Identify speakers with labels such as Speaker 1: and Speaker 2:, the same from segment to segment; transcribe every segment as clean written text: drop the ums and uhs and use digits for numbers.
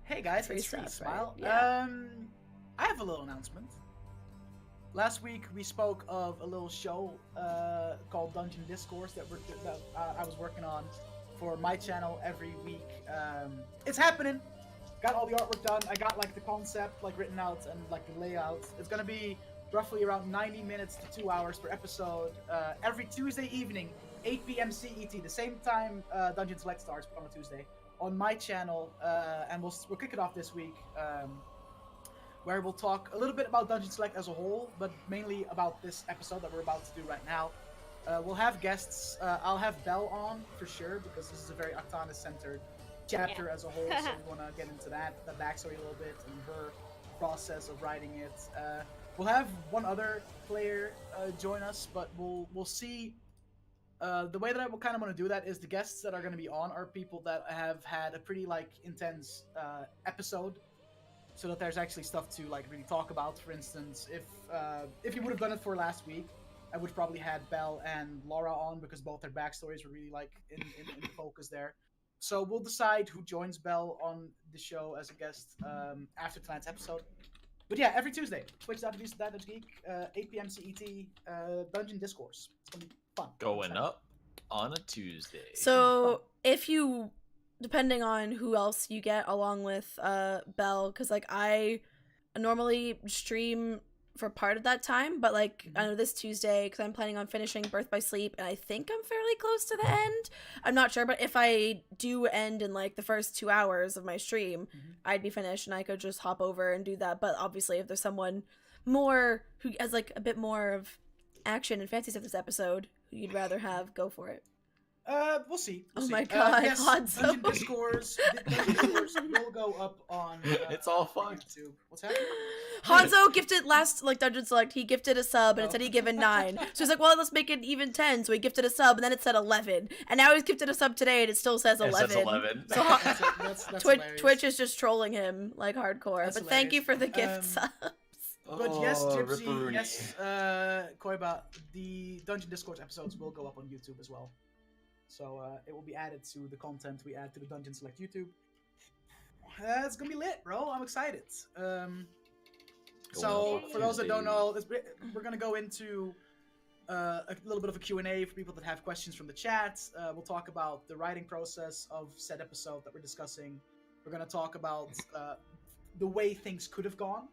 Speaker 1: Hey guys,
Speaker 2: Free
Speaker 1: it's Free
Speaker 2: stuff,
Speaker 1: Smile.
Speaker 2: right? Yeah.
Speaker 1: I have a little announcement. Last week we spoke of a little show called Dungeon Discourse that I was working on for my channel every week. It's happening. Got all the artwork done. I got like the concept like written out and like the layout. It's gonna be roughly around 90 minutes to 2 hours per episode. Every Tuesday evening, 8 p.m. CET, the same time Dungeon Select starts on a Tuesday on my channel, and we'll kick it off this week. Where we'll talk a little bit about Dungeon Select as a whole, but mainly about this episode that we're about to do right now. We'll have guests. I'll have Belle on for sure, because this is a very Aktanis-centered chapter as a whole, so we want to get into that backstory a little bit and her process of writing it. We'll have one other player join us, but we'll see. The way that I will kind of want to do that is the guests that are going to be on are people that have had a pretty like intense episode, so that there's actually stuff to like really talk about. For instance, if you would have done it for last week, I would have probably had Belle and Laura on because both their backstories were really like in focus there. So we'll decide who joins Belle on the show as a guest after tonight's episode. But yeah, every Tuesday, twitch.tv/geek, 8 p.m. CET, Dungeon Discourse. It's gonna be fun.
Speaker 3: Going up on a Tuesday.
Speaker 2: So if you, depending on who else you get along with Belle, because like I normally stream for part of that time, but like I know this Tuesday, because I'm planning on finishing Birth by Sleep, and I think I'm fairly close to the end. I'm not sure, but if I do end in like the first 2 hours of my stream, I'd be finished and I could just hop over and do that. But obviously if there's someone more who has like a bit more of action and fancies of this episode who you'd rather have, go for it.
Speaker 1: We'll see.
Speaker 2: My god,
Speaker 1: yes,
Speaker 2: Hanzo.
Speaker 1: Dungeon Discourse will go up on
Speaker 3: It's all fucked.
Speaker 1: YouTube. What's happening?
Speaker 2: Hanzo gifted last like Dungeon Select, he gifted a sub and it said he given 9. So he's like, well, let's make it even 10. So he gifted a sub and then it said 11. And now he's gifted a sub today and it still says 11.
Speaker 3: It says 11.
Speaker 2: So
Speaker 1: That's
Speaker 2: Twitch is just trolling him like hardcore.
Speaker 1: That's
Speaker 2: but thank you for the gift
Speaker 1: hilarious.
Speaker 2: subs.
Speaker 1: But yes, Gypsy,
Speaker 3: Ripperoonie.
Speaker 1: yes, Koiba, the Dungeon Discourse episodes will go up on YouTube as well. So it will be added to the content we add to the Dungeon Select YouTube. It's gonna be lit, bro. I'm excited. So for those that don't know, we're gonna go into a little bit of a Q&A for people that have questions from the chat. We'll talk about the writing process of said episode that we're discussing. We're gonna talk about the way things could have gone.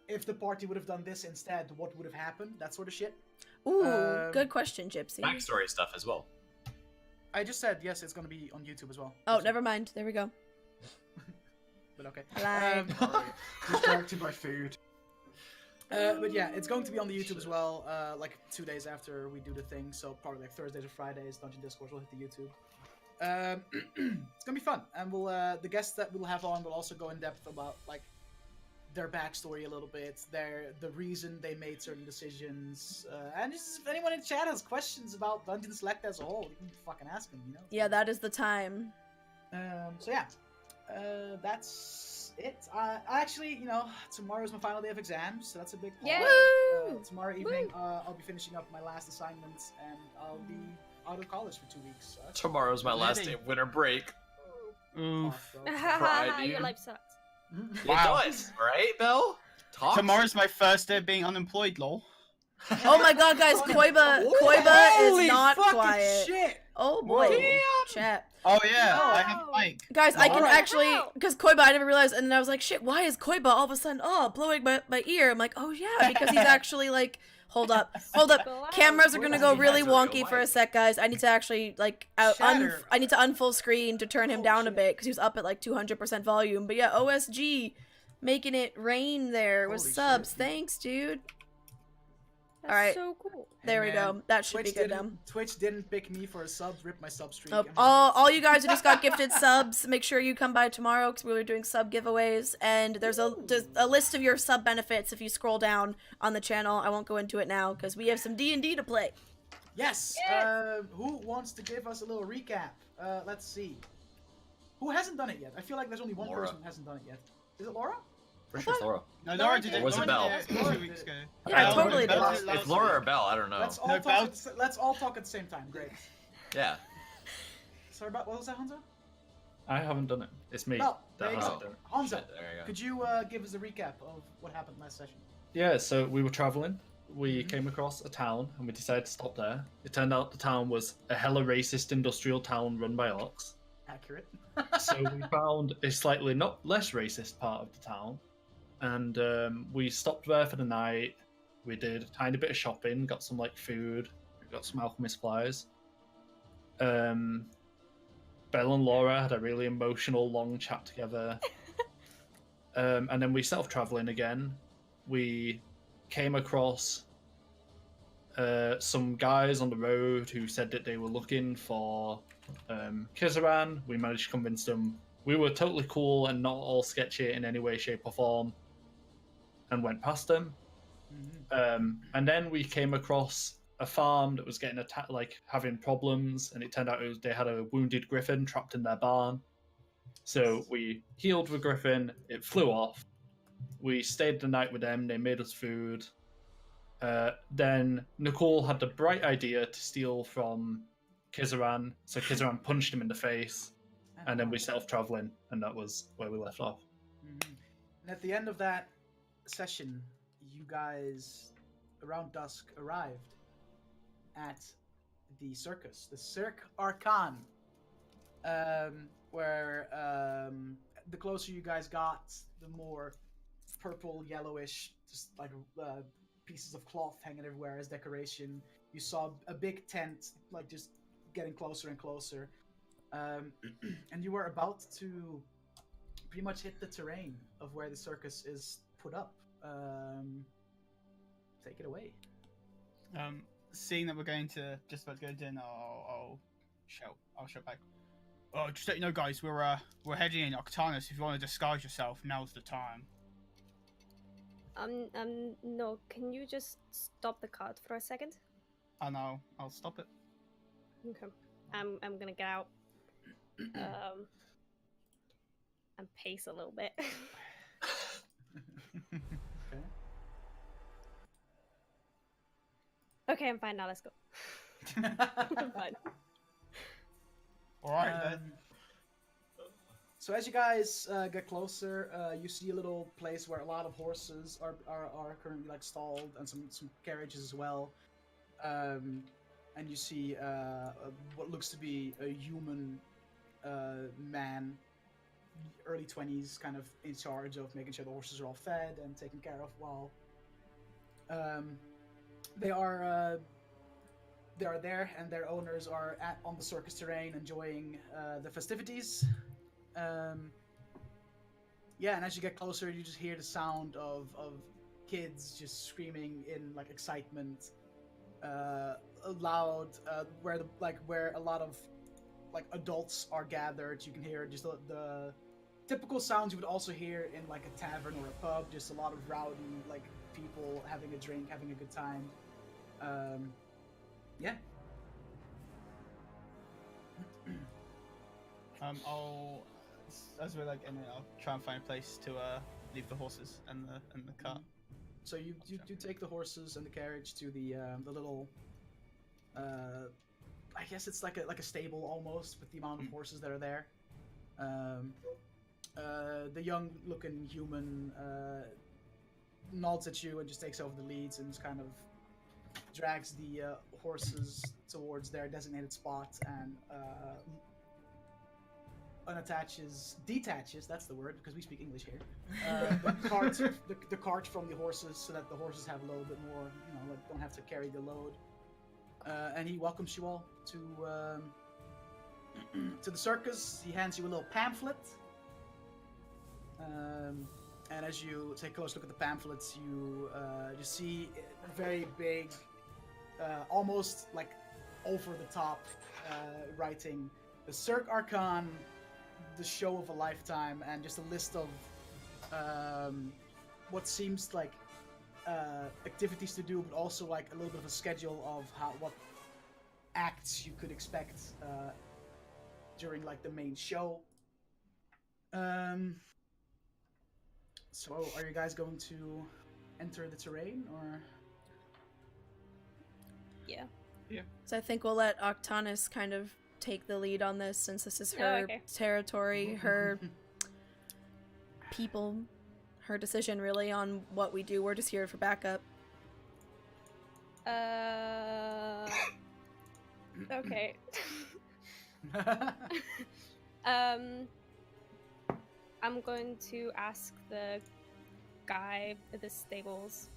Speaker 1: If the party would have done this instead, what would have happened? That sort of shit.
Speaker 2: Ooh, good question, Gypsy.
Speaker 3: Backstory stuff as well.
Speaker 1: I just said yes, it's gonna be on YouTube as well.
Speaker 2: Oh, never mind. There we go.
Speaker 1: But okay.
Speaker 2: Lag.
Speaker 4: Distracted by food.
Speaker 1: But yeah, it's going to be on the YouTube as well, like 2 days after we do the thing, so probably like Thursdays or Fridays, Dungeon Discourse will hit the YouTube. It's gonna be fun, and we'll the guests that we'll have on will also go in depth about like their backstory a little bit, the reason they made certain decisions, and just if anyone in chat has questions about Dungeon Select as a whole, you can fucking ask them, you know?
Speaker 2: Yeah, that is the time.
Speaker 1: So yeah, that's it. I actually, you know, tomorrow's my final day of exams, so that's a big part.
Speaker 2: Woo!
Speaker 1: Tomorrow evening, I'll be finishing up my last assignments, and I'll be out of college for 2 weeks. So that's
Speaker 3: Tomorrow's my last day of winter break.
Speaker 1: tough, bro.
Speaker 3: Pride,
Speaker 5: Your
Speaker 3: dude.
Speaker 5: life sucks.
Speaker 4: Wow.
Speaker 3: It does, right, Belle? Talk.
Speaker 4: Tomorrow's my first day of being unemployed, lol.
Speaker 2: Oh my god, guys, Koiba
Speaker 1: Holy
Speaker 2: is not
Speaker 1: fucking
Speaker 2: quiet.
Speaker 1: shit!
Speaker 2: Oh boy,
Speaker 3: Damn.
Speaker 2: chat.
Speaker 4: Oh yeah,
Speaker 5: Oh,
Speaker 4: I have a mic.
Speaker 2: Guys, I can
Speaker 1: Alright.
Speaker 2: actually, because Koiba, I never realized, and then I was like, shit, why is Koiba all of a sudden, blowing my ear? I'm like, oh yeah, because he's actually like, hold up.
Speaker 5: Go out.
Speaker 2: Cameras are gonna go
Speaker 3: He
Speaker 2: really
Speaker 3: has a real
Speaker 2: wonky for a
Speaker 3: life.
Speaker 2: sec, guys. I need to actually, like,
Speaker 1: Shatter.
Speaker 2: I need to unfull screen to turn him
Speaker 1: Oh,
Speaker 2: down a
Speaker 1: shit.
Speaker 2: bit, because he was up at like 200% volume. But yeah, OSG, making it rain there with
Speaker 1: Holy
Speaker 2: subs.
Speaker 1: shit, dude.
Speaker 2: Thanks, dude.
Speaker 5: That's
Speaker 2: Alright.
Speaker 5: so cool.
Speaker 2: There we
Speaker 1: man,
Speaker 2: go. That should be good now.
Speaker 1: Twitch didn't pick me for a sub, rip my sub streak.
Speaker 2: Oh, all you guys who just got gifted subs, make sure you come by tomorrow because we're doing sub giveaways. And there's a list of your sub benefits if you scroll down on the channel. I won't go into it now because we have some D&D to play.
Speaker 1: Yes. Who wants to give us a little recap? Let's see. Who hasn't done it yet? I feel like there's only one
Speaker 3: Laura.
Speaker 1: person who hasn't done it yet. Is it Laura?
Speaker 3: Pretty sure it's Laura.
Speaker 4: No, Laura did it.
Speaker 3: Or was it
Speaker 4: Laura
Speaker 3: Belle?
Speaker 4: did it 2 weeks ago.
Speaker 2: Yeah,
Speaker 4: Belle-
Speaker 2: totally
Speaker 4: Belle
Speaker 2: did.
Speaker 4: did it last
Speaker 3: It's Laura or
Speaker 4: week.
Speaker 3: Belle, I don't know.
Speaker 1: Let's all
Speaker 4: No,
Speaker 1: talk.
Speaker 4: Belle-
Speaker 1: Let's all talk at the same time. Great.
Speaker 3: Yeah.
Speaker 1: Sorry about what was that, Hanzo?
Speaker 6: I haven't done it. It's me
Speaker 1: No, there
Speaker 6: that
Speaker 1: you
Speaker 6: hasn't
Speaker 1: go.
Speaker 6: done it.
Speaker 1: Hanzo,
Speaker 3: Shit, there you go.
Speaker 1: could you give us a recap of what happened last session?
Speaker 6: Yeah, so we were traveling. We came across a town and we decided to stop there. It turned out the town was a hella racist industrial town run by orcs.
Speaker 1: Accurate.
Speaker 6: So we found a slightly not less racist part of the town, and we stopped there for the night. We did a tiny bit of shopping, got some like food, got some alchemy supplies. Belle and Laura had a really emotional long chat together. And then we set off traveling again. We came across some guys on the road who said that they were looking for Kizaran. We managed to convince them we were totally cool and not all sketchy in any way, shape, or form, and went past them. And then we came across a farm that was getting attacked, like having problems, and it turned out they had a wounded griffin trapped in their barn. So we healed the griffin, it flew off. We stayed the night with them, they made us food. Then Nicole had the bright idea to steal from Kizaran, so Kizaran punched him in the face, and then we set off traveling, and that was where we left off.
Speaker 1: And at the end of that session, you guys, around dusk, arrived at the circus, the Cirque Arcan, where the closer you guys got, the more purple, yellowish, just like pieces of cloth hanging everywhere as decoration. You saw a big tent, like just getting closer and closer, and you were about to pretty much hit the terrain of where the circus is put up. Take it away.
Speaker 4: Seeing that we're going to just about to go in, I'll shout back. Oh, just let you know, guys, we're heading in Aktanis. If you want to disguise yourself, now's the time.
Speaker 5: No, can you just stop the cart for a second?
Speaker 4: And I'll stop it.
Speaker 5: Okay. I'm gonna get out. And pace a little bit.
Speaker 1: Okay.
Speaker 5: Okay, I'm fine now. Let's go. I'm fine.
Speaker 4: All right then.
Speaker 1: So as you guys get closer, you see a little place where a lot of horses are currently like stalled, and some carriages as well. And you see what looks to be a human man, early 20s, kind of in charge of making sure the horses are all fed and taken care of while they are there, and their owners are on the circus terrain enjoying the festivities. Yeah, and as you get closer, you just hear the sound of kids just screaming in like excitement, loud, where a lot of like adults are gathered. You can hear just the typical sounds you would also hear in like a tavern or a pub. Just a lot of rowdy like people having a drink, having a good time. Yeah.
Speaker 4: As we're like in it, I'll try and find a place to leave the horses and the cart.
Speaker 1: So you take the horses and the carriage to the little, I guess it's like a stable almost, with the amount of horses that are there. The young-looking human nods at you and just takes over the leads and just kind of drags the horses towards their designated spot and detaches, that's the word, because we speak English here, the cart from the horses, so that the horses have a little bit more, like don't have to carry the load. And he welcomes you all to the circus. He hands you a little pamphlet. And as you take a close look at the pamphlets, you see very big, almost like over the top writing, the Cirque Arcan, the show of a lifetime, and just a list of what seems like activities to do, but also like a little bit of a schedule of what acts you could expect during like the main show. So are you guys going to enter the terrain, or?
Speaker 5: Yeah.
Speaker 2: So I think we'll let Aktanis kind of take the lead on this since this is
Speaker 5: Oh,
Speaker 2: her
Speaker 5: okay.
Speaker 2: territory, her people, her decision really on what we do. We're just here for backup.
Speaker 5: Okay. I'm going to ask the guy at the stables.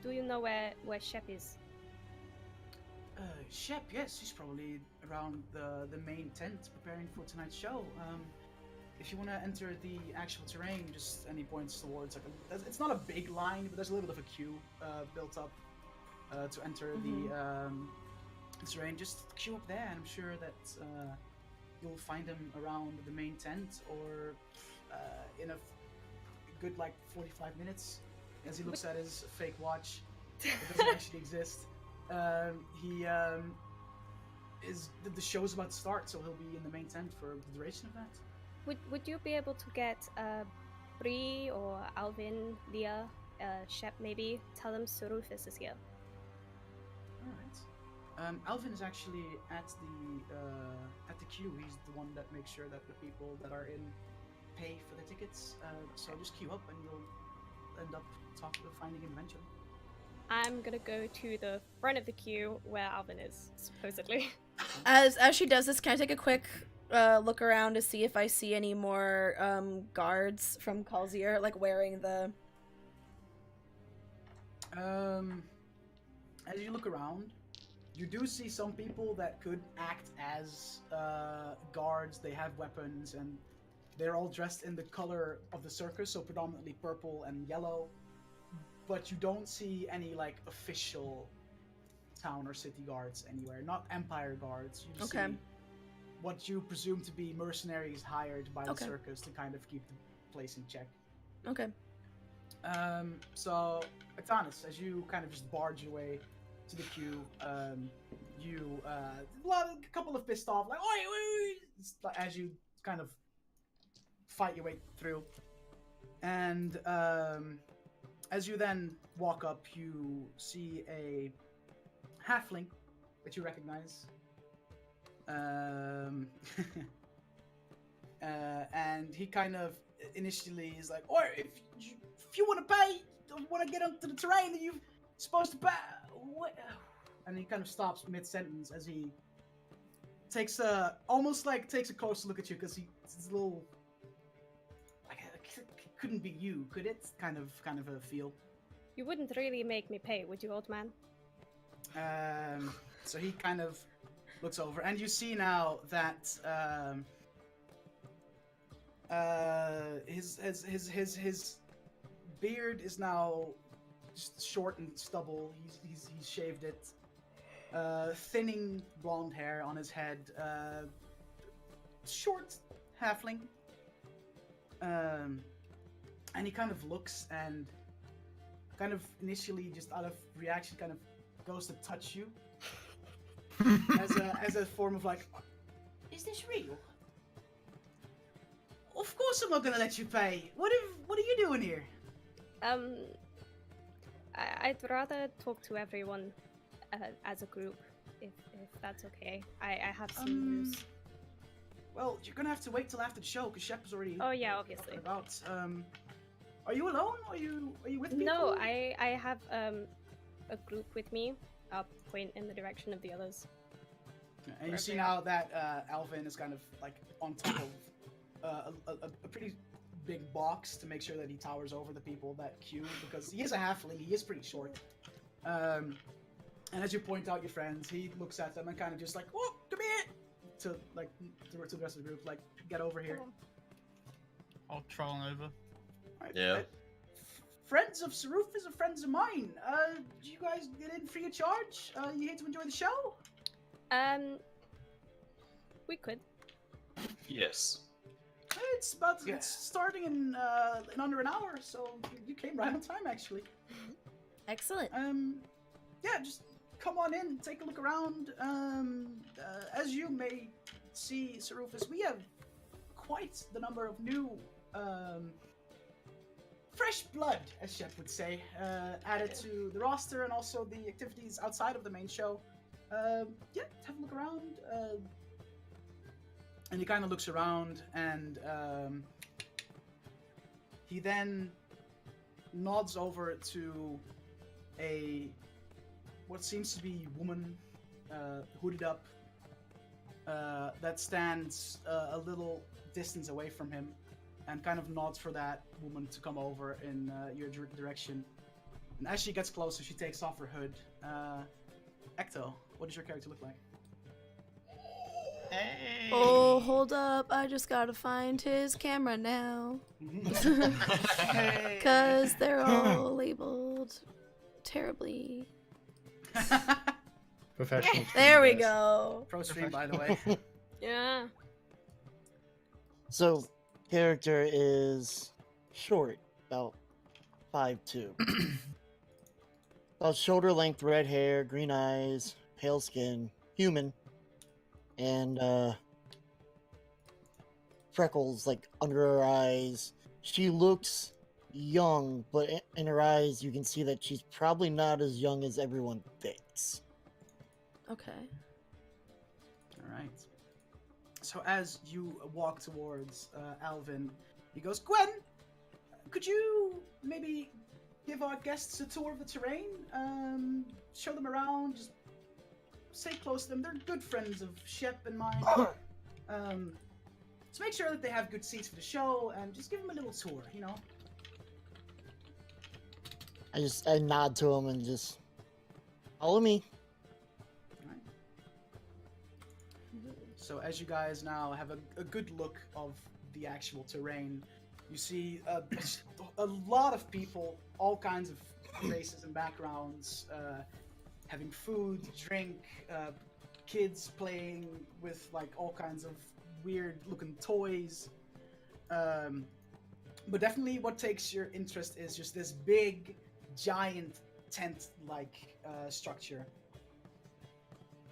Speaker 5: Do you know where Shep is?
Speaker 1: Shep, yes, he's probably around the main tent preparing for tonight's show. If you want to enter the actual terrain, just any points towards it's not a big line, but there's a little bit of a queue built up to enter the terrain. Just queue up there, and I'm sure that you'll find him around the main tent or in a good 45 minutes as he looks at his fake watch. It doesn't actually exist. The show's about to start, so he'll be in the main tent for the duration of that.
Speaker 5: Would you be able to get Bree or Alvin, Leah, Shep maybe? Tell them Saruphis is here.
Speaker 1: Alright. Alvin is actually at the queue. He's the one that makes sure that the people that are in pay for the tickets. So just queue up and you'll end up finding him eventually.
Speaker 5: I'm gonna go to the front of the queue where Alvin is, supposedly.
Speaker 2: As she does this, can I take a quick look around to see if I see any more guards from Kalzir, wearing the...
Speaker 1: As you look around, you do see some people that could act as guards. They have weapons, and they're all dressed in the color of the circus, so predominantly purple and yellow. But you don't see any official town or city guards anywhere. Not Empire guards. You
Speaker 2: Okay.
Speaker 1: see what you presume to be mercenaries hired by the
Speaker 2: Okay.
Speaker 1: circus to kind of keep the place in check.
Speaker 2: Okay.
Speaker 1: So Aktanis, as you kind of just barge your way to the queue, you a couple of pissed off, oi, as you kind of fight your way through, and as you then walk up, you see a halfling that you recognize. And he kind of initially is like, "Or if you want to pay, want to get onto the terrain, then you're supposed to pay." What? And he kind of stops mid-sentence as he takes almost takes a closer look at you, because it's a little it couldn't be you, could it? Kind of a feel.
Speaker 5: You wouldn't really make me pay, would you, old man?
Speaker 1: So he kind of looks over, and you see now that his beard is now just short and stubble. He's shaved it. Thinning blonde hair on his head. Short halfling. And he kind of looks and kind of initially, just out of reaction, kind of goes to touch you. as a form of is this real? Of course I'm not gonna let you pay. What are you doing here?
Speaker 5: I'd rather talk to everyone as a group, if that's okay. I have some news.
Speaker 1: Well, you're gonna have to wait till after the show, because Shep is already.
Speaker 5: Oh yeah, obviously.
Speaker 1: About. Are you alone? Are you with people?
Speaker 5: No, I have a group with me. I'll point in the direction of the others.
Speaker 1: And you see now that Alvin is kind of on top of a pretty big box to make sure that he towers over the people that queue, because he is a halfling. He is pretty short. And as you point out your friends, he looks at them and kind of just "Oh, come here!" to the rest of the group, get over here.
Speaker 4: I'll troll on over.
Speaker 1: Right,
Speaker 3: Yeah.
Speaker 1: Friends of Saruphis are friends of mine. Do you guys get in free of charge? You here to enjoy the show?
Speaker 5: We could.
Speaker 3: Yes.
Speaker 1: It's starting in under an hour, so you came right on time, actually.
Speaker 2: Excellent.
Speaker 1: Yeah, just come on in, take a look around. As you may see, Saruphis, we have quite the number of new, fresh blood, as Shep would say, added to the roster, and also the activities outside of the main show. Yeah, have a look around. And he kind of looks around, and he then nods over to what seems to be woman, hooded up, that stands a little distance away from him, and kind of nods for that woman to come over in your direction. And as she gets closer, she takes off her hood. Ecto, what does your character look like?
Speaker 4: Hey.
Speaker 2: Oh, hold up. I just gotta find his camera now.
Speaker 1: Hey.
Speaker 2: Because they're all labeled terribly.
Speaker 6: Professional.
Speaker 2: There we
Speaker 6: guys.
Speaker 2: go.
Speaker 1: Pro stream, by the way.
Speaker 5: Yeah.
Speaker 7: So, character is short, about 5'2". About shoulder length, red hair, green eyes, pale skin, human, and freckles like under her eyes. She looks young, but in her eyes you can see that she's probably not as young as everyone thinks.
Speaker 2: Okay.
Speaker 1: All right. So as you walk towards Alvin, he goes, Gwen, could you maybe give our guests a tour of the terrain? Show them around, just stay close to them. They're good friends of Shep and mine. So make sure that they have good seats for the show, and just give them a little tour, you know?
Speaker 7: I nod to him and just follow me.
Speaker 1: So as you guys now have a good look of the actual terrain, you see a lot of people, all kinds of races and backgrounds, having food, drink, kids playing with like all kinds of weird looking toys. But definitely what takes your interest is just this big, giant tent-like structure.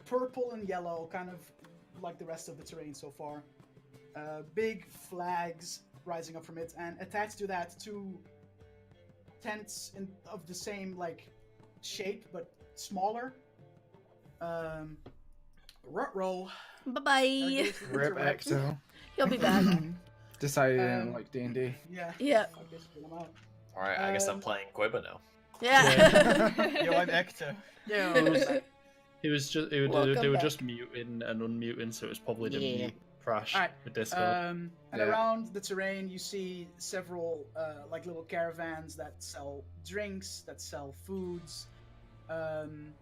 Speaker 1: Purple and yellow, kind of like the rest of the terrain so far. Big flags rising up from it, and attached to that, two tents of the same like shape but smaller. Ruh-roh.
Speaker 2: Bye-bye.
Speaker 8: Rip Exo.
Speaker 2: He'll be back.
Speaker 8: Decided he didn't like D&D.
Speaker 1: Yeah.
Speaker 2: Yeah.
Speaker 1: Fuck this shit, I'm out.
Speaker 3: Alright, I guess I'm playing Quiba now.
Speaker 2: Yeah.
Speaker 4: Yo, I'm Ecto.
Speaker 6: It was just they
Speaker 2: Welcome
Speaker 6: were
Speaker 2: back.
Speaker 6: just muting and unmuting, so it was probably the
Speaker 7: Yeah.
Speaker 6: mute crash
Speaker 1: Alright,
Speaker 6: with Discord.
Speaker 1: And
Speaker 8: Yeah.
Speaker 1: around the terrain, you see several like little caravans that sell drinks, that sell foods. And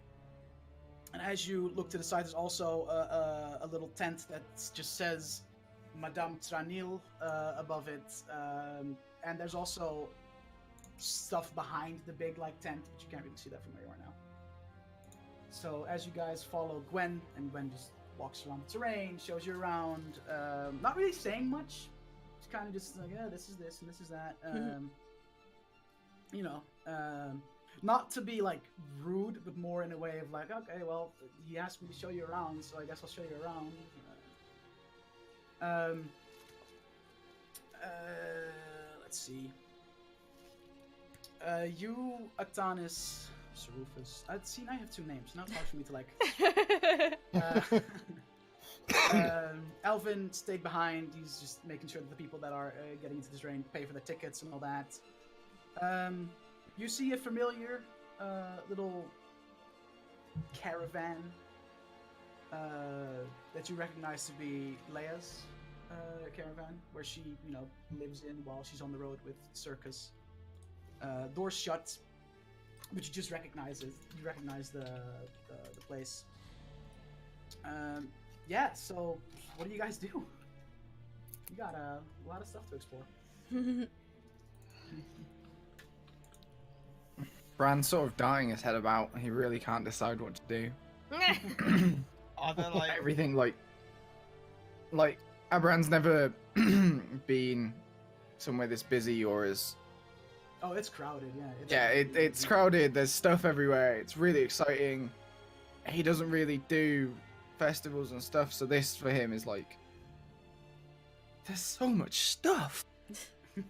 Speaker 1: as you look to the side, there's also a little tent that just says Madame Tranil above it. And there's also stuff behind the big like tent, but you can't really see that from where you are now. So as you guys follow Gwen, and Gwen just walks around the terrain, shows you around, not really saying much. She's kind of just like, yeah, this is this and this is that. You know, not to be like rude, but more in a way of like, okay, well, he asked me to show you around, so I guess I'll show you around. Let's see. You, Aktanis, Saruphis. I have two names. Now it's hard for me to like. Alvin stayed behind. He's just making sure that the people that are getting into this rain pay for the tickets and all that. You see a familiar little caravan that you recognize to be Leia's caravan, where she, you know, lives in while she's on the road with Circus. Doors shut, but you just recognize the place. Yeah, so what do you guys do? You got a lot of stuff to explore.
Speaker 8: Brand's sort of dying his head about. He really can't decide what to do.
Speaker 4: Are there like
Speaker 8: Everything like Brand's never been somewhere this busy or as
Speaker 1: Oh, it's crowded, yeah.
Speaker 8: it's crowded. There's stuff everywhere. It's really exciting. He doesn't really do festivals and stuff, so this for him is like there's so much stuff.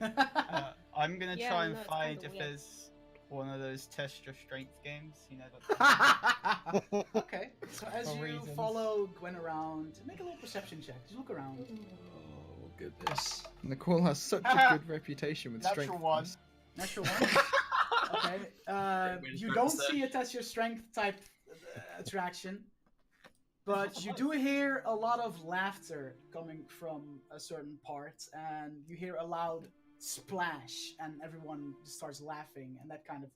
Speaker 4: I'm gonna
Speaker 5: Yeah,
Speaker 4: try and
Speaker 5: no, it's
Speaker 4: find
Speaker 5: kinda
Speaker 4: if
Speaker 5: weird.
Speaker 4: there's one of those test your strength games, you know. That...
Speaker 1: Okay, so as
Speaker 4: For
Speaker 1: you
Speaker 4: reasons.
Speaker 1: follow Gwen around, make a little perception check. Just look around.
Speaker 3: Oh goodness.
Speaker 8: Nicole has such a good reputation with
Speaker 4: Natural
Speaker 8: strength.
Speaker 4: one.
Speaker 1: Natural one. Okay.
Speaker 3: Wins
Speaker 1: You
Speaker 3: for
Speaker 1: don't
Speaker 3: perception.
Speaker 1: see a test your strength type attraction, but you do hear a lot of laughter coming from a certain part, and you hear a loud splash, and everyone just starts laughing, and that kind of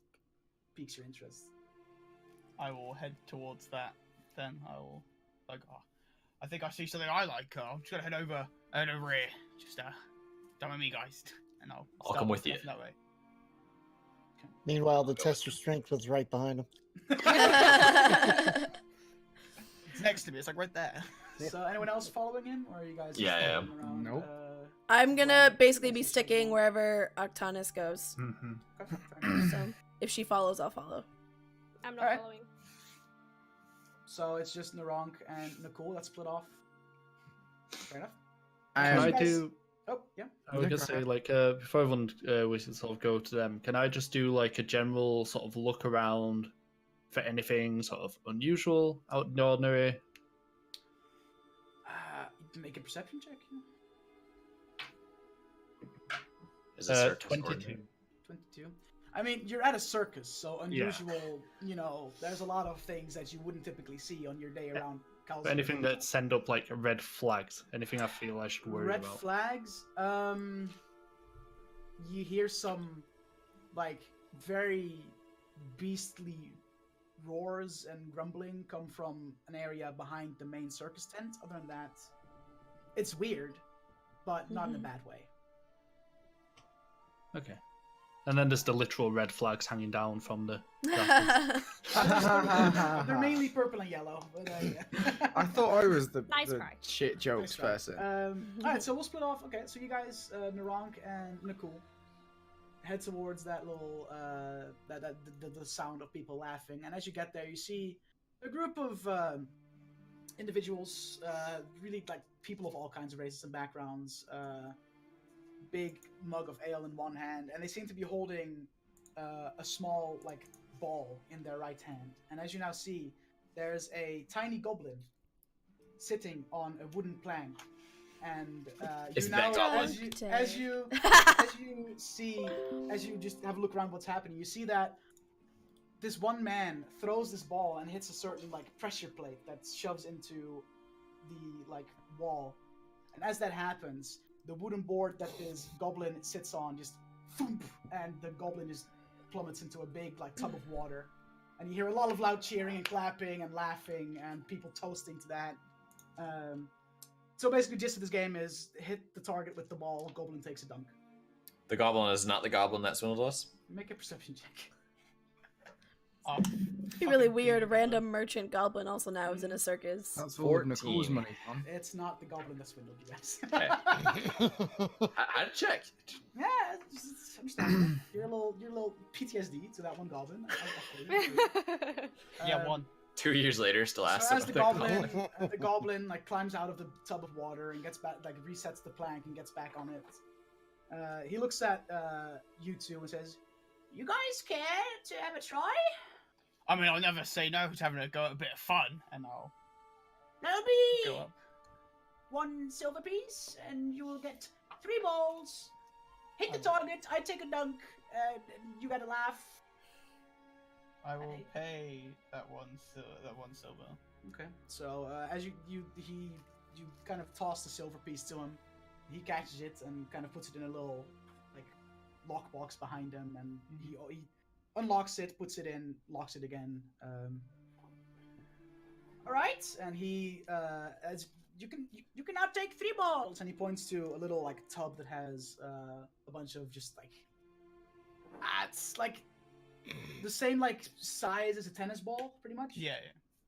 Speaker 1: piques your interest.
Speaker 4: I will head towards that. Then I will, like, oh, I think I see something I like. I'm just gonna head over here. Just come with me, guys, and I'll start
Speaker 3: come with you.
Speaker 4: walking That way.
Speaker 7: Meanwhile, the test your strength was right behind him.
Speaker 4: It's next to me. It's like right there.
Speaker 1: So, anyone else following him, or are you guys? just
Speaker 3: Yeah, yeah.
Speaker 1: following around,
Speaker 8: Nope.
Speaker 2: I'm gonna basically be sticking wherever Aktanis goes.
Speaker 6: Mm-hmm.
Speaker 1: Okay, fair enough.
Speaker 2: So if she follows, I'll follow.
Speaker 5: I'm not
Speaker 1: Alright.
Speaker 5: following.
Speaker 1: So it's just Naronk and Nicole that split off. Fair enough.
Speaker 6: Can I
Speaker 1: guys-
Speaker 6: do?
Speaker 1: Oh, yeah.
Speaker 6: I was gonna say, like, before everyone we should sort of go to them. Can I just do like a general sort of look around for anything sort of unusual, out in the ordinary?
Speaker 1: Make a perception check.
Speaker 3: Is it circus
Speaker 6: 22.
Speaker 3: ordinary?
Speaker 1: 22. I mean, you're at a circus, so unusual, you know, there's a lot of things that you wouldn't typically see on your day around Cal's.
Speaker 6: But anything that send up like red flags, anything I feel I should worry
Speaker 1: Red
Speaker 6: about.
Speaker 1: flags, you hear some, like, very beastly roars and grumbling come from an area behind the main circus tent. Other than that, it's weird, but not in a bad way.
Speaker 6: Okay. And then there's the literal red flags hanging down from the.
Speaker 1: They're mainly purple and yellow. But, yeah.
Speaker 8: I thought I was the,
Speaker 5: Nice
Speaker 8: the
Speaker 5: try.
Speaker 8: shit jokes
Speaker 1: Nice try.
Speaker 8: person.
Speaker 1: Alright, so we'll split off. Okay, so you guys, Naronk and Nicole, head towards that little, the sound of people laughing. And as you get there, you see a group of individuals, really like people of all kinds of races and backgrounds. Big mug of ale in one hand, and they seem to be holding a small, like, ball in their right hand. And as you now see, there's a tiny goblin sitting on a wooden plank. And
Speaker 3: It's
Speaker 1: you now,
Speaker 3: that goblin.
Speaker 1: as you see, as you just have a look around what's happening, you see that this one man throws this ball and hits a certain, like, pressure plate that shoves into the, like, wall. And as that happens, the wooden board that this goblin sits on just thump, and the goblin just plummets into a big, like, tub of water. And you hear a lot of loud cheering and clapping and laughing and people toasting to that. So basically, the gist of this game is hit the target with the ball, goblin takes a dunk.
Speaker 3: The goblin is not the goblin that swindled us.
Speaker 1: Make a perception check.
Speaker 4: Oh,
Speaker 2: Be really
Speaker 4: fucking
Speaker 2: weird. A
Speaker 4: thing.
Speaker 2: random merchant goblin also now is in a circus.
Speaker 8: That's all of
Speaker 3: 14.
Speaker 8: Nicole's money, Tom.
Speaker 1: It's not the goblin that swindled you guys.
Speaker 3: Okay. I had to check.
Speaker 1: Yeah, it's understandable. You're a little PTSD to that one goblin.
Speaker 4: Yeah,
Speaker 1: Um,
Speaker 4: one.
Speaker 3: 2 years later, still asked
Speaker 1: So as the
Speaker 3: about
Speaker 1: goblin, the goblin like climbs out of the tub of water and gets back, like resets the plank and gets back on it. He looks at you two and says, "You guys care to have a try?
Speaker 4: I mean, I'll never say no to having a go at a bit of fun, and I'll
Speaker 1: That'll
Speaker 4: go
Speaker 1: be
Speaker 4: up.
Speaker 1: 1 silver piece, and you will get 3 balls. Hit the target. I take a dunk. You gotta laugh."
Speaker 4: I will pay that one silver.
Speaker 1: Okay. So as you kind of toss the silver piece to him, he catches it and kind of puts it in a little, like, lockbox behind him, and he unlocks it, puts it in, locks it again. All right, and he as you can now take 3 balls, and he points to a little, like, tub that has a bunch of just, like, it's like the same, like, size as a tennis ball, pretty much.
Speaker 4: Yeah.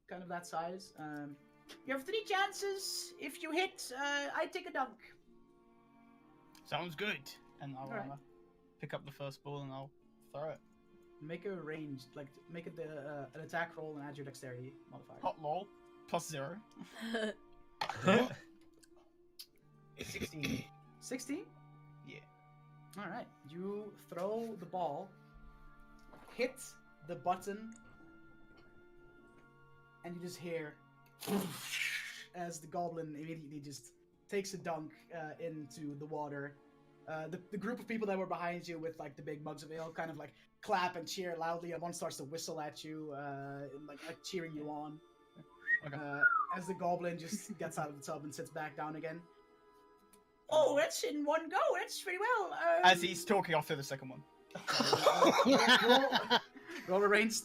Speaker 1: Kind of that size. You have 3 chances. If you hit, I take a dunk.
Speaker 4: Sounds good. And I'll
Speaker 1: Alright.
Speaker 4: pick up the first ball and I'll throw it.
Speaker 1: Make a ranged, like, make it an attack roll and add your dexterity modifier.
Speaker 4: Hot lol. +0.
Speaker 1: 16. 16?
Speaker 4: Yeah.
Speaker 1: All right. You throw the ball, hit the button, and you just hear as the goblin immediately just takes a dunk into the water. The group of people that were behind you with like the big mugs of ale kind of like clap and cheer loudly, and one starts to whistle at you, and, like cheering you on.
Speaker 4: Okay.
Speaker 1: As the goblin just gets out of the tub and sits back down again. Oh, that's in one go. That's pretty well.
Speaker 4: As he's talking after the second one.
Speaker 1: roll a range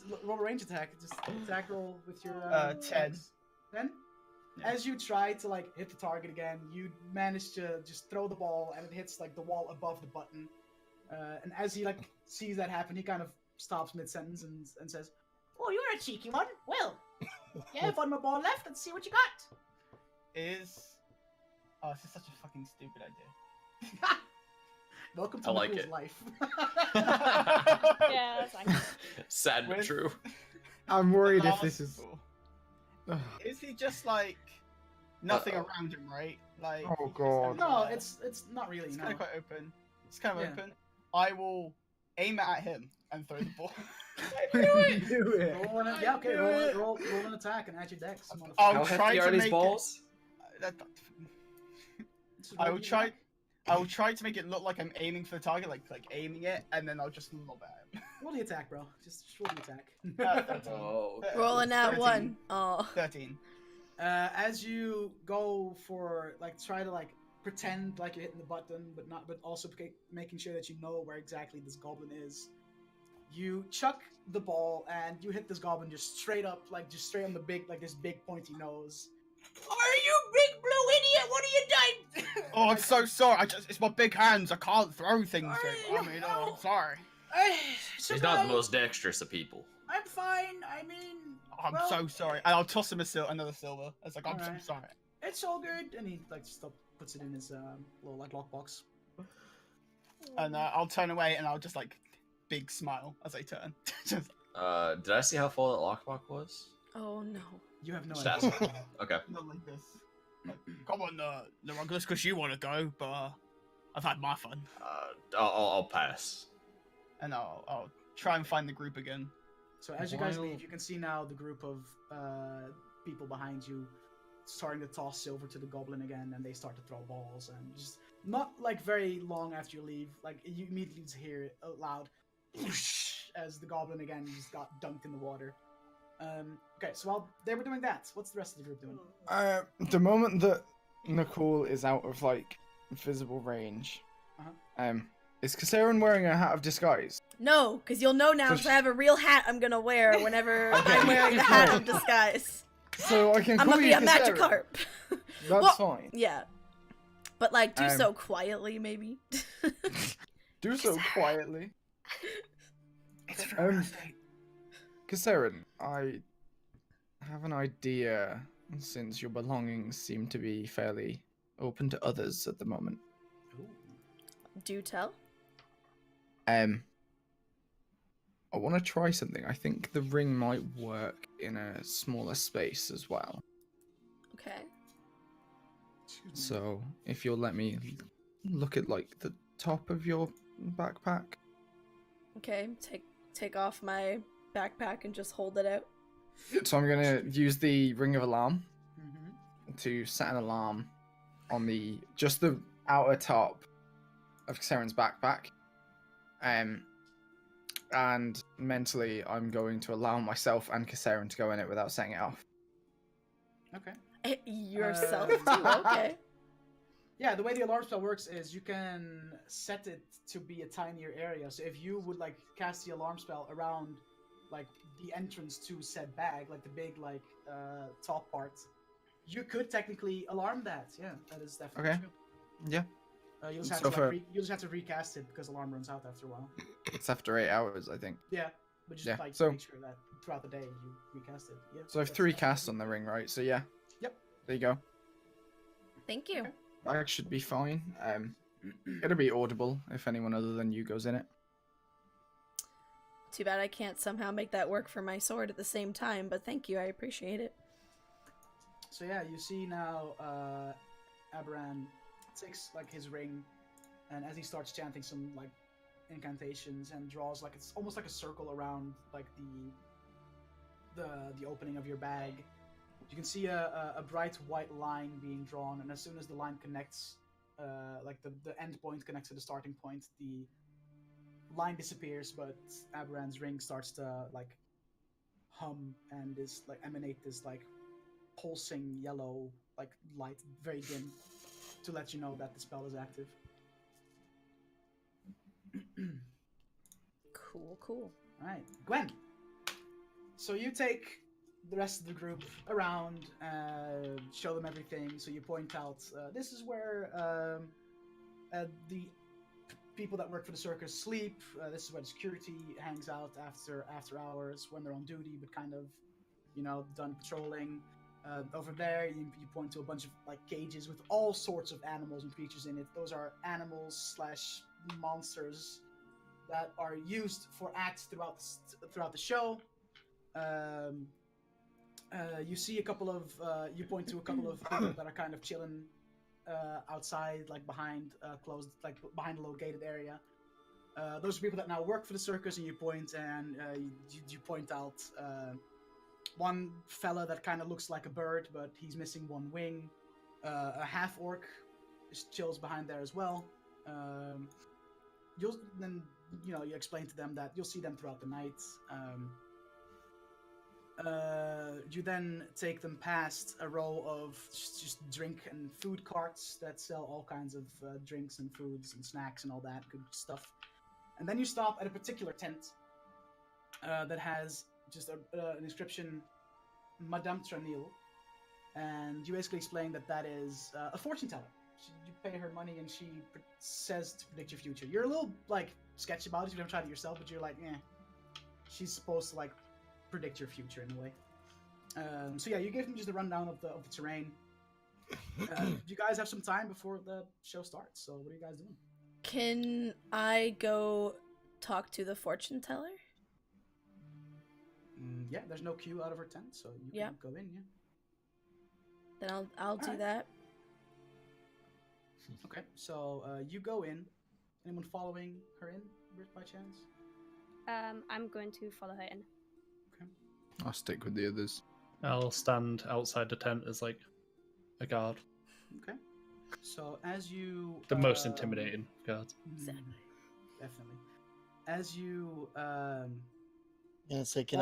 Speaker 1: attack. Just attack roll with your
Speaker 4: 10.
Speaker 1: 10.
Speaker 4: Yeah.
Speaker 1: As you try to like hit the target again, you manage to just throw the ball, and it hits like the wall above the button. And as he like sees that happen, he kind of stops mid sentence and says, "Oh, you're a cheeky one. Well, yeah, have one more ball left. Let's see what you got."
Speaker 4: Oh, this is such a fucking stupid idea.
Speaker 1: Welcome to
Speaker 3: I like
Speaker 1: Nicole's
Speaker 3: it.
Speaker 1: life.
Speaker 5: Yeah, that's actually.
Speaker 3: Sad but
Speaker 4: With-
Speaker 3: true.
Speaker 8: I'm worried if this is.
Speaker 4: Ugh. Is he just like nothing
Speaker 3: Uh-oh.
Speaker 4: around him, right? Like.
Speaker 8: Oh,
Speaker 4: he's just
Speaker 8: God.
Speaker 1: No,
Speaker 4: kind of-
Speaker 1: it's not really.
Speaker 4: It's
Speaker 1: No.
Speaker 4: kind of quite open. It's kind of
Speaker 1: Yeah.
Speaker 4: open. I will aim it at him and throw the ball.
Speaker 8: Do it.
Speaker 1: Roll an attack and add your dex. motherfucker.
Speaker 4: I'll
Speaker 3: How
Speaker 4: try
Speaker 3: hefty
Speaker 4: to
Speaker 3: are these
Speaker 4: make
Speaker 3: balls?
Speaker 1: Just
Speaker 4: I
Speaker 1: roll
Speaker 4: will
Speaker 1: your
Speaker 4: try.
Speaker 1: attack.
Speaker 4: I will try to make it look like I'm aiming for the target, like aiming it, and then I'll just lob at him.
Speaker 1: Roll the attack, bro. Just roll the
Speaker 4: Uh,
Speaker 1: attack.
Speaker 4: 13.
Speaker 3: Oh.
Speaker 2: Rolling out
Speaker 4: 13.
Speaker 2: one. Oh.
Speaker 4: 13.
Speaker 1: As you go for like try to like pretend like you're hitting the button, but also making sure that you know where exactly this goblin is. You chuck the ball and you hit this goblin just straight up, like just straight on the big, like this big pointy nose. Are you big blue idiot? What are you doing?
Speaker 4: Oh, I'm so sorry. It's my big hands. I can't throw things.
Speaker 1: Hey,
Speaker 4: I mean, oh, I'm sorry.
Speaker 3: He's not the most dexterous of people.
Speaker 1: I'm fine. I mean,
Speaker 4: I'm
Speaker 1: well,
Speaker 4: so sorry. And I'll toss him another silver. It's like, I'm so
Speaker 1: Alright.
Speaker 4: sorry.
Speaker 1: It's all good. And he like puts it in his little like lockbox.
Speaker 4: And I'll turn away and I'll just like big smile as I turn. Just,
Speaker 3: Did I see how full that lockbox was?
Speaker 2: Oh no.
Speaker 1: You have no
Speaker 3: Just
Speaker 1: idea.
Speaker 3: asking. Okay.
Speaker 4: not like this. Like, come on, just because you want to go, but I've had my fun.
Speaker 3: I'll pass.
Speaker 4: And I'll try and find the group again.
Speaker 1: So as you guys
Speaker 3: While-
Speaker 1: leave, you can see now the group of people behind you starting to toss silver to the goblin again, and they start to throw balls, and just not like very long after you leave, like you immediately just hear it out loud as the goblin again just got dunked in the water. Okay, so while they were doing that, what's the rest of the group doing?
Speaker 8: The moment that Nicole is out of like visible range, is Kasarin wearing a hat of disguise?
Speaker 2: No, because you'll know now
Speaker 8: So
Speaker 2: because I have a real hat I'm gonna wear whenever
Speaker 8: Okay.
Speaker 2: I'm wearing the hat of disguise.
Speaker 8: So I can
Speaker 2: I'm
Speaker 8: call
Speaker 2: gonna be
Speaker 8: you
Speaker 2: a
Speaker 8: Kasarin.
Speaker 2: Magikarp.
Speaker 8: That's
Speaker 2: Well,
Speaker 8: fine.
Speaker 2: Yeah. But like do
Speaker 8: Um,
Speaker 2: so quietly maybe.
Speaker 8: Do so quietly.
Speaker 4: It's for
Speaker 8: Um,
Speaker 4: real estate.
Speaker 8: Kasarin, I have an idea. Since your belongings seem to be fairly open to others at the moment.
Speaker 2: Do tell.
Speaker 8: I want to try something. I think the ring might work in a smaller space as well.
Speaker 2: Okay.
Speaker 8: So, if you'll let me look at like the top of your backpack.
Speaker 2: Okay. Take off my backpack and just hold it out.
Speaker 8: So I'm gonna use the ring of alarm
Speaker 1: Mm-hmm.
Speaker 8: to set an alarm on just the outer top of Kasarin's backpack. And mentally, I'm going to allow myself and Kasarin to go in it without setting it off.
Speaker 1: Okay.
Speaker 2: Yourself
Speaker 1: Uh,
Speaker 2: too. Okay.
Speaker 1: Yeah, the way the alarm spell works is you can set it to be a tinier area. So if you would like cast the alarm spell around like the entrance to said bag, like the big like top part, you could technically alarm that. Yeah, that is definitely
Speaker 8: Okay.
Speaker 1: true.
Speaker 8: Yeah.
Speaker 1: You just have
Speaker 8: So
Speaker 1: to
Speaker 8: for-
Speaker 1: you just have to recast it because alarm runs out after a while.
Speaker 8: It's after 8 hours, I think.
Speaker 1: Yeah, but just
Speaker 8: Yeah,
Speaker 1: like
Speaker 8: so-
Speaker 1: make sure that throughout the day you recast it. Yeah.
Speaker 8: So I have
Speaker 1: that's
Speaker 8: 3
Speaker 1: definitely
Speaker 8: casts
Speaker 1: true.
Speaker 8: on the ring, right? So yeah.
Speaker 1: Yep.
Speaker 8: There you go.
Speaker 2: Thank you.
Speaker 1: Okay.
Speaker 8: That should be fine. It'll be audible if anyone other than you goes in it.
Speaker 2: Too bad I can't somehow make that work for my sword at the same time, but thank you, I appreciate it.
Speaker 1: So yeah, you see now Aberan takes like his ring, and as he starts chanting some like incantations and draws like it's almost like a circle around like the opening of your bag. You can see a bright white line being drawn, and as soon as the line connects, like the end point connects to the starting point, the line disappears, but Aberan's ring starts to like hum and is like emanate this like pulsing yellow like light, very dim, to let you know that the spell is active.
Speaker 2: Cool.
Speaker 1: All right, Gwen. So you take the rest of the group around, show them everything. So you point out this is where the people that work for the circus sleep. This is where the security hangs out after hours when they're on duty, but kind of, done patrolling. Over there, you point to a bunch of like cages with all sorts of animals and creatures in it. Those are animals / monsters that are used for acts throughout the show. You see a couple of you point to a couple of people that are kind of chilling outside, like behind closed, like behind a little gated area. Those are people that now work for the circus, and you point out one fella that kind of looks like a bird, but he's missing one wing. A half orc chills behind there as well. You explain to them that you'll see them throughout the night. You then take them past a row of just drink and food carts that sell all kinds of drinks and foods and snacks and all that good stuff. And then you stop at a particular tent that has just an inscription, Madame Tranil. And you basically explain that is a fortune teller. You pay her money and she says to predict your future. You're a little like sketchy about it. You've never tried it yourself, but you're like, she's supposed to like predict your future in a way. So yeah, you give them just a rundown of the terrain. You guys have some time before the show starts. So what are you guys doing?
Speaker 2: Can I go talk to the fortune teller?
Speaker 1: Yeah, there's no queue out of her tent, so you can go in. Yeah.
Speaker 2: Then I'll do that.
Speaker 1: Okay, so you go in. Anyone following her in by chance?
Speaker 5: I'm going to follow her in.
Speaker 1: Okay.
Speaker 8: I'll stick with the others.
Speaker 6: I'll stand outside the tent as like a guard.
Speaker 1: Okay. So as you
Speaker 6: The most intimidating guard.
Speaker 2: Exactly.
Speaker 1: Definitely. As you
Speaker 7: Yeah, so can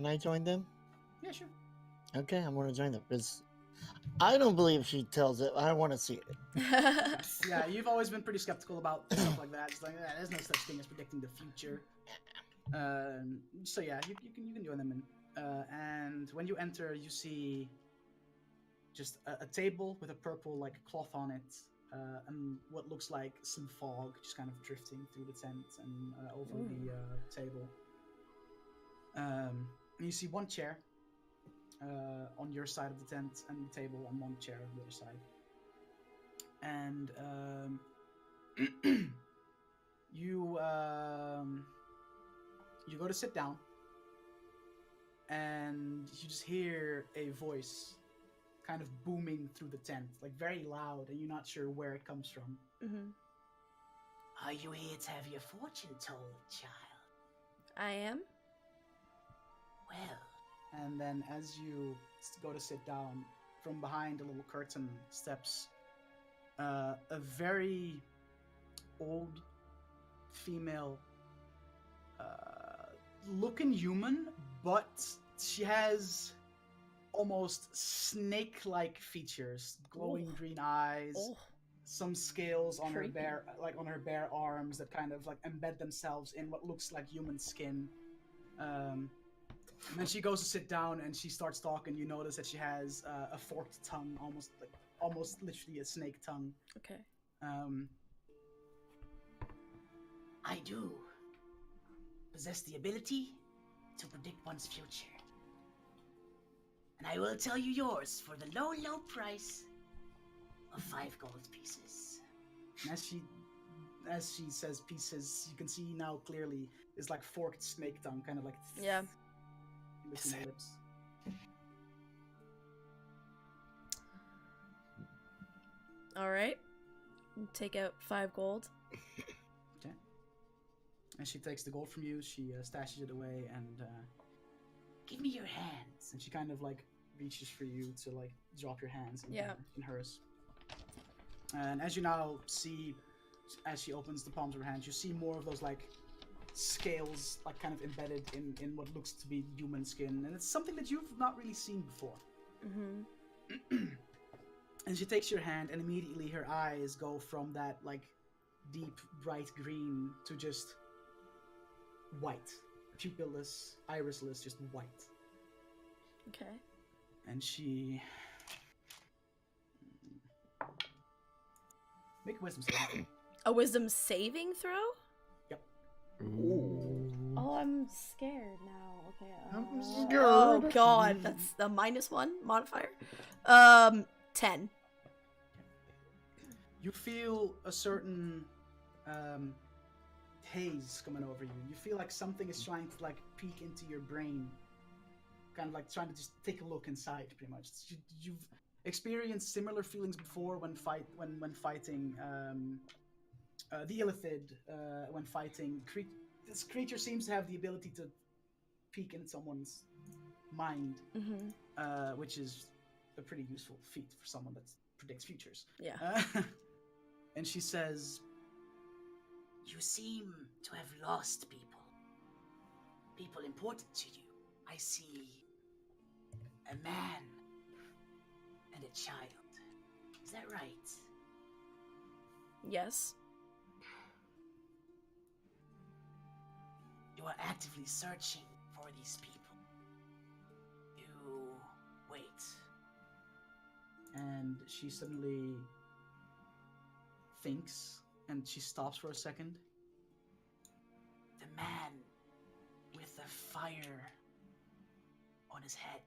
Speaker 7: I join them?
Speaker 1: Yeah, sure.
Speaker 7: Okay, I'm gonna join them because I don't believe she tells it. I want to see it.
Speaker 1: Yeah, you've always been pretty skeptical about stuff like that. It's like there's no such thing as predicting the future. So yeah, you can join them in. And when you enter, you see just a table with a purple like cloth on it, and what looks like some fog just kind of drifting through the tent and over the table. And you see one chair on your side of the tent, and the table on one chair on the other side. And you go to sit down, and you just hear a voice kind of booming through the tent, like very loud, and you're not sure where it comes from.
Speaker 2: Mm-hmm.
Speaker 1: Are you here to have your fortune told, child?
Speaker 2: I am.
Speaker 1: Well, and then as you go to sit down, from behind a little curtain steps a very old female looking human, but she has almost snake-like features, glowing green eyes, some scales on her bare arms that kind of like embed themselves in what looks like human skin. And then she goes to sit down and she starts talking. You notice that she has a forked tongue, almost literally a snake tongue.
Speaker 2: Okay.
Speaker 9: I do possess the ability to predict one's future. And I will tell you yours for the low, low price of 5 gold pieces.
Speaker 1: And as she says pieces, you can see now clearly is like forked snake tongue, kind of like between the lips.
Speaker 2: All right. Take out 5 gold.
Speaker 1: Okay. And she takes the gold from you. She stashes it away, and
Speaker 9: Give me your hands.
Speaker 1: she kind of like reaches for you to like drop your hands in hers. And as you now see, as she opens the palms of her hands, you see more of those like scales, like kind of embedded in what looks to be human skin, and it's something that you've not really seen before. And she takes your hand, and immediately her eyes go from that like deep bright green to just white, pupilless, irisless, just white.
Speaker 2: Okay.
Speaker 1: And she make a wisdom saving.
Speaker 2: A wisdom saving throw?
Speaker 1: Yep.
Speaker 2: Oh, I'm scared now. Okay.
Speaker 8: I'm scared.
Speaker 2: Oh god, that's the -1 modifier. 10.
Speaker 1: You feel a certain haze coming over you. You feel like something is trying to like peek into your brain, kind of like trying to just take a look inside. Pretty much, you've experienced similar feelings before when fighting the Illithid. When fighting this creature seems to have the ability to peek in someone's mind, which is a pretty useful feat for someone that predicts futures.
Speaker 2: Yeah.
Speaker 1: And she says,
Speaker 9: You seem to have lost people. People important to you. I see a man and a child. Is that right?
Speaker 2: Yes.
Speaker 9: You are actively searching for these people. You wait.
Speaker 1: and she suddenly thinks, and she stops for a second.
Speaker 9: The man with the fire on his head.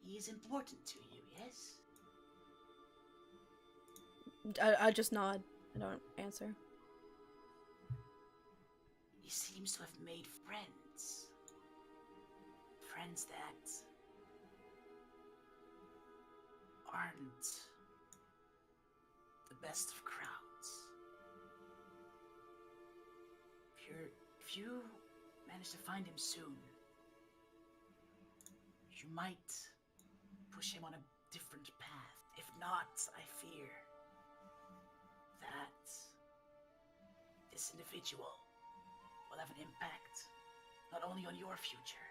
Speaker 9: He is important to you, yes?
Speaker 2: I just nod. I don't answer.
Speaker 9: He seems to have made friends. Friends that aren't the best of crowds. If you manage to find him soon, you might push him on a different path. If not, I fear that this individual will have an impact not only on your future,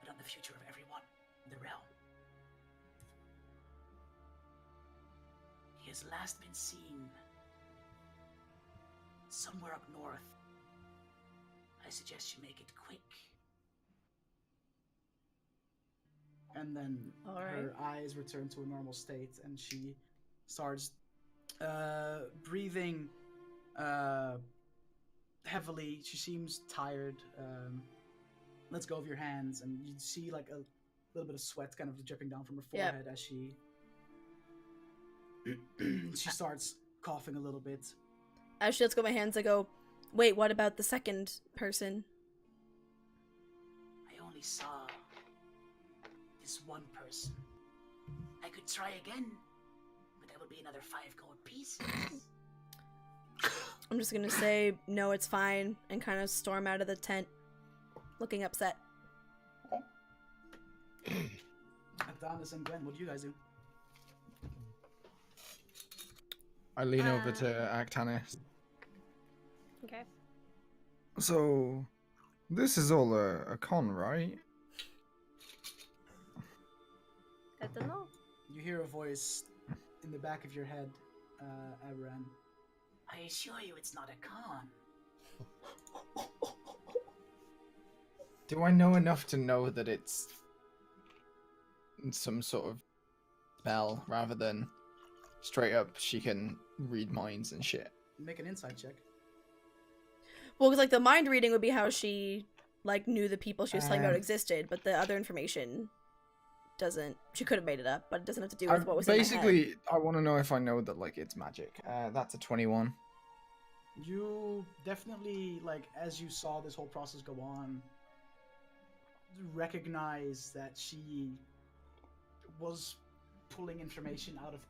Speaker 9: but on the future of everyone in the realm. He has last been seen somewhere up north. I suggest you make it quick.
Speaker 1: And then
Speaker 2: All right.
Speaker 1: her eyes return to a normal state, and she starts breathing heavily. She seems tired. Let's go of your hands, and you see like a little bit of sweat kind of dripping down from her
Speaker 2: Yep.
Speaker 1: forehead as she she starts coughing a little bit.
Speaker 2: As she lets go of my hands, I go, wait, what about the second person?
Speaker 9: I only saw this one person. I could try again, but that would be another 5 gold pieces.
Speaker 2: I'm just gonna say, no, it's fine, and kind of storm out of the tent, looking upset.
Speaker 1: Aktanis and Gwen, what do you guys do?
Speaker 8: I lean over to Aktanis.
Speaker 5: Okay.
Speaker 8: So, this is all a con, right?
Speaker 5: I don't know.
Speaker 1: You hear a voice in the back of your head, Aberan.
Speaker 9: I assure you it's not a con.
Speaker 8: Do I know enough to know that it's some sort of spell rather than straight up she can read minds and shit?
Speaker 1: Make an insight check.
Speaker 2: Well, because like the mind reading would be how she like knew the people she was telling about existed, but the other information doesn't. She could have made it up, but it doesn't have to do with what was in my head.
Speaker 8: Basically, I want to know if I know that like it's magic. That's a 21.
Speaker 1: You definitely, like, as you saw this whole process go on, recognize that she was pulling information out of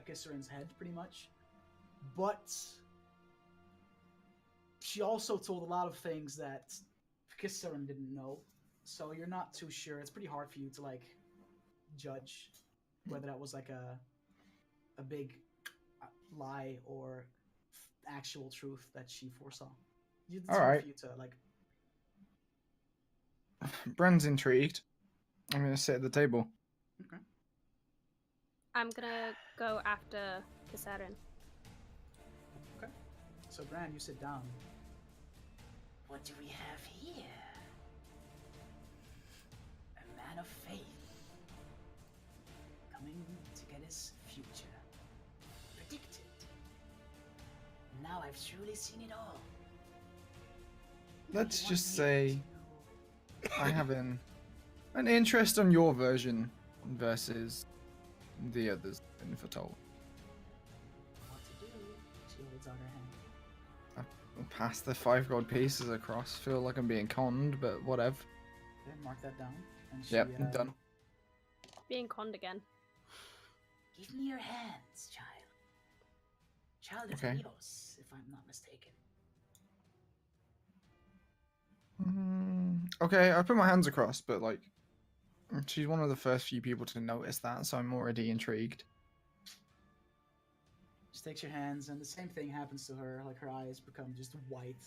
Speaker 1: Kissarin's head, pretty much. But she also told a lot of things that Kissaran didn't know, so you're not too sure. It's pretty hard for you to like judge whether that was like a big lie or actual truth that she foresaw. It's
Speaker 8: All
Speaker 1: hard
Speaker 8: right.
Speaker 1: for you to like.
Speaker 8: Bran's intrigued. I'm gonna sit at the table.
Speaker 1: Okay.
Speaker 5: I'm gonna go after Kissaran.
Speaker 1: Okay. So Bran, you sit down.
Speaker 9: What do we have here? A man of faith. Coming to get his future. Predicted. Now I've truly seen it all.
Speaker 8: Let's
Speaker 9: You
Speaker 8: just
Speaker 9: want
Speaker 8: say
Speaker 9: me
Speaker 8: I have an interest on your version versus the others in foretold.
Speaker 1: What to do? She holds out her hand.
Speaker 8: I'll pass the 5 gold pieces across. Feel like I'm being conned, but whatever.
Speaker 1: Okay, mark that down. And she,
Speaker 8: Yep, I'm done.
Speaker 5: Being conned again.
Speaker 9: Give me your hands, child. Child of
Speaker 8: Okay.
Speaker 9: Rios, if I'm not mistaken.
Speaker 8: Okay, I put my hands across, but like, she's one of the first few people to notice that, so I'm already intrigued.
Speaker 1: She takes your hands, and the same thing happens to her. Like her eyes become just white,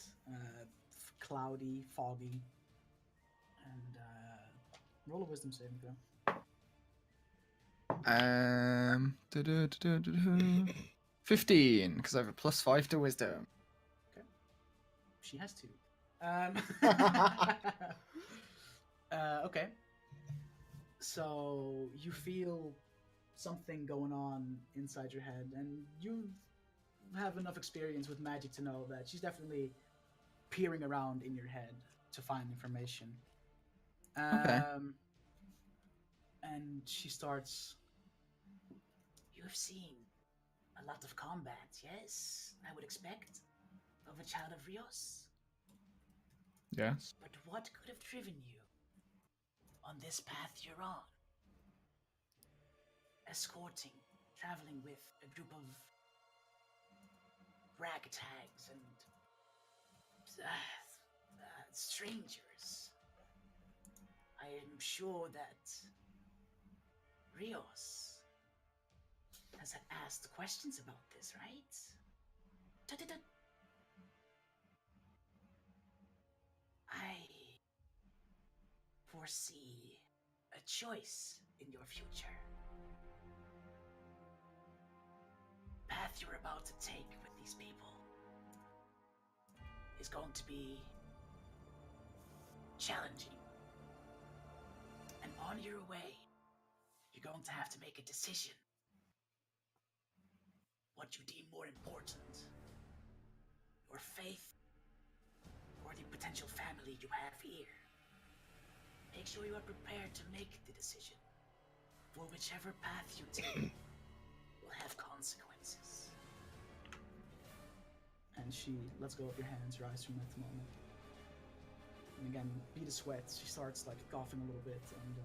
Speaker 1: cloudy, foggy, and roll a wisdom saving throw.
Speaker 8: 15, because I have a +5 to wisdom.
Speaker 1: She has 2. Okay. So you feel something going on inside your head, and you have enough experience with magic to know that she's definitely peering around in your head to find information.
Speaker 8: Okay.
Speaker 1: And she starts.
Speaker 9: You have seen a lot of combat, yes? I would expect of a child of Rios.
Speaker 8: Yes.
Speaker 9: But what could have driven you on this path you're on? Escorting, traveling with a group of ragtags and strangers. I am sure that Rios has asked questions about this, right? Tut-tut-tut. I foresee a choice in your future. Path you're about to take with these people is going to be challenging. And on your way, you're going to have to make a decision. What you deem more important, your faith or the potential family you have here. Make sure you are prepared to make the decision, for whichever path you take will have consequences.
Speaker 1: And she lets go of your hands, rise from that moment. And again, beat a sweat. She starts like coughing a little bit, and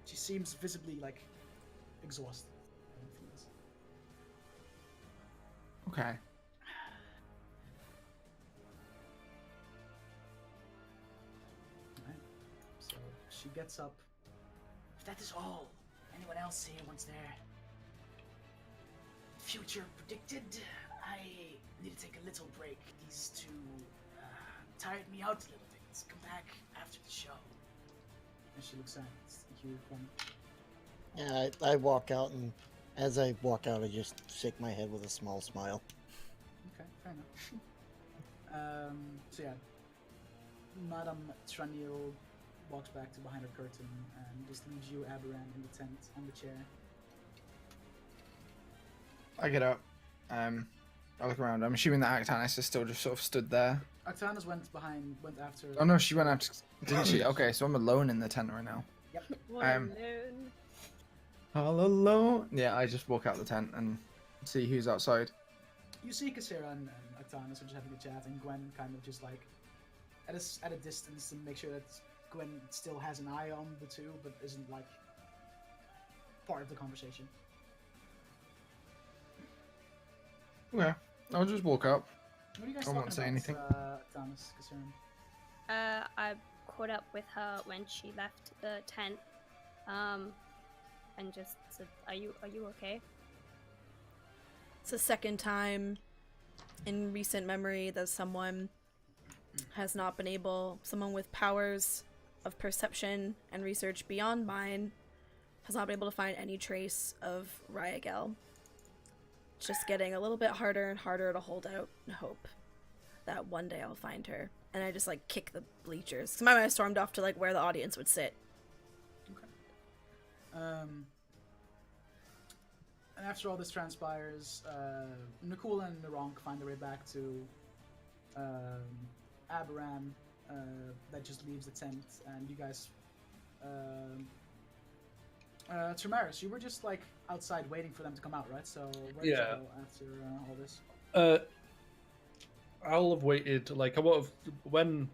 Speaker 1: she seems visibly like exhausted from this.
Speaker 8: Okay.
Speaker 1: Alright. So she gets up.
Speaker 9: If that is all anyone else here wants their future predicted, I need to take a little break. These two tired me out a little bit. Let's come back after the show.
Speaker 1: And she looks at you from.
Speaker 7: Yeah, I walk out, and as I walk out, I just shake my head with a small smile.
Speaker 1: Okay, fair enough. So yeah, Madame Tranil walks back to behind her curtain and just leaves you, Aberan, in the tent on the chair.
Speaker 8: I get up. I look around. I'm assuming that Aktanis is still just sort of stood there.
Speaker 1: Aktanis went after.
Speaker 8: Oh no, she went after. Didn't she? Okay, so I'm alone in the tent right now.
Speaker 1: Yep.
Speaker 5: Alone.
Speaker 8: All alone. Yeah, I just walk out the tent and see who's outside.
Speaker 1: You see Kassera and Aktanis are just having a chat, and Gwen kind of just like at a distance to make sure that Gwen still has an eye on the two, but isn't like part of the conversation.
Speaker 8: Okay, I'll just walk up.
Speaker 1: What are you guys
Speaker 8: I
Speaker 1: talking
Speaker 8: won't say
Speaker 1: about,
Speaker 8: anything.
Speaker 1: Thomas, Kasern?
Speaker 5: I caught up with her when she left the tent, and just said, "Are you okay?"
Speaker 2: It's the second time in recent memory that someone has not been able, someone with powers of perception and research beyond mine, has not been able to find any trace of Ryagel. It's just getting a little bit harder and harder to hold out and hope that one day I'll find her. And I just like kick the bleachers. 'Cause my mind stormed off to like where the audience would sit.
Speaker 1: And after all this transpires, Nakul and Naronk find their way back to Abaran, that just leaves the tent, and you guys. Tramaris, you were just like outside waiting for them to come out, right? So where did you go after all this?
Speaker 6: I'll have waited. Like I would have when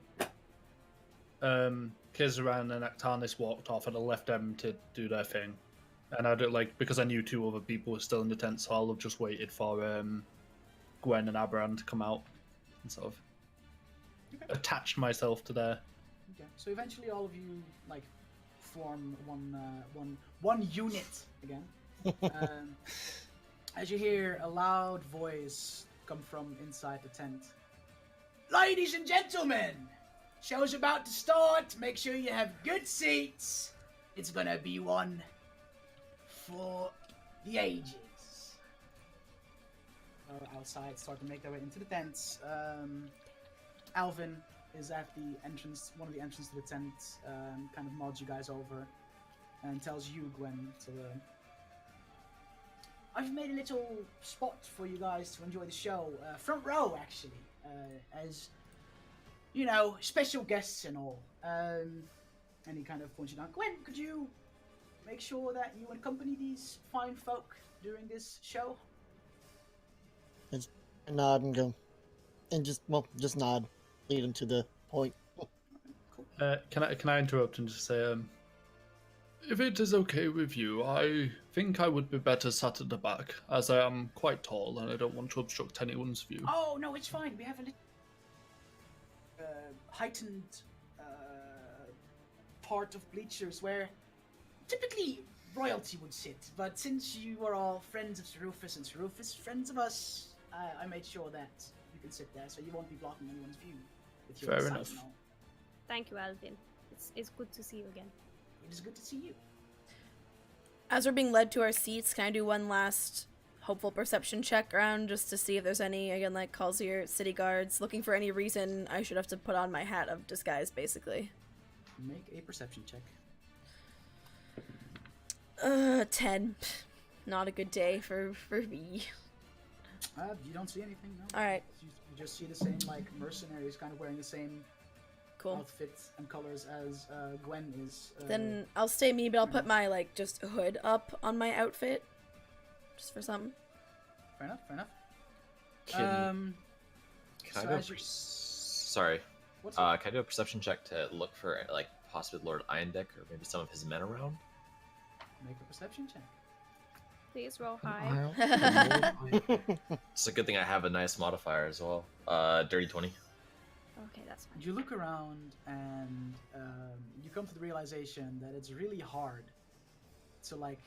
Speaker 6: Kizaran and Aktanis walked off, and I left them to do their thing. And I did like because I knew two other people were still in the tent, so I'll have just waited for Gwen and Abraham to come out and sort of attached myself to their.
Speaker 1: Okay, so eventually all of you like form one unit again. As you hear a loud voice come from inside the tent. Ladies and gentlemen, show's about to start. Make sure you have good seats. It's gonna be one for the ages. Outside, start to make their way into the tents. Alvin is at the entrance, one of the entrances to the tent, kind of nods you guys over and tells you, Gwen, to I've made a little spot for you guys to enjoy the show. Front row, actually. As, you know, special guests and all. And he kind of points you down. Gwen, could you make sure that you accompany these fine folk during this show?
Speaker 7: Just nod and go. And just nod. Lead him to the point.
Speaker 6: Can I interrupt and just say, if it is okay with you, I think I would be better sat at the back, as I am quite tall and I don't want to obstruct anyone's view.
Speaker 1: Oh, no, it's fine. We have a little heightened part of bleachers where typically royalty would sit, but since you are all friends of Saruphis and Saruphis friends of us, I made sure that you can sit there, so you won't be blocking anyone's view with your
Speaker 6: Fair
Speaker 1: sight
Speaker 6: enough.
Speaker 1: and all.
Speaker 5: Thank you, Alvin. It's good to see you again.
Speaker 1: It is good to see you.
Speaker 2: As we're being led to our seats, can I do one last hopeful perception check around just to see if there's any, again, like calls your city guards, looking for any reason I should have to put on my hat of disguise, basically.
Speaker 1: Make a perception check.
Speaker 2: 10. Not a good day for me.
Speaker 1: You don't see anything, no?
Speaker 2: Alright.
Speaker 1: You just see the same, like, mercenaries kind of wearing the same
Speaker 2: Cool.
Speaker 1: outfits and colors as Gwen is.
Speaker 2: Then I'll stay me, but I'll put my, like, just hood up on my outfit. Just for something.
Speaker 1: Fair enough, fair enough.
Speaker 3: Can
Speaker 1: so
Speaker 3: I do a
Speaker 1: as you-
Speaker 3: sorry.
Speaker 1: What's
Speaker 3: Can I do a perception check to look for like possibly Lord Iandek or maybe some of his men around?
Speaker 1: Make a perception check.
Speaker 5: Please roll high.
Speaker 3: It's a good thing I have a nice modifier as well. Dirty 20.
Speaker 5: Okay, that's fine.
Speaker 1: You look around and you come to the realization that it's really hard to like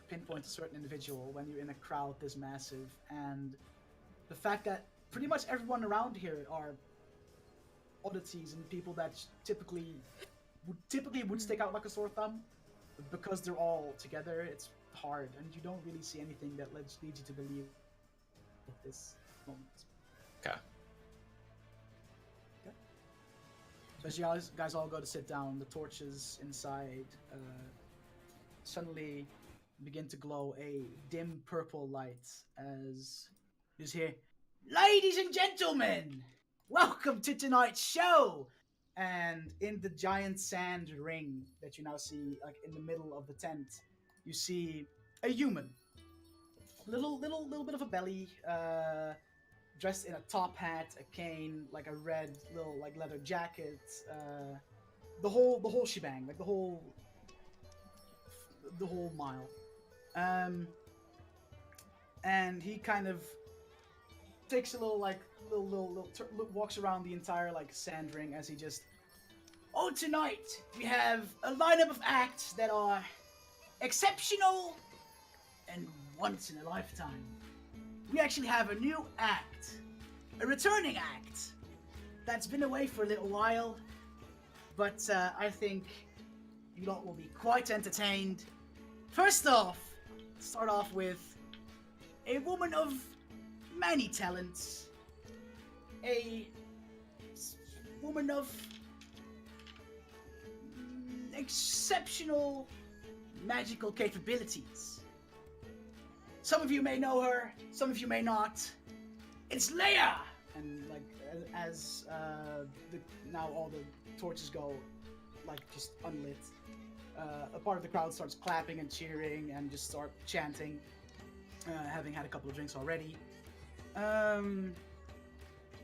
Speaker 1: pinpoint a certain individual when you're in a crowd this massive, and the fact that pretty much everyone around here are oddities and people that typically would stick out like a sore thumb, but because they're all together, it's hard, and you don't really see anything that leads you to believe at this moment.
Speaker 3: Okay.
Speaker 1: So as you guys all go to sit down, the torches inside suddenly begin to glow a dim purple light as you just hear, "Ladies and gentlemen, welcome to tonight's show!" And in the giant sand ring that you now see, like in the middle of the tent, you see a human, little bit of a belly, dressed in a top hat, a cane, like a red little like leather jacket, the whole shebang, like the whole mile. And he kind of takes a little walks around the entire like sand ring as he just. Oh, tonight we have a lineup of acts that are exceptional and once in a lifetime. We actually have a new act, a returning act that's been away for a little while, but I think you lot will be quite entertained. First off, start off with a woman of many talents, a woman of exceptional magical capabilities. Some of you may know her, some of you may not. It's Leia! And like as now all the torches go like just unlit, a part of the crowd starts clapping and cheering and just start chanting, having had a couple of drinks already.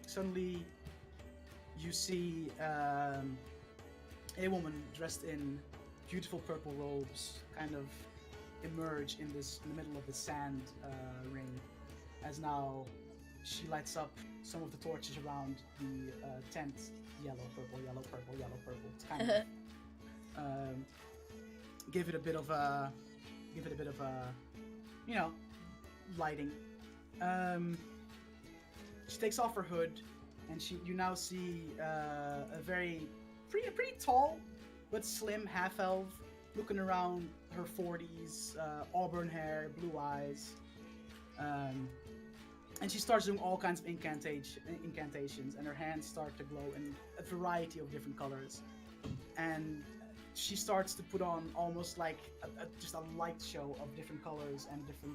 Speaker 1: Suddenly you see a woman dressed in beautiful purple robes kind of emerge in the middle of the sand ring, as now she lights up some of the torches around the tent. Yellow, purple, yellow, purple, yellow, purple. It's kind of give it a bit of a lighting. She takes off her hood, and you now see a pretty tall but slim half elf looking around her 40s, auburn hair, blue eyes, and she starts doing all kinds of incantations, and her hands start to glow in a variety of different colors, and she starts to put on almost like just a light show of different colors and different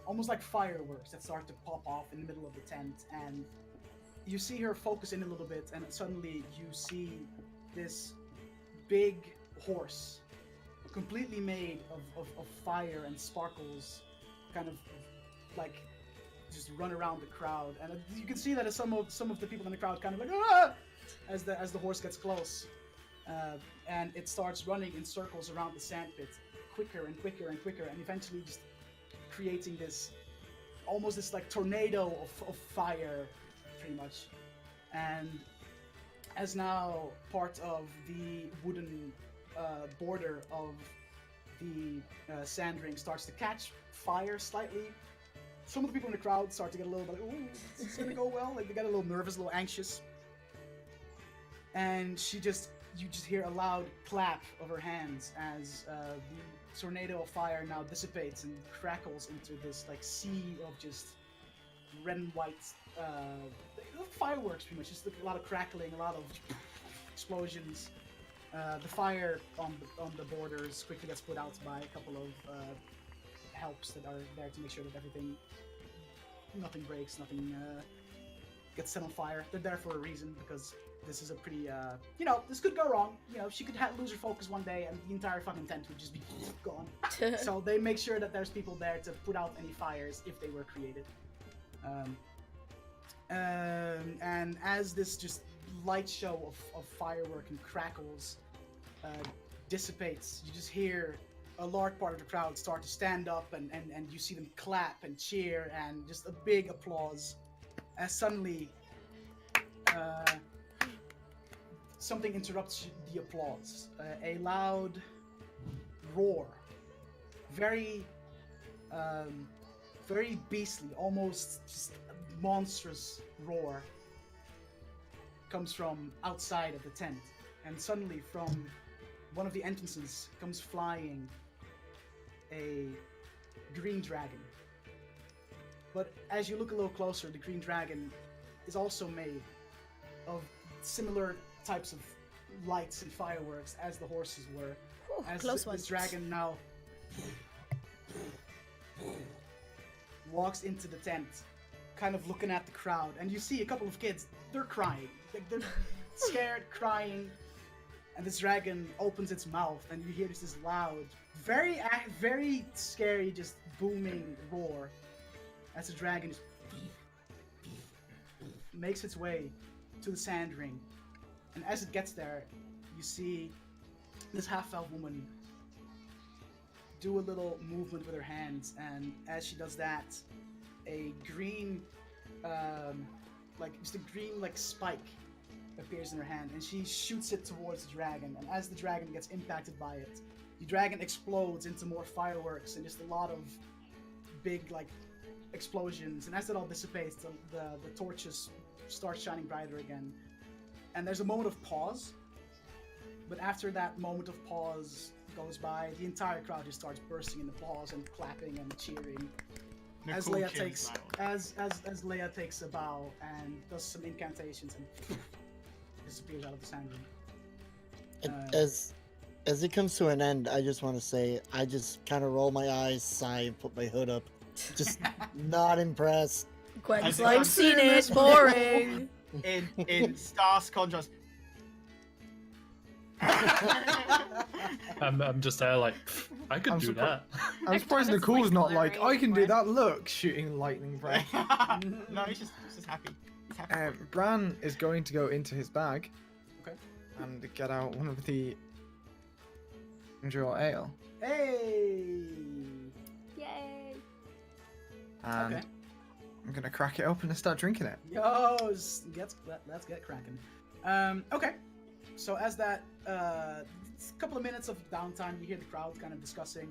Speaker 1: almost like fireworks that start to pop off in the middle of the tent. And you see her focus in a little bit, and suddenly you see this big horse completely made of fire and sparkles kind of like just run around the crowd, and you can see that as some of the people in the crowd kind of like ah! as the horse gets close, and it starts running in circles around the sandpit, quicker and quicker and quicker, and eventually just creating this like tornado of fire, pretty much. And as now part of the wooden border of the sand ring starts to catch fire slightly, some of the people in the crowd start to get a little bit like, ooh, it's gonna go well. Like they get a little nervous, a little anxious. And you just hear a loud clap of her hands as the tornado of fire now dissipates and crackles into this like sea of just red and white fireworks, pretty much. Just a lot of crackling, a lot of explosions. The fire on the borders quickly gets put out by a couple of helps that are there to make sure that nothing breaks, nothing gets set on fire. They're there for a reason, because this is a pretty, this could go wrong. She could lose her focus one day and the entire fucking tent would just be gone. So they make sure that there's people there to put out any fires if they were created. And as this just light show of firework and crackles dissipates, you just hear a large part of the crowd start to stand up, and you see them clap and cheer and just a big applause, as suddenly something interrupts the applause. A loud roar, very beastly, almost just a monstrous roar, comes from outside of the tent, and suddenly from one of the entrances comes flying a green dragon. But as you look a little closer, the green dragon is also made of similar types of lights and fireworks as the horses were.
Speaker 2: Ooh,
Speaker 1: as
Speaker 2: close
Speaker 1: this dragon now walks into the tent, kind of looking at the crowd, and you see a couple of kids. They're crying, they're scared, crying, and this dragon opens its mouth, and you hear this loud, very scary, just booming roar as the dragon just makes its way to the sand ring. And as it gets there, you see this half-elf woman do a little movement with her hands, and as she does that, a green like just a green like spike appears in her hand, and she shoots it towards the dragon. And as the dragon gets impacted by it, the dragon explodes into more fireworks and just a lot of big like explosions. And as it all dissipates, the torches start shining brighter again. And there's a moment of pause. But after that moment of pause goes by, the entire crowd just starts bursting into applause and clapping and cheering. As
Speaker 4: Nicole
Speaker 1: Leia
Speaker 4: cheers
Speaker 1: takes
Speaker 4: loud.
Speaker 1: as Leia takes a bow and does some incantations and disappears out of the sand room.
Speaker 7: As it comes to an end, I just want to say I just kind of roll my eyes, sigh, and put my hood up. Just not impressed.
Speaker 2: Gwen's
Speaker 4: think
Speaker 2: like,
Speaker 4: I've
Speaker 2: seen
Speaker 1: seen
Speaker 2: it,
Speaker 1: this
Speaker 2: boring.
Speaker 4: In stark contrast.
Speaker 6: I'm just there like, I could
Speaker 8: I'm
Speaker 6: do
Speaker 8: surprised-
Speaker 6: that.
Speaker 8: I'm surprised
Speaker 5: Aktanis is,
Speaker 8: Nicole's not like,
Speaker 5: glaring
Speaker 8: I can do
Speaker 5: at
Speaker 8: that. Look, shooting lightning breath.
Speaker 4: No, he's just happy. He's happy.
Speaker 8: Bran is going to go into his bag.
Speaker 1: Okay.
Speaker 8: And get out one of the ginger ale.
Speaker 1: Hey!
Speaker 5: Yay!
Speaker 8: And
Speaker 1: Okay.
Speaker 8: I'm gonna crack it open and start drinking it.
Speaker 1: Let's get cracking. Okay. So as that couple of minutes of downtime, you hear the crowd kind of discussing.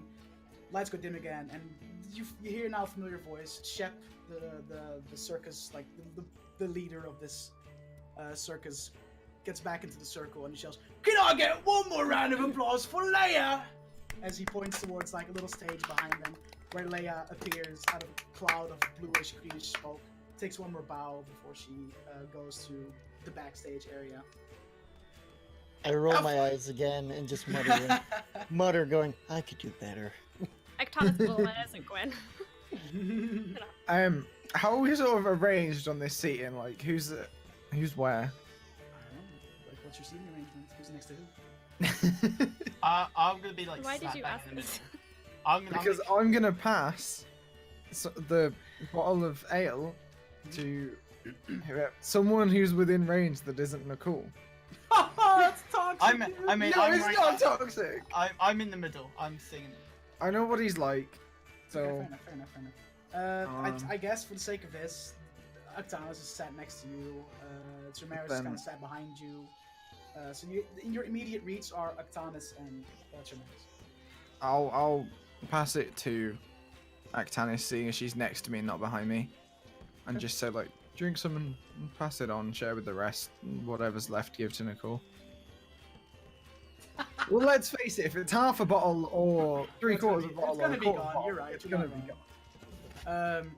Speaker 1: Lights go dim again, and you hear now a familiar voice. Shep, the circus, like the leader of this circus, gets back into the circle and he yells, "Can I get one more round of applause for Leia?" As he points towards like a little stage behind them, where Leia appears out of a cloud of bluish, greenish smoke. Takes one more bow before she goes to the backstage area.
Speaker 7: I roll my eyes again and just mutter, going, I could do better.
Speaker 5: Aktanis Bulmas and Gwen.
Speaker 8: How are we sort of arranged on this seating? Like, who's where?
Speaker 1: I don't know. Like, what's your seating arrangement? Who's next to who?
Speaker 4: I'm gonna be like.
Speaker 5: Why did
Speaker 4: slap
Speaker 5: you
Speaker 4: bang
Speaker 5: ask
Speaker 4: in the
Speaker 5: this?
Speaker 4: middle. I'm gonna.
Speaker 8: Because I'm gonna pass the bottle of ale to someone who's within range that isn't Nicole.
Speaker 1: That's toxic.
Speaker 4: I'm
Speaker 8: No,
Speaker 4: I'm
Speaker 8: it's
Speaker 4: right
Speaker 8: not
Speaker 4: now.
Speaker 8: toxic.
Speaker 4: I'm in the middle. I'm singing it.
Speaker 8: I know what he's like, so
Speaker 1: Okay, fair enough. I guess for the sake of this, Aktanis is sat next to you. Tremaris is
Speaker 8: Then-
Speaker 1: kind of sat behind you. So in your immediate reach are Aktanis and Tremaris.
Speaker 8: I'll pass it to Aktanis, seeing as she's next to me and not behind me, and just say like, drink some and pass it on, share with the rest, and whatever's left, give to Nicole. Well, let's face it, if it's half a bottle or three-quarters of a bottle,
Speaker 1: It's gonna
Speaker 8: or a
Speaker 1: be
Speaker 8: quarter
Speaker 1: gone.
Speaker 8: bottle,
Speaker 1: You're right.
Speaker 8: It's
Speaker 1: You're
Speaker 8: gonna
Speaker 1: not
Speaker 8: be
Speaker 1: wrong.
Speaker 8: gone.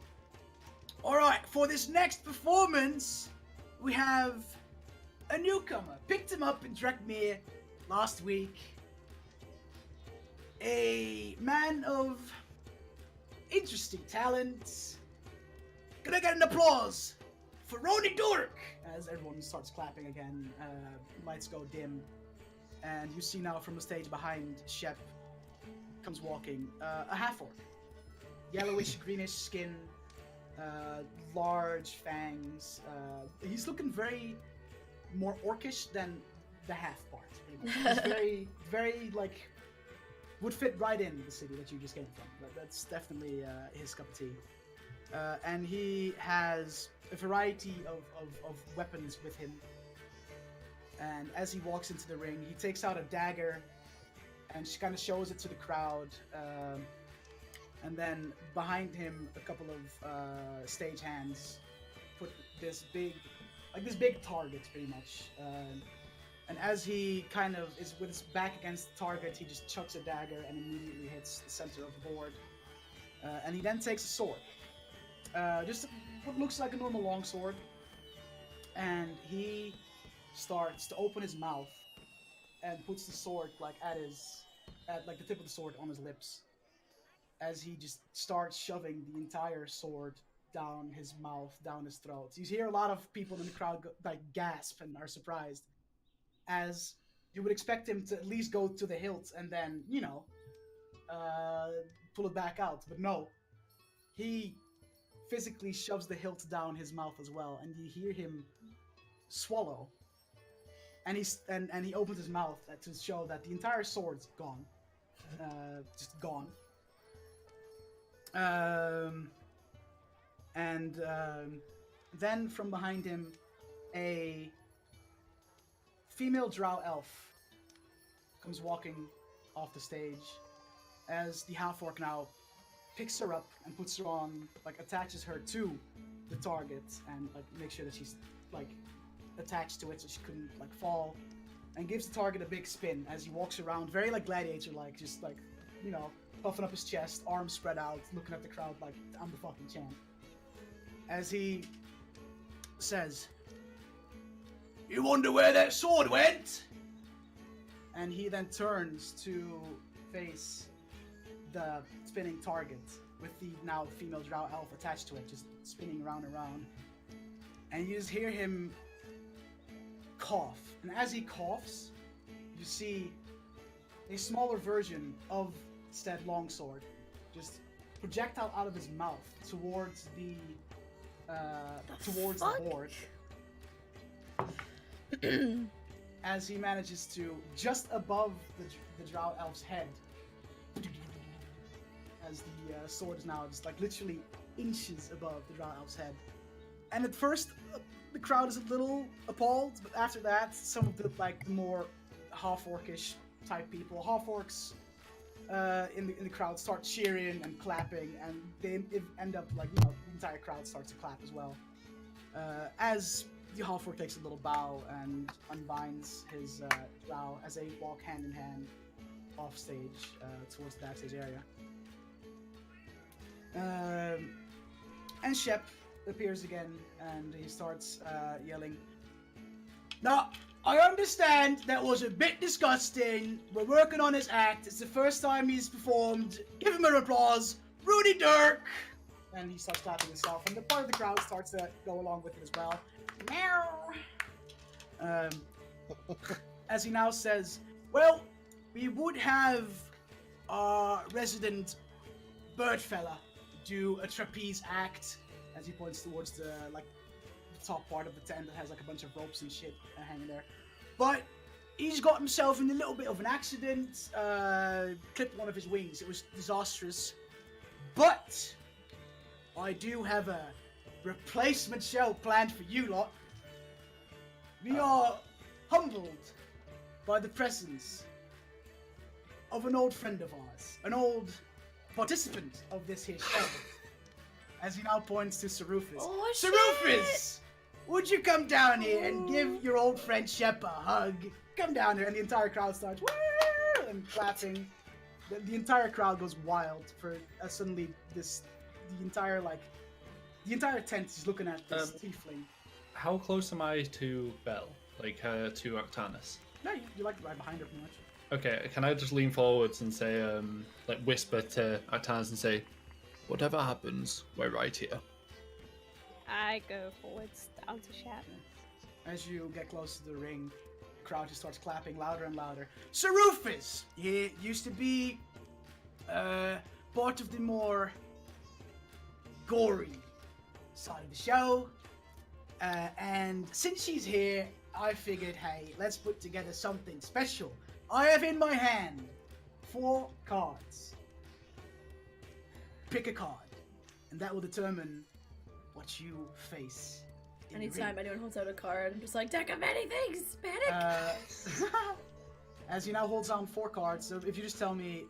Speaker 1: All right. For this next performance, we have a newcomer. Picked him up in Drakmir last week. A man of interesting talent. Can I get an applause for Roni Durk? As everyone starts clapping again, lights go dim, and you see now from the stage behind Shep comes walking a half-orc. Yellowish, greenish skin, large fangs. He's looking very more orcish than the half part. He's very, very like would fit right in the city that you just came from. That's definitely his cup of tea. And he has a variety of weapons with him. And as he walks into the ring, he takes out a dagger and she kind of shows it to the crowd. And then behind him, a couple of stagehands put this big target, pretty much. And as he kind of is with his back against the target, he just chucks a dagger and immediately hits the center of the board. And he then takes a sword. Just what looks like a normal longsword. And he starts to open his mouth and puts the sword at the tip of the sword on his lips. As he just starts shoving the entire sword down his mouth, down his throat. You hear a lot of people in the crowd gasp and are surprised, as you would expect him to at least go to the hilt and then, pull it back out. But no, he physically shoves the hilt down his mouth as well, and you hear him swallow. And he opens his mouth to show that the entire sword's gone, just gone. then from behind him, a female drow elf comes walking off the stage as the half-orc now picks her up and puts her on, like attaches her to the target and like makes sure that she's like attached to it so she couldn't like fall, and gives the target a big spin as he walks around, very like gladiator-like, just like, you know, puffing up his chest, arms spread out, looking at the crowd like, I'm the fucking champ. As he says, "You wonder where that sword went?" And he then turns to face the spinning target with the now female drow elf attached to it, just spinning around and around. And you just hear him cough. And as he coughs, you see a smaller version of said longsword just projectile out of his mouth towards the board. As he manages to, just above the drow elf's head, as the sword is now just like literally inches above the drow elf's head. And at first, the crowd is a little appalled, but after that, some of the like more half-orcish type people, half-orcs in the crowd start cheering and clapping, and they end up like, you know, the entire crowd starts to clap as well. As the half-orc takes a little bow and unbinds his drow as they walk hand in hand off stage towards the backstage area. And Shep appears again, and he starts yelling, "Now, I understand that was a bit disgusting. We're working on his act. It's the first time he's performed. Give him an applause. Rudy Dirk!" And he starts clapping himself, and the part of the crowd starts to go along with it as well. Meow. As he now says, "Well, we would have our resident bird fella do a trapeze act," as he points towards the top part of the tent that has like a bunch of ropes and shit hanging there. "But he's got himself in a little bit of an accident, clipped one of his wings. It was disastrous. But I do have a replacement show planned for you lot. We are humbled by the presence of an old friend of ours, an old participant of this here show." As he now points to Saruphis.
Speaker 2: Oh,
Speaker 1: "Saruphis! Would you come down here and give your old friend Shep a hug? Come down here," and the entire crowd starts woo and clapping. The entire crowd goes wild for suddenly the entire tent is looking at this tiefling.
Speaker 6: How close am I to Belle? Like, to Aktanis?
Speaker 1: No, you're like right behind her pretty much.
Speaker 6: Okay, can I just lean forwards and say, like, whisper to Aktanis and say, "Whatever happens, we're right here."
Speaker 5: I go forwards down to Shep.
Speaker 1: As you get close to the ring, the crowd just starts clapping louder and louder. "Saruphis! He used to be part of the more gory side of the show. And since she's here, I figured, hey, let's put together something special. I have in my hand 4 cards. Pick a card, and that will determine what you face. in the
Speaker 2: Anytime
Speaker 1: ring."
Speaker 2: anyone holds out a card, I'm just like, deck of many things, panic!
Speaker 1: As he now holds down 4 cards, so if you just tell me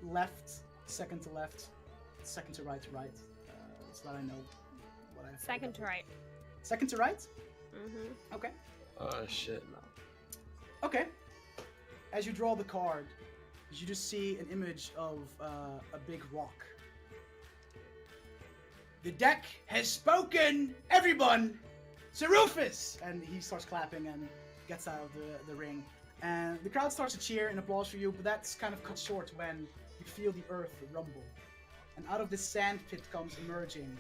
Speaker 1: left, second to left, second to right, so that I know what I have.
Speaker 5: Second to right.
Speaker 1: Second to right?
Speaker 5: Mm-hmm.
Speaker 1: Okay.
Speaker 3: Oh shit.
Speaker 1: Okay. As you draw the card, you just see an image of a big rock. "The deck has spoken, everyone! Saruphis!" And he starts clapping and gets out of the ring. And the crowd starts to cheer and applause for you, but that's kind of cut short when you feel the earth rumble. And out of this sand pit comes emerging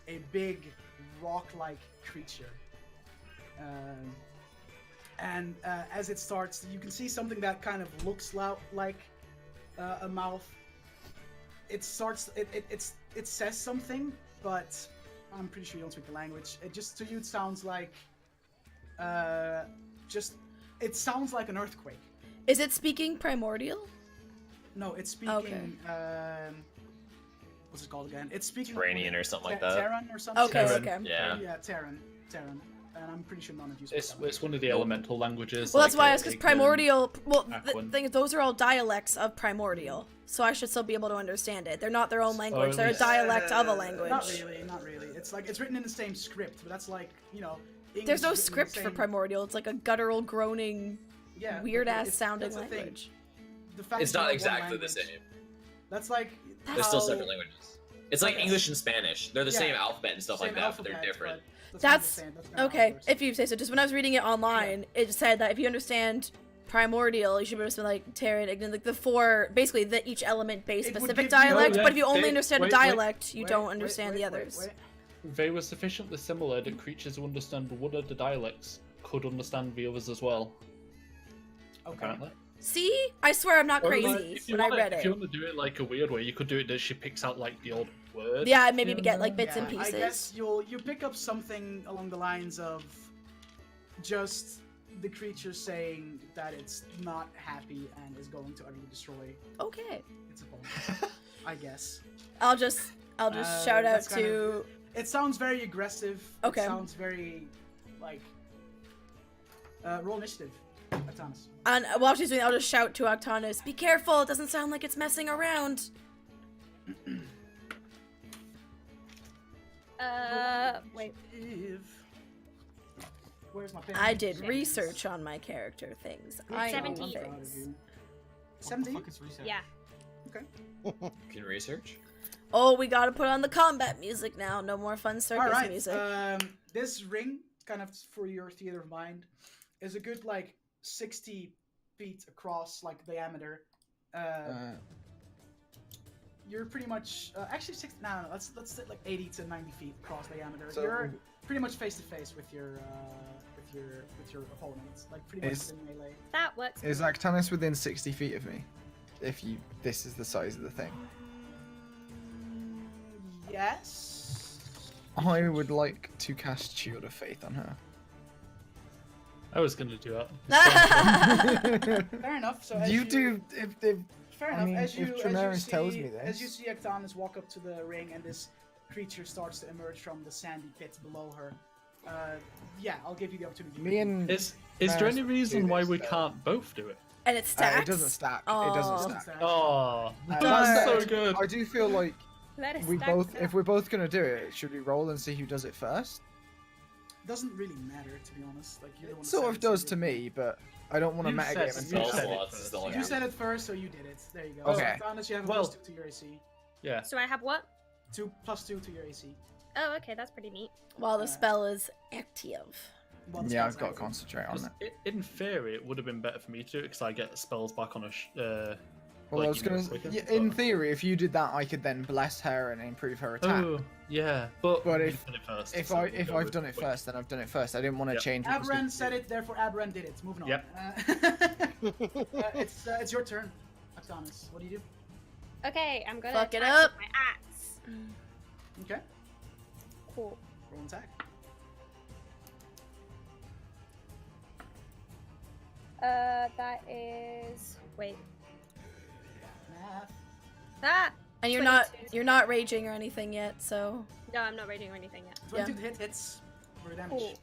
Speaker 1: a big rock-like creature. As it starts, you can see something that kind of looks like a mouth. It starts. It says something, but I'm pretty sure you don't speak the language. It just, to you, it sounds like it sounds like an earthquake.
Speaker 2: Is it speaking primordial?
Speaker 1: No, it's speaking.
Speaker 2: Okay.
Speaker 1: what's it called again? It's speaking
Speaker 3: Terranian or something like that.
Speaker 1: Terran or something.
Speaker 2: Okay,
Speaker 6: Terran.
Speaker 2: okay.
Speaker 3: Yeah.
Speaker 1: Yeah, Terran. And I'm pretty sure none of you speak that
Speaker 6: It's one of the elemental languages.
Speaker 2: Well, that's
Speaker 6: like,
Speaker 2: why I asked, because Primordial. Well, the
Speaker 6: Aquan.
Speaker 2: thing is, those are all dialects of Primordial, so I should still be able to understand it. They're not their own language;
Speaker 6: at
Speaker 2: they're a
Speaker 6: least-
Speaker 2: dialect of a language.
Speaker 1: Not really. It's like it's written in the same script, but that's like English
Speaker 2: There's no
Speaker 1: is written in the
Speaker 2: script for
Speaker 1: same-
Speaker 2: Primordial. It's like a guttural, groaning,
Speaker 1: Yeah,
Speaker 2: weird ass
Speaker 1: it's-
Speaker 2: sounding
Speaker 1: that's the thing.
Speaker 2: language.
Speaker 1: The fact
Speaker 3: It's
Speaker 1: that
Speaker 3: not
Speaker 1: they're one
Speaker 3: exactly the
Speaker 1: language,
Speaker 3: same.
Speaker 1: That's like
Speaker 3: They're still
Speaker 1: how-
Speaker 3: separate languages. It's like
Speaker 1: Okay.
Speaker 3: English and Spanish. They're the
Speaker 1: Yeah.
Speaker 3: same alphabet and stuff like
Speaker 1: Same
Speaker 3: that, but they're
Speaker 1: alphabet,
Speaker 3: different.
Speaker 1: but
Speaker 2: That's
Speaker 1: not the same. That's
Speaker 2: okay.
Speaker 1: not
Speaker 2: If you say so. Just when I was reading it online, it said that if you understand Primordial, you should be able to like Terran, like the four, basically the each element based
Speaker 1: It would
Speaker 2: specific
Speaker 1: give you-
Speaker 2: dialect.
Speaker 6: Oh, yeah,
Speaker 2: but if you only
Speaker 6: they-
Speaker 2: understand
Speaker 6: wait,
Speaker 2: a
Speaker 6: wait,
Speaker 2: dialect, you don't understand the
Speaker 1: wait,
Speaker 2: others.
Speaker 1: wait.
Speaker 6: They were sufficiently similar that creatures who understand one of the dialects could understand the others as well.
Speaker 1: Okay.
Speaker 6: Apparently.
Speaker 2: See, I swear I'm not
Speaker 6: Or, like,
Speaker 2: crazy
Speaker 6: if you
Speaker 2: when I
Speaker 6: wanna-
Speaker 2: read
Speaker 6: If you
Speaker 2: it.
Speaker 6: want to do it like a weird way, you could do it that she picks out like the odd word.
Speaker 2: Yeah, maybe
Speaker 6: here
Speaker 2: we get
Speaker 6: and
Speaker 2: like
Speaker 6: there.
Speaker 2: bits and
Speaker 1: I guess
Speaker 2: pieces.
Speaker 1: you pick up something along the lines of just the creature saying that it's not happy and is going to utterly destroy
Speaker 2: Okay,
Speaker 1: its opponent. I guess.
Speaker 2: I'll just shout out
Speaker 1: that's kind
Speaker 2: to.
Speaker 1: It sounds very aggressive.
Speaker 2: Okay.
Speaker 1: It sounds very like roll initiative, Aktanis.
Speaker 2: And while she's doing it, I'll just shout to Aktanis, be careful, it doesn't sound like it's messing around.
Speaker 5: Wait.
Speaker 1: Where's my pen?
Speaker 2: I did research on my character things. I know
Speaker 5: 17.
Speaker 2: things.
Speaker 4: What the
Speaker 1: 17?
Speaker 4: fuck is research?
Speaker 5: Yeah.
Speaker 3: You can research.
Speaker 2: Oh, we gotta put on the combat music now. No more fun circus
Speaker 1: All right.
Speaker 2: music.
Speaker 1: This ring, kind of for your theater of mind, is a good like 60 feet across, like diameter. You're pretty much actually 60. No, let's say like 80 to 90 feet across diameter.
Speaker 8: So-
Speaker 1: You're pretty much face to face with your opponent. It's like pretty much
Speaker 8: Is-
Speaker 1: in melee.
Speaker 5: That works.
Speaker 8: Is Aktanis within 60 feet of me? This is the size of the thing.
Speaker 1: Yes.
Speaker 8: I would like to cast Shield of Faith on her.
Speaker 6: I was gonna do that.
Speaker 1: Fair enough. So as
Speaker 8: You do. If
Speaker 1: Fair
Speaker 8: I
Speaker 1: enough.
Speaker 8: mean,
Speaker 1: as you
Speaker 8: if Tremaris
Speaker 1: see,
Speaker 8: tells me
Speaker 1: as
Speaker 8: this.
Speaker 1: you see Aktanis walk up to the ring and this creature starts to emerge from the sandy pit below her, yeah, I'll give you the opportunity.
Speaker 8: me and
Speaker 6: Is there any
Speaker 8: do
Speaker 6: reason why
Speaker 8: this,
Speaker 6: we
Speaker 8: though.
Speaker 6: can't both do it?
Speaker 2: And it stacks.
Speaker 8: it doesn't stack.
Speaker 2: Oh.
Speaker 8: It doesn't stack.
Speaker 6: Oh,
Speaker 8: That
Speaker 6: that's so
Speaker 8: said,
Speaker 6: good.
Speaker 8: I do feel like
Speaker 5: Let us
Speaker 8: we
Speaker 5: stack
Speaker 8: both,
Speaker 5: that.
Speaker 8: if we're both gonna do it, should we roll and see who does it first?
Speaker 1: Doesn't really matter, to be honest. Like you're the one.
Speaker 8: It
Speaker 1: that
Speaker 8: sort
Speaker 1: said
Speaker 8: of
Speaker 1: it, so
Speaker 8: does
Speaker 1: you-
Speaker 8: to me, but I don't want to
Speaker 6: You
Speaker 8: metagame
Speaker 6: said-
Speaker 8: and
Speaker 6: you
Speaker 3: Spell
Speaker 6: said it
Speaker 3: slots is
Speaker 6: first.
Speaker 3: the only
Speaker 1: You
Speaker 3: thing.
Speaker 1: said it first, so you did it. There you go.
Speaker 8: Okay.
Speaker 1: So, Aktanis, you have a
Speaker 6: Well-
Speaker 1: +2 to your AC.
Speaker 6: Yeah.
Speaker 5: So I have what?
Speaker 1: 2+2 to your AC.
Speaker 5: Oh, okay, that's pretty neat.
Speaker 2: While the spell is active.
Speaker 1: Well, the
Speaker 8: Yeah,
Speaker 1: spell's
Speaker 8: I've got to
Speaker 1: active.
Speaker 8: concentrate on
Speaker 6: 'Cause
Speaker 8: it.
Speaker 6: in theory, it would have been better for me to do it because I get spells back on a.
Speaker 8: Well,
Speaker 6: like,
Speaker 8: I was
Speaker 6: you know,
Speaker 8: gonna.
Speaker 6: quicker,
Speaker 8: Yeah, in
Speaker 6: but-
Speaker 8: theory, if you did that, I could then bless her and improve her attack.
Speaker 6: Oh, yeah, but
Speaker 8: But
Speaker 6: you
Speaker 8: if-
Speaker 6: did it first,
Speaker 8: If
Speaker 6: so we'll go
Speaker 8: I've
Speaker 6: with
Speaker 8: done it
Speaker 6: quick.
Speaker 8: first, then I've done it first. I didn't want to
Speaker 6: Yep.
Speaker 8: change. what was
Speaker 1: Abran
Speaker 8: gonna
Speaker 1: said
Speaker 8: do.
Speaker 1: it, therefore Abran did it. Moving on.
Speaker 6: Yep.
Speaker 1: It's your turn, Aktanis. What do you do?
Speaker 5: Okay, I'm gonna
Speaker 2: Fuck it
Speaker 5: attack
Speaker 2: up.
Speaker 5: with my axe.
Speaker 1: Okay.
Speaker 5: Cool.
Speaker 1: Roll an attack.
Speaker 5: That is. Wait.
Speaker 1: Math.
Speaker 5: Ah!
Speaker 2: And you're
Speaker 5: 22.
Speaker 2: not raging or anything yet, so
Speaker 5: No, I'm not rating or anything yet.
Speaker 1: 22 to hit hits for damage.
Speaker 5: Cool.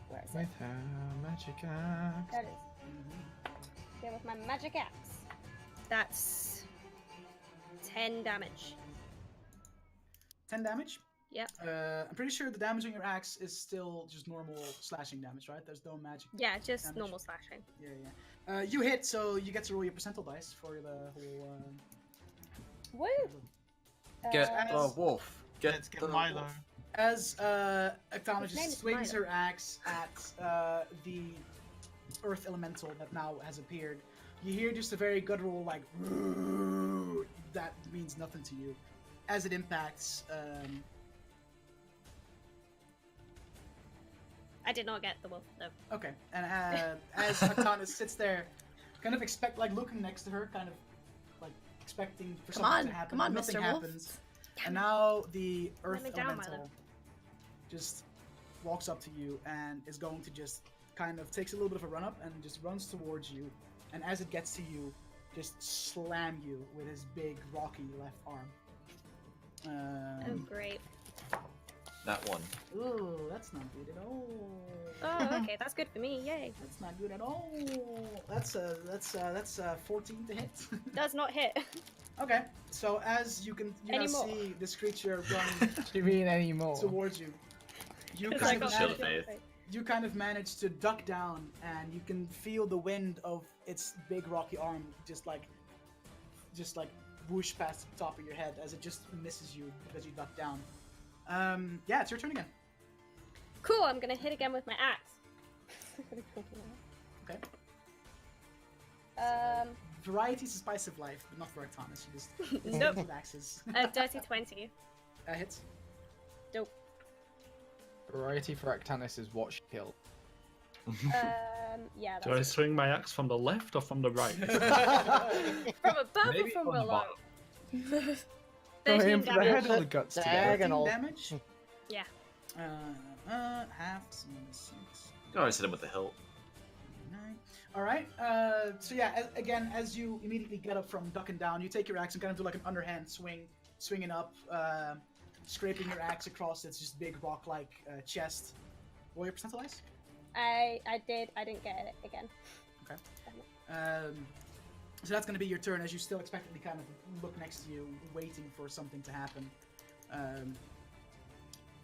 Speaker 5: Where is it?
Speaker 8: With her magic axe.
Speaker 5: That is. Yeah, with my magic axe. That's 10 damage.
Speaker 1: 10 damage.
Speaker 5: Yep.
Speaker 1: I'm pretty sure the damage on your axe is still just normal slashing damage, right? There's no magic.
Speaker 5: Yeah, just
Speaker 1: damage.
Speaker 5: normal slashing.
Speaker 1: Yeah, yeah. You hit, so you get to roll your percentile dice for the whole.
Speaker 5: Woo!
Speaker 3: Get
Speaker 1: Uh,
Speaker 3: the wolf.
Speaker 4: Let's get
Speaker 3: the
Speaker 4: Milo.
Speaker 3: wolf.
Speaker 1: As Aktanis
Speaker 5: His name
Speaker 1: just
Speaker 5: is
Speaker 1: swings
Speaker 5: Milo.
Speaker 1: her axe at the earth elemental that now has appeared, you hear just a very guttural like that means nothing to you. As it impacts,
Speaker 5: I did not get the wolf, though.
Speaker 1: okay, and as Aktanis sits there, kind of looking next to her, kind of like expecting for
Speaker 2: come
Speaker 1: something
Speaker 2: on,
Speaker 1: to happen.
Speaker 2: come on,
Speaker 1: Nothing
Speaker 2: Mr.
Speaker 1: happens.
Speaker 2: Wolf.
Speaker 1: And now the earth
Speaker 5: me down,
Speaker 1: elemental
Speaker 5: Milo.
Speaker 1: just walks up to you and is going to just kind of takes a little bit of a run up and just runs towards you. And as it gets to you, just slam you with his big rocky left arm.
Speaker 5: Oh, great.
Speaker 3: That one.
Speaker 1: Ooh, that's not good at all.
Speaker 5: Oh, okay, that's good for me. Yay.
Speaker 1: That's not good at all. That's 14 to hit.
Speaker 5: Does not hit.
Speaker 1: Okay, so as you can
Speaker 5: Anymore.
Speaker 1: see this creature running
Speaker 8: Do you mean any more?
Speaker 1: towards you, you
Speaker 5: Because
Speaker 1: kind
Speaker 5: I
Speaker 1: of
Speaker 5: got
Speaker 3: Shield
Speaker 1: manage,
Speaker 3: of faith.
Speaker 1: you kind of manage to duck down, and you can feel the wind of its big rocky arm just like whoosh past the top of your head as it just misses you because you duck down. Yeah, it's your turn again.
Speaker 5: Cool, I'm gonna hit again with my axe.
Speaker 1: Okay. Variety's a spice of life, but not for Aktanis. She just
Speaker 5: Nope.
Speaker 1: with axes.
Speaker 5: Dirty 20.
Speaker 1: Hits.
Speaker 5: Dope.
Speaker 8: Variety for Aktanis is what she killed.
Speaker 5: Yeah,
Speaker 6: Do I
Speaker 5: that's
Speaker 6: swing my axe from the left or from the right?
Speaker 5: from above
Speaker 3: Maybe
Speaker 5: or from
Speaker 3: from the
Speaker 5: below?
Speaker 3: bottom.
Speaker 8: Go
Speaker 5: 13
Speaker 8: in for the
Speaker 5: damage.
Speaker 8: head or the guts together?
Speaker 7: Diagonal.
Speaker 1: 13 damage.
Speaker 5: Yeah.
Speaker 1: Half, so 6.
Speaker 3: You can always hit him with the hilt.
Speaker 1: 9. All right. So yeah, again, as you immediately get up from ducking down, you take your axe and kind of do like an underhand swing, swinging up, scraping your axe across its just big rock-like chest. Roll your percentilize.
Speaker 5: I didn't get it again.
Speaker 1: So that's going to be your turn as you still expectantly kind of look next to you, waiting for something to happen.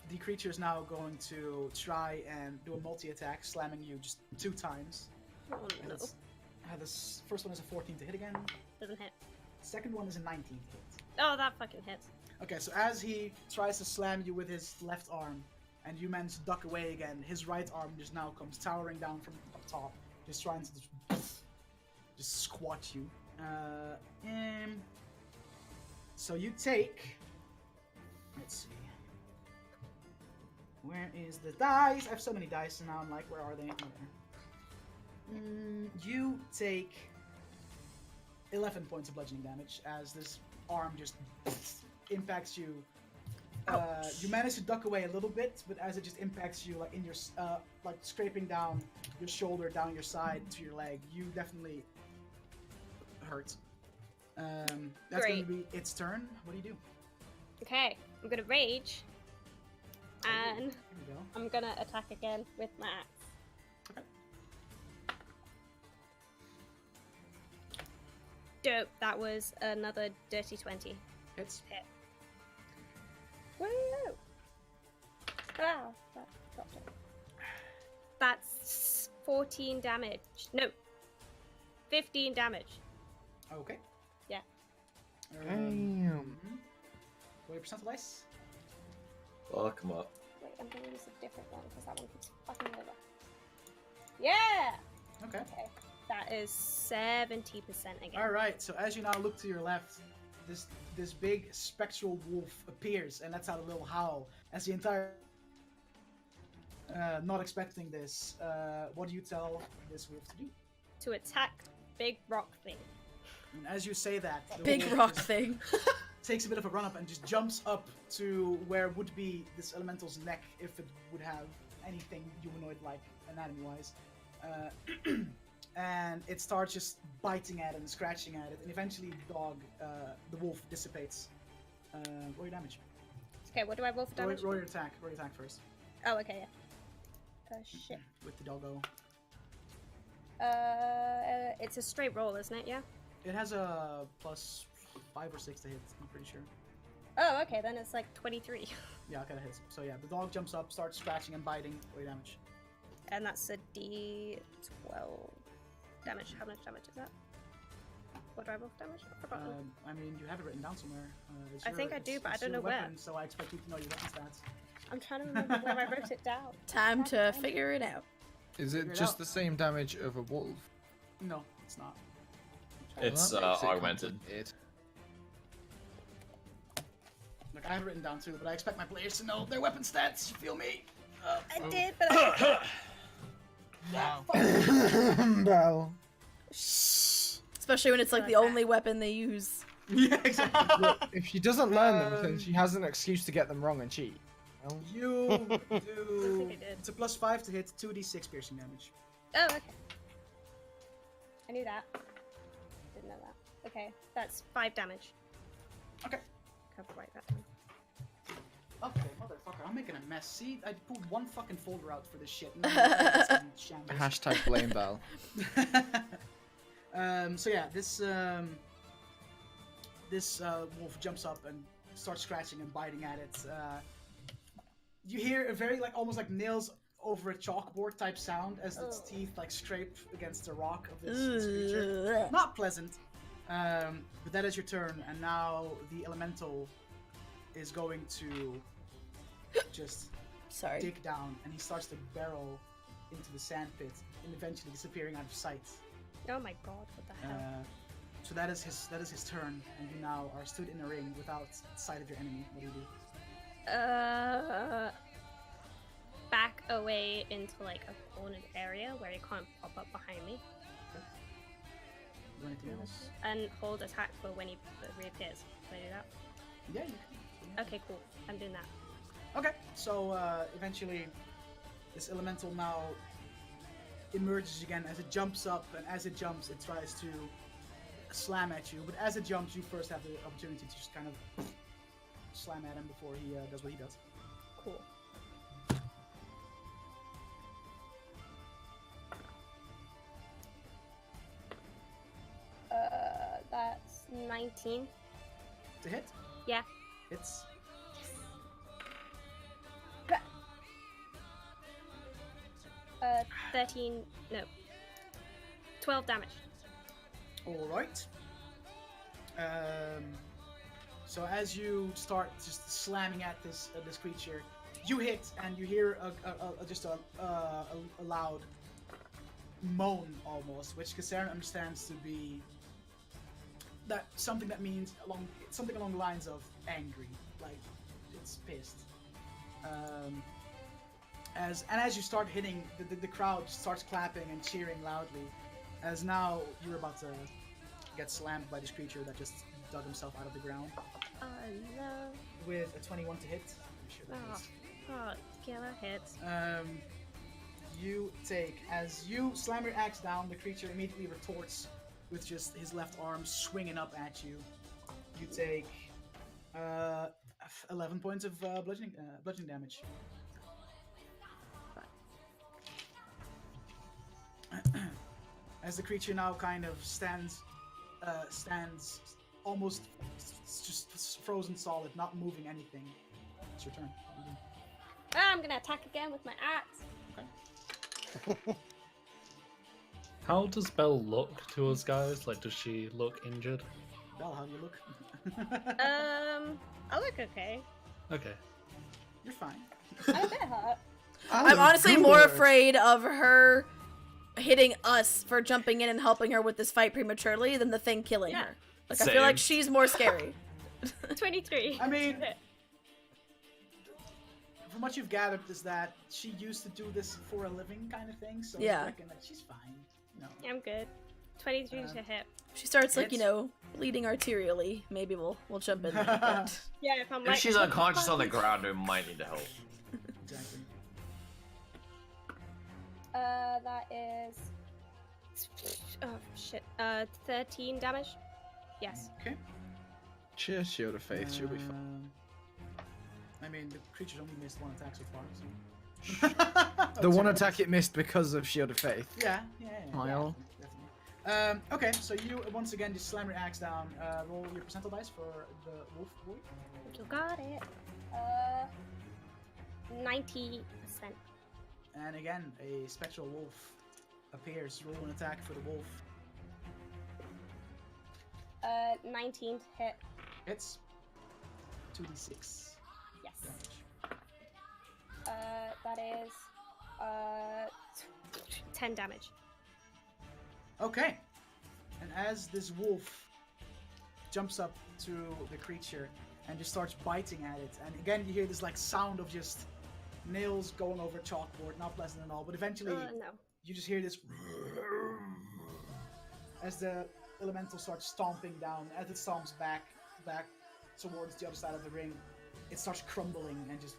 Speaker 1: The creature is now going to try and do a multi-attack, slamming you just 2 times.
Speaker 5: Oh
Speaker 1: And
Speaker 5: no.
Speaker 1: this first one is a 14 to hit again.
Speaker 5: Doesn't hit.
Speaker 1: Second one is a 19 to hit.
Speaker 5: Oh, that fucking hits.
Speaker 1: Okay, so as he tries to slam you with his left arm, and you manage to duck away again, his right arm just now comes towering down from up top, just trying to just squat you. So you take. Let's see. Where is the dice? I have so many dice, and now I'm like, where are they? Oh, there. You take 11 points of bludgeoning damage as this arm just impacts you. You manage to duck away a little bit, but as it just impacts you, like in your, like scraping down your shoulder, down your side to your leg, you definitely hurt. That's going to be its turn. What do you do?
Speaker 5: Okay, I'm gonna rage, and
Speaker 1: Here we go.
Speaker 5: I'm gonna attack again with my axe.
Speaker 1: Okay.
Speaker 5: Dope. That was another dirty 20.
Speaker 1: Hits.
Speaker 5: Hit. Woo! Ah, that dropped it. That's 14 damage. No, 15 damage.
Speaker 1: Okay.
Speaker 5: Yeah.
Speaker 8: Damn.
Speaker 1: Roll your percentilize.
Speaker 3: Fuck him up.
Speaker 5: Wait, I'm gonna use a different one because that one keeps fucking me over. Yeah.
Speaker 1: Okay.
Speaker 5: Okay. That is 70% again.
Speaker 1: All right. So as you now look to your left, this big spectral wolf appears and lets out a little howl as the entire. Not expecting this. What do you tell this wolf to do?
Speaker 5: To attack big rock thing.
Speaker 1: And as you say that, the
Speaker 2: Big
Speaker 1: wolf
Speaker 2: rock
Speaker 1: just
Speaker 2: thing.
Speaker 1: takes a bit of a run up and just jumps up to where would be this elemental's neck if it would have anything humanoid-like anatomy-wise. And it starts just biting at it and scratching at it, and eventually the wolf dissipates. Roll your damage.
Speaker 5: Okay, what do I roll for damage?
Speaker 1: Roll your attack. Roll your attack first.
Speaker 5: Oh, okay, yeah. Shit.
Speaker 1: With the doggo.
Speaker 5: It's a straight roll, isn't it? Yeah.
Speaker 1: It has a plus 5 or 6 to hit, I'm pretty sure.
Speaker 5: Oh, okay, then it's like 23.
Speaker 1: Yeah, okay, that hits. So yeah, the dog jumps up, starts scratching and biting. Roll your damage.
Speaker 5: And that's a D12 damage. How much damage is that? What do I roll for damage? I forgot.
Speaker 1: I mean, you have it written down somewhere.
Speaker 5: I think I do, but I don't know
Speaker 1: your
Speaker 5: where.
Speaker 1: weapon, so I expect you to know your weapon stats.
Speaker 5: I'm trying to remember where I wrote it down.
Speaker 2: Time to figure it out.
Speaker 8: Is
Speaker 1: Figure
Speaker 8: it
Speaker 1: it
Speaker 8: just
Speaker 1: out.
Speaker 8: the same damage of a wolf?
Speaker 1: No, it's not.
Speaker 3: It's
Speaker 8: Well, that makes it
Speaker 3: augmented.
Speaker 8: complicated.
Speaker 1: Look, I have it written down too, but I expect my players to know their weapon stats. You feel me?
Speaker 5: I did, but I...
Speaker 4: Wow.
Speaker 7: Bro.
Speaker 2: Especially when it's like the
Speaker 5: Like that.
Speaker 2: only weapon they use.
Speaker 1: Yeah, exactly.
Speaker 8: Look, if she doesn't learn them, then she has an excuse to get them wrong and cheat. Well,
Speaker 1: You
Speaker 5: I
Speaker 1: do.
Speaker 5: think I did.
Speaker 1: It's a plus 5 to hit, 2d6 piercing damage.
Speaker 5: Oh, okay. I knew that. Didn't know that. Okay, that's 5 damage.
Speaker 1: Okay.
Speaker 5: Cover right that time.
Speaker 1: Okay, motherfucker, I'm making a mess. See, I pulled one fucking folder out for this shit. Now it's in shambles.
Speaker 8: Hashtag blame Bell.
Speaker 1: So yeah, this wolf jumps up and starts scratching and biting at it. You hear a very almost like nails over a chalkboard type sound as its teeth scrape against the rock of this creature. Not pleasant. But that is your turn, and now the elemental is going to just dig down, and he starts to barrel into the sand pit and eventually disappearing out of sight.
Speaker 5: Oh my god, what the hell?
Speaker 1: So that is his turn, and you now are stood in a ring without sight of your enemy. What do you do?
Speaker 5: Back away into a cornered area where he can't pop up behind me.
Speaker 1: Do anything else?
Speaker 5: And hold attack for when he reappears. Can I do that?
Speaker 1: Yeah, you can.
Speaker 5: Okay, cool. I'm doing that.
Speaker 1: Okay, so eventually this elemental now emerges again as it jumps up, and as it jumps it tries to slam at you, but as it jumps you first have the opportunity to just kind of slam at him before he does what he does.
Speaker 5: Cool. That's 19.
Speaker 1: To hit?
Speaker 5: Yeah.
Speaker 1: Hits.
Speaker 5: 13, no. 12 damage.
Speaker 1: Alright. So as you start just slamming at this creature, you hit and you hear a loud moan almost, which Kassarin understands to be something that means something along the lines of angry, like it's pissed. As you start hitting, the crowd starts clapping and cheering loudly, as now you're about to get slammed by this creature that just dug himself out of the ground.
Speaker 5: Oh no.
Speaker 1: With a 21 to hit. I'm sure that is.
Speaker 5: Oh, killer hits.
Speaker 1: You take, as you slam your axe down, the creature immediately retorts with just his left arm swinging up at you. You take 11 points of bludgeoning damage. As the creature now kind of stands almost just frozen solid, not moving anything. It's your turn.
Speaker 5: I'm gonna attack again with my axe.
Speaker 1: Okay.
Speaker 6: How does Belle look to us guys? Does she look injured?
Speaker 1: Belle, how do you look?
Speaker 5: I look okay.
Speaker 6: Okay.
Speaker 1: You're fine.
Speaker 5: I'm a bit hurt.
Speaker 2: I'm honestly more afraid of her hitting us for jumping in and helping her with this fight prematurely than the thing killing her. I feel like she's more scary.
Speaker 5: 23.
Speaker 1: I mean, from what you've gathered is that she used to do this for a living kind of thing, so I reckon that she's fine. No.
Speaker 5: I'm good. 23 to hit.
Speaker 2: She starts bleeding arterially. Maybe we'll jump in there. But...
Speaker 5: Yeah, if I'm
Speaker 3: If she's unconscious on the ground, we might need to help.
Speaker 1: Exactly.
Speaker 5: That is... Oh, shit. 13 damage? Yes.
Speaker 1: Okay.
Speaker 8: Cheers, Shield of Faith. She'll be fine.
Speaker 1: I mean, the creature's only missed one attack so far, so...
Speaker 8: The one attack it missed because of Shield of Faith.
Speaker 1: Yeah.
Speaker 8: Definitely.
Speaker 1: Okay, so you once again just slam your axe down. Roll your percentile dice for the wolf boy.
Speaker 5: You got it. 90%.
Speaker 1: And again, a spectral wolf appears. Roll an attack for the wolf.
Speaker 5: 19 to hit.
Speaker 1: Hits. 2d6.
Speaker 5: Yes.
Speaker 1: Damage.
Speaker 5: That is 10 damage.
Speaker 1: Okay. And as this wolf jumps up to the creature and just starts biting at it, and again you hear this sound of just nails going over chalkboard, not pleasant at all, but eventually you just hear this as the elemental starts stomping down. As it stomps back towards the other side of the ring, it starts crumbling and just...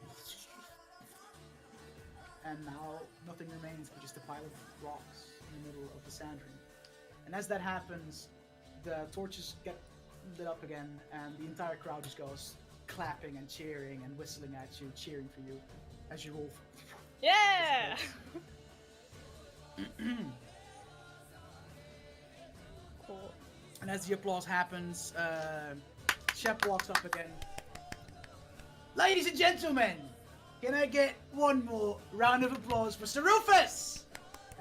Speaker 1: And now nothing remains but just a pile of rocks in the middle of the sand ring. And as that happens, the torches get lit up again, and the entire crowd just goes clapping and cheering and whistling at you, cheering for you as you roll.
Speaker 5: Yeah! Cool.
Speaker 1: And as the applause happens, Shep walks up again. Ladies and gentlemen, can I get one more round of applause for Saruphis?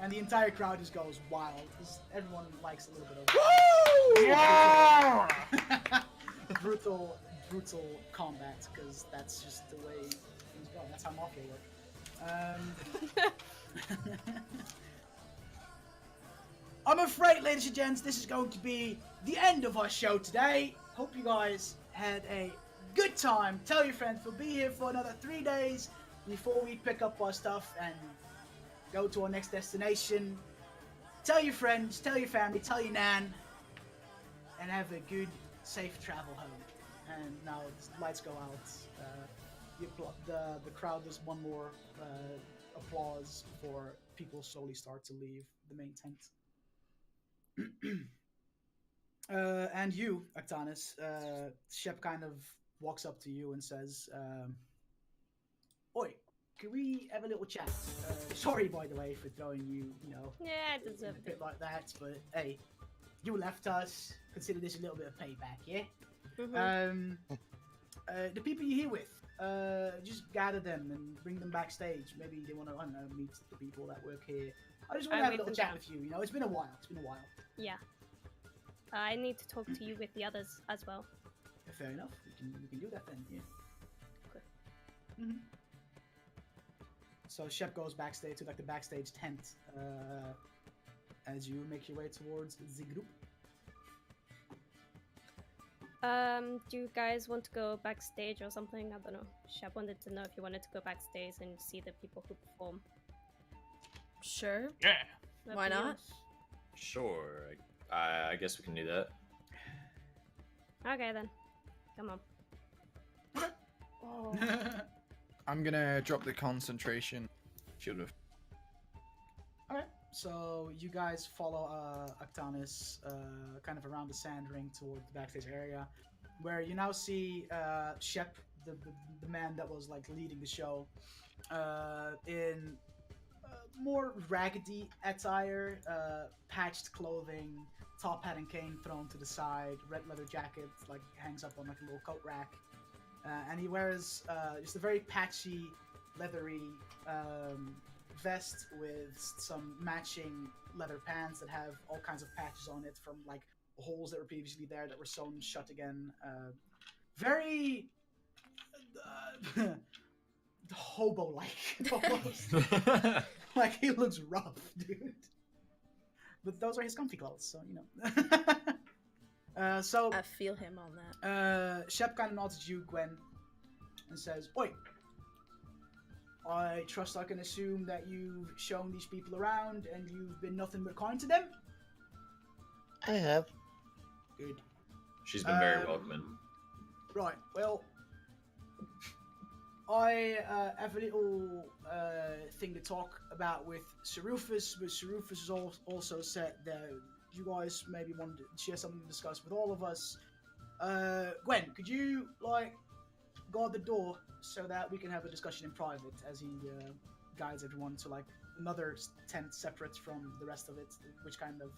Speaker 1: And the entire crowd just goes wild because everyone likes a little bit of
Speaker 7: Woo! Yeah!
Speaker 1: brutal combat, because that's just the way things go. That's how Mafia work. I'm afraid, ladies and gents, this is going to be the end of our show today. Hope you guys had a good time. Tell your friends we'll be here for another 3 days before we pick up our stuff and go to our next destination. Tell your friends, tell your family, tell your nan, and have a good, safe travel home. And now the lights go out. The crowd does one more applause before people slowly start to leave the main tent. And you, Aktanis, Shep kind of walks up to you and says, "Oi, can we have a little chat? Sorry, by the way, for throwing you,
Speaker 5: Yeah, I deserve
Speaker 1: a
Speaker 5: it.
Speaker 1: bit like that, but hey, you left us. Consider this a little bit of payback, yeah?
Speaker 5: Mhm.
Speaker 1: The people you're here with, just gather them and bring them backstage. Maybe they want to, I don't know, meet the people that work here. I just want to
Speaker 5: I
Speaker 1: have a
Speaker 5: read
Speaker 1: little
Speaker 5: them
Speaker 1: chat
Speaker 5: down.
Speaker 1: with you. It's been a while.
Speaker 5: Yeah. I need to talk to you with the others as well.
Speaker 1: Fair enough. We can do that then. Yeah.
Speaker 5: Okay.
Speaker 1: Mhm. So Shep goes backstage to the backstage tent as you make your way towards the group.
Speaker 5: Do you guys want to go backstage or something? I don't know. Shep wanted to know if you wanted to go backstage and see the people who perform.
Speaker 2: Sure.
Speaker 4: Yeah.
Speaker 5: Up
Speaker 2: Why
Speaker 5: to you.
Speaker 2: not?
Speaker 3: Sure. I guess we can do that.
Speaker 5: Okay then. Come on. Oh.
Speaker 8: I'm gonna drop the concentration. Should have.
Speaker 1: Alright, so you guys follow Aktanis kind of around the sand ring toward the backstage area, where you now see Shep, the man that was like leading the show, in more raggedy attire, patched clothing, top hat and cane thrown to the side, red leather jacket like hangs up on like a little coat rack, and he wears just a very patchy, leathery vest with some matching leather pants that have all kinds of patches on it from like holes that were previously there that were sewn shut again. Very hobo-like almost. Like he looks rough, dude. But those are his comfy clothes, so so
Speaker 2: I feel him on that.
Speaker 1: Shep kind of nods at you, Gwen, and says, "Oi, I trust I can assume that you've shown these people around and you've been nothing but kind to them?"
Speaker 7: I have.
Speaker 1: Good.
Speaker 3: She's been very welcoming.
Speaker 1: Right, well, I have a little thing to talk about with Saruphis, but Saruphis has also said that you guys maybe want to share something to discuss with all of us. Gwen, could you, guard the door so that we can have a discussion in private as he guides everyone to, another tent separate from the rest of it, which kind of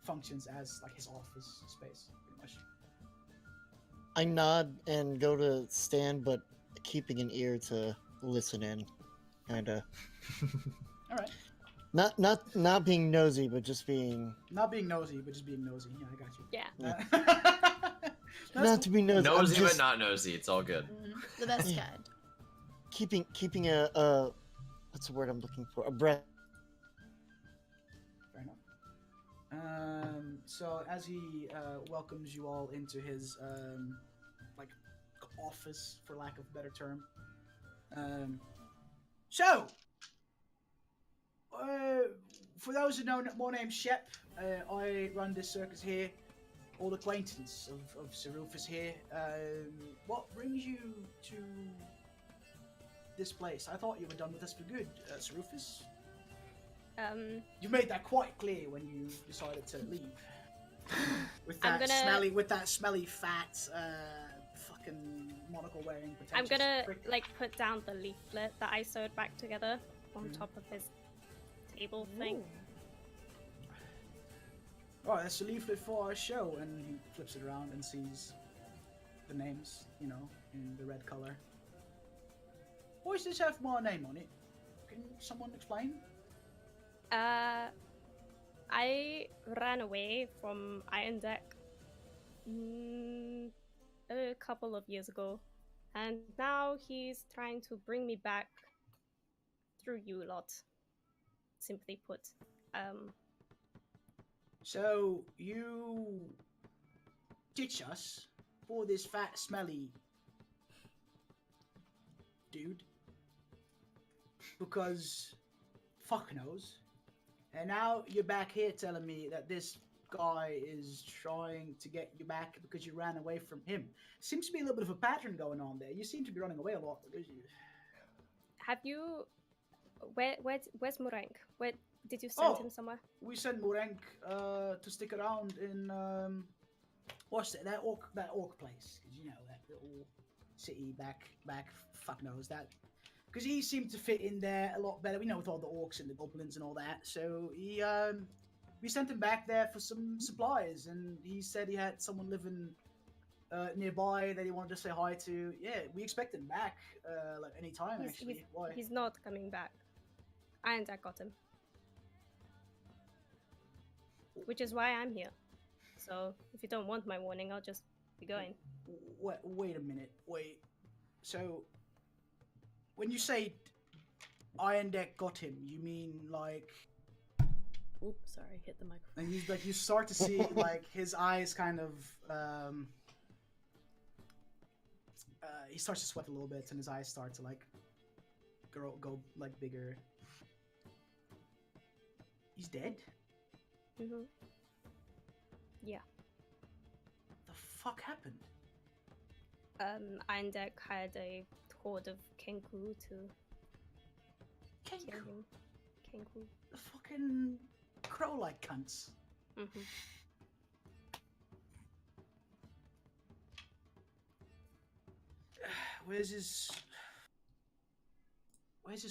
Speaker 1: functions as, his office space, pretty much.
Speaker 7: I nod and go to stand, but keeping an ear to listen in, kinda.
Speaker 1: All right.
Speaker 7: Not being nosy, but just being.
Speaker 1: Not being nosy, but just being nosy. Yeah, I got you.
Speaker 5: Yeah.
Speaker 7: Not to be nosy. I'm
Speaker 3: Nosy
Speaker 7: just
Speaker 3: but not nosy. It's all good.
Speaker 2: The best
Speaker 7: Yeah.
Speaker 2: kind.
Speaker 7: keeping a what's the word I'm looking for? A breath.
Speaker 1: Fair enough. So as he welcomes you all into his office, for lack of a better term. So, for those who know, my name's Shep. I run this circus here. Old acquaintance of Saruphis here. What brings you to this place? I thought you were done with us for good, Saruphis. You made that quite clear when you decided to leave. With
Speaker 5: I'm
Speaker 1: that
Speaker 5: gonna-
Speaker 1: smelly, fat, fucking monocle wearing.
Speaker 5: I'm gonna
Speaker 1: prick.
Speaker 5: like put down the leaflet that I sewed back together on top of his table thing.
Speaker 1: Oh, that's a leaflet for our show, and he flips it around and sees the names, you know, in the red color. Why does this have my name on it? Can someone explain?
Speaker 5: I ran away from Iandek a couple of years ago, and now he's trying to bring me back through you lot. Simply put,
Speaker 1: So you ditch us for this fat, smelly dude because fuck knows, and now you're back here telling me that this guy is trying to get you back because you ran away from him. Seems to be a little bit of a pattern going on there. You seem to be running away a lot.
Speaker 5: have you? Where's Murank? Where did you send him somewhere?
Speaker 1: We sent Murenk to stick around in what's it, that orc place, because you know that little city back fuck knows that, because he seemed to fit in there a lot better, we know, with all the orcs and the goblins and all that. So he we sent him back there for some supplies, and he said he had someone living nearby that he wanted to say hi to. Yeah, we expect him back like any time. Actually, why?
Speaker 5: He's not coming back. Iandek got him. Which is why I'm here. So, if you don't want my warning, I'll just be going.
Speaker 1: Wait a minute. Wait. So, when you say Iandek got him, you mean like?
Speaker 2: Oops, sorry, hit the microphone.
Speaker 1: And he's like, you start to see like his eyes kind of. He starts to sweat a little bit, and his eyes start to like go like bigger. He's dead?
Speaker 5: Mm-hmm. Yeah.
Speaker 1: The fuck happened?
Speaker 5: Iandek hired a horde of Kenku to kill
Speaker 1: Kenku?
Speaker 5: him. Kenku.
Speaker 1: The fucking crow-like cunts.
Speaker 5: Mm-hmm.
Speaker 1: Where's his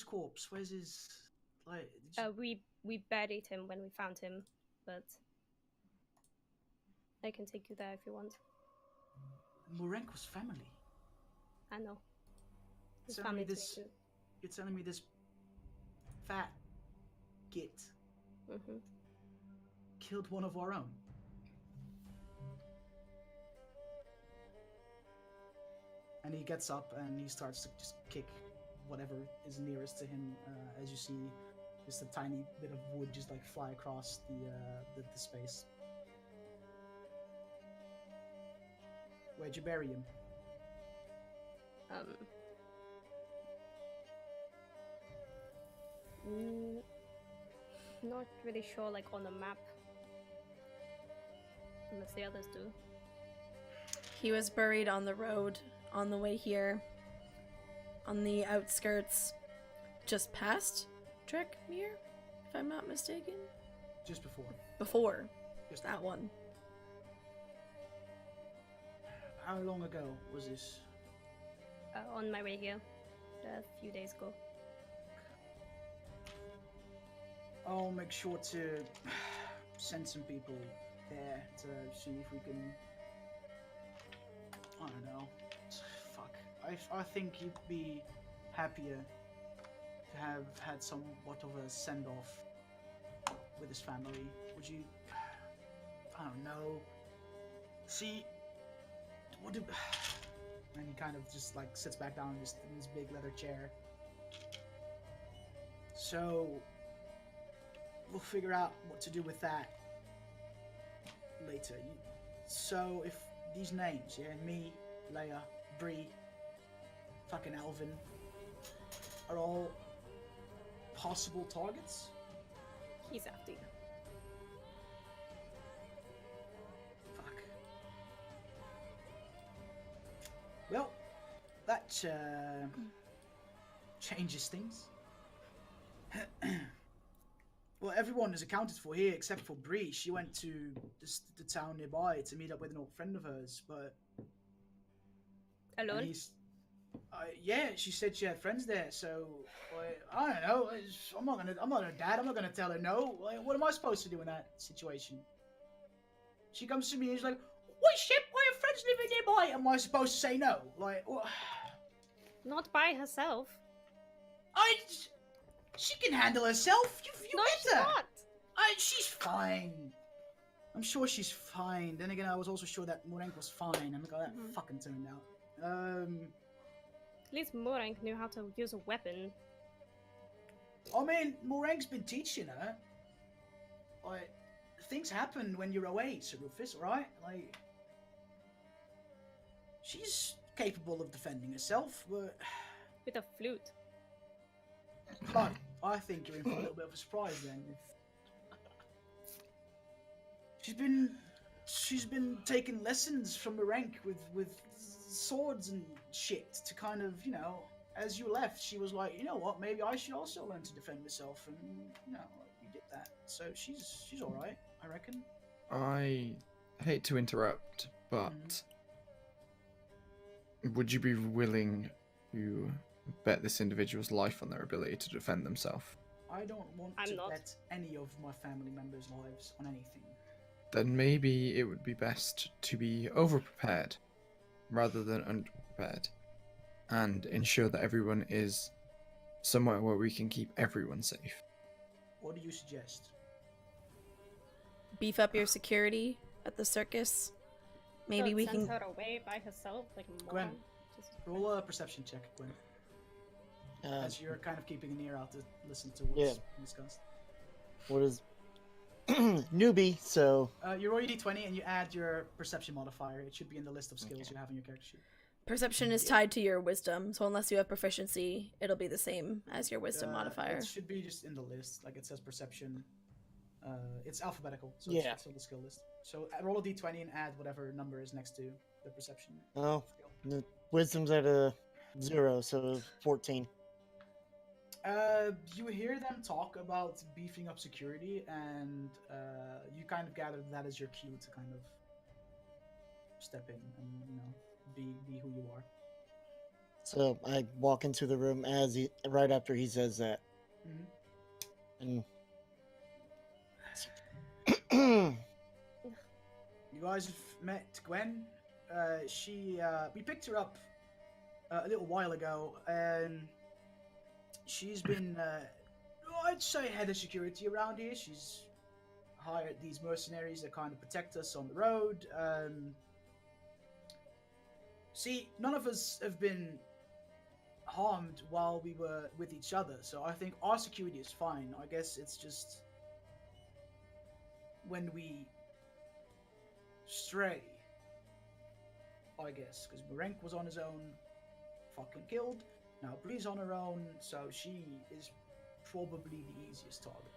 Speaker 1: corpse? Where's his like?
Speaker 5: We buried him when we found him, but I can take you there if you want.
Speaker 1: Murenko's family.
Speaker 5: I know. His
Speaker 1: Telling me
Speaker 5: family
Speaker 1: this-
Speaker 5: too.
Speaker 1: You're telling me this fat git
Speaker 5: Mm-hmm.
Speaker 1: killed one of our own? And he gets up and he starts to just kick whatever is nearest to him. As you see, just a tiny bit of wood just like fly across the space. Where'd you bury him?
Speaker 5: Not really sure, like on a map. Unless the others do.
Speaker 2: He was buried on the road on the way here, on the outskirts, just past Trekmere, if I'm not mistaken.
Speaker 1: Just before.
Speaker 2: Before
Speaker 1: Just
Speaker 2: that one.
Speaker 1: How long ago was this?
Speaker 5: On my way here, a few days ago.
Speaker 1: I'll make sure to send some people there to see if we can. I don't know. Fuck. I think you'd be happier to have had somewhat of a send off with his family. Would you? I don't know. See, what do? And he kind of just like sits back down in his big leather chair. So we'll figure out what to do with that later. So if these names, yeah, me, Leia, Bree, fucking Alvin, are all possible targets?
Speaker 5: He's after you.
Speaker 1: Fuck. Well, that changes things. Well, everyone is accounted for here except for Bree. She went to the town nearby to meet up with an old friend of hers, but and
Speaker 5: Alone?
Speaker 1: yeah, she said she had friends there. So I don't know. I'm not her dad. I'm not gonna tell her no. Like, what am I supposed to do in that situation? She comes to me and she's like, "What shit? Why are friends living nearby?" Am I supposed to say no? Like, what?
Speaker 5: Not by herself.
Speaker 1: She can handle herself. You
Speaker 5: No,
Speaker 1: met
Speaker 5: she's
Speaker 1: her.
Speaker 5: not.
Speaker 1: She's fine. I'm sure she's fine. Then again, I was also sure that Morenk was fine, and look how that fucking turned out.
Speaker 5: At least Morank knew how to use a weapon.
Speaker 1: I mean, Morenk's been teaching her. Like, things happen when you're away, Saruphis, right? Like, she's capable of defending herself, but
Speaker 5: With a flute.
Speaker 1: no, I think you're in for a little bit of a surprise then. She's been taking lessons from Morenk with swords and shit to kind of, you know, as you left, she was like, you know what, maybe I should also learn to defend myself, and you know, you did that. So she's all right, I reckon.
Speaker 8: I hate to interrupt, but would you be willing to bet this individual's life on their ability to defend themselves?
Speaker 1: I don't want
Speaker 5: I'm
Speaker 1: to
Speaker 5: not.
Speaker 1: bet any of my family members' lives on anything.
Speaker 8: Then maybe it would be best to be overprepared rather than underprepared, and ensure that everyone is somewhere where we can keep everyone safe.
Speaker 1: What do you suggest?
Speaker 2: Beef up your security at the circus. Maybe
Speaker 5: Don't
Speaker 2: we
Speaker 5: send
Speaker 2: can.
Speaker 5: her away by herself like a
Speaker 1: Gwen,
Speaker 5: moron. Jesus
Speaker 1: roll a perception check, Gwen. As you're kind of keeping an ear out to listen to what's being discussed.
Speaker 7: What is newbie? So
Speaker 1: You roll your d20 and you add your perception modifier. It should be in the list of skills you have in your character sheet.
Speaker 2: Perception is tied to your wisdom, so unless you have proficiency, it'll be the same as your wisdom modifier.
Speaker 1: It should be just in the list, like it says perception. It's alphabetical, so
Speaker 7: Yeah.
Speaker 1: it's on the skill list. So roll a d20 and add whatever number is next to the perception.
Speaker 7: oh,
Speaker 1: skill.
Speaker 7: the wisdom's at a 0, so 14.
Speaker 1: You hear them talk about beefing up security, and you kind of gather that as your cue to kind of step in and, you know, be who you are.
Speaker 7: So I walk into the room right after he says that,
Speaker 1: Mhm.
Speaker 7: and
Speaker 1: You guys have met Gwen. We picked her up a little while ago, and she's been, I'd say, head of security around here. She's hired these mercenaries that kind of protect us on the road. See, none of us have been harmed while we were with each other, so I think our security is fine. I guess it's just when we stray, I guess, because Morenk was on his own, fucking killed. Now Bree's on her own, so she is probably the easiest target.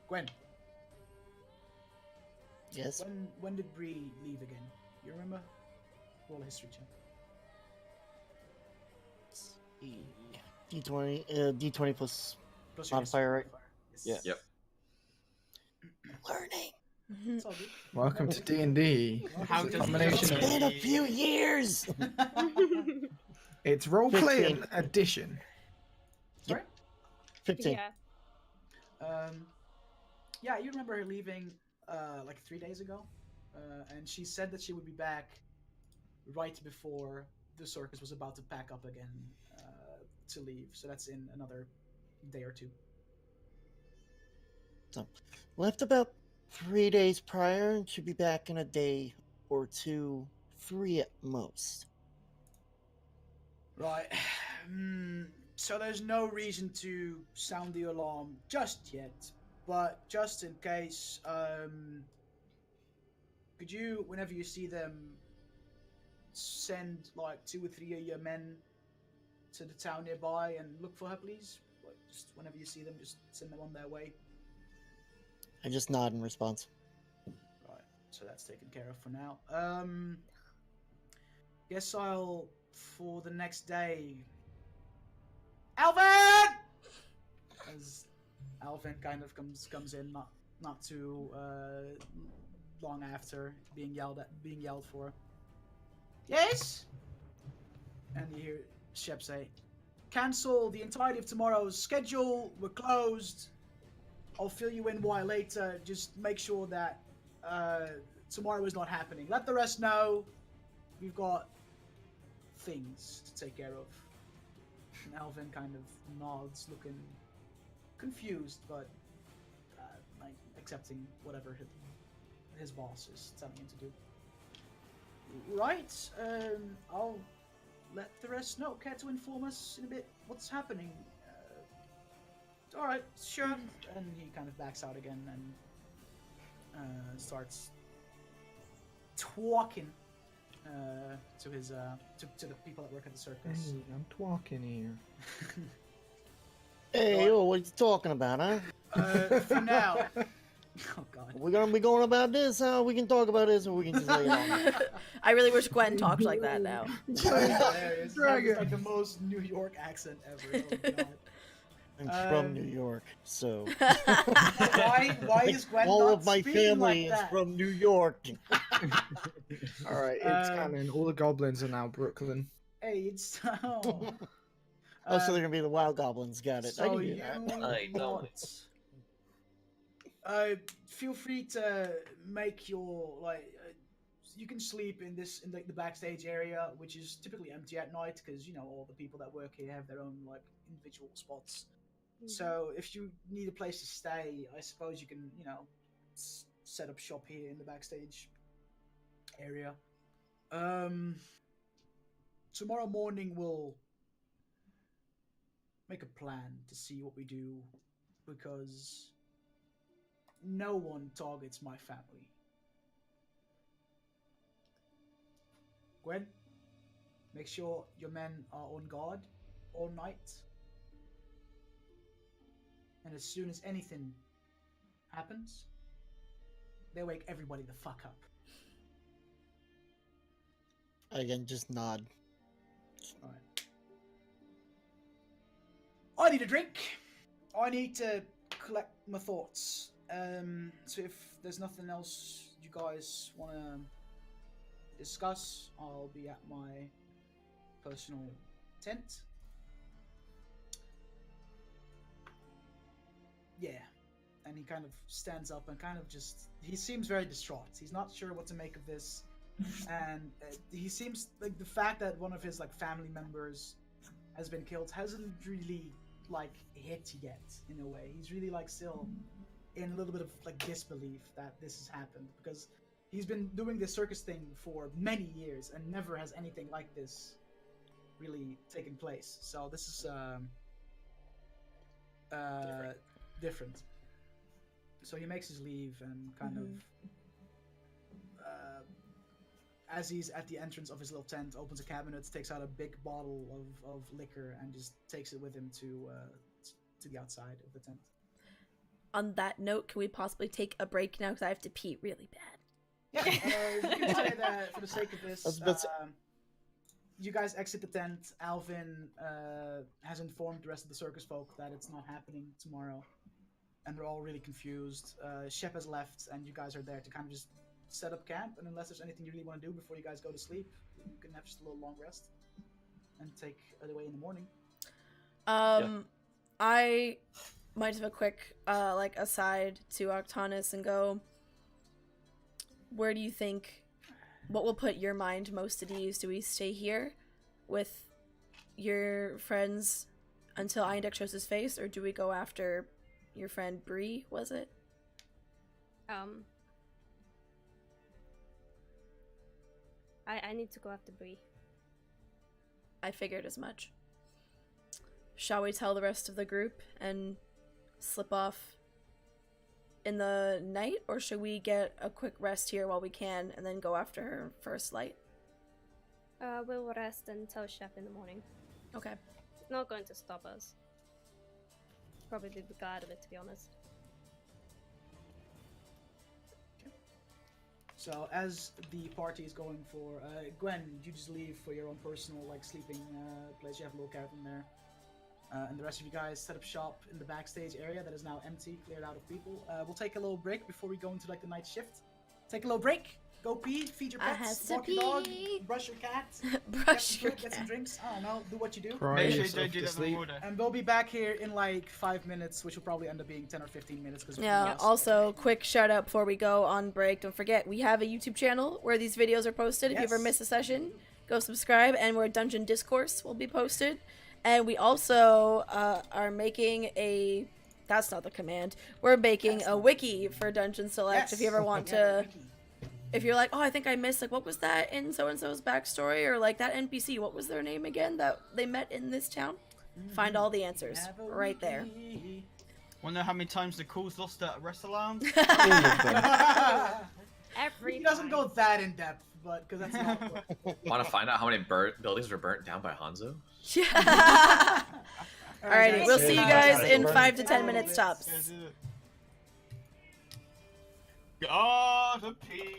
Speaker 1: Gwen,
Speaker 7: yes,
Speaker 1: when did Bree leave again? You remember? Roll a history check.
Speaker 7: D20 plus
Speaker 1: Plus your
Speaker 7: modifier,
Speaker 1: history
Speaker 7: right?
Speaker 1: Yes.
Speaker 7: Yeah.
Speaker 3: Yep.
Speaker 7: Learning.
Speaker 1: It's all good.
Speaker 8: Welcome to D&D.
Speaker 4: How
Speaker 8: It's a
Speaker 4: does he
Speaker 8: combination
Speaker 7: It's
Speaker 8: of...
Speaker 7: been a few years.
Speaker 8: It's role-playing
Speaker 7: 15.
Speaker 8: addition.
Speaker 1: Sorry?
Speaker 7: 15.
Speaker 5: Yeah.
Speaker 1: Yeah, you remember her leaving like 3 days ago, and she said that she would be back right before the circus was about to pack up again to leave. So that's in another day or two.
Speaker 7: So, left about 3 days prior and should be back in a day or two, 3 at most.
Speaker 1: Right. So there's no reason to sound the alarm just yet, but just in case, could you, whenever you see them, send like 2 or 3 of your men to the town nearby and look for her, please? Like, just whenever you see them, just send them on their way.
Speaker 7: I just nod in response.
Speaker 1: Right. So that's taken care of for now. Guess I'll, for the next day. Alvin! as Alvin kind of comes in, not too long after being yelled for. Yes. And you hear Shep say, "Cancel the entirety of tomorrow's schedule. We're closed. I'll fill you in why later. Just make sure that tomorrow is not happening. Let the rest know. We've got things to take care of." And Alvin kind of nods, looking confused, but like accepting whatever his boss is telling him to do. Right. I'll let the rest know. Care to inform us in a bit what's happening? All right, sure. And he kind of backs out again and starts talking to his to the people that work at the circus.
Speaker 8: Hey, I'm talking here.
Speaker 7: Hey, oh, what are you talking about, huh?
Speaker 1: For now. Oh God.
Speaker 7: We're gonna be going about this. We can talk about this, or we can just lay it on.
Speaker 2: I really wish Gwen talked like that now.
Speaker 1: Hilarious. It's like the most New York accent ever. Oh God.
Speaker 7: I'm from New York, so
Speaker 1: Why is Gwen
Speaker 7: all
Speaker 1: not
Speaker 7: of my
Speaker 1: speaking
Speaker 7: family
Speaker 1: like
Speaker 7: is
Speaker 1: that?
Speaker 7: from New York.
Speaker 8: All right, it's canon. All the goblins are now Brooklyn.
Speaker 1: Hey, it's
Speaker 7: Oh, so they're gonna be the wild goblins. Got it. I
Speaker 1: So
Speaker 7: can do
Speaker 1: you
Speaker 7: that.
Speaker 3: I know.
Speaker 1: want? Feel free to make your you can sleep in like the backstage area, which is typically empty at night because all the people that work here have their own like individual spots. So if you need a place to stay, I suppose you can set up shop here in the backstage area. Tomorrow morning we'll make a plan to see what we do because no one targets my family. Gwen, make sure your men are on guard all night. And as soon as anything happens, they wake everybody the fuck up.
Speaker 7: Again, just nod.
Speaker 1: Alright. I need a drink. I need to collect my thoughts. So if there's nothing else you guys want to discuss, I'll be at my personal tent. Yeah. And he kind of stands up and he seems very distraught. He's not sure what to make of this. And he seems like the fact that one of his family members has been killed hasn't really hit yet in a way. He's really still in a little bit of disbelief that this has happened because he's been doing this circus thing for many years and never has anything like this really taken place. So this is different. So he makes his leave and kind of as he's at the entrance of his little tent, opens a cabinet, takes out a big bottle of liquor, and just takes it with him to the outside of the tent.
Speaker 2: On that note, can we possibly take a break now? Because I have to pee really bad.
Speaker 1: Yeah, you can say that for the sake of this. You guys exit the tent. Alvin has informed the rest of the circus folk that it's not happening tomorrow. And they're all really confused. Shep has left, and you guys are there to kind of just set up camp, and unless there's anything you really want to do before you guys go to sleep, you can have just a little long rest and take it away in the morning.
Speaker 2: I might have a quick aside to Aktanis and go, where do you think, what will put your mind most at ease? Do we stay here with your friends until Iandek shows his face, or do we go after your friend Bree, was it?
Speaker 5: I need to go after Bree.
Speaker 2: I figured as much. Shall we tell the rest of the group and slip off in the night, or should we get a quick rest here while we can and then go after her first light?
Speaker 5: We'll rest and tell Chef in the morning.
Speaker 2: Okay.
Speaker 5: It's not going to stop us. Probably be glad of it, to be honest.
Speaker 1: So as the party is going for, Gwen, you just leave for your own personal sleeping place. You have a little cabin there. and the rest of you guys set up shop in the backstage area that is now empty, cleared out of people. We'll take a little break before we go into like the night shift. Take a little break. Go pee, feed your
Speaker 2: I
Speaker 1: pets,
Speaker 2: have to
Speaker 1: walk your dog,
Speaker 2: pee.
Speaker 1: brush your cat,
Speaker 2: Brush your
Speaker 1: get some
Speaker 2: cat.
Speaker 1: drinks. I don't know, do what you do.
Speaker 8: Cry
Speaker 4: Make sure you
Speaker 8: yourself
Speaker 4: don't do
Speaker 8: to
Speaker 4: that in
Speaker 8: sleep.
Speaker 4: order.
Speaker 1: And we'll be back here in like 5 minutes, which will probably end up being 10 or 15 minutes. Cause
Speaker 2: Yeah, also, quick shout out before we go on break. Don't forget, we have a YouTube channel where these videos are posted. If you ever
Speaker 1: Yes.
Speaker 2: miss a session, go subscribe, and where Dungeon Discourse will be posted. And we also are making a... That's not the command. We're making
Speaker 1: That's
Speaker 2: a
Speaker 1: not-
Speaker 2: wiki for Dungeon Select if you ever want to... If you're like, oh, I think I missed, like, what was that in so-and-so's backstory? Or, like, that NPC, what was their name again that they met in this town? Find all the answers right there.
Speaker 4: Wanna know how many times the call's lost at a restaurant?
Speaker 5: Every
Speaker 1: He doesn't
Speaker 5: time.
Speaker 1: go that in depth, but because that's not.
Speaker 3: Want to find out how many buildings were burnt down by Hanzo?
Speaker 2: Yeah. Alrighty,
Speaker 1: guys.
Speaker 2: we'll see you
Speaker 7: Yeah,
Speaker 2: guys in
Speaker 7: yeah.
Speaker 2: 5 to 10
Speaker 1: Yeah.
Speaker 2: minutes tops.
Speaker 4: Gotta pee.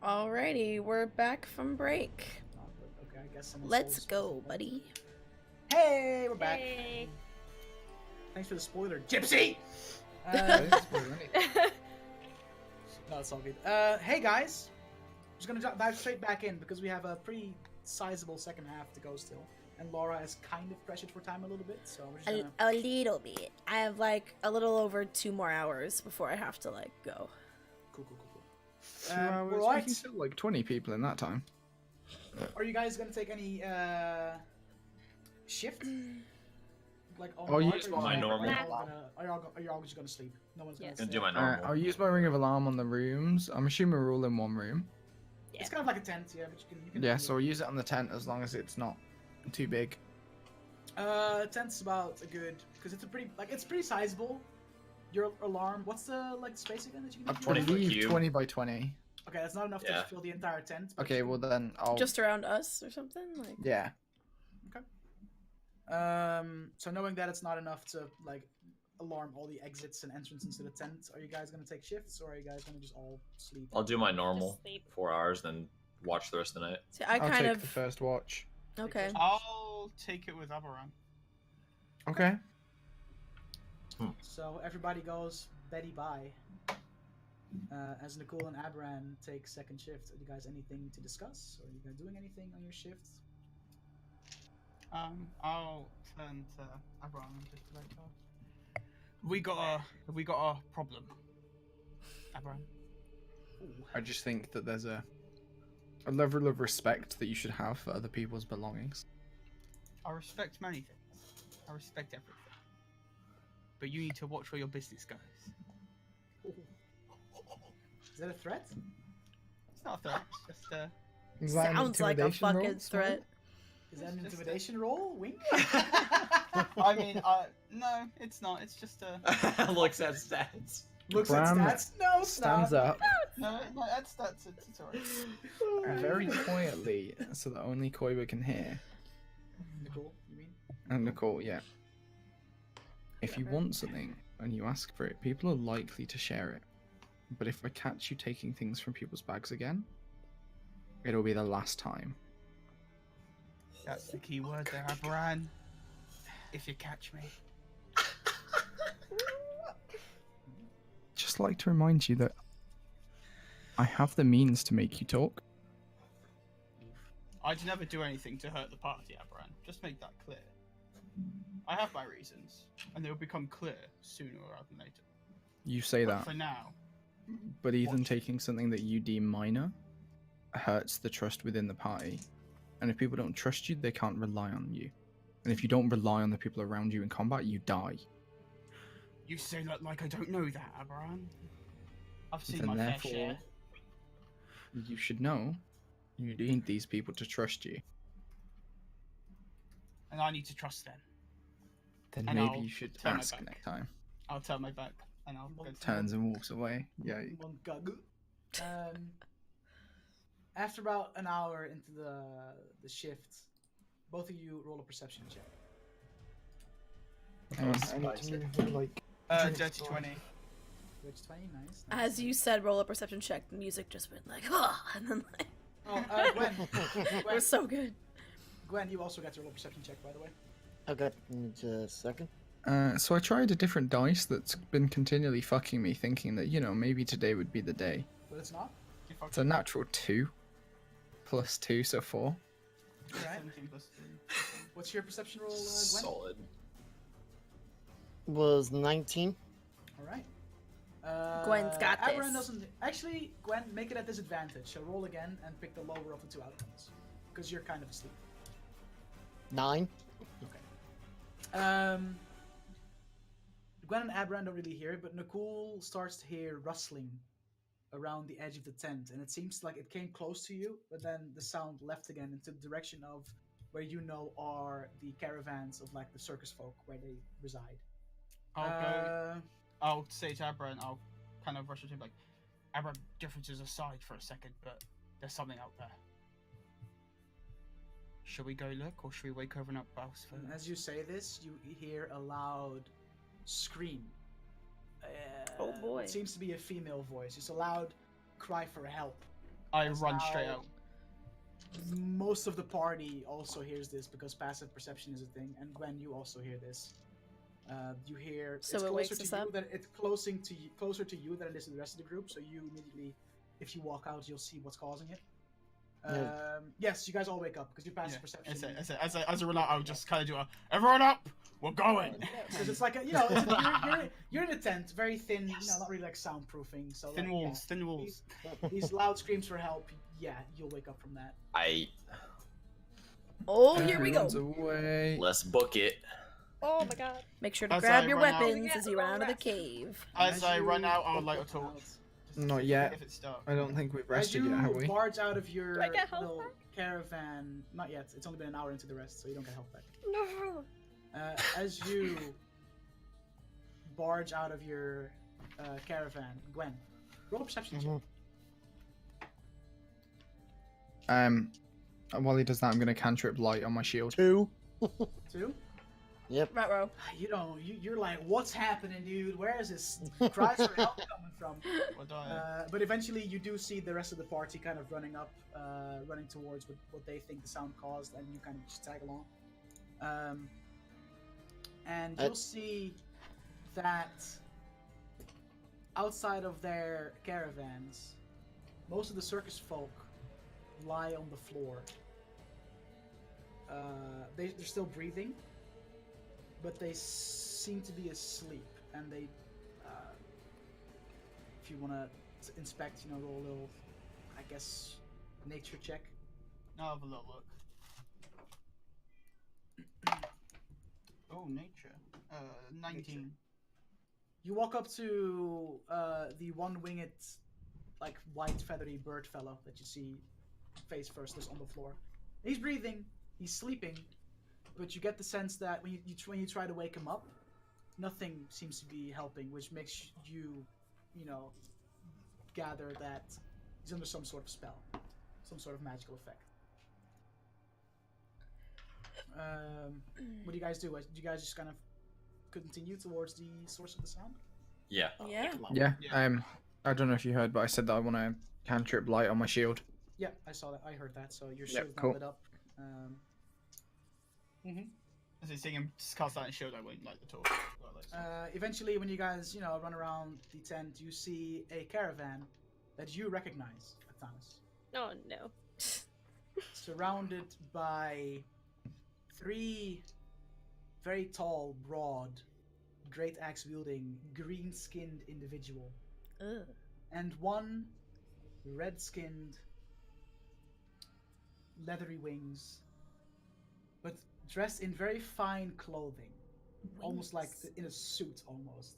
Speaker 2: Alrighty, we're back from break.
Speaker 1: Okay, I guess someone
Speaker 2: Let's
Speaker 1: stole
Speaker 2: go,
Speaker 1: something.
Speaker 2: buddy.
Speaker 1: Hey, we're back.
Speaker 5: Hey.
Speaker 1: Thanks for the spoiler, Gypsy.
Speaker 8: I didn't spoil anything.
Speaker 1: No, it's all good. Hey guys, I'm just gonna dive straight back in because we have a pretty sizable second half to go still, and Laura is kind of pressured for time a little bit, so we're just gonna.
Speaker 2: A little bit. I have like a little over 2 more hours before I have to like go.
Speaker 1: Cool.
Speaker 8: 2 hours. We
Speaker 1: right.
Speaker 8: can kill like 20 people in that time.
Speaker 1: Are you guys gonna take any shift? Like on
Speaker 8: I'll
Speaker 1: guard,
Speaker 8: use
Speaker 1: or
Speaker 3: my
Speaker 1: are you
Speaker 3: normal.
Speaker 1: Are y'all just gonna sleep? No one's gonna
Speaker 5: Yes.
Speaker 1: sleep.
Speaker 3: And do my normal.
Speaker 8: I'll use my ring of alarm on the rooms. I'm assuming we're all in one room.
Speaker 1: It's kind of like a tent, yeah, but you can
Speaker 8: Yeah, so I'll use it on the tent as long as it's not too big.
Speaker 1: Tent's about a good because it's a pretty it's pretty sizable. Your alarm, what's the space again that you can
Speaker 8: I
Speaker 1: do?
Speaker 3: 20 foot
Speaker 8: believe
Speaker 3: cube.
Speaker 8: 20 by 20.
Speaker 1: Okay, that's not enough
Speaker 3: Yeah.
Speaker 1: to fill the entire tent. but
Speaker 8: Okay,
Speaker 1: you
Speaker 8: well
Speaker 1: can-
Speaker 8: then I'll.
Speaker 2: Just around us or something? Like
Speaker 8: Yeah.
Speaker 1: So knowing that it's not enough to alarm all the exits and entrances to the tent, are you guys gonna take shifts or are you guys gonna just all sleep?
Speaker 3: I'll do my normal
Speaker 5: Just sleep.
Speaker 3: 4 hours, then watch the rest of the night.
Speaker 2: see, I
Speaker 8: I'll
Speaker 2: kind
Speaker 8: take
Speaker 2: of
Speaker 8: the first watch.
Speaker 2: okay.
Speaker 4: I'll take it with Aberan.
Speaker 8: Okay.
Speaker 1: So everybody goes Betty bye. As Nicole and Abran take second shift, are you guys anything to discuss? Or are you guys doing anything on your shifts?
Speaker 4: I'll turn to Aberan and just be like, we got a problem, Aberan.
Speaker 8: I just think that there's a level of respect that you should have for other people's belongings.
Speaker 4: I respect many things. I respect everything. But you need to watch where your business goes.
Speaker 1: Is that a threat?
Speaker 4: It's not a threat. It's just
Speaker 8: Is that an
Speaker 2: Sounds like a
Speaker 8: intimidation roll,
Speaker 2: fucking
Speaker 8: Smiley?
Speaker 2: threat.
Speaker 1: Is that an
Speaker 4: It's just
Speaker 1: intimidation roll? Wink?
Speaker 4: I mean, no, it's not. It's just a.
Speaker 3: Looks at stats.
Speaker 1: Looks
Speaker 8: Bram
Speaker 1: at stats? No,
Speaker 8: Stands
Speaker 1: stop.
Speaker 8: up
Speaker 4: No, that's it's alright.
Speaker 8: very quietly so that only Koiba can hear.
Speaker 1: Nicole, you mean?
Speaker 8: And Nicole, yeah. If you want something and you ask for it, people are likely to share it. But if I catch you taking things from people's bags again, it'll be the last time.
Speaker 4: That's the key word there, Aberan. If you catch me.
Speaker 8: Just like to remind you that I have the means to make you talk.
Speaker 4: I'd never do anything to hurt the party, Aberan. Just make that clear. I have my reasons, and they'll become clear sooner rather than later.
Speaker 8: You say
Speaker 4: But
Speaker 8: that,
Speaker 4: for now,
Speaker 8: but even taking something that you deem minor hurts the trust within the party. And if people don't trust you, they can't rely on you. And if you don't rely on the people around you in combat, you die.
Speaker 4: you say that like I don't know that, Aberan. I've seen
Speaker 8: Then
Speaker 4: my fair
Speaker 8: therefore,
Speaker 4: share.
Speaker 8: you should know you need these people to trust you.
Speaker 4: And I need to trust them.
Speaker 8: Then
Speaker 4: And
Speaker 8: maybe
Speaker 4: I'll
Speaker 8: you should
Speaker 4: turn my
Speaker 8: ask
Speaker 4: back.
Speaker 8: next time.
Speaker 4: I'll turn my back and I'll go to
Speaker 8: Turns and walks away. Yeah.
Speaker 1: Mongagu. After about an hour into the shift, both of you roll a perception check.
Speaker 8: I need to move, like,
Speaker 4: dirty 20.
Speaker 1: Which 20, nice.
Speaker 2: As you said, roll a perception check. The music just went like, oh, and then like,
Speaker 1: Oh, Gwen.
Speaker 2: it was so good.
Speaker 1: Gwen, you also got to roll a perception check, by the way.
Speaker 7: Okay, just a second.
Speaker 8: So I tried a different dice that's been continually fucking me, thinking that, maybe today would be the day.
Speaker 1: But it's not.
Speaker 8: It's a natural 2 plus 2, so 4.
Speaker 1: Alright.
Speaker 4: 17 plus 3.
Speaker 1: What's your perception roll, Gwen?
Speaker 3: Solid.
Speaker 7: Was 19.
Speaker 1: Alright.
Speaker 2: Gwen's got
Speaker 1: Aberan
Speaker 2: this.
Speaker 1: doesn't. Actually, Gwen, make it at disadvantage. So roll again and pick the lower of the two outcomes. Because you're kind of asleep.
Speaker 7: 9.
Speaker 1: Gwen and Aberan don't really hear it, but Nicole starts to hear rustling around the edge of the tent, and it seems like it came close to you, but then the sound left again into the direction of where are the caravans of the circus folk where they reside.
Speaker 4: I'll say to Aberan, I'll kind of rush at him like, Aberan, differences aside for a second, but there's something out there. Should we go look, or should we wait covering up else for?
Speaker 1: And as you say this, you hear a loud scream.
Speaker 2: Oh boy.
Speaker 1: It seems to be a female voice. It's a loud cry for help.
Speaker 4: I
Speaker 1: That's
Speaker 4: run straight
Speaker 1: how
Speaker 4: out.
Speaker 1: Most of the party also hears this because passive perception is a thing, and Gwen, you also hear this. You hear
Speaker 2: So
Speaker 1: it's
Speaker 2: it
Speaker 1: closer
Speaker 2: wakes
Speaker 1: to
Speaker 2: us
Speaker 1: you
Speaker 2: up?
Speaker 1: than it's closer to you than it is to the rest of the group. So you immediately, if you walk out, you'll see what's causing it.
Speaker 7: Yeah.
Speaker 1: Yes, you guys all wake up because your passive perception.
Speaker 4: As I run out, I would just kind of do a everyone up, we're going.
Speaker 1: Because it's like you're in a tent, very thin, not really like soundproofing. So
Speaker 4: Thin
Speaker 1: like,
Speaker 4: walls, thin walls.
Speaker 1: These loud screams for help. Yeah, you'll wake up from that.
Speaker 2: Oh, here we go.
Speaker 8: Everyone's away.
Speaker 3: Let's book it.
Speaker 5: Oh my god.
Speaker 2: Make sure to
Speaker 4: As
Speaker 2: grab
Speaker 4: I
Speaker 2: your
Speaker 4: run out-
Speaker 2: weapons as you run out of the cave.
Speaker 4: As I
Speaker 1: you
Speaker 4: run out, I would like a
Speaker 1: walk
Speaker 4: torch.
Speaker 1: out,
Speaker 8: Not yet.
Speaker 4: If it's dark.
Speaker 8: I don't think we've
Speaker 1: As
Speaker 8: rested
Speaker 1: you
Speaker 8: yet, have we?
Speaker 1: barge out of your
Speaker 5: Do I get health
Speaker 1: little
Speaker 5: back?
Speaker 1: caravan, not yet. It's only been an hour into the rest, so you don't get health back.
Speaker 5: No.
Speaker 1: As you barge out of your caravan, Gwen, roll a perception check.
Speaker 8: While he does that, I'm gonna cantrip light on my shield.
Speaker 7: 2.
Speaker 1: 2.
Speaker 7: Yep.
Speaker 2: Ruh-roh.
Speaker 1: You're like, what's happening, dude? Where is this cries for help coming from?
Speaker 4: What do I-
Speaker 1: But eventually, you do see the rest of the party kind of running up, running towards what they think the sound caused, and you kind of just tag along. And you'll see that outside of their caravans, most of the circus folk lie on the floor. They're still breathing, but they seem to be asleep, and they, if you want to inspect, roll a little, I guess, nature check.
Speaker 4: I'll have a little look. Oh, nature. 19.
Speaker 1: You walk up to the one-winged, like, white feathery bird fellow that you see face first is on the floor. He's breathing, he's sleeping, but you get the sense that when you try to wake him up, nothing seems to be helping, which makes you, gather that he's under some sort of spell, some sort of magical effect. What do you guys do? Do you guys just kind of continue towards the source of the sound?
Speaker 3: Yeah.
Speaker 2: Yeah.
Speaker 8: Yeah. I don't know if you heard, but I said that I want to cantrip light on my shield.
Speaker 1: Yeah, I saw that. I heard that. So your
Speaker 8: Yep,
Speaker 1: shield's
Speaker 8: cool.
Speaker 1: not lit up.
Speaker 4: As I seeing him cast that and shield, I won't light the torch.
Speaker 1: Eventually, when you guys, run around the tent, you see a caravan that you recognize, Aktanis,
Speaker 5: Oh no.
Speaker 1: surrounded by 3 very tall, broad, great axe wielding, green-skinned individual,
Speaker 2: Ugh.
Speaker 1: and 1 red-skinned, leathery wings, but dressed in very fine clothing, almost like in a suit almost.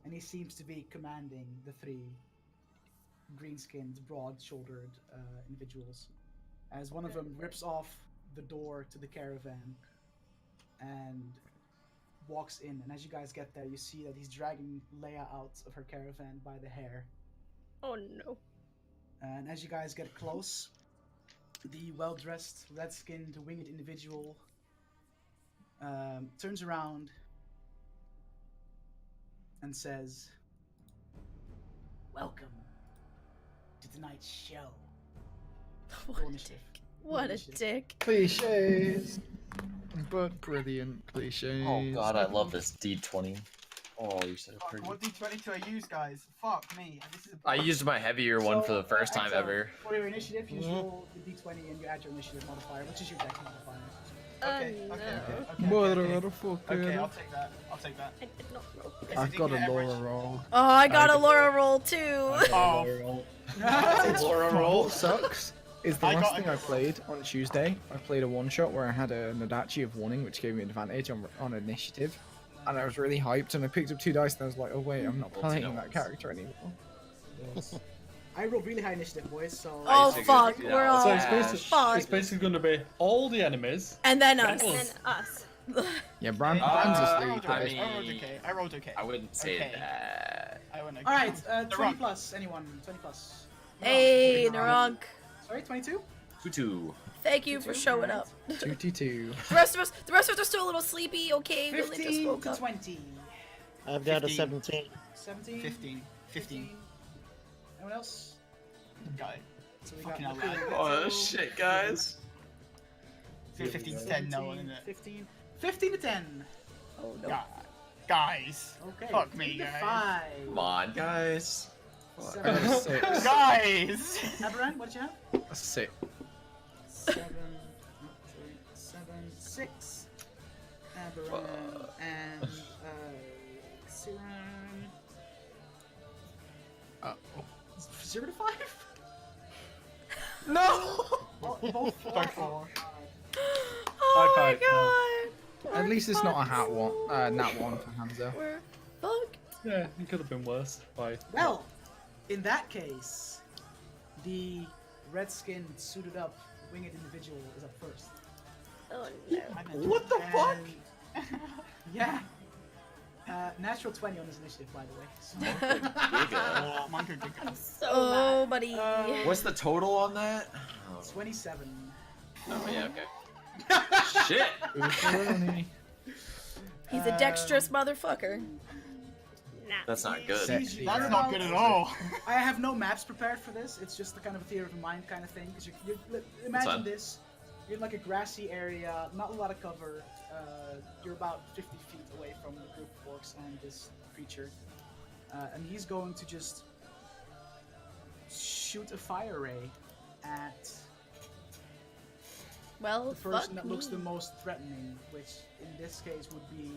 Speaker 1: And he seems to be commanding the 3 green-skinned, broad-shouldered individuals, as one of them rips off the door to the caravan and walks in. And as you guys get there, you see that he's dragging Leia out of her caravan by the hair.
Speaker 5: Oh no.
Speaker 1: And as you guys get close, the well-dressed, red-skinned, winged individual turns around and says, "Welcome to tonight's show."
Speaker 2: What
Speaker 1: Roll
Speaker 2: a
Speaker 1: initiative.
Speaker 2: dick. What a dick.
Speaker 8: Cliches. But brilliant cliches.
Speaker 3: Oh god, I love this D20. Oh, you're so
Speaker 4: Fuck,
Speaker 3: pretty.
Speaker 4: what D20 do I use, guys? Fuck me. This is a
Speaker 3: I used my heavier one for the first time
Speaker 1: Axel,
Speaker 3: ever.
Speaker 1: For your initiative, you just roll the d20 and you add your initiative modifier, which is your dex modifier.
Speaker 4: Okay,
Speaker 5: no.
Speaker 8: Motherfucker.
Speaker 4: Okay, I'll take that. I'll take that.
Speaker 5: I did not roll.
Speaker 4: Okay,
Speaker 8: I've
Speaker 4: so
Speaker 8: got
Speaker 4: you
Speaker 8: a
Speaker 4: get
Speaker 8: Laura
Speaker 4: average-
Speaker 8: roll.
Speaker 2: Oh, I got a Laura roll too.
Speaker 4: Oh,
Speaker 8: Laura roll sucks. Is the
Speaker 4: I
Speaker 8: last
Speaker 4: got-
Speaker 8: thing I played on Tuesday. I played a one-shot where I had a Nadachi of warning, which gave me advantage on initiative. And I was really hyped, and I picked up 2 dice, and I was like, oh wait, I'm not playing that character anymore.
Speaker 1: I rolled really high initiative, boys, so...
Speaker 2: Oh
Speaker 3: figured,
Speaker 2: fuck,
Speaker 3: yeah,
Speaker 2: we're
Speaker 3: so
Speaker 2: all
Speaker 6: So
Speaker 3: Yeah.
Speaker 6: it's basically going to be all the enemies.
Speaker 2: and then
Speaker 6: That
Speaker 2: us.
Speaker 6: was-
Speaker 5: And us.
Speaker 8: Yeah, Brand's
Speaker 4: I
Speaker 8: asleep.
Speaker 4: rolled
Speaker 3: I
Speaker 4: okay. I
Speaker 3: mean-
Speaker 4: rolled okay. I rolled okay.
Speaker 3: I wouldn't say
Speaker 4: Okay.
Speaker 3: that.
Speaker 4: I went okay.
Speaker 1: Alright,
Speaker 4: The
Speaker 1: 20
Speaker 4: rock.
Speaker 1: plus, anyone? 20 plus.
Speaker 2: Hey,
Speaker 1: Narunk.
Speaker 2: Narunk.
Speaker 1: Sorry, 22?
Speaker 3: Tutu.
Speaker 2: Thank you for showing up.
Speaker 8: 2T2.
Speaker 2: The rest of us are still a little sleepy. Okay, we only just
Speaker 1: 15
Speaker 2: woke
Speaker 1: to
Speaker 2: up.
Speaker 1: 20.
Speaker 7: I've got a
Speaker 4: 15.
Speaker 7: 17.
Speaker 1: 17?
Speaker 4: 15. 15.
Speaker 1: Anyone else?
Speaker 4: Guy.
Speaker 1: So we
Speaker 4: Fucking
Speaker 1: got
Speaker 4: hell, man.
Speaker 3: Oh shit, guys.
Speaker 4: 15 to 10, no one in it.
Speaker 1: 15 to 10.
Speaker 2: Oh no.
Speaker 4: Guys.
Speaker 1: Okay.
Speaker 4: Fuck me,
Speaker 1: 3 to
Speaker 4: guys.
Speaker 1: 5.
Speaker 3: Come on, guys.
Speaker 1: 7 to
Speaker 8: 6.
Speaker 4: Guys!
Speaker 1: Aberran, what did you have?
Speaker 8: A 6.
Speaker 1: 7, 6. Aberran and Siran. 0 to 5?
Speaker 8: No!
Speaker 1: Both 4.
Speaker 2: Oh
Speaker 6: High
Speaker 2: my
Speaker 6: five,
Speaker 2: god.
Speaker 8: At least it's not a
Speaker 2: We're
Speaker 8: hat one.
Speaker 2: fucked.
Speaker 8: Nat one for Hanzo.
Speaker 2: We're fucked.
Speaker 6: Yeah, it could have been worse. Bye.
Speaker 1: Well, in that case, the red-skinned, suited up, winged individual is up first.
Speaker 2: Oh no.
Speaker 3: What the fuck?
Speaker 1: And- yeah. Natural 20 on his initiative, by the way. So.
Speaker 4: Oh, Monka Giga.
Speaker 5: I'm so
Speaker 2: Oh,
Speaker 5: mad.
Speaker 2: buddy.
Speaker 3: What's the total on that?
Speaker 1: 27.
Speaker 3: Oh yeah, okay. Shit.
Speaker 2: He's a dexterous motherfucker.
Speaker 5: Nah.
Speaker 3: That's not good.
Speaker 1: Sees you-
Speaker 4: That's
Speaker 1: you're
Speaker 4: not
Speaker 1: about-
Speaker 4: good at all.
Speaker 1: I have no maps prepared for this. It's just the kind of a theater of the mind kind of thing. Because imagine
Speaker 3: fine.
Speaker 1: this: you're in like a grassy area, not a lot of cover. You're about 50 feet away from the group of orcs and this creature, and he's going to just shoot a fire ray at
Speaker 2: Well,
Speaker 1: the person
Speaker 2: fuck
Speaker 1: that
Speaker 2: me.
Speaker 1: looks the most threatening, which in this case would be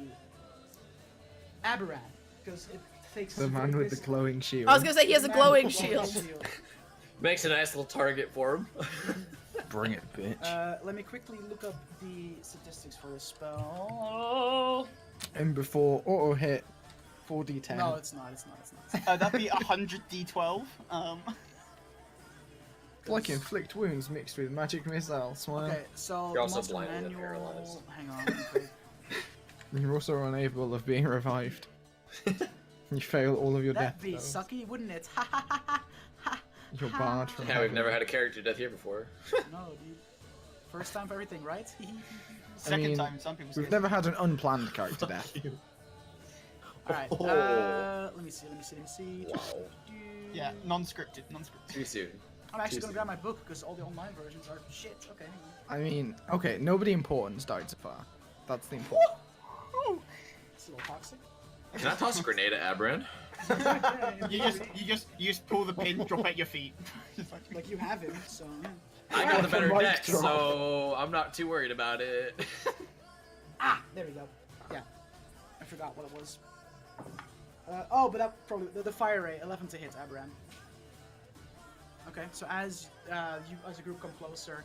Speaker 1: Aberran, because it takes
Speaker 8: The man with the glowing shield.
Speaker 2: I was gonna say he has a
Speaker 1: The man with
Speaker 2: glowing
Speaker 1: the
Speaker 2: shield.
Speaker 3: Makes a nice little target for him.
Speaker 8: Bring it, bitch.
Speaker 1: Let me quickly look up the statistics for this spell.
Speaker 8: And before auto hit, 4d10.
Speaker 1: No, it's not. It's not.
Speaker 4: That'd be 100 D12.
Speaker 8: Like inflict wounds mixed with magic missile. Smile.
Speaker 1: Okay, so
Speaker 3: You're also
Speaker 1: monster
Speaker 3: blinded and
Speaker 1: manual.
Speaker 3: paralyzed.
Speaker 1: Hang on. Okay.
Speaker 8: You're also unable of being revived. You fail all of your
Speaker 1: That'd
Speaker 8: death
Speaker 1: be
Speaker 8: spells.
Speaker 1: sucky, wouldn't it? Ha ha ha ha ha.
Speaker 8: You're barred from
Speaker 3: Yeah, we've
Speaker 8: heaven.
Speaker 3: never had a character death here before.
Speaker 1: No, dude. First time for everything, right?
Speaker 4: Second
Speaker 8: mean,
Speaker 4: time, some people say.
Speaker 8: We've never had an unplanned character death.
Speaker 1: Alright,
Speaker 3: Oh.
Speaker 1: let me see.
Speaker 3: Wow.
Speaker 4: Yeah, non-scripted.
Speaker 3: Too soon.
Speaker 1: I'm actually gonna
Speaker 3: Jeez.
Speaker 1: grab my book because all the online versions are shit. Okay, hang on.
Speaker 8: I mean, okay, nobody important's died so far. That's the important.
Speaker 1: It's a little toxic.
Speaker 3: Can I toss a grenade at Aberran?
Speaker 4: You just pull the pin, drop at your feet. Just
Speaker 1: Like you have him, so yeah.
Speaker 3: I got the better
Speaker 8: Mic
Speaker 3: deck,
Speaker 8: drop.
Speaker 3: so I'm not too worried about it.
Speaker 1: Ah, there we go. Yeah, I forgot what it was. Oh, but that probably the fire ray, 11 to hit Aberran. Okay, so as you as a group come closer,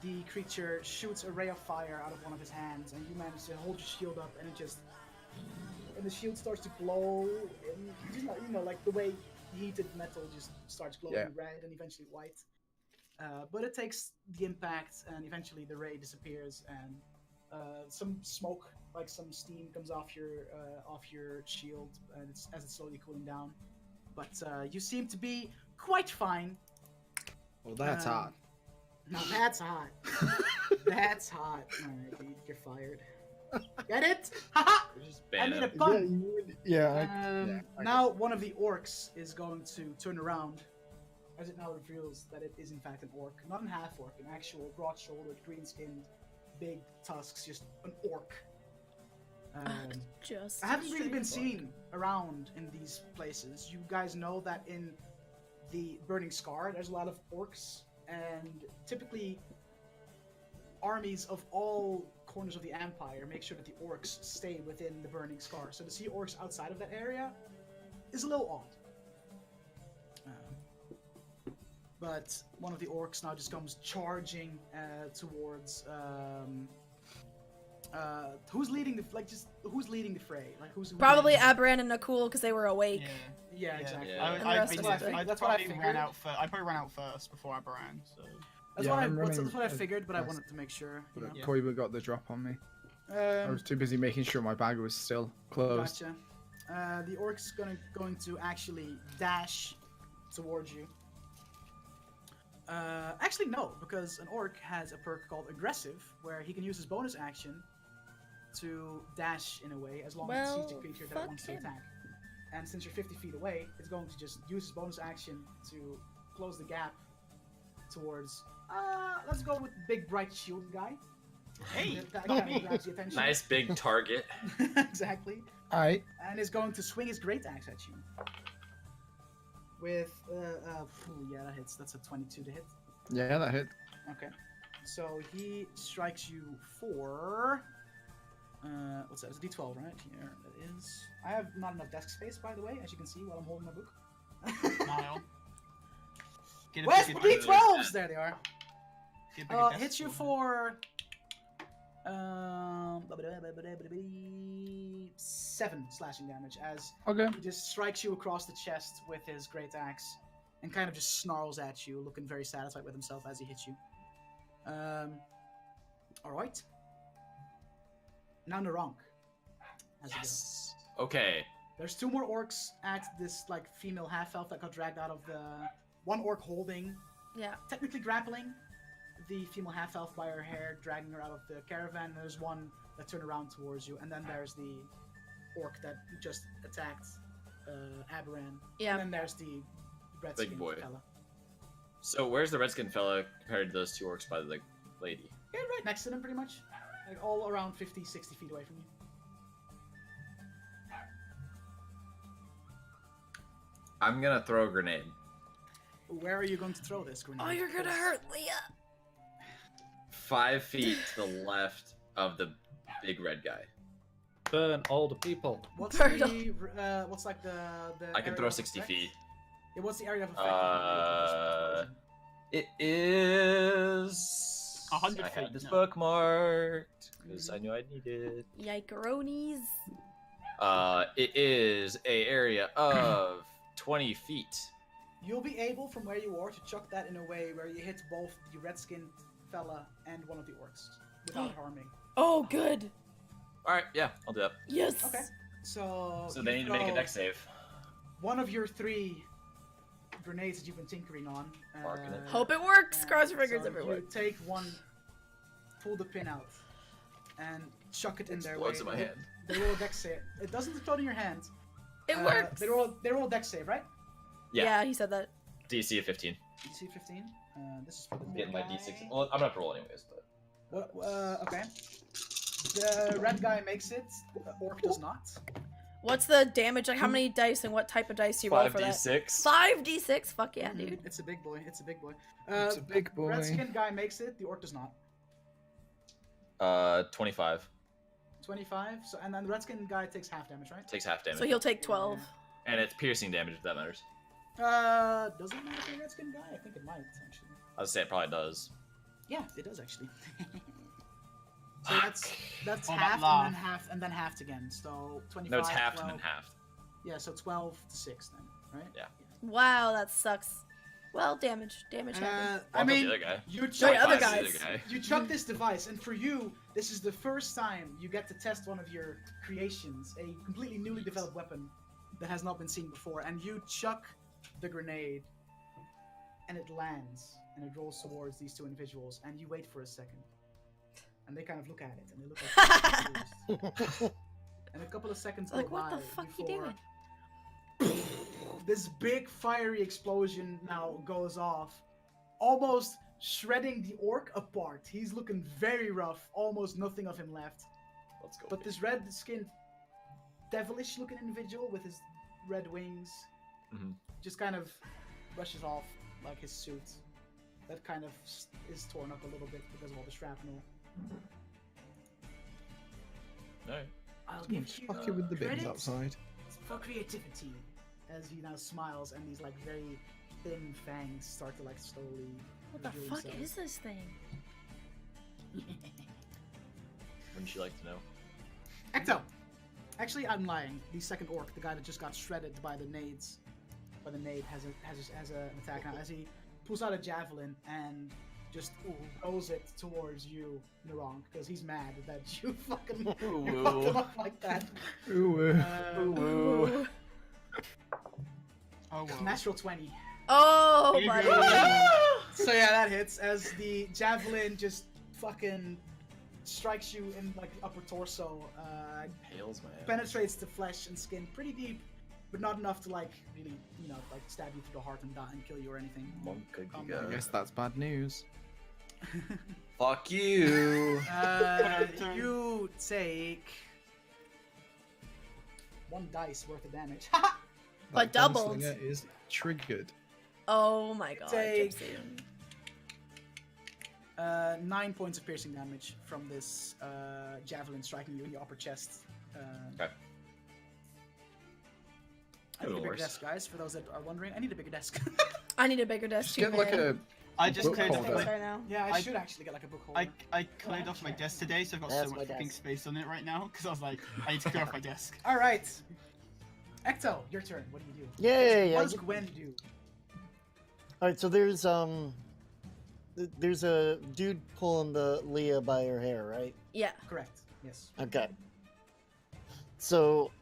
Speaker 1: the creature shoots a ray of fire out of one of his hands, and you manage to hold your shield up, and the shield starts to glow, and just like the way heated metal just starts glowing
Speaker 8: Yeah.
Speaker 1: red and eventually white. But it takes the impact, and eventually the ray disappears, and some smoke, like some steam, comes off your shield, and as it's slowly cooling down. But you seem to be quite fine.
Speaker 8: Well, that's
Speaker 1: Um,
Speaker 8: hot.
Speaker 1: Now that's hot. That's hot. Alright, dude, you're fired. Get it? Haha!
Speaker 3: Just
Speaker 1: I
Speaker 3: ban
Speaker 1: made a
Speaker 3: him.
Speaker 1: pun.
Speaker 8: Yeah.
Speaker 1: Now one of the orcs is going to turn around, as it now reveals that it is in fact an orc, not an half orc, an actual broad-shouldered, green-skinned, big tusks, just an orc.
Speaker 2: Just
Speaker 1: I haven't really been
Speaker 2: straight
Speaker 1: seen around in these places. You guys know that in the Burning Scar, there's a lot of orcs, and typically armies of all corners of the Empire make sure that the orcs stay within the Burning Scar. So to see orcs outside of that area is a little odd. But one of the orcs now just comes charging towards. Who's leading the who's leading the fray? Like who's
Speaker 2: Probably Aberran and Nakul because they were awake.
Speaker 1: Yeah, exactly.
Speaker 3: Yeah.
Speaker 2: And the rest of us
Speaker 4: I
Speaker 1: That's what I
Speaker 4: probably
Speaker 1: figured.
Speaker 4: ran out first. I probably ran out first before Aberran. So
Speaker 1: That's
Speaker 8: Yeah,
Speaker 1: what
Speaker 8: I'm running
Speaker 1: that's what I figured, but I
Speaker 8: fast.
Speaker 1: wanted to make sure. You know.
Speaker 8: But Koiba got the drop on me. I
Speaker 1: Um,
Speaker 8: was too busy making sure my bag was still closed.
Speaker 1: gotcha. The orc's going to actually dash towards you. Actually, no, because an orc has a perk called Aggressive, where he can use his bonus action to dash in a way, as long as he sees the
Speaker 2: Well,
Speaker 1: creature that
Speaker 2: fuck
Speaker 1: wants to
Speaker 2: him.
Speaker 1: attack. And since you're 50 feet away, it's going to just use his bonus action to close the gap towards. Let's go with big bright shield guy.
Speaker 4: Hey!
Speaker 1: That kind of grabs the attention.
Speaker 3: Nice big target.
Speaker 1: Exactly.
Speaker 8: All right.
Speaker 1: And is going to swing his great axe at you. With yeah, that hits. That's a 22 to hit.
Speaker 8: Yeah, that hit.
Speaker 1: Okay. So he strikes you for what's that? It's a D12, right? Here it is. I have not enough desk space, by the way, as you can see while I'm holding my book.
Speaker 4: Smile. Get a
Speaker 1: Where's
Speaker 4: big-
Speaker 1: the D12s? There they are.
Speaker 4: get a bigger desk
Speaker 1: Hits you
Speaker 4: for
Speaker 1: for 7 slashing damage as
Speaker 8: Okay.
Speaker 1: he just strikes you across the chest with his great axe and kind of just snarls at you, looking very satisfied with himself as he hits you. Alright. Now Narank. How's it
Speaker 3: Yes. Okay.
Speaker 1: going? There's 2 more orcs at this like female half-elf that got dragged out of the... One orc holding,
Speaker 2: Yeah.
Speaker 1: technically grappling the female half-elf by her hair, dragging her out of the caravan. There's one that turned around towards you, and then there's the orc that just attacked Aberan.
Speaker 2: Yeah.
Speaker 1: And then there's the red
Speaker 3: Big
Speaker 1: skin
Speaker 3: boy.
Speaker 1: fella.
Speaker 3: So where's the redskin fella compared to those 2 orcs by the lady?
Speaker 1: Yeah, right next to them, pretty much. Like all around 50, 60 feet away from you.
Speaker 3: I'm gonna throw a grenade.
Speaker 1: Where are you going to throw this grenade?
Speaker 2: Oh, you're gonna hurt Leah.
Speaker 3: 5 feet to the left of the big red guy.
Speaker 6: Burn all the people.
Speaker 1: What's
Speaker 2: Bird.
Speaker 1: the what's like the
Speaker 3: I can
Speaker 1: area
Speaker 3: throw
Speaker 1: of
Speaker 3: 60
Speaker 1: effect?
Speaker 3: feet.
Speaker 1: Yeah, what's the area of effect?
Speaker 3: It is
Speaker 4: 100
Speaker 3: I
Speaker 4: feet,
Speaker 3: had this
Speaker 4: no.
Speaker 3: bookmarked because I knew I'd need it.
Speaker 2: Yikeroonies.
Speaker 3: It is a area of 20 feet.
Speaker 1: You'll be able, from where you are, to chuck that in a way where you hit both the red-skinned fella and one of the orcs without harming.
Speaker 2: Oh, good.
Speaker 3: All right, yeah, I'll do that.
Speaker 2: Yes.
Speaker 1: Okay. So
Speaker 3: So they
Speaker 1: you
Speaker 3: need to make a
Speaker 1: throw
Speaker 3: deck save.
Speaker 1: One of your 3 grenades that you've been tinkering on.
Speaker 3: Marking it.
Speaker 2: Hope it works.
Speaker 1: and
Speaker 2: Cross your fingers
Speaker 1: so
Speaker 2: everywhere.
Speaker 1: You take one, pull the pin out, and chuck it in their way.
Speaker 3: Explodes in my hand.
Speaker 1: They roll a deck save. It doesn't explode in your hand.
Speaker 2: It works.
Speaker 1: They roll a deck save, right?
Speaker 3: Yeah.
Speaker 2: He said that.
Speaker 3: DC of 15.
Speaker 1: DC 15. This is for the
Speaker 3: I'm
Speaker 1: big
Speaker 3: getting my
Speaker 1: guy.
Speaker 3: D6. Well, I'm gonna have to roll anyways, but
Speaker 1: Okay. The red guy makes it. The orc does not.
Speaker 2: What's the damage? Like, how many dice and what type of dice do you roll for that?
Speaker 3: 5d6.
Speaker 2: 5d6. Fuck yeah, dude.
Speaker 1: It's a big boy. It's a big boy.
Speaker 8: It's a big boy.
Speaker 1: Red skin guy makes it. The orc does not.
Speaker 3: 25.
Speaker 1: 25. So and then the red skin guy takes half damage, right?
Speaker 3: Takes half damage.
Speaker 2: So he'll take 12.
Speaker 3: And it's piercing damage if that matters.
Speaker 1: Does it matter for the red skin guy? I think it might actually.
Speaker 3: I would say it probably does.
Speaker 1: Yeah, it does actually. So that's
Speaker 4: Oh, that
Speaker 1: half and
Speaker 4: laugh.
Speaker 1: then half and then halved again. So 25.
Speaker 3: No, it's halved
Speaker 1: 12.
Speaker 3: and then halved.
Speaker 1: Yeah, so 12 to 6 then, right?
Speaker 3: Yeah.
Speaker 2: Wow, that sucks. Well, damage. Damage happens.
Speaker 1: I
Speaker 3: What about
Speaker 1: mean,
Speaker 3: the other guy?
Speaker 1: you
Speaker 2: The
Speaker 1: chuck
Speaker 2: other
Speaker 3: 25
Speaker 2: guys.
Speaker 3: is the other guy.
Speaker 1: You chuck this device, and for you, this is the first time you get to test one of your creations, a completely newly developed weapon that has not been seen before, and you chuck the grenade, and it lands, and it rolls towards these 2 individuals, and you wait for a second. And they kind of look at it, and they look like confused. And a couple of seconds
Speaker 2: Like,
Speaker 1: go
Speaker 2: what the
Speaker 1: by
Speaker 2: fuck you
Speaker 1: before
Speaker 2: doing?
Speaker 1: this big fiery explosion now goes off, almost shredding the orc apart. He's looking very rough, almost nothing of him left.
Speaker 3: Let's go.
Speaker 1: But this red-skinned, devilish-looking individual with his red wings
Speaker 3: Mhm.
Speaker 1: just kind of brushes off like his suit. That kind of is torn up a little bit because of all the shrapnel.
Speaker 3: Alright.
Speaker 1: I'll give you
Speaker 8: Fuck you with the bins
Speaker 1: credit
Speaker 8: outside.
Speaker 1: for creativity, as he now smiles and these like very thin fangs start to like slowly.
Speaker 2: What the
Speaker 1: reveal
Speaker 2: fuck
Speaker 1: themselves.
Speaker 2: is this thing?
Speaker 3: Wouldn't you like to know?
Speaker 1: Ecto! Actually, I'm lying. The second orc, the guy that just got shredded by the nades, has an attack now. As he pulls out a javelin and just throws it towards you, Narank, because he's mad that you fucking you fucked him up like that.
Speaker 8: Ooh.
Speaker 2: Ooh.
Speaker 4: Oh, well.
Speaker 1: Natural 20.
Speaker 2: Oh,
Speaker 4: Here you
Speaker 2: buddy.
Speaker 4: go.
Speaker 1: So yeah, that hits as the javelin just fucking strikes you in like the upper torso,
Speaker 3: Hails, man.
Speaker 1: penetrates the flesh and skin pretty deep, but not enough to like really, you know, like stab you through the heart and die and kill you or anything.
Speaker 8: I guess that's bad news.
Speaker 3: Fuck you.
Speaker 1: You take 1 dice worth of damage.
Speaker 2: But
Speaker 8: That
Speaker 2: doubled.
Speaker 8: gunslinger is triggered.
Speaker 2: Oh my god.
Speaker 1: Take-
Speaker 2: Gypsy.
Speaker 1: 9 points of piercing damage from this javelin striking you in the upper chest.
Speaker 3: Okay.
Speaker 1: I need a bigger
Speaker 3: Worse.
Speaker 1: desk, guys. For those that are wondering, I need a bigger desk.
Speaker 2: I need a bigger desk
Speaker 8: Just
Speaker 2: too,
Speaker 8: get like
Speaker 2: man.
Speaker 4: I just
Speaker 8: book
Speaker 4: cleared off
Speaker 8: holder.
Speaker 4: my
Speaker 2: right now.
Speaker 1: Yeah, I
Speaker 4: I-
Speaker 1: should actually get like a book holder.
Speaker 4: I cleared off my desk today, so I've got
Speaker 7: That's
Speaker 4: so
Speaker 7: my
Speaker 4: much fucking
Speaker 7: desk.
Speaker 4: space on it right now because I was like, I need to clear off my desk.
Speaker 1: All right, Ecto, your turn. What do you do?
Speaker 7: Yay!
Speaker 1: What
Speaker 7: I
Speaker 1: does
Speaker 7: get-
Speaker 1: Gwen do?
Speaker 7: All right, so there's a dude pulling the Leah by her hair, right?
Speaker 2: Yeah.
Speaker 1: Correct. Yes.
Speaker 7: Okay. So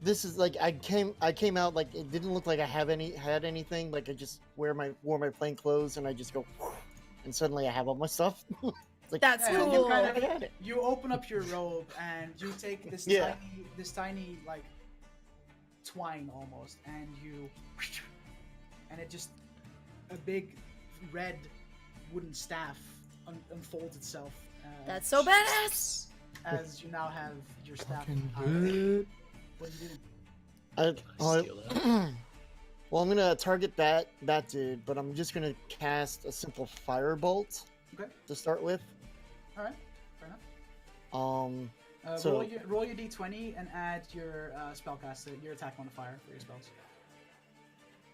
Speaker 7: this is like I came out like it didn't look like I had anything. Like I just wore my plain clothes and I just go, and suddenly I have all my stuff. It's like,
Speaker 2: That's
Speaker 1: Yeah, you
Speaker 2: cool.
Speaker 1: kind
Speaker 7: I
Speaker 1: of-
Speaker 7: had it.
Speaker 1: You open up your robe and you take this
Speaker 7: Yeah.
Speaker 1: tiny like twine almost, and and it just a big red wooden staff unfolds itself.
Speaker 2: That's so badass.
Speaker 1: As you now have your staff.
Speaker 8: Fucking
Speaker 1: out.
Speaker 8: good.
Speaker 1: What do you do?
Speaker 3: Steal
Speaker 7: Well, I'm gonna target that dude, but I'm just gonna cast a simple firebolt
Speaker 1: Okay.
Speaker 7: to start with.
Speaker 1: All right. Fair enough.
Speaker 7: So-
Speaker 1: roll your d20 and add your spellcaster, your attack modifier for your spells.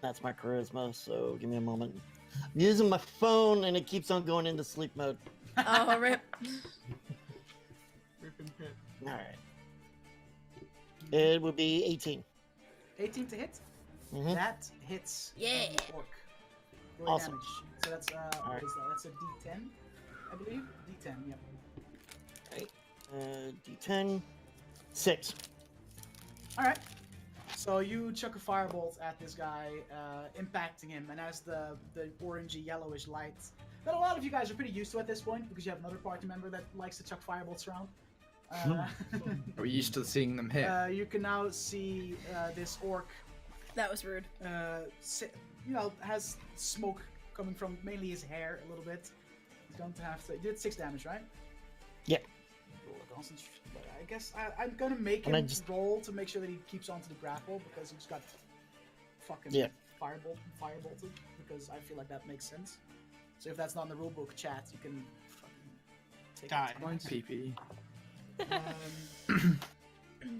Speaker 7: That's my charisma. So give me a moment. I'm using my phone and it keeps on going into sleep mode.
Speaker 2: Oh, rip.
Speaker 4: Rip and pit.
Speaker 7: All right. It would be 18.
Speaker 1: 18 to hit.
Speaker 7: Mhm.
Speaker 1: That hits.
Speaker 2: Yeah.
Speaker 1: the orc. Roll
Speaker 7: Awesome.
Speaker 1: damage. So that's what
Speaker 7: Alright.
Speaker 1: is that? That's a d10, I believe. D10. Yep.
Speaker 7: D10. 6.
Speaker 1: All right. So you chuck a firebolt at this guy, impacting him, and as the orangey yellowish light that a lot of you guys are pretty used to at this point because you have another party member that likes to chuck firebolts around.
Speaker 8: We're used to seeing them hit.
Speaker 1: You can now see this orc,
Speaker 2: That was rude.
Speaker 1: has smoke coming from mainly his hair a little bit. He's going to have to. You did 6 damage, right?
Speaker 7: Yeah.
Speaker 1: Roll a concentration. But I guess I'm gonna make
Speaker 7: And I
Speaker 1: him
Speaker 7: just-
Speaker 1: roll to make sure that he keeps onto the grapple because he just got fucking
Speaker 7: Yeah.
Speaker 1: firebolted because I feel like that makes sense. So if that's not in the rulebook, chat, you can fucking take
Speaker 4: Die.
Speaker 1: it.
Speaker 8: Mine's PP.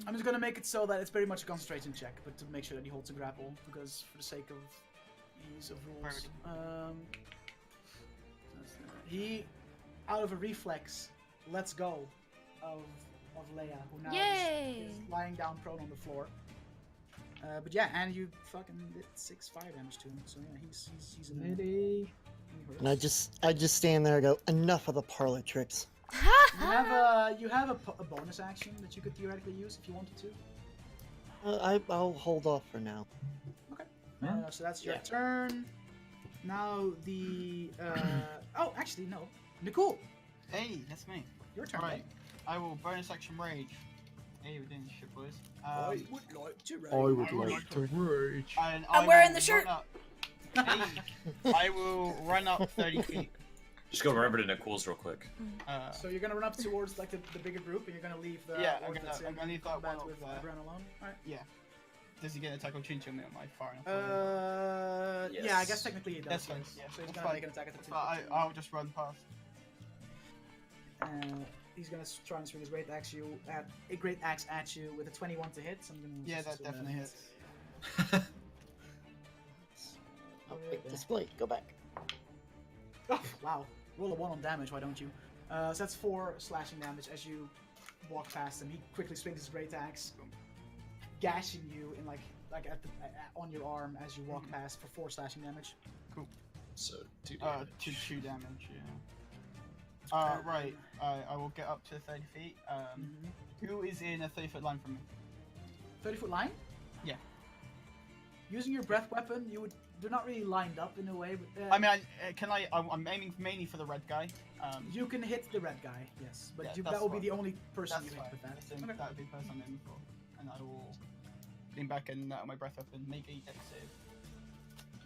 Speaker 1: I'm just gonna make it so that it's pretty much a concentration check, but to make sure that he holds a grapple, because for the sake of ease of rules. He, out of a reflex, lets go of Leia, who now
Speaker 2: Yay!
Speaker 1: is lying down prone on the floor. But yeah, and you fucking did 6 fire damage to him, so yeah, he's in there. He
Speaker 7: And I just stand there and go, enough of the parlor tricks.
Speaker 1: You have a bonus action that you could theoretically use if you wanted to.
Speaker 7: I'll hold off for now.
Speaker 1: Okay.
Speaker 8: Yeah.
Speaker 1: So that's your
Speaker 7: Yeah.
Speaker 1: turn. Now the oh, actually no, Nicole,
Speaker 4: Hey, that's me.
Speaker 1: your turn.
Speaker 4: Right. I will bonus action rage. Hey, we're doing this shit, boys.
Speaker 1: I would like to.
Speaker 8: I would like to rage.
Speaker 4: And
Speaker 2: I'm
Speaker 4: I
Speaker 2: wearing
Speaker 4: will
Speaker 2: the shirt.
Speaker 4: run up- Hey, I will run up 30 feet.
Speaker 3: Just go remember to Nicole's real quick.
Speaker 1: So you're gonna run up towards like the bigger group, and you're gonna leave the
Speaker 4: Yeah,
Speaker 1: orc
Speaker 4: I'm
Speaker 1: that's
Speaker 4: gonna
Speaker 1: in
Speaker 4: leave that
Speaker 1: combat
Speaker 4: one
Speaker 1: with
Speaker 4: over there.
Speaker 1: Bran alone. Alright.
Speaker 4: Does he get an attack opportunity on me on my fire?
Speaker 1: Yeah, I guess technically he does.
Speaker 4: That's fine.
Speaker 1: yes.
Speaker 4: Yeah,
Speaker 1: So he's
Speaker 4: that's
Speaker 1: gonna
Speaker 4: fine.
Speaker 1: make an attack at the
Speaker 4: That's fine. I'll just run past.
Speaker 1: He's gonna try and swing his great axe at you with a 21 to hit. So I'm gonna
Speaker 4: Yeah,
Speaker 1: just
Speaker 4: that
Speaker 1: assume
Speaker 4: definitely hits.
Speaker 7: Oh, wait, display, go back.
Speaker 1: Oh, wow. Roll a 1 on damage, why don't you? So that's 4 slashing damage as you walk past him. He quickly swings his great axe, gashing you in on your arm as you walk past for 4 slashing damage.
Speaker 3: So 2
Speaker 4: To
Speaker 3: damage.
Speaker 4: 2 damage, yeah. Right. I will get up to 30 feet. Who is in a 30-foot line from me?
Speaker 1: 30-foot line?
Speaker 4: Yeah.
Speaker 1: Using your breath weapon, they're not really lined up in a way. But,
Speaker 4: I mean, I'm aiming mainly for the red guy.
Speaker 1: you can hit the red guy, yes, but
Speaker 4: Yeah,
Speaker 1: that
Speaker 4: that's
Speaker 1: will be
Speaker 4: fine.
Speaker 1: the only person
Speaker 4: That's
Speaker 1: you
Speaker 4: fine.
Speaker 1: hit with that.
Speaker 4: I think
Speaker 1: Okay.
Speaker 4: that would be the person I'm aiming for. And I will lean back and let my breath up and make a dex save.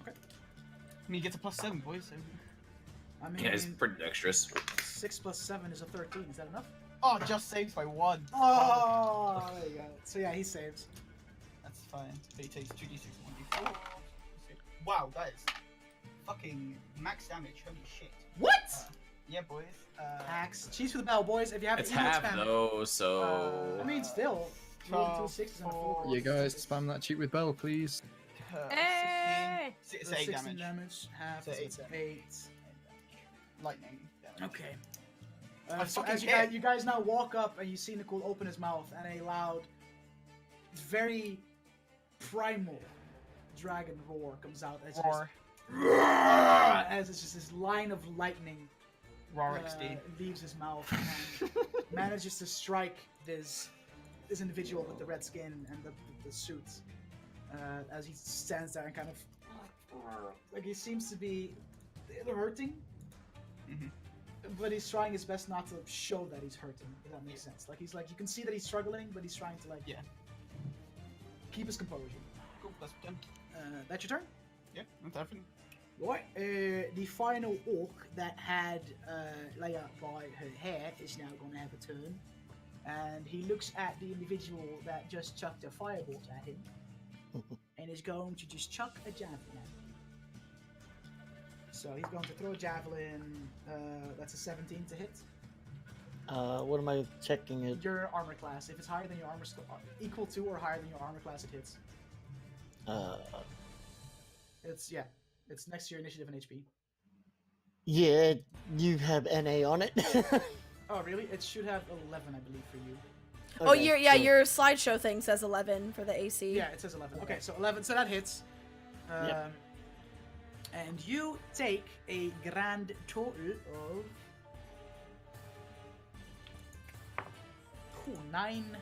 Speaker 1: Okay.
Speaker 4: I mean, he gets a +7, boys. So...
Speaker 1: I mean,
Speaker 3: Yeah, it's pretty dexterous.
Speaker 1: 6 + 7 is a 13. Is that enough?
Speaker 4: Oh, just saves by 1.
Speaker 1: Oh, there you go. So yeah, he saves.
Speaker 4: That's fine. So he takes 2d6 and 1d4. Wow, that is fucking max damage. Holy shit.
Speaker 1: What?
Speaker 4: Yeah, boys.
Speaker 1: Axe. Cheese for the bell, boys. If you have
Speaker 3: It's
Speaker 1: emotes,
Speaker 3: half
Speaker 1: spam it.
Speaker 3: though, so.
Speaker 1: I mean, still.
Speaker 4: 12,
Speaker 1: 2 6s and a 4.
Speaker 8: You guys spam that cheat with Bell, please.
Speaker 5: Hey!
Speaker 4: 16. It's
Speaker 1: So
Speaker 4: 8
Speaker 1: 16
Speaker 4: damage.
Speaker 1: Half
Speaker 4: So
Speaker 1: is
Speaker 4: 8
Speaker 1: 8.
Speaker 4: Lightning damage.
Speaker 1: Okay.
Speaker 4: I
Speaker 1: So
Speaker 4: fucking
Speaker 1: as
Speaker 4: hit.
Speaker 1: you guys now walk up and you see Nicole open his mouth and a loud, very primal dragon roar comes out as
Speaker 4: Roar.
Speaker 1: as it's just this line of lightning
Speaker 4: Roar XD.
Speaker 1: leaves his mouth and manages to strike this individual with the red skin and the suit as he stands there and kind of like he seems to be hurting.
Speaker 4: Mhm.
Speaker 1: But he's trying his best not to show that he's hurting, if that makes sense. Like, he's like, you can see that he's struggling, but he's trying to, like,
Speaker 4: Yeah.
Speaker 1: keep his composure.
Speaker 4: Cool, that's done.
Speaker 1: That's your turn?
Speaker 4: Yeah, I'm definitely.
Speaker 1: Right. The final orc that had Leia by her hair is now going to have a turn. And he looks at the individual that just chucked a firebolt at him. And is going to just chuck a javelin at him. So he's going to throw a javelin. That's a 17 to hit.
Speaker 7: What am I checking it?
Speaker 1: Your armor class. If it's higher than your armor equal to or higher than your armor class, it hits. It's next to your initiative and HP.
Speaker 7: Yeah, you have NA on it.
Speaker 1: Oh really? It should have 11, I believe, for you.
Speaker 2: Oh,
Speaker 7: Okay, so-
Speaker 2: your slideshow thing says 11 for the AC.
Speaker 1: Yeah, it says 11. Okay, so 11. So that hits.
Speaker 7: Yep.
Speaker 1: And you take a grand total of 9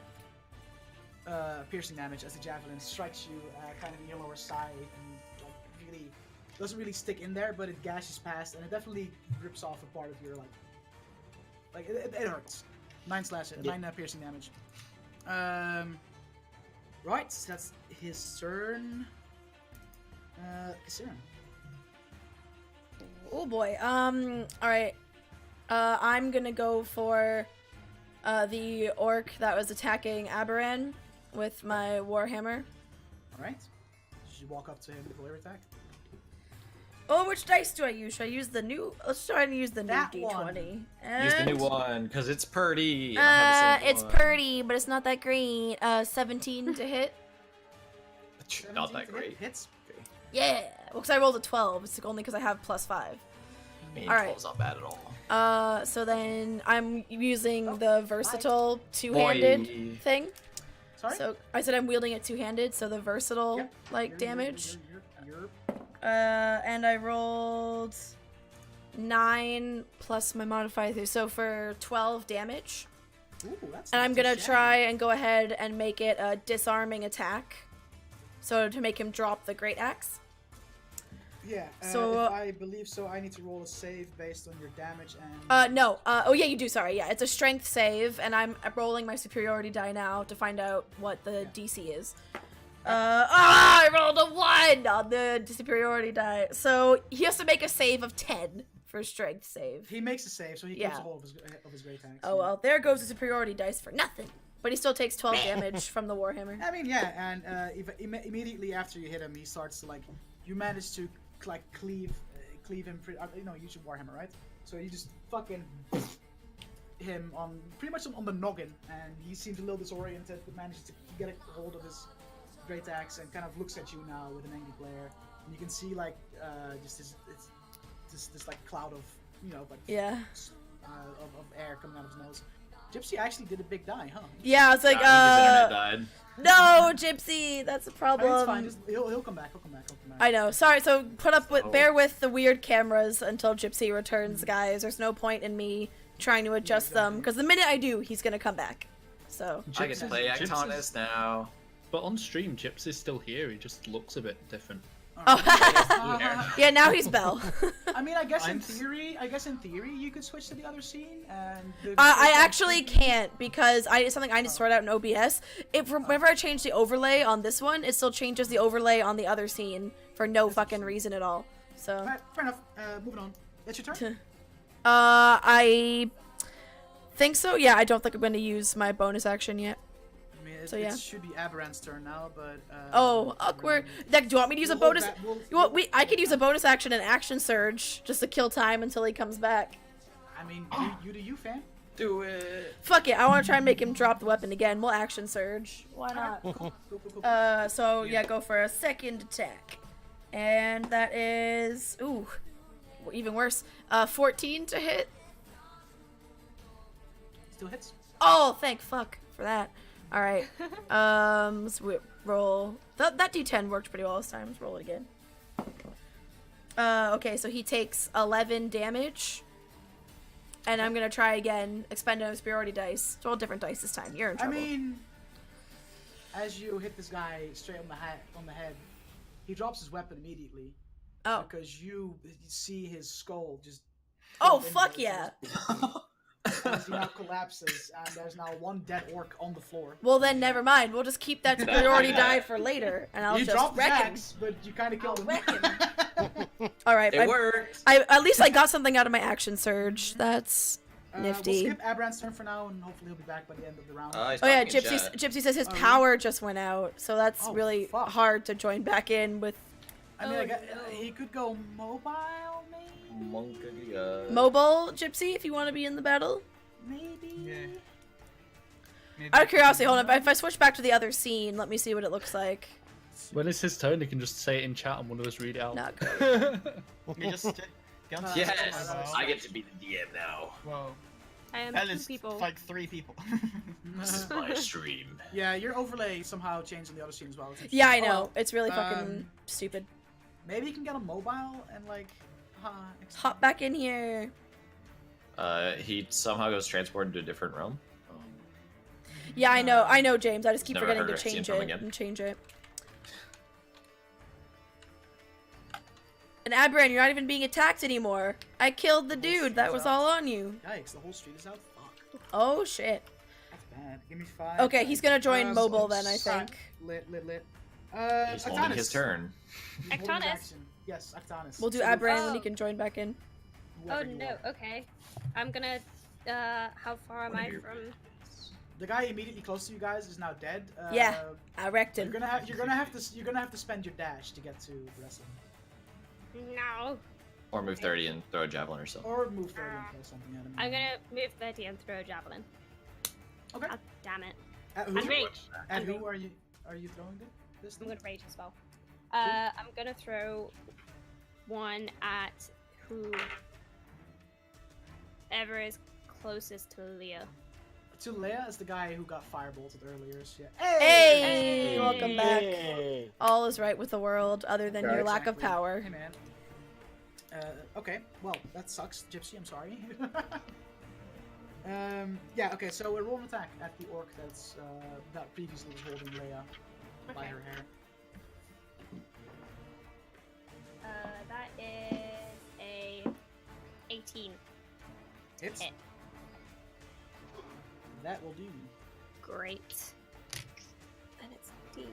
Speaker 1: piercing damage as the javelin strikes you kind of in your lower side and like really doesn't really stick in there, but it gashes past and it definitely rips off a part of your like it hurts. 9 piercing damage. Right, so that's his turn. Kasira.
Speaker 2: Oh boy. Alright. I'm gonna go for the orc that was attacking Aberan with my warhammer.
Speaker 1: Alright. You walk up to him with a glare attack.
Speaker 2: Oh, which dice do I use? Should I use the new? Let's try and use the new
Speaker 1: That
Speaker 2: D20.
Speaker 1: one.
Speaker 3: Use the new
Speaker 2: And-
Speaker 3: one, because it's purdy. and I have the same
Speaker 2: It's
Speaker 3: one.
Speaker 2: purdy, but it's not that great. 17 to hit.
Speaker 3: Not
Speaker 1: 17
Speaker 3: that
Speaker 1: to
Speaker 3: great.
Speaker 1: hit. Hits.
Speaker 2: Yeah. Well, because I rolled a 12. It's only because I have +5.
Speaker 3: I mean,
Speaker 2: Alright.
Speaker 3: 12's not bad at all.
Speaker 2: So then I'm using
Speaker 1: Oh,
Speaker 2: the versatile two-handed
Speaker 3: Boy.
Speaker 2: thing.
Speaker 1: Sorry?
Speaker 2: So I said I'm wielding it two-handed, so the versatile
Speaker 1: Yep.
Speaker 2: like damage.
Speaker 1: You're
Speaker 2: And I rolled 9 plus my modifier 3, so for 12 damage.
Speaker 1: Ooh, that's
Speaker 2: And
Speaker 1: not
Speaker 2: I'm
Speaker 1: too
Speaker 2: gonna
Speaker 1: shabby.
Speaker 2: try and go ahead and make it a disarming attack. So to make him drop the great axe.
Speaker 1: Yeah,
Speaker 2: So-
Speaker 1: if I believe so, I need to roll a save based on your damage and...
Speaker 2: No. Oh yeah, you do. Sorry. Yeah, it's a strength save, and I'm rolling my superiority die now to find out what the DC is. I rolled a 1 on the superiority die, so he has to make a save of 10 for strength save.
Speaker 1: He makes a save, so he
Speaker 2: Yeah.
Speaker 1: keeps a hold of his great axe.
Speaker 2: Oh well, there goes the superiority dice for nothing. But he still takes 12 damage from the warhammer.
Speaker 1: I mean, yeah, and immediately after you hit him, he starts to, like... You manage to, like, cleave him... use your warhammer, right? So you just fucking... him on... Pretty much on the noggin, and he seems a little disoriented, but manages to get a hold of his great axe and kind of looks at you now with an angry glare. And you can see, like, just this like, cloud of, like...
Speaker 2: Yeah.
Speaker 1: Of air coming out of his nose. Gypsy actually did a big die, huh?
Speaker 2: Yeah, it's like,
Speaker 3: His internet died.
Speaker 2: no, Gypsy, that's a
Speaker 1: I mean,
Speaker 2: problem.
Speaker 1: it's fine. Just, he'll come back. He'll come back.
Speaker 2: I know. Sorry. So
Speaker 3: So-
Speaker 2: bear with the weird cameras until Gypsy returns, guys. There's no point in me trying to adjust them because the minute I do, he's gonna come back. So
Speaker 3: I get to play
Speaker 6: Gypsy's-
Speaker 3: Aktanis now.
Speaker 6: But on stream, Gypsy's still here. He just looks a bit different.
Speaker 2: Oh, yeah. Now he's Belle.
Speaker 1: I mean, I guess in
Speaker 4: I'm-
Speaker 1: theory, you could switch to the other scene, and
Speaker 2: I actually can't because it's something I need to sort out in OBS. Whenever I change the overlay on this one, it still changes the overlay on the other scene for no fucking reason at all. So.
Speaker 1: Alright, fair enough. Moving on. It's your turn.
Speaker 2: I think so. Yeah, I don't think I'm going to use my bonus action yet.
Speaker 1: I mean,
Speaker 2: So, yeah.
Speaker 1: it should be Aberrant's turn now, but.
Speaker 2: Oh, awkward. Like, do you want me to use a
Speaker 1: We'll hold
Speaker 2: bonus?
Speaker 1: back- we'll-
Speaker 2: You want
Speaker 1: we'll-
Speaker 2: I could use a bonus action and action surge just to kill time until he comes back.
Speaker 1: I mean, you do you, fam.
Speaker 3: Do it.
Speaker 2: Fuck it. I want to try and make him drop the weapon again. We'll action surge. Why not?
Speaker 1: Cool.
Speaker 2: So yeah, go for a second attack, and that is even worse. 14 to hit.
Speaker 1: Still hits.
Speaker 2: Oh, thank fuck for that. All right. So we roll. That D10 worked pretty well this time. Let's roll it again. Okay, so he takes 11 damage. And I'm gonna try again. Expend a superiority dice. Roll different dice this time. You're in
Speaker 1: I
Speaker 2: trouble.
Speaker 1: mean, as you hit this guy straight on the head, he drops his weapon immediately.
Speaker 2: Oh.
Speaker 1: Because you see his skull just.
Speaker 2: Oh,
Speaker 1: plump
Speaker 2: fuck
Speaker 1: inwards
Speaker 2: yeah.
Speaker 1: As he now collapses, and there's now one dead orc on the floor.
Speaker 2: Well, then never mind. We'll just keep that superiority die for later, and I'll
Speaker 1: You
Speaker 2: just
Speaker 1: dropped his
Speaker 2: wreck him.
Speaker 1: axe, but you kind of killed him.
Speaker 2: wreck All right,
Speaker 3: It worked.
Speaker 2: at least I got something out of my action surge. That's nifty.
Speaker 1: We'll skip Aberrant's turn for now, and hopefully he'll be back by the end of the round.
Speaker 3: He's
Speaker 2: Oh yeah,
Speaker 3: talking in chat.
Speaker 2: Gypsy says his
Speaker 1: Oh, yeah?
Speaker 2: power just went out, so that's
Speaker 1: Oh,
Speaker 2: really
Speaker 1: fuck.
Speaker 2: hard to join back in with
Speaker 1: I mean,
Speaker 5: Oh,
Speaker 1: I guess,
Speaker 5: no.
Speaker 1: he could go mobile, maybe.
Speaker 3: Monkey,
Speaker 2: mobile Gypsy if you want to be in the battle.
Speaker 1: Maybe.
Speaker 4: Yeah. Maybe
Speaker 2: Out of curiosity, hold on. If I switch back to the other scene, let me see what it looks like.
Speaker 6: When it's his turn, he can just say it in chat and one of us read it out.
Speaker 2: Not good.
Speaker 4: You just get on
Speaker 3: Yes, I get to be the DM now.
Speaker 4: Whoa.
Speaker 5: I am
Speaker 4: That
Speaker 5: two
Speaker 4: is
Speaker 5: people.
Speaker 4: like 3 people.
Speaker 3: This is my stream.
Speaker 1: Yeah, your overlay somehow changed on the other scene as well. It's
Speaker 2: Yeah, I
Speaker 1: interesting.
Speaker 2: know. It's really fucking
Speaker 1: Um,
Speaker 2: stupid.
Speaker 1: Maybe you can get a mobile and like.
Speaker 2: Hop back in here.
Speaker 3: He somehow goes transported to a different realm.
Speaker 2: Yeah, I know, James. I just keep
Speaker 3: Never
Speaker 2: forgetting
Speaker 3: heard
Speaker 2: to
Speaker 3: or seen
Speaker 2: change
Speaker 3: from
Speaker 2: it
Speaker 3: again.
Speaker 2: and change it. And Aberrant, you're not even being attacked anymore. I killed the dude. That was all on you.
Speaker 1: Yikes! The whole street is out. Fuck.
Speaker 2: Oh shit.
Speaker 1: That's bad. Give me 5.
Speaker 2: Okay, he's gonna join
Speaker 1: so
Speaker 2: mobile then, I
Speaker 1: sack.
Speaker 2: think.
Speaker 1: Lit.
Speaker 3: He's holding his turn.
Speaker 1: He's holding his
Speaker 5: Aktanis.
Speaker 1: action. Yes, Aktanis.
Speaker 2: We'll do
Speaker 1: So
Speaker 2: Aberrant when he
Speaker 5: Oh.
Speaker 2: can join back in.
Speaker 5: Oh
Speaker 1: whoever you
Speaker 5: no,
Speaker 1: want.
Speaker 5: okay. I'm gonna, how far am
Speaker 3: One of
Speaker 5: I
Speaker 3: your-
Speaker 5: from?
Speaker 1: The guy immediately close to you guys is now dead.
Speaker 2: Yeah. I wrecked
Speaker 1: You're
Speaker 2: him.
Speaker 1: gonna have to spend your dash to get to the rest of them,
Speaker 5: No.
Speaker 3: Or move 30 and throw a javelin or something.
Speaker 1: or move 30 and throw something at him.
Speaker 5: I'm gonna move 30 and throw a javelin.
Speaker 1: Okay.
Speaker 5: Oh, damn it.
Speaker 1: At who?
Speaker 5: I'm rage.
Speaker 1: At
Speaker 5: I'm
Speaker 1: who
Speaker 5: rage.
Speaker 1: are you throwing this?
Speaker 5: I'm
Speaker 1: thing?
Speaker 5: gonna rage as well. I'm gonna throw one at whoever is closest to Leah.
Speaker 1: To Leia is the guy who got firebolted earlier. So yeah.
Speaker 2: Hey, welcome back.
Speaker 7: Hey.
Speaker 2: All is right with the world, other than
Speaker 8: Yeah,
Speaker 2: your lack of
Speaker 1: Exactly.
Speaker 2: power.
Speaker 1: Hey man. Okay. Well, that sucks, Gypsy. I'm sorry. Yeah. Okay. So we're rolling attack at the orc that previously was holding Leia by
Speaker 5: Okay.
Speaker 1: her hair.
Speaker 5: That is a 18.
Speaker 1: Hits.
Speaker 5: Hit.
Speaker 1: That will do.
Speaker 5: Great. And it's D6.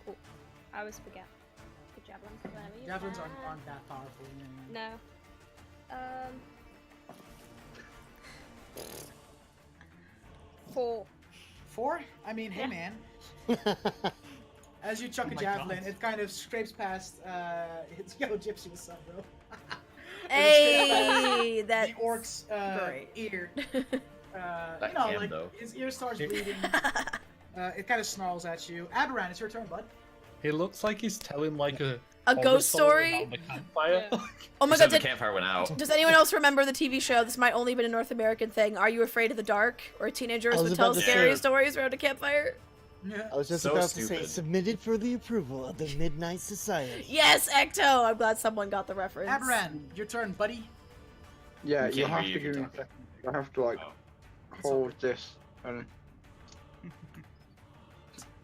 Speaker 5: Cool. I always forget the javelins. Whenever you
Speaker 1: Javelins
Speaker 5: can.
Speaker 1: aren't that powerful. Yeah.
Speaker 5: No. 4.
Speaker 1: 4? I mean, hey
Speaker 5: Yeah.
Speaker 1: man. As you chuck
Speaker 4: Oh
Speaker 1: a
Speaker 4: my
Speaker 1: javelin,
Speaker 4: God.
Speaker 1: it kind of scrapes past. It's Yo Gypsy, what's up, bro?
Speaker 2: Hey, that's
Speaker 1: the orc's
Speaker 2: great.
Speaker 1: ear.
Speaker 3: That
Speaker 1: You know,
Speaker 3: can,
Speaker 1: like
Speaker 3: though.
Speaker 1: his ear starts bleeding. It kind of snarls at you. Aberrant, it's your turn, bud.
Speaker 6: He looks like he's telling like a horror
Speaker 2: ghost story.
Speaker 6: around the campfire.
Speaker 5: Yeah.
Speaker 2: Oh my
Speaker 3: Except
Speaker 2: god,
Speaker 3: the campfire went out.
Speaker 2: does anyone else remember the TV show? This might only been a North American thing. Are You Afraid of the Dark? Where teenagers
Speaker 7: I was
Speaker 2: would tell
Speaker 7: about to
Speaker 2: scary
Speaker 3: say.
Speaker 2: stories around a campfire?
Speaker 1: Yeah.
Speaker 7: I was just
Speaker 3: So
Speaker 7: about to say,
Speaker 3: stupid.
Speaker 7: submitted for the approval of the Midnight Society.
Speaker 2: Yes, Ecto! I'm glad someone got the reference.
Speaker 1: Aberrant, your turn, buddy.
Speaker 8: Yeah,
Speaker 3: I
Speaker 8: you
Speaker 3: can't
Speaker 8: have
Speaker 3: hear
Speaker 8: to
Speaker 3: you
Speaker 8: give
Speaker 3: if
Speaker 8: me
Speaker 3: you're
Speaker 8: a second. I have to like
Speaker 3: Oh.
Speaker 8: hold this and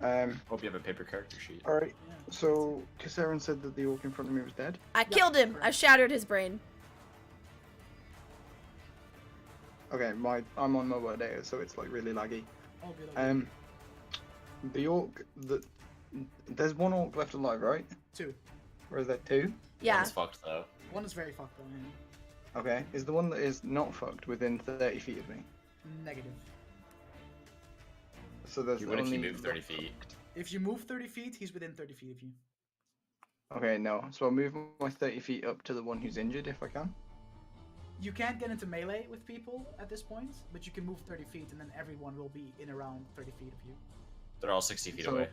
Speaker 3: Hope you have a paper character sheet.
Speaker 8: All right.
Speaker 1: Yeah.
Speaker 8: So Kassarin said that the orc in front of me was dead.
Speaker 2: I killed him. I
Speaker 1: correct.
Speaker 2: shattered his brain.
Speaker 8: Okay, I'm on mobile data, so it's like really laggy.
Speaker 1: All good. All good.
Speaker 8: The orc there's one orc left alive, right?
Speaker 1: 2.
Speaker 8: Or is there 2?
Speaker 2: Yeah.
Speaker 3: One's fucked though.
Speaker 1: One is very fucked though. Yeah.
Speaker 8: Okay, is the one that is not fucked within 30 feet of me?
Speaker 1: Negative.
Speaker 8: So there's
Speaker 3: You would if
Speaker 8: only
Speaker 3: you move 30 feet.
Speaker 1: If you move 30 feet, he's within 30 feet of you.
Speaker 8: Okay, no. So I'll move my 30 feet up to the one who's injured if I can.
Speaker 1: You can't get into melee with people at this point, but you can move 30 feet, and then everyone will be in around 30 feet of you.
Speaker 3: They're all 60 feet
Speaker 8: So-
Speaker 3: away.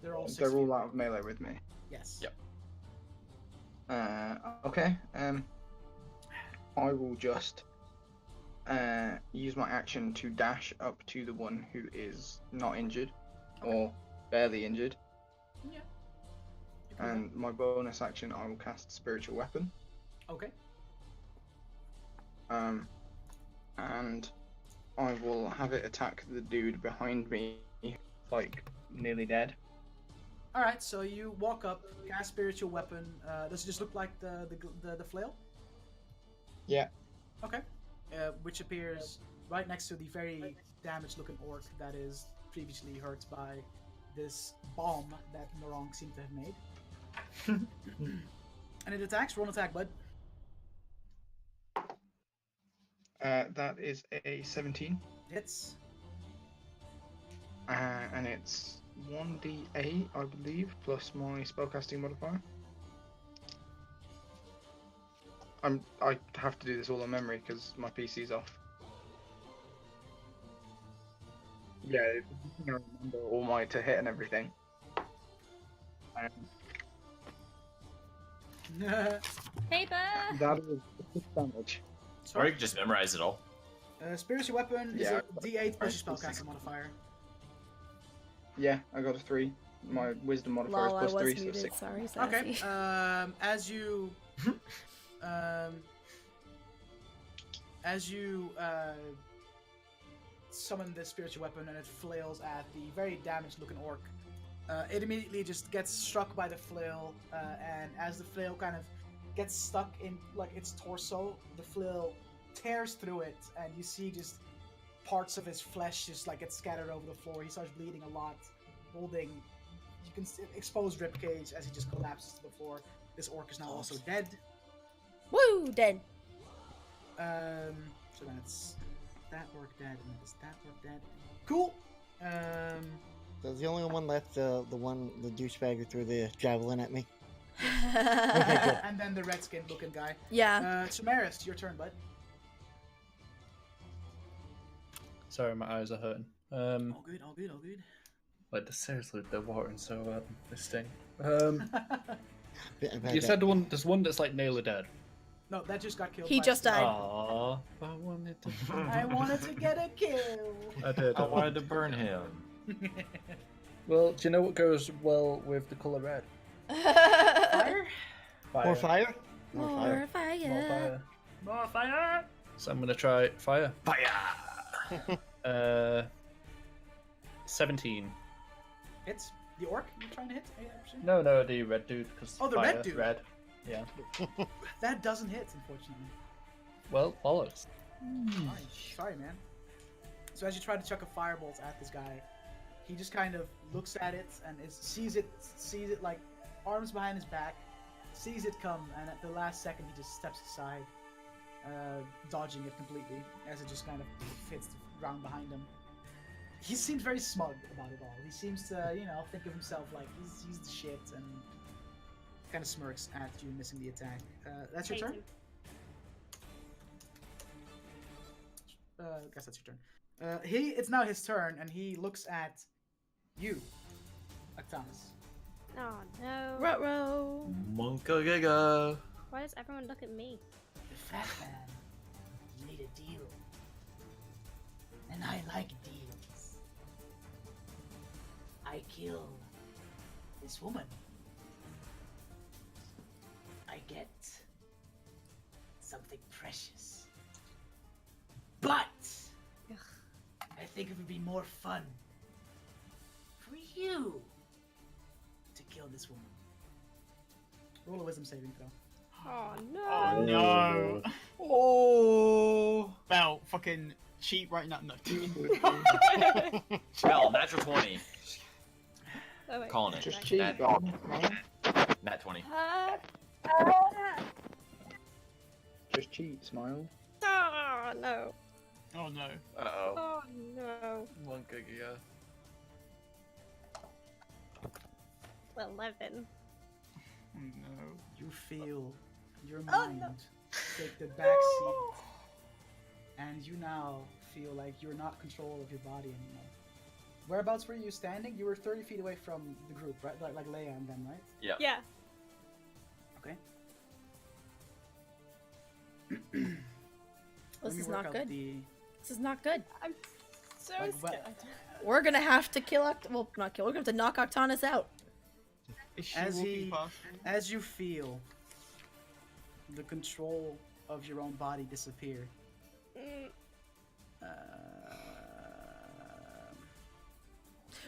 Speaker 1: They're all 6
Speaker 8: They're all
Speaker 1: feet
Speaker 8: out
Speaker 1: away.
Speaker 8: of melee with me.
Speaker 1: Yes.
Speaker 3: Yep.
Speaker 8: Okay. I will just use my action to dash up to the one who is not injured or barely injured,
Speaker 1: Yeah. You can do
Speaker 8: and my bonus action I will cast Spiritual Weapon.
Speaker 1: that. Okay.
Speaker 8: And I will have it attack the dude behind me, like nearly dead.
Speaker 1: All right. So you walk up, cast spiritual weapon. Does it just look like the flail?
Speaker 8: Yeah.
Speaker 1: Okay. Which appears right next to the very damaged-looking orc that is previously hurt by this bomb that Narong seemed to have made. And it attacks. Roll an attack, bud.
Speaker 8: That is a 17,
Speaker 1: Hits.
Speaker 8: and it's 1d8, I believe, plus my spellcasting modifier. I have to do this all on memory because my PC's off. Yeah, I remember all my to hit and everything.
Speaker 5: Paper!
Speaker 8: That is 6 damage.
Speaker 3: Or you can just memorize it all.
Speaker 1: Spiritual weapon is
Speaker 8: Yeah.
Speaker 1: a D8 plus your
Speaker 8: Alright,
Speaker 1: spellcasting modifier.
Speaker 8: Yeah, I got a 3. My wisdom modifier
Speaker 2: Lol, I
Speaker 8: is plus
Speaker 2: was
Speaker 8: 3, so
Speaker 2: muted.
Speaker 8: 6.
Speaker 2: Sorry, Sassy.
Speaker 1: Okay. As you summon this spiritual weapon and it flails at the very damaged-looking orc, it immediately just gets struck by the flail, and as the flail kind of gets stuck in like its torso, the flail tears through it, and you see just parts of his flesh just like get scattered over the floor. He starts bleeding a lot, holding you can see exposed ribcage as he just collapses to the floor. This orc is now also dead.
Speaker 2: Woo, dead.
Speaker 1: So that's that orc dead, and that's that orc dead. Cool.
Speaker 7: So the only one left, the douchebag who threw the javelin at me.
Speaker 1: And then the red-skinned looking guy.
Speaker 2: Yeah.
Speaker 1: Samaris, your turn, bud.
Speaker 6: Sorry, my eyes are hurting.
Speaker 1: All good, all good, all good.
Speaker 6: Like, seriously, they're watering so bad. This sting.
Speaker 7: Bit
Speaker 6: You said there's one that's like nearly dead.
Speaker 1: No, that just got killed.
Speaker 2: He
Speaker 1: by
Speaker 2: just
Speaker 1: the-
Speaker 2: died.
Speaker 6: Aww, I wanted to.
Speaker 1: I wanted to get a kill.
Speaker 6: I did.
Speaker 3: I wanted to burn him.
Speaker 6: Well, do you know what goes well with the color red?
Speaker 1: Fire?
Speaker 7: More fire?
Speaker 2: More
Speaker 6: More
Speaker 2: fire.
Speaker 6: fire.
Speaker 1: More fire!
Speaker 6: So I'm gonna try fire.
Speaker 3: Fire!
Speaker 6: 17.
Speaker 1: Hits. The orc you're trying to hit? I presume?
Speaker 6: No, the red dude. Cause
Speaker 1: Oh, the
Speaker 6: fire,
Speaker 1: red dude.
Speaker 6: Red. Yeah.
Speaker 1: That doesn't hit, unfortunately.
Speaker 6: Well, bollocks.
Speaker 1: Sorry, man. So as you try to chuck a firebolt at this guy, he just kind of looks at it and sees it like arms behind his back, sees it come, and at the last second he just steps aside, dodging it completely as it just kind of hits the ground behind him. He seems very smug about it all. He seems to, think of himself like he's the shit, and kind of smirks at you missing the attack. That's your
Speaker 5: Thank
Speaker 1: turn?
Speaker 5: you.
Speaker 1: I guess that's your turn. It's now his turn, and he looks at you, Aktanis.
Speaker 5: Oh no.
Speaker 2: Ruh-roh.
Speaker 3: Monka Giga.
Speaker 5: Why does everyone look at me?
Speaker 9: The fat man made a deal. And I like deals. I kill this woman. I get something precious. But I think it would be more fun for you to kill this woman.
Speaker 1: Roll a wisdom saving throw.
Speaker 5: Oh no.
Speaker 4: Oh no.
Speaker 6: Oh.
Speaker 4: Bell, fucking cheat right now. No.
Speaker 3: Bell, natural 20.
Speaker 5: Oh, wait,
Speaker 3: Calling it.
Speaker 10: Just
Speaker 5: back.
Speaker 10: cheat.
Speaker 3: Nat 20.
Speaker 10: Just cheat, smile.
Speaker 5: Oh no.
Speaker 4: Oh no.
Speaker 3: Uh-oh.
Speaker 5: Oh no.
Speaker 3: 1 giga.
Speaker 5: 11.
Speaker 4: Oh no.
Speaker 1: You feel your
Speaker 5: Oh,
Speaker 1: mind
Speaker 5: no.
Speaker 1: take the back seat, and you now feel like you're not in control of your body anymore. Whereabouts were you standing? You were 30 feet away from the group, right? Like Leia and them, right?
Speaker 3: Yeah.
Speaker 5: Yeah.
Speaker 1: Okay.
Speaker 2: This is not good. This is not good.
Speaker 5: I'm so
Speaker 1: Like,
Speaker 5: scared.
Speaker 2: We're gonna have to kill well, not kill. We're gonna have to knock Aktanis out.
Speaker 4: Is she
Speaker 1: As
Speaker 4: walking
Speaker 1: he,
Speaker 4: past?
Speaker 1: as you feel the control of your own body disappear,
Speaker 5: Mm,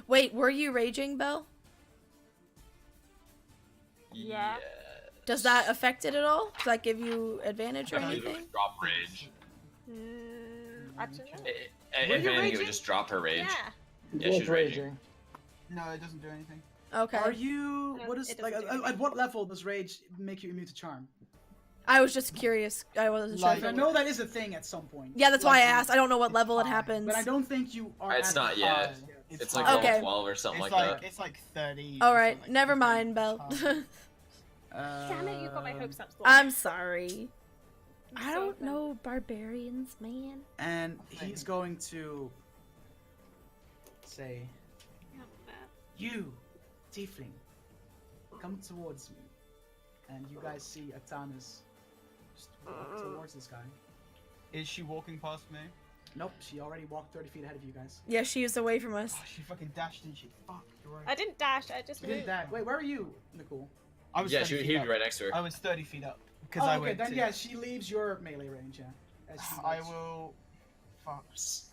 Speaker 2: Wait, were you raging, Belle?
Speaker 5: Yeah.
Speaker 2: Does that affect it at all? Does that give you advantage or
Speaker 3: Yeah, it would
Speaker 2: anything?
Speaker 3: drop rage.
Speaker 5: actually, no.
Speaker 3: If
Speaker 1: you
Speaker 3: anything, it
Speaker 1: raging?
Speaker 3: would just drop her rage.
Speaker 5: Yeah.
Speaker 3: Yeah, she's raging.
Speaker 4: No, it doesn't do anything.
Speaker 2: Okay.
Speaker 1: are you?
Speaker 5: No,
Speaker 1: What is
Speaker 5: it
Speaker 1: like?
Speaker 5: doesn't do
Speaker 1: At what level does rage make you immune to charm?
Speaker 2: I was just curious. I wasn't sure.
Speaker 4: Like,
Speaker 2: if
Speaker 1: I
Speaker 2: it
Speaker 1: know
Speaker 2: was-
Speaker 1: that is a thing at some point.
Speaker 2: Yeah, that's why I
Speaker 1: Like,
Speaker 2: asked. I don't know what
Speaker 4: it's
Speaker 2: level it
Speaker 4: fine,
Speaker 2: happens.
Speaker 1: But I don't think you are.
Speaker 3: It's
Speaker 1: at
Speaker 3: not
Speaker 1: the
Speaker 3: yet.
Speaker 1: high.
Speaker 3: It's
Speaker 4: fine.
Speaker 3: like
Speaker 2: Okay.
Speaker 3: level 12 or something
Speaker 4: It's
Speaker 3: like
Speaker 4: like
Speaker 3: that.
Speaker 4: it's like 30.
Speaker 2: All
Speaker 4: or
Speaker 2: right,
Speaker 4: something,
Speaker 2: never
Speaker 4: it's
Speaker 2: mind,
Speaker 4: like-
Speaker 2: Belle.
Speaker 5: Damn it, you got my hopes up. Storm.
Speaker 2: I'm sorry.
Speaker 5: I'm
Speaker 2: I
Speaker 5: so
Speaker 2: don't
Speaker 5: offended.
Speaker 2: know barbarians, man.
Speaker 1: And he's going to say, "You, tiefling, come towards me." And you guys see Aktanis just walk towards this guy.
Speaker 4: Is she walking past me?
Speaker 1: Nope, she already walked 30 feet ahead of you guys.
Speaker 2: Yeah, she is away from us.
Speaker 4: Oh, she fucking dashed, didn't she? Fuck, you're right.
Speaker 5: I didn't dash, I just
Speaker 1: You did
Speaker 5: moved.
Speaker 1: that. Wait, where are you, Nicole?
Speaker 4: I was
Speaker 3: Yeah,
Speaker 4: 30
Speaker 3: he'd
Speaker 4: feet
Speaker 3: be
Speaker 4: up.
Speaker 3: right next to her.
Speaker 4: I was 30 feet up. Because
Speaker 1: Oh,
Speaker 4: I
Speaker 1: okay,
Speaker 4: went
Speaker 1: then
Speaker 4: to...
Speaker 1: yeah, she leaves your melee range, yeah. As she
Speaker 4: I
Speaker 1: moves.
Speaker 4: will... Fuck.
Speaker 3: Does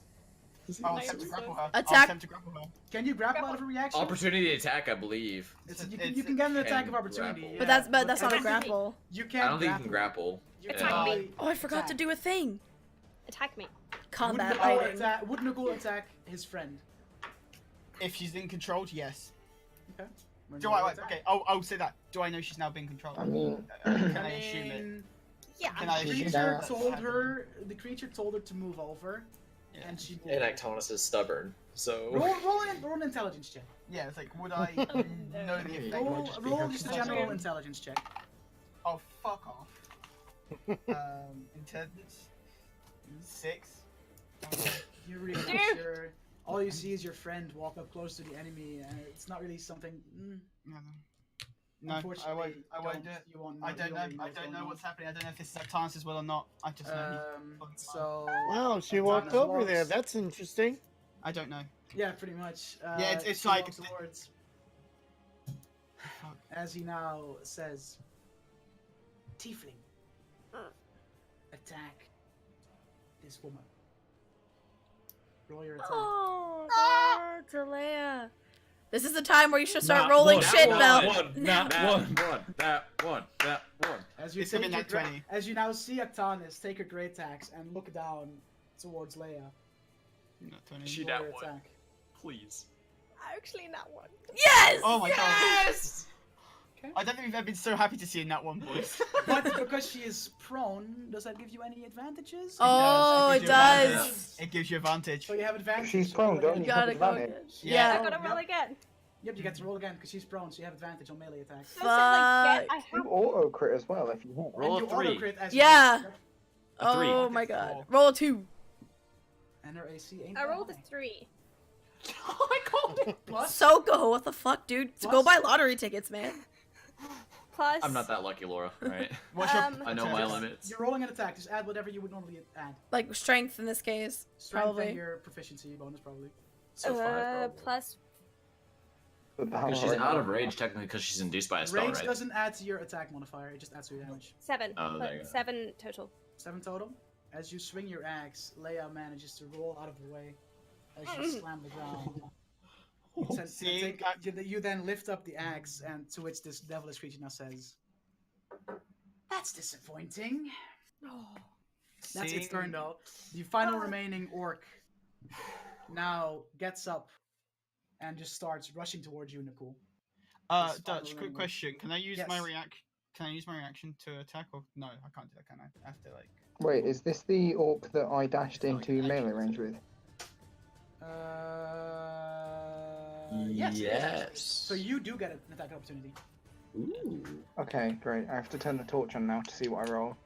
Speaker 4: I'll
Speaker 5: Nice.
Speaker 4: attempt to grapple her.
Speaker 2: Attack.
Speaker 4: I'll attempt to grapple her.
Speaker 1: Can you grapple out of a reaction?
Speaker 3: Opportunity attack, I believe.
Speaker 1: You can get an attack of
Speaker 3: Can
Speaker 1: opportunity.
Speaker 3: grapple.
Speaker 1: Yeah,
Speaker 2: But that's not a
Speaker 1: I don't think-
Speaker 2: grapple.
Speaker 1: You can't.
Speaker 3: I don't think you can grapple.
Speaker 1: You
Speaker 5: Attack
Speaker 1: can
Speaker 5: me.
Speaker 1: only
Speaker 2: Oh, I forgot to
Speaker 1: attack.
Speaker 2: do a thing.
Speaker 5: Attack me.
Speaker 2: Combat
Speaker 1: Would Nicole
Speaker 2: fighting.
Speaker 1: attack? Would Nicole attack his friend?
Speaker 4: If she's in control, yes.
Speaker 1: Okay. When
Speaker 4: Do
Speaker 1: you
Speaker 4: I...
Speaker 1: attack.
Speaker 4: Okay, I'll say that. Do I know she's now being controlled?
Speaker 10: I mean,
Speaker 4: Can
Speaker 1: I
Speaker 4: I assume it?
Speaker 1: mean,
Speaker 5: Yeah.
Speaker 4: Can I
Speaker 1: the
Speaker 4: assume
Speaker 1: creature
Speaker 4: that?
Speaker 1: told her. The creature told her to move over,
Speaker 4: Yeah.
Speaker 1: and she.
Speaker 3: And Aktanis is stubborn, so...
Speaker 1: Roll an intelligence check.
Speaker 4: Yeah, it's like, would I know the effect?
Speaker 1: Roll,
Speaker 10: just be
Speaker 1: roll
Speaker 10: her
Speaker 1: just a
Speaker 10: control.
Speaker 1: general intelligence check.
Speaker 4: Oh, fuck off. Intelligence? 6?
Speaker 1: You're really
Speaker 5: Dude.
Speaker 1: sure. All you see is your friend walk up close to the enemy, and it's not really something. No,
Speaker 4: I won't do it.
Speaker 1: You won't
Speaker 4: I don't know.
Speaker 1: really
Speaker 4: I
Speaker 1: what's
Speaker 4: don't
Speaker 1: going
Speaker 4: know
Speaker 1: on.
Speaker 4: what's happening. I don't know if this is Aktanis as well or not. I just know.
Speaker 1: So.
Speaker 7: Wow, she
Speaker 1: Aktanis
Speaker 7: walked over there.
Speaker 1: walks-
Speaker 7: That's interesting.
Speaker 4: I don't know.
Speaker 1: Yeah, pretty much.
Speaker 4: Yeah, it's
Speaker 1: she
Speaker 4: like-
Speaker 1: walks towards. As he now says, "Tiefling, attack this woman. Roll your attack."
Speaker 2: Oh, Delea. This is the time where you should start
Speaker 6: Nat
Speaker 2: rolling
Speaker 6: one.
Speaker 2: shit,
Speaker 6: Nat
Speaker 2: Belle.
Speaker 6: one.
Speaker 3: That
Speaker 6: Nat one.
Speaker 3: That one.
Speaker 1: As you
Speaker 4: It's gonna be
Speaker 1: take
Speaker 4: nat
Speaker 1: your
Speaker 4: 20.
Speaker 1: as you now see Aktanis take her great axe and look down towards Leia.
Speaker 4: Not 20.
Speaker 3: She
Speaker 1: Roll
Speaker 3: nat
Speaker 1: your
Speaker 3: one.
Speaker 1: attack.
Speaker 3: Please.
Speaker 5: Actually, not one.
Speaker 2: Yes!
Speaker 4: Oh my god.
Speaker 3: Yes!
Speaker 4: I don't think we've ever been so happy to see a nat one, boys.
Speaker 1: But because she is prone, does that give you any advantages?
Speaker 2: Oh, it
Speaker 4: It gives you advantage.
Speaker 2: does.
Speaker 4: It gives you advantage.
Speaker 1: So you have advantage.
Speaker 10: If she's
Speaker 1: so
Speaker 10: prone,
Speaker 1: roll
Speaker 10: don't
Speaker 1: again.
Speaker 10: you?
Speaker 2: You gotta go
Speaker 10: advantage.
Speaker 2: again.
Speaker 4: Yeah.
Speaker 2: Yeah.
Speaker 5: I gotta roll again.
Speaker 1: Yep, you get to roll again because she's prone, so you have advantage on melee attacks.
Speaker 5: So it says, like,
Speaker 2: Fuck.
Speaker 5: I
Speaker 10: You
Speaker 5: have
Speaker 10: auto crit as well if you hit.
Speaker 3: Roll
Speaker 1: and
Speaker 3: a
Speaker 1: you
Speaker 3: 3.
Speaker 1: auto crit as
Speaker 2: Yeah.
Speaker 1: you-
Speaker 3: A 3.
Speaker 2: Oh my god. Roll a 2.
Speaker 1: And her AC ain't
Speaker 5: I
Speaker 1: that
Speaker 5: rolled a
Speaker 1: high.
Speaker 5: 3.
Speaker 3: I called it.
Speaker 1: Plus,
Speaker 2: So go. What the fuck, dude? So go
Speaker 1: Plus-
Speaker 2: buy lottery tickets, man.
Speaker 5: Plus.
Speaker 3: I'm not that lucky, Laura. Right?
Speaker 4: What's your
Speaker 5: Um,
Speaker 3: I know my limits.
Speaker 1: you're rolling an attack. Just add whatever you would normally add.
Speaker 2: Like strength in this case.
Speaker 1: Strength
Speaker 2: Probably.
Speaker 1: and your proficiency bonus, probably.
Speaker 3: So 5, probably.
Speaker 5: Plus.
Speaker 3: Because she's out of rage, technically, because she's induced by a spell,
Speaker 1: Rage
Speaker 3: right?
Speaker 1: doesn't add to your attack modifier. It just adds to your damage.
Speaker 5: 7.
Speaker 3: Oh, there you go.
Speaker 5: 7 total.
Speaker 1: 7 total. As you swing your axe, Leia manages to roll out of the way as you slam the ground. You then lift up the axe, and to which this devilish creature now says, "That's disappointing." That's its turn, though. The final remaining orc now gets up and just starts rushing towards you, Nicole.
Speaker 4: Dutch, quick question. Can I use my reaction to attack, or no? I can't do that, can I? I have to like.
Speaker 10: Wait, is this the orc that I dashed into melee range with?
Speaker 1: Yes.
Speaker 3: Yes.
Speaker 1: So you do get an attack opportunity.
Speaker 3: Ooh.
Speaker 10: Okay, great. I have to turn the torch on now to see what I roll.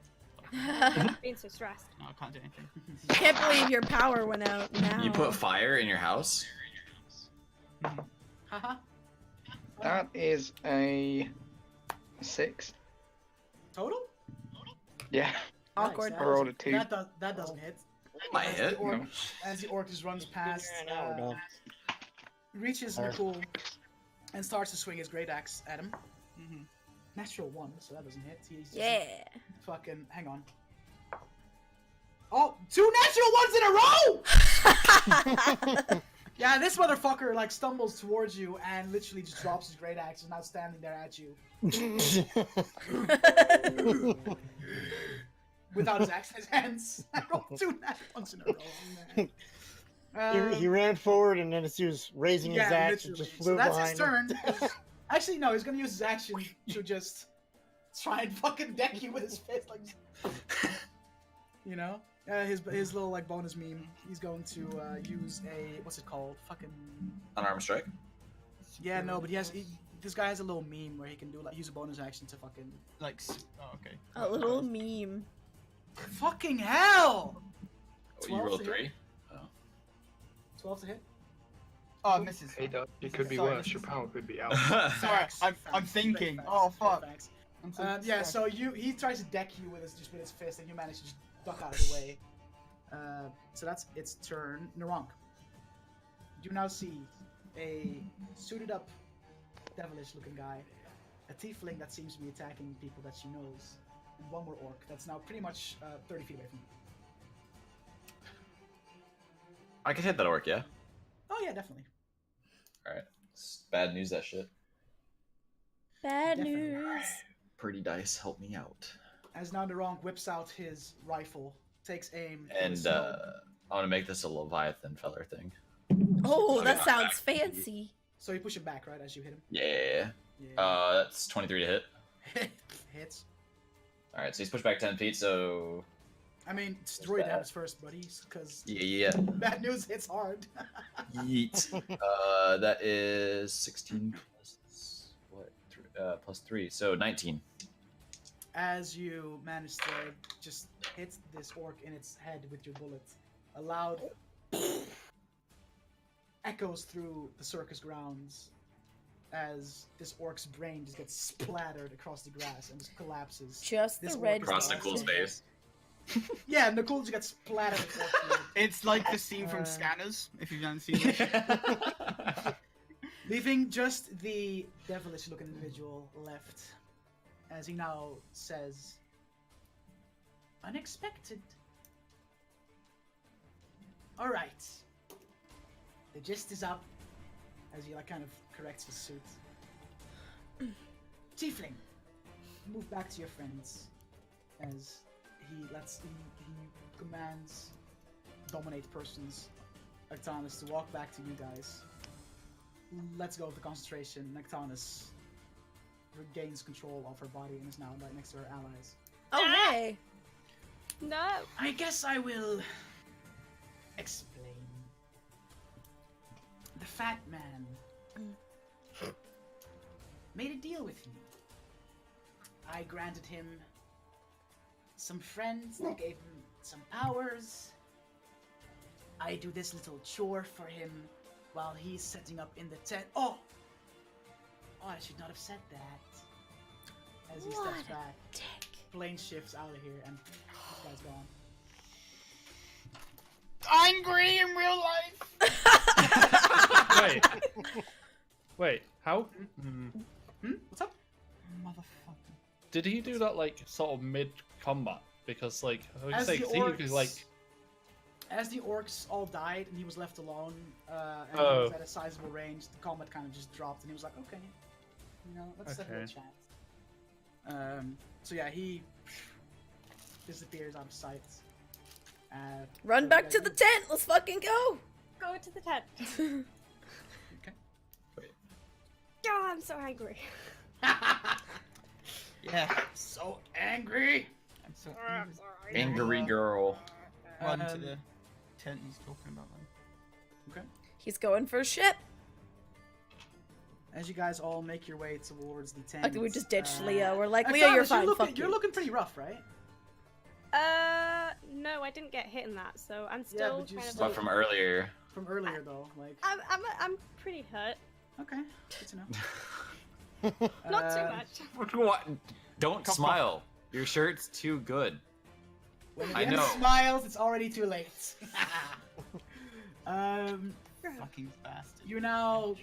Speaker 5: Being so stressed.
Speaker 4: No, I can't do anything.
Speaker 2: I can't believe your power went out now.
Speaker 3: You put fire in your house?
Speaker 1: Haha.
Speaker 10: That is a 6.
Speaker 1: Total?
Speaker 10: Yeah.
Speaker 2: Awkward.
Speaker 1: Nice,
Speaker 10: I rolled a 2.
Speaker 1: That doesn't hit.
Speaker 3: Might hit.
Speaker 10: No.
Speaker 1: As the orc just runs past,
Speaker 7: An hour dog.
Speaker 1: reaches Nicole, and starts to swing his great axe at him.
Speaker 4: Mm-hmm.
Speaker 1: Natural 1, so that doesn't hit. He's just
Speaker 2: Yeah.
Speaker 1: fucking hang on. Oh, 2 natural ones in a row! Yeah, this motherfucker like stumbles towards you and literally just drops his great axe and now standing there at you without his axe in his hands. I rolled 2 natural ones in a row. Man.
Speaker 7: He ran forward, and then as he was raising his axe, it
Speaker 1: literally.
Speaker 7: just flew
Speaker 1: so that's
Speaker 7: behind
Speaker 1: his turn. Actually, no, he's gonna use his action to just try and fucking deck you with his fist, like, you know. His little like bonus meme. He's going to use a what's it called? Fucking
Speaker 3: Unarmed strike?
Speaker 1: yeah, no, but this guy has a little meme where he can do like use a bonus action to fucking
Speaker 4: Like, oh, okay.
Speaker 2: A little meme.
Speaker 1: fucking hell.
Speaker 3: Oh, you rolled 3?
Speaker 1: 12 to hit.
Speaker 4: Oh, it misses.
Speaker 10: Hey, Doug, it could be
Speaker 1: Sorry,
Speaker 10: worse.
Speaker 1: this
Speaker 10: Your
Speaker 1: is-
Speaker 10: power could be out.
Speaker 4: Sorry, I'm
Speaker 1: Facts,
Speaker 4: thinking.
Speaker 1: facts,
Speaker 4: Oh,
Speaker 1: facts,
Speaker 4: fuck.
Speaker 1: facts.
Speaker 4: I'm so
Speaker 1: Yeah,
Speaker 4: stressed.
Speaker 1: so he tries to deck you with his fist, and you manage to just duck out of the way. So that's its turn. Narank. You now see a suited up, devilish looking guy, a tiefling that seems to be attacking people that she knows, and one more orc that's now pretty much 30 feet away from you.
Speaker 3: I could hit that orc, yeah?
Speaker 1: Oh yeah, definitely.
Speaker 3: Alright. It's bad news, that shit.
Speaker 2: Bad
Speaker 1: Definitely.
Speaker 2: news.
Speaker 3: Pretty dice, help me out.
Speaker 1: As now Narank whips out his rifle, takes aim,
Speaker 3: And
Speaker 1: with a
Speaker 3: I want to make this a Leviathan feather thing.
Speaker 2: Oh,
Speaker 3: Okay.
Speaker 2: that sounds fancy.
Speaker 1: So you push him back, right, as you hit him?
Speaker 3: Yeah.
Speaker 1: Yeah.
Speaker 3: That's 23 to hit.
Speaker 1: Hits.
Speaker 3: Alright, so he's pushed back 10 feet, so...
Speaker 1: I mean, destroy
Speaker 3: bad.
Speaker 1: damage first, buddies, because
Speaker 3: Yeah.
Speaker 1: bad news hits hard.
Speaker 3: Yeet. That is 16 plus... What? Plus 3, so 19.
Speaker 1: As you manage to just hit this orc in its head with your bullet, a loud echoes through the circus grounds as this orc's brain just gets splattered across the grass and just collapses.
Speaker 2: Just
Speaker 1: This
Speaker 2: the
Speaker 1: orc
Speaker 2: red.
Speaker 1: is
Speaker 3: Across
Speaker 1: now
Speaker 3: Nicole's
Speaker 1: dead.
Speaker 3: face.
Speaker 1: Yeah, Nicole just gets splattered across the field,
Speaker 4: It's like the scene from
Speaker 1: Uh,
Speaker 4: Scanners, if you've done seen it.
Speaker 1: leaving just the devilish-looking individual left, as he now says, "Unexpected. All right. The gist is up." As he like kind of corrects his suit. Tiefling, move back to your friends. As he commands dominate persons, Aktanis, to walk back to you guys. Let's go with the concentration. Aktanis regains control of her body and is now right next to her allies.
Speaker 2: Oh, hey.
Speaker 5: No.
Speaker 1: I guess I will explain. The fat man made a deal with me. I granted him some friends that gave him some powers. I do this little chore for him while he's setting up in the tent. Oh, I should not have said that. As he
Speaker 2: What
Speaker 1: steps
Speaker 2: a
Speaker 1: back,
Speaker 2: dick.
Speaker 1: plane shifts out of here, and this guy's gone.
Speaker 4: Angry in real life.
Speaker 6: Wait, how?
Speaker 1: What's up?
Speaker 4: Motherfucker.
Speaker 6: Did he do that like sort of mid combat? Because like, I would
Speaker 1: As
Speaker 6: say,
Speaker 1: the
Speaker 6: 'cause he was
Speaker 1: orcs-
Speaker 6: like,
Speaker 1: As the orcs all died and he was left alone, and he
Speaker 6: Oh.
Speaker 1: was at a sizable range, the combat kind of just dropped, and he was like, okay, you know, let's have a little
Speaker 6: Okay.
Speaker 1: chat. So yeah, he disappears out of sight.
Speaker 2: Run
Speaker 1: what
Speaker 2: back
Speaker 1: do
Speaker 2: to
Speaker 1: you
Speaker 2: the
Speaker 1: guys
Speaker 2: tent. Let's fucking go.
Speaker 5: Go to the tent.
Speaker 1: do? Okay.
Speaker 5: Oh, I'm so angry.
Speaker 4: Yeah.
Speaker 1: So angry.
Speaker 4: I'm so
Speaker 3: Angry girl.
Speaker 4: Run to
Speaker 1: Um,
Speaker 4: the tent he's talking about then.
Speaker 2: He's going for a ship.
Speaker 1: As you guys all make your way towards the tent,
Speaker 2: Like we just ditched Leo. We're
Speaker 1: Aktanis,
Speaker 2: like, Leo, you're fine.
Speaker 1: looking,
Speaker 2: Fuck
Speaker 1: you're
Speaker 2: you.
Speaker 1: looking pretty rough, right?
Speaker 5: No, I didn't get hit in that, so I'm
Speaker 1: Yeah,
Speaker 5: still
Speaker 1: but you
Speaker 5: kind of.
Speaker 3: But from earlier.
Speaker 1: From earlier, though, like.
Speaker 5: I'm pretty hurt.
Speaker 1: Okay, good to know.
Speaker 5: Not too much.
Speaker 3: What? Don't smile. Your shirt's too good.
Speaker 1: When the
Speaker 3: I
Speaker 1: end
Speaker 3: know.
Speaker 1: smiles, it's already too late.
Speaker 4: Fucking bastard.
Speaker 1: You now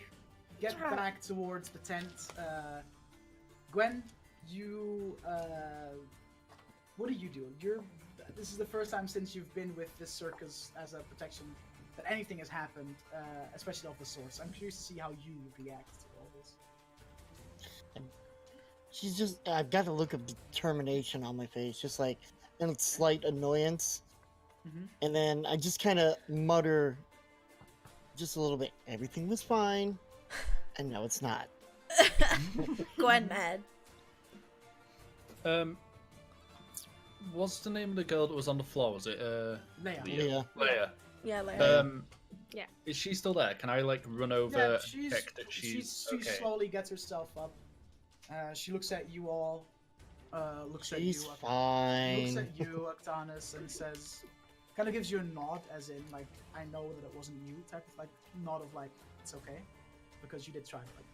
Speaker 1: get back towards the tent. Gwen, you what do you do? This is the first time since you've been with this circus as a protection that anything has happened, especially of the source. I'm curious to see how you react to all this.
Speaker 7: She's just, I've got a look of determination on my face, just like, and slight annoyance.
Speaker 1: Mhm.
Speaker 7: And then I just kind of mutter just a little bit, everything was fine, and no, it's not.
Speaker 2: Gwen mad.
Speaker 6: What's the name of the girl that was on the floor? Was it
Speaker 1: Leia.
Speaker 7: Leah.
Speaker 6: Leia?
Speaker 2: Yeah, like.
Speaker 5: Yeah.
Speaker 6: Is she still there? Can I like run over
Speaker 1: Yeah,
Speaker 6: and check that
Speaker 1: she
Speaker 6: okay?
Speaker 1: slowly gets herself up. She looks at you all. Looks at you.
Speaker 7: She's
Speaker 1: Looks
Speaker 7: fine.
Speaker 1: at you, Aktanis, and says, kind of gives you a nod, as in like, I know that it wasn't you, type of like nod of like, it's okay, because you did try to like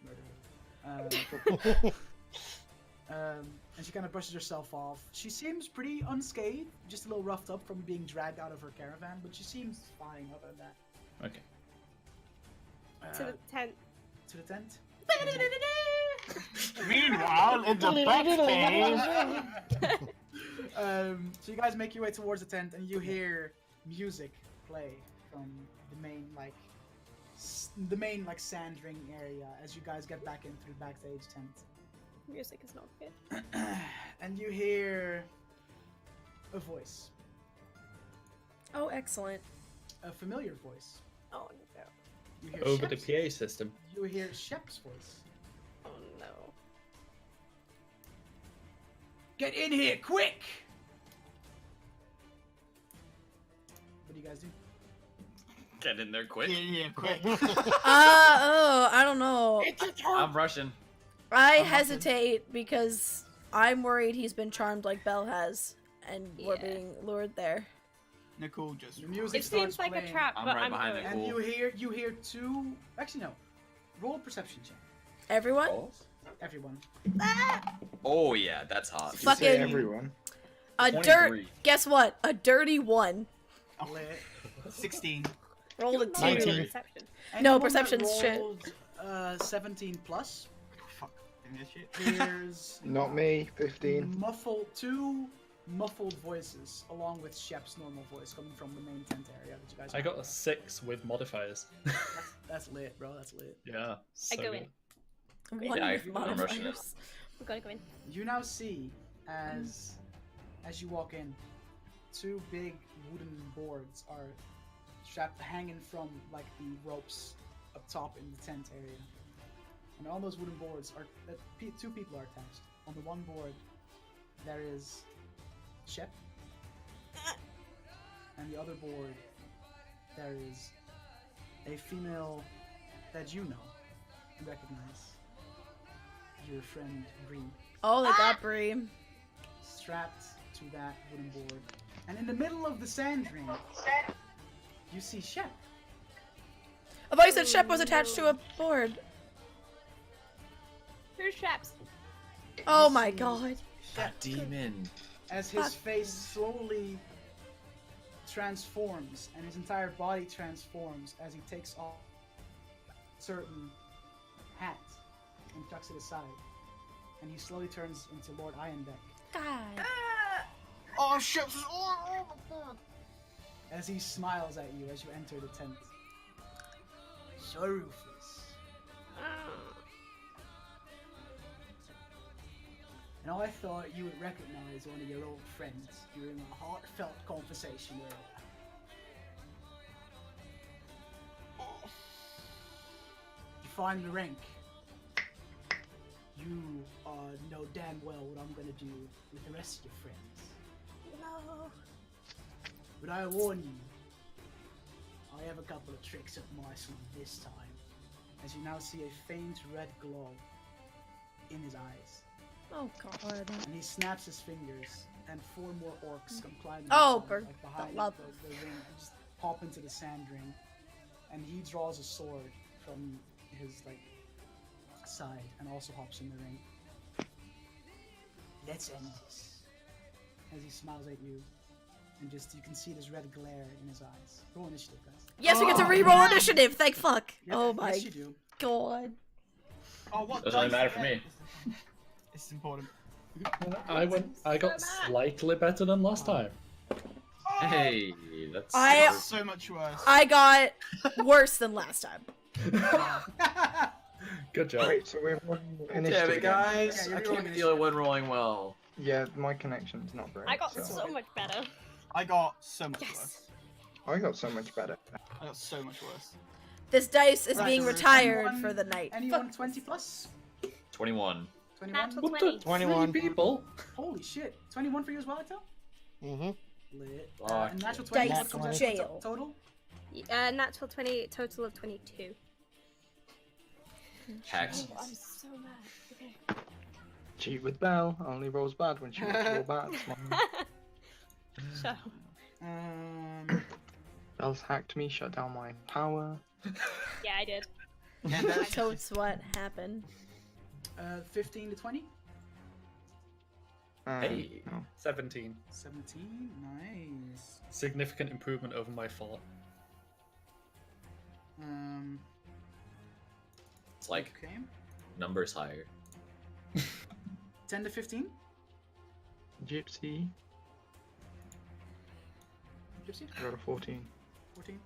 Speaker 1: murder her. And she kind of brushes herself off. She seems pretty unscathed, just a little roughed up from being dragged out of her caravan, but she seems fine other than that.
Speaker 6: Okay.
Speaker 5: To the tent.
Speaker 1: To the tent.
Speaker 4: Meanwhile, in the back cave.
Speaker 1: So you guys make your way towards the tent, and you hear music play from the main like sand ring area as you guys get back into the backstage tent.
Speaker 5: Music is not good.
Speaker 1: And you hear a voice,
Speaker 2: Oh, excellent.
Speaker 1: a familiar voice.
Speaker 5: Oh no.
Speaker 1: You hear
Speaker 6: Over the
Speaker 1: Shep's-
Speaker 6: PA system.
Speaker 1: You hear Shep's voice.
Speaker 5: Oh no.
Speaker 1: Get in here, quick! What do you guys do?
Speaker 3: Get in there quick.
Speaker 4: Yeah, quick.
Speaker 2: I don't know.
Speaker 3: I'm rushing.
Speaker 2: I
Speaker 1: I'm not
Speaker 2: hesitate because I'm worried he's been charmed like Belle has, and we're
Speaker 5: Yeah.
Speaker 2: being lured there.
Speaker 4: Nicole just.
Speaker 1: The music
Speaker 5: It
Speaker 1: starts
Speaker 5: seems like
Speaker 1: playing,
Speaker 5: a trap,
Speaker 3: I'm
Speaker 5: but
Speaker 3: right
Speaker 5: I'm
Speaker 3: behind
Speaker 5: going.
Speaker 3: it.
Speaker 1: and
Speaker 3: Cool.
Speaker 1: you hear two. Actually, no. Roll a perception check,
Speaker 2: Everyone?
Speaker 1: everyone.
Speaker 3: Oh yeah, that's hot.
Speaker 10: Did you say
Speaker 2: Fucking-
Speaker 10: everyone.
Speaker 2: A
Speaker 3: 23.
Speaker 2: dirt. Guess what? A dirty one.
Speaker 1: Lit.
Speaker 4: 16.
Speaker 2: Rolled a
Speaker 5: Not
Speaker 2: 2.
Speaker 5: even
Speaker 10: 19.
Speaker 5: perception.
Speaker 2: No,
Speaker 1: Anyone that
Speaker 2: perception's shit.
Speaker 1: rolled, 17 plus.
Speaker 4: Fuck. Give me this shit.
Speaker 1: Here's
Speaker 10: Not me. 15.
Speaker 1: two muffled voices, along with Shep's normal voice coming from the main tent area that you guys.
Speaker 6: I
Speaker 1: have.
Speaker 6: got a 6 with modifiers.
Speaker 1: That's lit, bro. That's lit.
Speaker 6: Yeah.
Speaker 5: I
Speaker 6: so
Speaker 5: go
Speaker 6: good.
Speaker 5: in.
Speaker 2: One
Speaker 3: Yeah,
Speaker 2: with
Speaker 3: I'm rushing it.
Speaker 2: modifiers.
Speaker 5: We gotta go in.
Speaker 1: You now see as you walk in, two big wooden boards are strapped, hanging from like the ropes up top in the tent area. And on those wooden boards are two people are attached. On the one board, there is Shep, and the other board, there is a female that you know and recognize. Your friend Bree,
Speaker 2: Oh, they got Bree.
Speaker 1: strapped to that wooden board. And in the middle of the sand ring, you see Shep.
Speaker 2: I thought you said Shep was attached to a board.
Speaker 5: Who's Shaps?
Speaker 2: Oh my god.
Speaker 3: That demon.
Speaker 1: As his
Speaker 2: Fuck.
Speaker 1: face slowly transforms and his entire body transforms as he takes off a certain hat and tucks it aside. And he slowly turns into Lord Iandek.
Speaker 2: God.
Speaker 4: Oh shit! Oh,
Speaker 1: as he smiles at you as you enter the tent. Saruphis. And I thought you would recognize one of your old friends during a heartfelt conversation earlier. You find the rank. You know damn well what I'm gonna do with the rest of your friends.
Speaker 2: No.
Speaker 1: But I warn you, I have a couple of tricks up my sleeve this time. As you now see a faint red glow in his eyes.
Speaker 2: Oh god.
Speaker 1: And he snaps his fingers, and 4 more orcs come climbing
Speaker 2: Oh,
Speaker 1: inside, like behind
Speaker 2: love.
Speaker 1: the ring, and just hop into the sand ring. And he draws a sword from his side, and also hops in the ring. Let's end this. As he smiles at you, and just you can see this red glare in his eyes. Roll initiative, guys.
Speaker 2: Yes, we get to re-roll initiative. Thank fuck.
Speaker 1: Yep,
Speaker 2: Oh my
Speaker 1: yes, you do.
Speaker 2: god.
Speaker 4: Oh, what?
Speaker 3: Doesn't really
Speaker 4: dice
Speaker 3: matter
Speaker 4: you
Speaker 3: for me.
Speaker 4: get? This is important.
Speaker 6: I got slightly better than last time.
Speaker 3: Hey, that's.
Speaker 4: That's so much worse.
Speaker 2: I got worse than last time.
Speaker 6: Good job.
Speaker 10: Wait, so we're rolling
Speaker 3: Damn
Speaker 10: initiative
Speaker 3: it,
Speaker 10: again?
Speaker 3: guys!
Speaker 1: Yeah,
Speaker 3: I
Speaker 1: you're
Speaker 3: can't
Speaker 1: rolling
Speaker 3: feel it when rolling well.
Speaker 10: Yeah, my connection's not great.
Speaker 5: I got
Speaker 10: so.
Speaker 5: so much better.
Speaker 4: I got so much
Speaker 5: Yes.
Speaker 4: worse.
Speaker 10: I got so much better.
Speaker 4: I got so much worse.
Speaker 2: This dice is
Speaker 1: Right,
Speaker 2: being
Speaker 1: so
Speaker 2: retired
Speaker 1: anyone-
Speaker 2: for the night.
Speaker 1: Anyone 20 plus?
Speaker 3: 21.
Speaker 1: 21?
Speaker 5: Natural
Speaker 6: What
Speaker 5: 20.
Speaker 6: the
Speaker 7: 21.
Speaker 6: 3 people?
Speaker 1: Holy shit. 21 for you as well, Actel?
Speaker 7: Mm-hmm.
Speaker 1: Lit.
Speaker 3: Fuck
Speaker 1: And natural
Speaker 2: yeah.
Speaker 1: 20 what
Speaker 2: Dice
Speaker 1: comes out
Speaker 2: jail.
Speaker 1: total?
Speaker 5: Natural 20, total of 22.
Speaker 3: Hacks.
Speaker 5: Oh, I'm so mad. Okay.
Speaker 10: Cheat with Belle only rolls bad when she wants to roll bad.
Speaker 5: Shut up.
Speaker 10: Belle's hacked me, shut down my power.
Speaker 5: Yeah, I did.
Speaker 4: Yeah, that's
Speaker 2: Totes what happened.
Speaker 1: 15 to 20?
Speaker 3: Hey.
Speaker 10: No.
Speaker 6: 17.
Speaker 1: 17? Nice.
Speaker 6: Significant improvement over my 4.
Speaker 3: It's like
Speaker 1: Okay.
Speaker 3: numbers higher.
Speaker 1: 10 to 15?
Speaker 10: Gypsy,
Speaker 1: Gypsy?
Speaker 10: I got a 14.
Speaker 1: 14?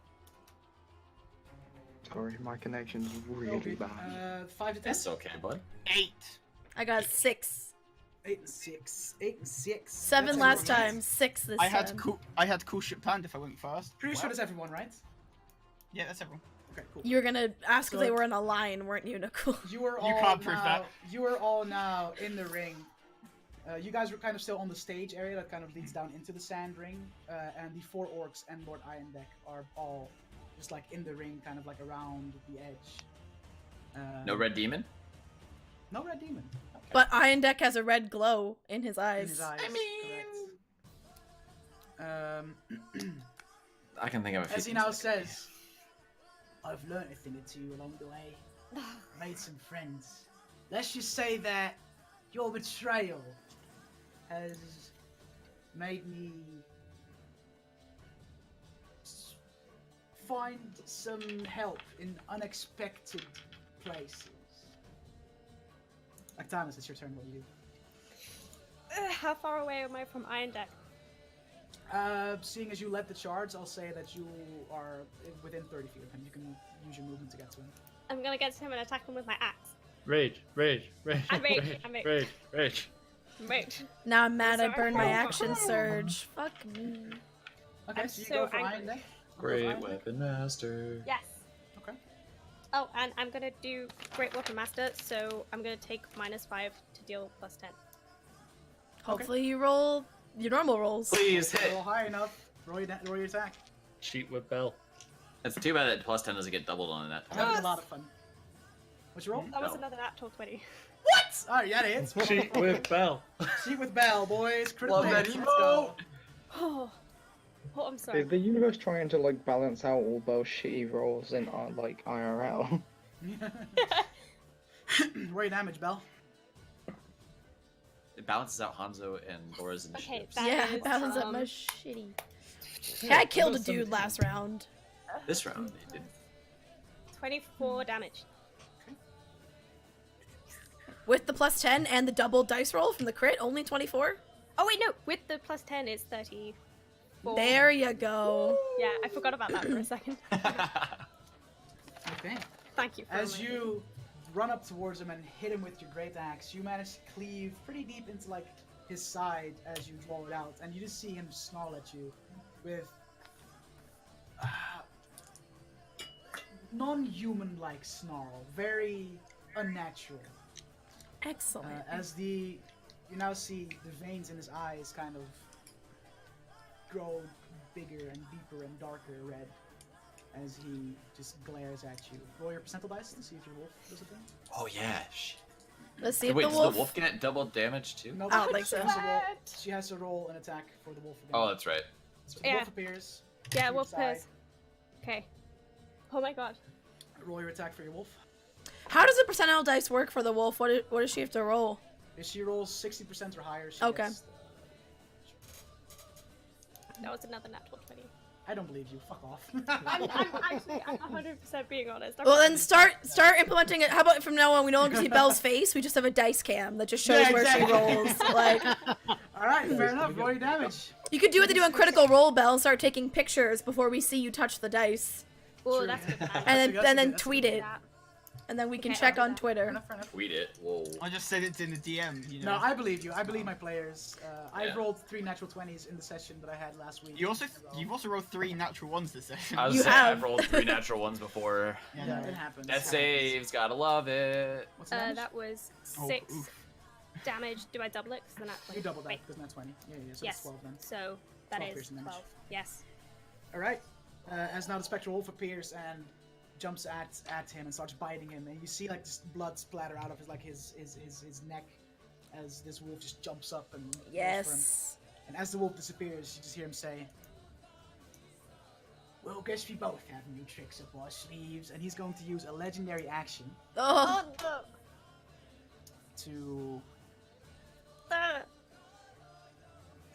Speaker 10: Sorry, my connection's really
Speaker 1: Okay.
Speaker 10: bad.
Speaker 1: 5 to 10?
Speaker 3: It's okay, bud.
Speaker 4: 8.
Speaker 2: I got 6.
Speaker 1: 8 and 6. 8 and 6.
Speaker 2: 7
Speaker 1: That's
Speaker 2: last
Speaker 1: everyone, right?
Speaker 2: time, 6 this
Speaker 4: I had
Speaker 2: time.
Speaker 4: cool shit planned if I went first.
Speaker 1: Pretty sure
Speaker 4: Wow.
Speaker 1: that's everyone, right?
Speaker 4: Yeah, that's everyone.
Speaker 1: Okay, cool.
Speaker 2: You were gonna ask if
Speaker 1: So-
Speaker 2: they were in a line, weren't you, Nicole?
Speaker 1: You were
Speaker 4: You
Speaker 1: all
Speaker 4: can't prove
Speaker 1: now,
Speaker 4: that.
Speaker 1: You are all now in the ring. You guys were kind of still on the stage area that kind of leads down into the sand ring, and the 4 orcs and Lord Iandek are all just in the ring, kind of around the edge.
Speaker 3: No red demon?
Speaker 1: No red demon. Okay.
Speaker 2: But Iandek has a red glow in his
Speaker 1: In
Speaker 2: eyes.
Speaker 1: his eyes. Correct.
Speaker 3: I can think of a few
Speaker 1: As he
Speaker 3: things
Speaker 1: now
Speaker 3: that could be.
Speaker 1: says, I've learned a thing or two along the way. Made some friends. Let's just say that your betrayal has made me find some help in unexpected places. Aktanis, it's your turn. What do you do?
Speaker 5: How far away am I from Iandek?
Speaker 1: Seeing as you led the charge, I'll say that you are within 30 feet of him. You can use your movement to get to him.
Speaker 5: I'm gonna get to him and attack him with my axe.
Speaker 6: Rage, rage, rage,
Speaker 5: I'm rage,
Speaker 6: rage,
Speaker 5: I'm rage.
Speaker 6: rage, rage.
Speaker 5: Wait.
Speaker 2: Now I'm mad I
Speaker 5: Sorry.
Speaker 2: burned my action surge. Fuck me.
Speaker 1: Okay,
Speaker 5: I'm
Speaker 1: so you
Speaker 5: so
Speaker 1: go for
Speaker 5: angry.
Speaker 1: Iron Deck.
Speaker 3: Great weapon master.
Speaker 5: Yes.
Speaker 1: Okay.
Speaker 5: Oh, and I'm gonna do Great Weapon Master, so I'm gonna take -5 to deal +10.
Speaker 2: Hopefully you roll your normal rolls.
Speaker 3: Please hit.
Speaker 1: Roll high enough. Roll your attack.
Speaker 6: Cheat with Bell.
Speaker 3: It's too bad that +10 doesn't get doubled on that.
Speaker 1: That was a lot of fun. What's your roll?
Speaker 5: That was
Speaker 3: No.
Speaker 5: another natural 20.
Speaker 1: What? Alright, yeah, it hits.
Speaker 6: Cheat with Bell.
Speaker 1: Cheat with Bell, boys. Critical
Speaker 3: Love that
Speaker 1: hits.
Speaker 3: emote.
Speaker 1: Let's go.
Speaker 5: Oh, I'm sorry.
Speaker 10: Is the universe trying to balance out all those shitty rolls in IRL?
Speaker 1: Roll your damage, Bell.
Speaker 3: It balances out Hanzo and Laura's
Speaker 5: Okay,
Speaker 3: initiatives.
Speaker 5: that
Speaker 2: Yeah,
Speaker 5: is,
Speaker 2: balance up
Speaker 5: um,
Speaker 2: my shitty. Yeah, I killed a
Speaker 6: got
Speaker 2: dude
Speaker 6: 17.
Speaker 2: last round.
Speaker 3: This round, it did.
Speaker 5: 24 damage.
Speaker 2: With the +10 and the double dice roll from the crit, only 24?
Speaker 5: Oh wait, no, with the +10 is 30. 4.
Speaker 2: There you go.
Speaker 5: Yeah, I forgot about that for a second.
Speaker 1: Okay.
Speaker 5: Thank you for
Speaker 1: As
Speaker 5: reminding me.
Speaker 1: you run up towards him and hit him with your great axe, you manage to cleave pretty deep into like his side as you draw it out, and you just see him snarl at you with non-human-like snarl, very unnatural.
Speaker 2: Excellent.
Speaker 1: You now see the veins in his eyes kind of grow bigger and deeper and darker red as he just glares at you. Roll your percentile dice to see if your wolf does a thing.
Speaker 3: Oh yeah.
Speaker 2: Let's see if
Speaker 3: Wait,
Speaker 2: the
Speaker 3: does
Speaker 2: wolf.
Speaker 3: the wolf get double damage too?
Speaker 1: No,
Speaker 2: I don't think so.
Speaker 1: She has to roll an attack for the wolf again.
Speaker 3: Oh, that's right.
Speaker 1: So the
Speaker 5: Yeah.
Speaker 1: wolf appears.
Speaker 5: Yeah,
Speaker 1: to
Speaker 5: wolf
Speaker 1: your side.
Speaker 5: appears. Okay. Oh my god.
Speaker 1: Roll your attack for your wolf.
Speaker 2: How does the percentile dice work for the wolf? What does she have to roll?
Speaker 1: If she rolls 60% or higher, she
Speaker 2: Okay.
Speaker 1: gets
Speaker 5: That was another natural 20.
Speaker 1: I don't believe you. Fuck off.
Speaker 5: I'm 100% being honest.
Speaker 2: Well, then start implementing it. How about from now on we no longer see Belle's face? We just have a dice cam that just shows
Speaker 1: Yeah,
Speaker 2: where
Speaker 1: exactly.
Speaker 2: she rolls. Like
Speaker 1: All right, fair enough. Roll your damage.
Speaker 2: you could do what they do on Critical Role, Belle. Start taking pictures before we see you touch the dice,
Speaker 5: Oh,
Speaker 1: True.
Speaker 5: that's good.
Speaker 2: and
Speaker 1: That's a
Speaker 2: then
Speaker 1: good-
Speaker 2: tweet
Speaker 1: that's a
Speaker 2: it,
Speaker 5: That.
Speaker 2: and then we can
Speaker 5: Okay,
Speaker 2: check
Speaker 5: I'll do
Speaker 2: on
Speaker 5: that.
Speaker 2: Twitter.
Speaker 1: Fair enough, fair enough.
Speaker 3: Tweet it. Whoa.
Speaker 4: I just said it's in the DM. You
Speaker 1: No,
Speaker 4: know.
Speaker 1: I believe you. I believe my players. I've
Speaker 3: Yeah.
Speaker 1: rolled 3 natural 20s in the session that I had last week.
Speaker 4: You've also rolled 3 natural ones this session.
Speaker 3: I was
Speaker 2: You
Speaker 3: saying
Speaker 2: have.
Speaker 3: I've rolled 3 natural ones before.
Speaker 1: Yeah, it happens.
Speaker 3: Death saves, gotta love it.
Speaker 1: What's the damage?
Speaker 5: That was
Speaker 4: Oh,
Speaker 5: 6
Speaker 4: oof.
Speaker 5: damage. Do I double it? 'Cause then that's
Speaker 1: You double that
Speaker 5: Wait.
Speaker 1: because not 20. Yeah, so it's
Speaker 5: Yes.
Speaker 1: 12 then.
Speaker 5: So that
Speaker 1: 12
Speaker 5: is
Speaker 1: piercing damage.
Speaker 5: 12. Yes.
Speaker 1: All right. As now the spectral wolf appears and jumps at him and starts biting him, and you see like just blood splatter out of his neck as this wolf just jumps up and goes for him.
Speaker 2: Yes.
Speaker 1: And as the wolf disappears, you just hear him say, "Well, guess we both have new tricks up our sleeves," and he's going to use a legendary action
Speaker 2: Oh.
Speaker 1: to.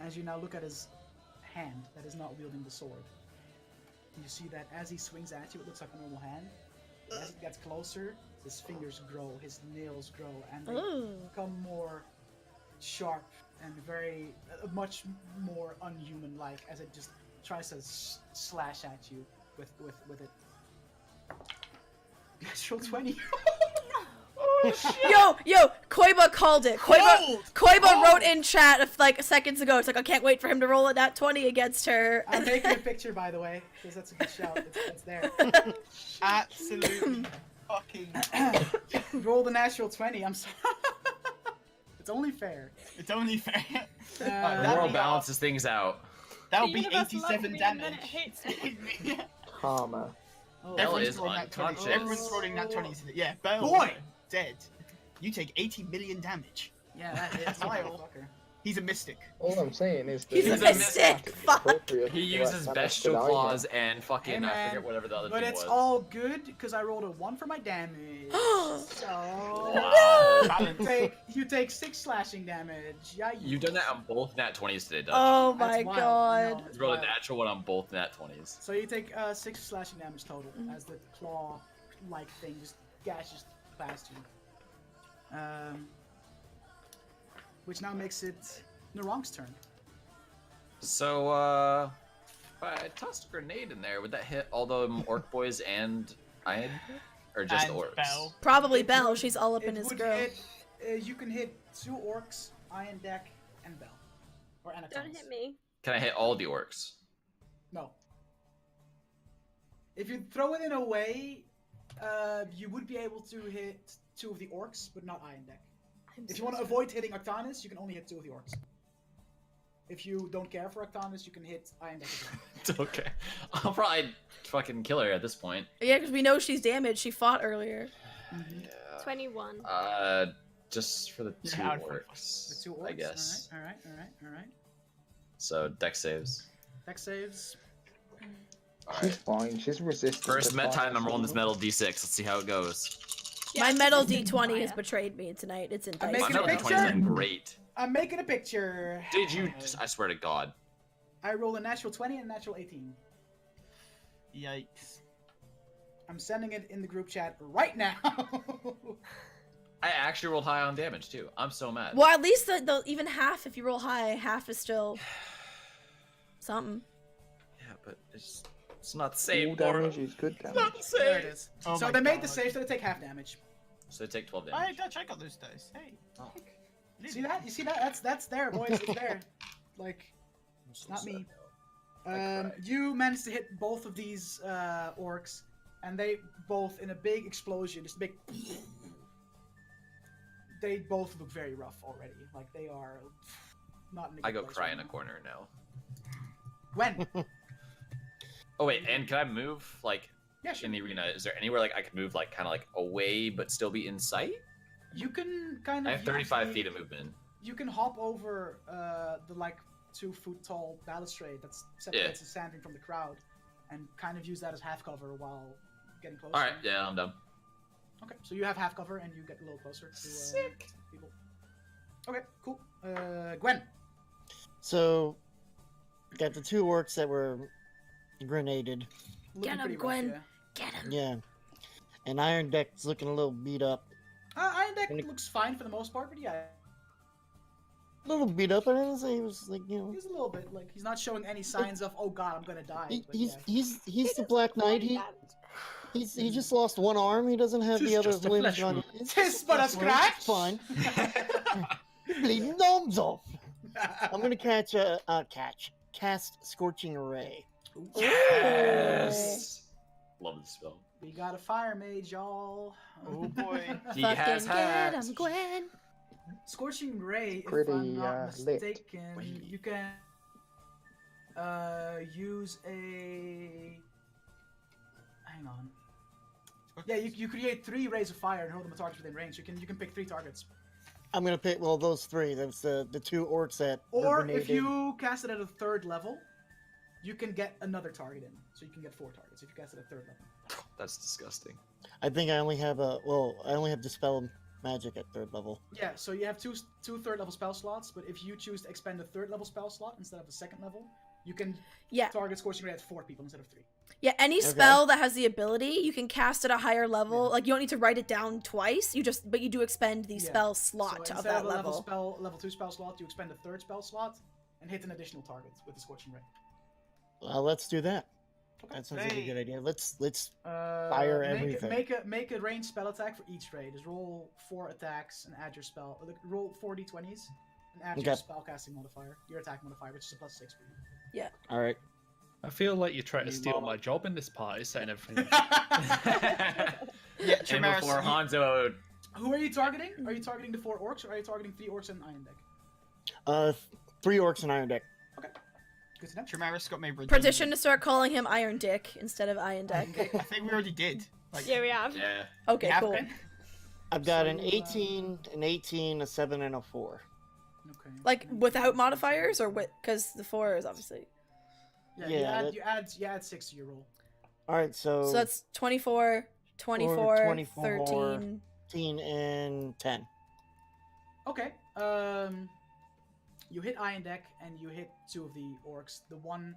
Speaker 1: As you now look at his hand that is not wielding the sword, you see that as he swings at you, it looks like a normal hand. But as it gets closer, his fingers grow, his nails grow, and they
Speaker 2: Ooh.
Speaker 1: become more sharp and very, much more unhuman-like as it just tries to slash at you with it. Natural 20.
Speaker 2: Yo, Koiba called it. Koiba wrote in chat like seconds ago. It's like I can't wait for him to roll a nat 20 against her.
Speaker 1: I'm taking a picture, by the way, because that's a good shout. It's there.
Speaker 4: Absolutely fucking.
Speaker 1: Roll the natural 20. I'm sorry. It's only fair.
Speaker 4: It's only fair.
Speaker 3: The
Speaker 4: that'd
Speaker 3: world
Speaker 4: be-
Speaker 3: balances things out.
Speaker 4: That would
Speaker 5: The
Speaker 4: be
Speaker 5: universe loves
Speaker 4: 87
Speaker 5: me and then
Speaker 4: damage.
Speaker 5: it hates me.
Speaker 10: Karma.
Speaker 1: Oh,
Speaker 3: Belle
Speaker 4: Everyone's
Speaker 3: is
Speaker 4: rolling nat 20s.
Speaker 3: unconscious.
Speaker 4: Everyone's rolling nat 20s. Yeah, Belle.
Speaker 1: Boy!
Speaker 4: Dead. You take 80 million damage.
Speaker 1: yeah, that is a
Speaker 4: Smile.
Speaker 1: motherfucker.
Speaker 4: He's a mystic.
Speaker 10: All I'm saying is that
Speaker 2: He's a
Speaker 3: a
Speaker 2: mystic. Fuck.
Speaker 10: appropriate
Speaker 3: He
Speaker 10: for
Speaker 3: uses
Speaker 10: that
Speaker 3: bestial
Speaker 10: damage
Speaker 3: claws and fucking
Speaker 1: Hey,
Speaker 3: I
Speaker 1: man,
Speaker 3: forget whatever the other
Speaker 1: But
Speaker 3: thing
Speaker 1: it's
Speaker 3: was.
Speaker 1: all good because I rolled a 1 for my damage. So
Speaker 3: Wow.
Speaker 1: you take 6 slashing damage. Yeah,
Speaker 3: You've done that on both nat 20s today, Dutch.
Speaker 2: Oh
Speaker 1: That's
Speaker 2: my
Speaker 1: wild.
Speaker 2: god.
Speaker 1: No, it's
Speaker 3: You rolled a
Speaker 1: wild.
Speaker 3: natural one on both nat 20s.
Speaker 1: So you take 6 slashing damage total as the claw-like thing just gashes past you. Which now makes it Narong's turn.
Speaker 3: So, if I tossed a grenade in there, would that hit all the orc boys and Ian? Or just
Speaker 4: And
Speaker 3: the orcs?
Speaker 4: Belle.
Speaker 2: Probably
Speaker 1: It
Speaker 2: Belle.
Speaker 1: would-
Speaker 2: She's all up
Speaker 1: It
Speaker 2: in his
Speaker 1: would
Speaker 2: grill.
Speaker 1: hit, you can hit 2 orcs, Iandek, and Belle. Or Aktanis.
Speaker 5: Don't hit me.
Speaker 3: Can I hit all the orcs?
Speaker 1: No. If you throw it in a way, you would be able to hit 2 of the orcs, but not Iandek. If you want to avoid hitting Aktanis, you can only hit 2 of the orcs. If you don't care for Aktanis, you can hit Iandek as well.
Speaker 3: Okay. I'll probably fucking kill her at this point.
Speaker 2: Yeah, because we know she's damaged. She fought earlier.
Speaker 3: Yeah.
Speaker 5: 21.
Speaker 3: Just for the 2
Speaker 4: Yeah, I'd
Speaker 3: orcs.
Speaker 1: The 2 orcs?
Speaker 3: I guess.
Speaker 1: Alright.
Speaker 3: So, dex saves.
Speaker 1: Dex saves.
Speaker 10: She's fine. She's resistant.
Speaker 3: First
Speaker 10: to
Speaker 3: met
Speaker 10: fire,
Speaker 3: time, I'm rolling this
Speaker 10: so-
Speaker 3: metal d6. Let's see how it goes.
Speaker 2: My
Speaker 5: Yeah,
Speaker 2: metal
Speaker 5: it's in
Speaker 2: D20 has
Speaker 5: fire.
Speaker 2: betrayed me tonight. It's in
Speaker 1: I'm
Speaker 2: dice.
Speaker 3: My
Speaker 1: making a
Speaker 3: metal
Speaker 1: picture.
Speaker 3: d20 is doing great.
Speaker 1: I'm making a picture.
Speaker 3: Did you? I swear to God.
Speaker 1: I rolled a natural 20 and a natural 18.
Speaker 4: Yikes.
Speaker 1: I'm sending it in the group chat right now.
Speaker 3: I actually rolled high on damage too. I'm so mad.
Speaker 2: Well, at least the even half, if you roll high, half is still something.
Speaker 3: but it's not the same.
Speaker 10: All damage is good
Speaker 3: It's
Speaker 10: damage.
Speaker 3: not the
Speaker 1: There it
Speaker 3: same.
Speaker 1: is.
Speaker 4: Oh
Speaker 1: So
Speaker 4: my
Speaker 1: they made the
Speaker 4: God.
Speaker 1: save, so they take half damage.
Speaker 3: So they take 12
Speaker 4: Hey,
Speaker 3: damage.
Speaker 4: Dutch, I got those dice. Hey.
Speaker 3: Oh.
Speaker 1: See that? You see that? That's there, boys. It's there. Like,
Speaker 3: I'm so
Speaker 1: not
Speaker 3: sad
Speaker 1: me.
Speaker 3: now. I cried.
Speaker 1: You managed to hit both of these orcs, and they both, in a big explosion, just big. They both look very rough already. Like they are not. In a
Speaker 3: I
Speaker 1: good
Speaker 3: go
Speaker 1: place
Speaker 3: cry
Speaker 1: right
Speaker 3: in a
Speaker 1: now.
Speaker 3: corner now.
Speaker 1: When?
Speaker 3: Oh wait, and can I move like
Speaker 1: Yeah, sure.
Speaker 3: in the arena? Is there anywhere like I could move like kind of like away but still be in sight?
Speaker 1: You can kind of.
Speaker 3: I have 35
Speaker 1: use
Speaker 3: feet
Speaker 1: the-
Speaker 3: of movement.
Speaker 1: You can hop over the like 2-foot tall balustrade that separates the sanding from the crowd, and kind of use that as half cover while getting closer.
Speaker 3: All right, yeah, I'm done.
Speaker 1: Okay, so you have half cover and you get a little closer to
Speaker 3: Sick.
Speaker 1: people. Okay, cool. Gwen.
Speaker 7: So, got the 2 orcs that were grenaded.
Speaker 1: Looking
Speaker 2: Get 'em,
Speaker 1: pretty rough,
Speaker 2: Gwen.
Speaker 1: yeah.
Speaker 2: Get him.
Speaker 7: Yeah. And Iron Deck's looking a little beat up.
Speaker 1: Iron Deck
Speaker 7: And it-
Speaker 1: looks fine for the most part, but yeah,
Speaker 7: A little beat up, I didn't say he was like, you know.
Speaker 1: he's a little bit like he's not showing any signs of oh god I'm gonna die.
Speaker 7: He,
Speaker 1: but
Speaker 7: he's
Speaker 1: yeah.
Speaker 7: he's the Black Knight. He just lost one arm. He doesn't have
Speaker 6: Tis
Speaker 7: the other
Speaker 6: just a
Speaker 7: limbs
Speaker 6: flesh
Speaker 7: on.
Speaker 6: wound.
Speaker 7: It's
Speaker 1: Tis
Speaker 7: just
Speaker 1: but a
Speaker 7: flesh wound, it's
Speaker 1: scratch.
Speaker 7: Fine. Bleeding gnomes off. I'm gonna cast Scorching Ray.
Speaker 3: Yes. Love this spell.
Speaker 1: We got a fire mage, y'all.
Speaker 4: Oh, boy.
Speaker 3: He
Speaker 2: Fucking
Speaker 3: has
Speaker 2: get
Speaker 3: hacks.
Speaker 2: him, Gwen.
Speaker 1: Scorching Ray, if
Speaker 10: Pretty,
Speaker 1: I'm not
Speaker 10: lit.
Speaker 1: mistaken, you can use a. Hang on. Yeah, you create 3 rays of fire and hold them at targets within range. You can pick 3 targets.
Speaker 7: I'm gonna pick those 3. That's the 2 orcs that were
Speaker 1: Or
Speaker 7: grenaded.
Speaker 1: if you cast it at a 3rd level, you can get another target in. So you can get 4 targets if you cast it at 3rd level.
Speaker 3: That's disgusting.
Speaker 7: I think I only have I only have Dispel Magic at 3rd level.
Speaker 1: Yeah, so you have two 3rd level spell slots, but if you choose to expend a 3rd level spell slot instead of a 2nd level, you can
Speaker 2: Yeah.
Speaker 1: target Scorching Ray at 4 people instead of 3.
Speaker 2: Yeah, any
Speaker 7: Okay.
Speaker 2: spell that has the ability, you can cast at a higher level.
Speaker 1: Yeah.
Speaker 2: Like you don't need to write it down twice. But you do expend the
Speaker 1: Yeah.
Speaker 2: spell
Speaker 1: So
Speaker 2: slot
Speaker 1: instead
Speaker 2: of that
Speaker 1: a
Speaker 2: level.
Speaker 1: level 2 spell slot, you expend a 3rd spell slot and hit an additional target with the Scorching Ray.
Speaker 7: Well, let's do that.
Speaker 1: Okay.
Speaker 7: That sounds like a
Speaker 4: Hey.
Speaker 7: good idea. Let's
Speaker 1: Fire
Speaker 7: everything.
Speaker 1: Make a ranged spell attack for each raid. Just roll 4 attacks and add your spell. Roll 4 d20s and add your
Speaker 7: Okay.
Speaker 1: spellcasting modifier, your attack modifier, which is a +6 for you.
Speaker 7: All right.
Speaker 6: I feel like you're trying to
Speaker 7: You
Speaker 6: steal
Speaker 7: mama.
Speaker 6: my job in this party, setting everything.
Speaker 4: Yeah,
Speaker 3: And
Speaker 4: Chimeras,
Speaker 3: before Hanzo,
Speaker 1: Who are you targeting? Are you targeting the 4 orcs or are you targeting 3 orcs and Iron Deck?
Speaker 7: 3 orcs and Iron Deck.
Speaker 1: Good to know.
Speaker 4: Chimeras got me redeemed.
Speaker 2: Petition to start calling him Iron Dick instead of Iron Deck.
Speaker 4: I think we already did. Like,
Speaker 5: Yeah, we have.
Speaker 3: yeah.
Speaker 2: Okay,
Speaker 4: yeah,
Speaker 2: cool.
Speaker 4: Ben?
Speaker 7: I've got
Speaker 1: So,
Speaker 7: an 18, an 18, a 7, and a 4.
Speaker 1: Okay.
Speaker 2: Like without modifiers or with? Because the 4 is obviously.
Speaker 1: Yeah,
Speaker 7: Yeah,
Speaker 1: you add 6 to your roll.
Speaker 7: All right, so,
Speaker 2: So that's 24, 24,
Speaker 7: 24,
Speaker 2: 13.
Speaker 7: 18 and 10.
Speaker 1: Okay. You hit Iron Deck and you hit 2 of the orcs. The one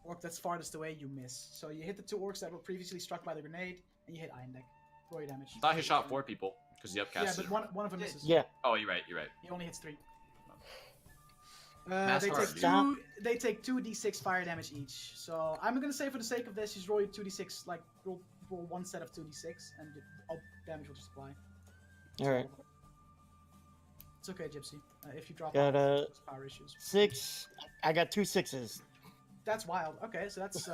Speaker 1: orc that's farthest away, you miss. So you hit the 2 orcs that were previously struck by the grenade, and you hit Iron Deck. Roll your damage.
Speaker 3: I thought he shot 4 people because he
Speaker 1: Yeah,
Speaker 3: upcasted.
Speaker 1: but one of them misses.
Speaker 7: Yeah.
Speaker 3: Oh, you're right. You're right.
Speaker 1: He only hits 3.
Speaker 3: Mass
Speaker 1: They
Speaker 3: hard,
Speaker 1: take
Speaker 3: dude.
Speaker 1: two. They take 2d6 fire damage each. So I'm gonna say, for the sake of this, just roll your 2d6. Like roll 1 set of 2d6, and all damage will just apply.
Speaker 7: All right.
Speaker 1: It's okay, Gypsy. If you drop
Speaker 7: Got
Speaker 1: off,
Speaker 7: a
Speaker 1: it's power issues.
Speaker 7: 6. I got 2 6s.
Speaker 1: That's wild. Okay, so that's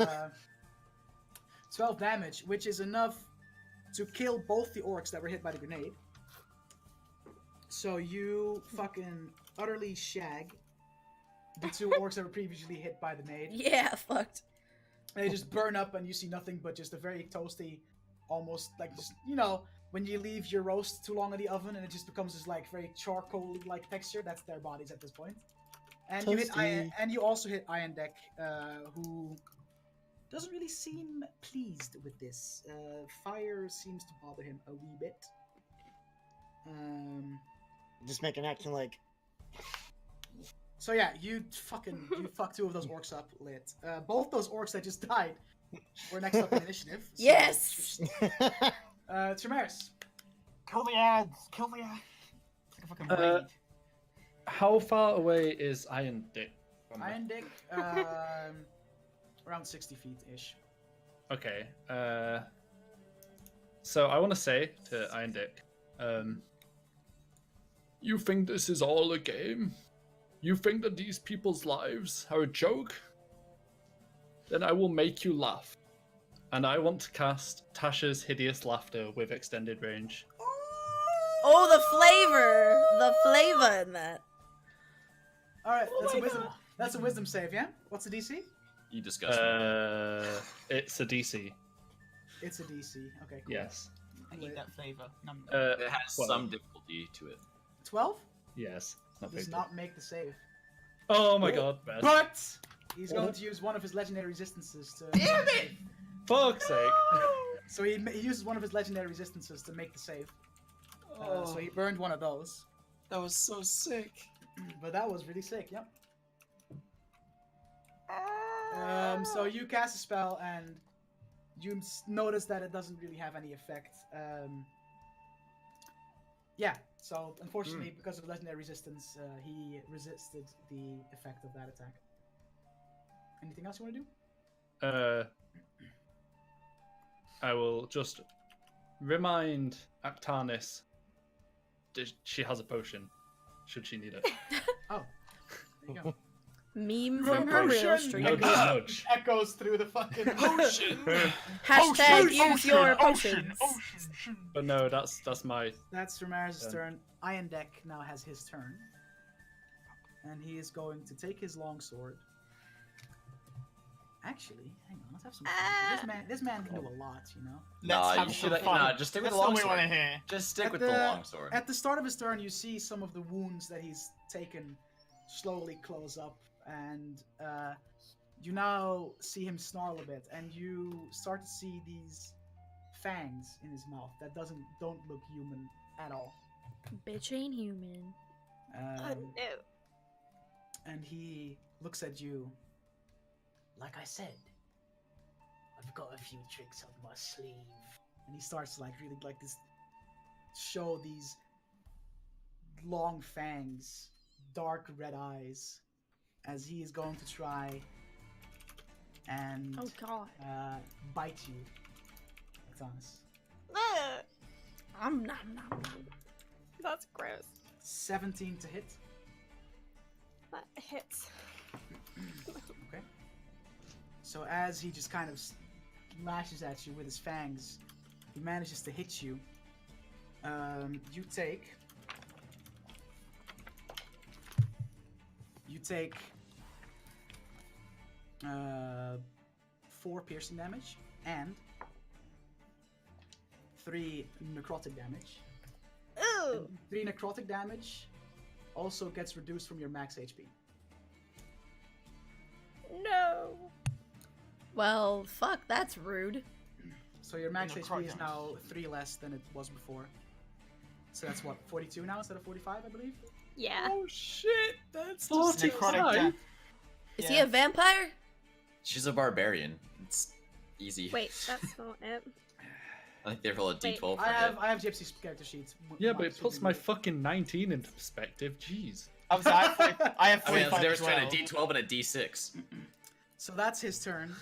Speaker 1: 12 damage, which is enough to kill both the orcs that were hit by the grenade. So you fucking utterly shag the 2 orcs that were previously hit by the nade.
Speaker 2: Yeah, fucked.
Speaker 1: They just burn up, and you see nothing but just a very toasty, almost like just, you know, when you leave your roast too long in the oven and it just becomes this like very charcoal-like texture. That's their bodies at this point. And you hit
Speaker 7: Toasty.
Speaker 1: and you also hit Iron Deck, who doesn't really seem pleased with this. Fire seems to bother him a wee bit.
Speaker 7: Just make an action like.
Speaker 1: So yeah, you fuck 2 of those orcs up lit. Both those orcs that just died were next up in initiative. So,
Speaker 2: Yes!
Speaker 1: Tremaris.
Speaker 4: Kill the ads! Kill the ads! It's like a fucking raid.
Speaker 6: How far away is Iron Dick from me?
Speaker 1: Iron Dick, Around 60 feet ish.
Speaker 6: Okay. So I want to say to Iandek, you think this is all a game? You think that these people's lives are a joke? Then I will make you laugh. And I want to cast Tasha's Hideous Laughter with extended range.
Speaker 2: Oh, the flavor in that.
Speaker 1: All right,
Speaker 3: Oh
Speaker 1: that's
Speaker 3: my
Speaker 1: a wisdom.
Speaker 3: God.
Speaker 1: That's a wisdom save, yeah. What's the DC?
Speaker 3: You disgust me.
Speaker 6: It's a DC.
Speaker 1: It's a DC. Okay, cool.
Speaker 6: Yes.
Speaker 4: I need that flavor.
Speaker 3: It has
Speaker 6: 12.
Speaker 3: some difficulty to it.
Speaker 1: 12
Speaker 6: Yes. Not
Speaker 1: does
Speaker 6: big.
Speaker 1: not make the save,
Speaker 6: Oh my god, best.
Speaker 1: but he's going to use one of his legendary resistances to.
Speaker 3: Damn it!
Speaker 6: Fuck's sake.
Speaker 1: So he uses one of his legendary resistances to make the save. So he burned one of those.
Speaker 3: That was so sick.
Speaker 1: But that was really sick. Yep. So you cast a spell and you notice that it doesn't really have any effect. Yeah. So unfortunately, because of legendary resistance, he resisted the effect of that attack. Anything else you want to do?
Speaker 6: I will just remind Aktanis that she has a potion, should she need it.
Speaker 1: Oh, there you go.
Speaker 2: Meme from her real stream.
Speaker 6: Nudge, nudge.
Speaker 1: Echoes through the fucking
Speaker 3: Potion!
Speaker 2: Hashtag use your potions.
Speaker 6: But no, that's my.
Speaker 1: That's Ramirez's
Speaker 6: Done.
Speaker 1: turn. Iandek now has his turn. And he is going to take his longsword. Actually, hang on, let's have some fun. This man can do a lot, you know?
Speaker 3: Nah, you should. Nah, just stick with
Speaker 4: That's
Speaker 3: the
Speaker 4: all we want to
Speaker 3: longsword.
Speaker 4: hear.
Speaker 3: Just stick
Speaker 1: At
Speaker 3: with the longsword.
Speaker 1: At the start of his turn, you see some of the wounds that he's taken slowly close up, and you now see him snarl a bit, and you start to see these fangs in his mouth that don't look human at all.
Speaker 2: Bitch ain't human.
Speaker 5: No.
Speaker 1: And he looks at you.
Speaker 9: Like I said, I've got a few tricks up my sleeve.
Speaker 1: And he starts to really show these long fangs, dark red eyes, as he is going to try and
Speaker 2: Oh god.
Speaker 1: bite you, Aktanis.
Speaker 2: Nom nom nom.
Speaker 5: That's gross.
Speaker 1: 17 to hit.
Speaker 5: That hits.
Speaker 1: Okay. So as he just kind of lashes at you with his fangs, he manages to hit you. You take 4 piercing damage and 3 necrotic damage.
Speaker 5: Ooh.
Speaker 1: And 3 necrotic damage also gets reduced from your max HP.
Speaker 5: No.
Speaker 2: Well, fuck, that's rude.
Speaker 1: So your max
Speaker 4: Necrotic
Speaker 1: HP is
Speaker 4: damage.
Speaker 1: now 3 less than it was before. So that's what, 42 now instead of 45, I believe?
Speaker 5: Yeah.
Speaker 3: Oh shit! That's
Speaker 6: Oh,
Speaker 3: just
Speaker 4: Necrotic death.
Speaker 2: Is he a vampire?
Speaker 3: She's a barbarian. It's easy.
Speaker 5: Wait, that's not it.
Speaker 3: I think they roll a
Speaker 5: Wait.
Speaker 3: d12 for
Speaker 1: I have
Speaker 3: it.
Speaker 1: Gypsy's character sheets.
Speaker 6: Yeah, but it puts my fucking 19 into perspective. Jeez.
Speaker 4: Obviously, I have
Speaker 3: I mean,
Speaker 4: 45
Speaker 3: there's
Speaker 4: as
Speaker 3: between
Speaker 4: well.
Speaker 3: a d12 and a d6.
Speaker 1: So that's his turn.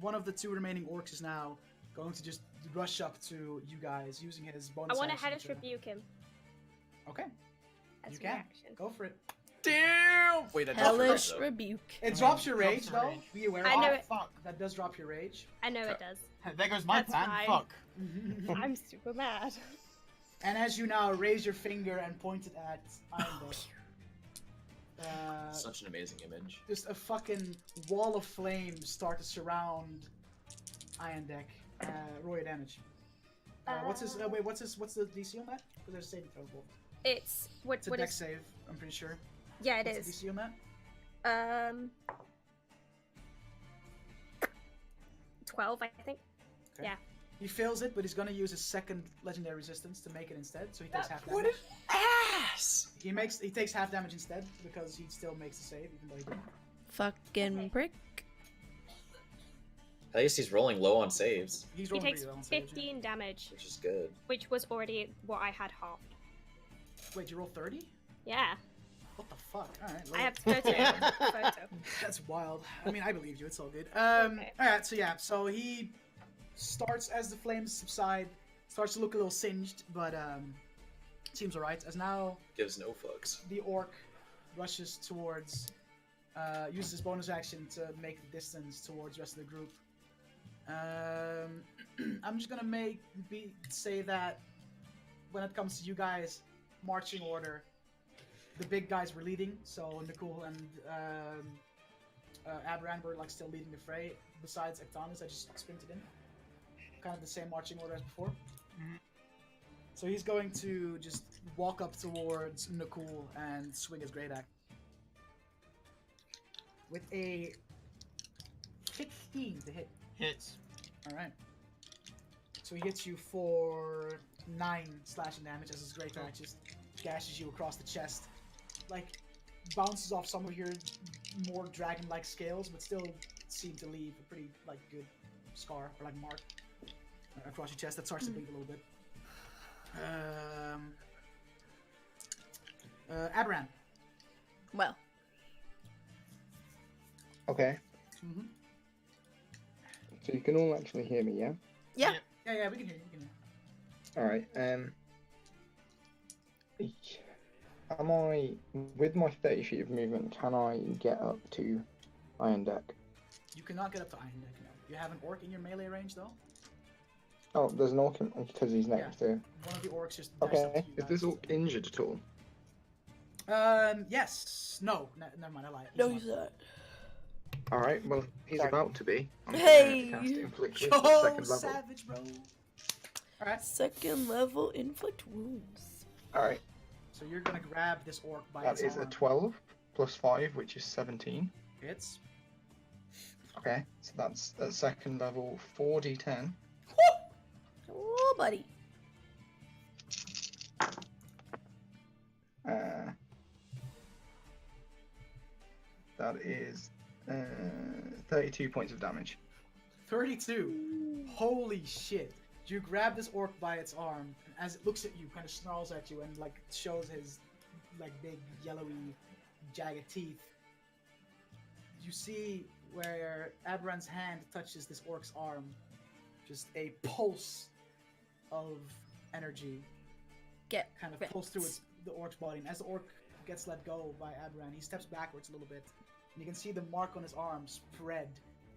Speaker 1: One of the 2 remaining orcs is now going to just rush up to you guys using his bonus
Speaker 5: I want to
Speaker 1: action
Speaker 5: hellish rebuke him.
Speaker 1: Okay,
Speaker 5: As
Speaker 1: you
Speaker 5: a
Speaker 1: can.
Speaker 5: reaction.
Speaker 1: Go for it.
Speaker 3: Damn! Wait, that dropped your
Speaker 2: Hellish
Speaker 3: rage, though.
Speaker 2: rebuke.
Speaker 1: It drops your
Speaker 4: Drops
Speaker 1: rage,
Speaker 4: the
Speaker 1: though.
Speaker 4: rage.
Speaker 1: Be aware.
Speaker 5: I know
Speaker 1: Oh,
Speaker 5: it.
Speaker 1: fuck. That does drop your rage.
Speaker 5: I know it does.
Speaker 4: There goes my
Speaker 5: That's
Speaker 4: plan.
Speaker 5: fine.
Speaker 4: Fuck.
Speaker 5: I'm super mad.
Speaker 1: And as you now raise your finger and point it at Iandek,
Speaker 3: Such an amazing image.
Speaker 1: just a fucking wall of flames start to surround Iandek. Roll your damage. What's his? What's the DC on that? Because there's a saving throw.
Speaker 5: It's what?
Speaker 1: It's a
Speaker 5: What
Speaker 1: dex
Speaker 5: is?
Speaker 1: save. I'm pretty sure.
Speaker 5: Yeah, it
Speaker 1: What's the
Speaker 5: is.
Speaker 1: DC on that?
Speaker 5: 12, I think.
Speaker 1: Okay.
Speaker 5: Yeah.
Speaker 1: He fails it, but he's gonna use his second legendary resistance to make it instead. So he takes half
Speaker 3: What
Speaker 1: damage.
Speaker 3: an ass!
Speaker 1: He takes half damage instead because he still makes the save, even though he didn't.
Speaker 2: Fucking prick.
Speaker 3: At least he's rolling low on saves,
Speaker 1: He's
Speaker 5: He
Speaker 1: rolling
Speaker 5: takes
Speaker 1: pretty well on saves, yeah.
Speaker 5: 15 damage,
Speaker 3: which is good.
Speaker 5: which was already what I had halved.
Speaker 1: Wait, you roll 30?
Speaker 5: Yeah.
Speaker 1: What the fuck? All right.
Speaker 5: I
Speaker 1: well,
Speaker 5: have photo.
Speaker 1: That's wild. I mean, I believe you. It's all good.
Speaker 5: Okay.
Speaker 1: All right. So yeah. So he starts as the flames subside. Starts to look a little singed, but seems alright. As now
Speaker 3: Gives no fucks.
Speaker 1: the orc rushes towards, uses his bonus action to make the distance towards the rest of the group. I'm just gonna say that when it comes to you guys, marching order, the big guys were leading, so Nicole and Abraham were like still leading the fray. Besides Aktanis, I just sprinted in, kind of the same marching order as before. So he's going to just walk up towards Nicole and swing his great axe with a 15 to hit.
Speaker 4: Hits.
Speaker 1: All right. So he hits you for 9 slashing damage as his great axe just gashes you across the chest. Like, bounces off some of your more dragon-like scales, but still seem to leave a pretty like good scar or like mark across your chest that starts to bleed a little bit. Abraham.
Speaker 2: Well,
Speaker 10: Okay.
Speaker 1: Mm-hmm.
Speaker 10: So you can all actually hear me, yeah?
Speaker 2: yeah.
Speaker 1: Yeah, we can hear you. We can hear you.
Speaker 10: All right. Am I, with my 30 feet of movement, can I get up to Iandek?
Speaker 1: You cannot get up to Iandek now. You have an orc in your melee range though.
Speaker 10: Oh, there's an orc because he's next to.
Speaker 1: One of the orcs just dashed up
Speaker 10: Okay.
Speaker 1: to you
Speaker 10: Is
Speaker 1: guys.
Speaker 10: this orc injured at all?
Speaker 1: Yes. No. Never mind. I lied.
Speaker 2: No,
Speaker 1: He's
Speaker 2: you
Speaker 1: not.
Speaker 2: said.
Speaker 10: All right. Well, he's
Speaker 7: Sorry.
Speaker 10: about to be. I'm just
Speaker 2: Hey!
Speaker 10: gonna cast inflict wounds
Speaker 1: Yo,
Speaker 10: at second level.
Speaker 1: savage, bro. All right.
Speaker 2: Second level inflict wounds.
Speaker 10: All right.
Speaker 1: So you're gonna grab this orc by
Speaker 10: That
Speaker 1: its
Speaker 10: is a
Speaker 1: arm.
Speaker 10: 12 plus 5, which is 17.
Speaker 1: Hits.
Speaker 10: Okay. So that's at second level 4d10.
Speaker 2: Oh, buddy.
Speaker 10: That is 32 points of damage.
Speaker 1: 32. Holy shit. You grab this orc by its arm, and as it looks at you, kind of snarls at you, and like shows his like big yellowy, jagged teeth. You see where Aberan's hand touches this orc's arm, just a pulse of energy
Speaker 2: Get
Speaker 1: kind of
Speaker 2: wrecked.
Speaker 1: pulls through the orc's body, and as the orc gets let go by Aberan, he steps backwards a little bit, and you can see the mark on his arm spread,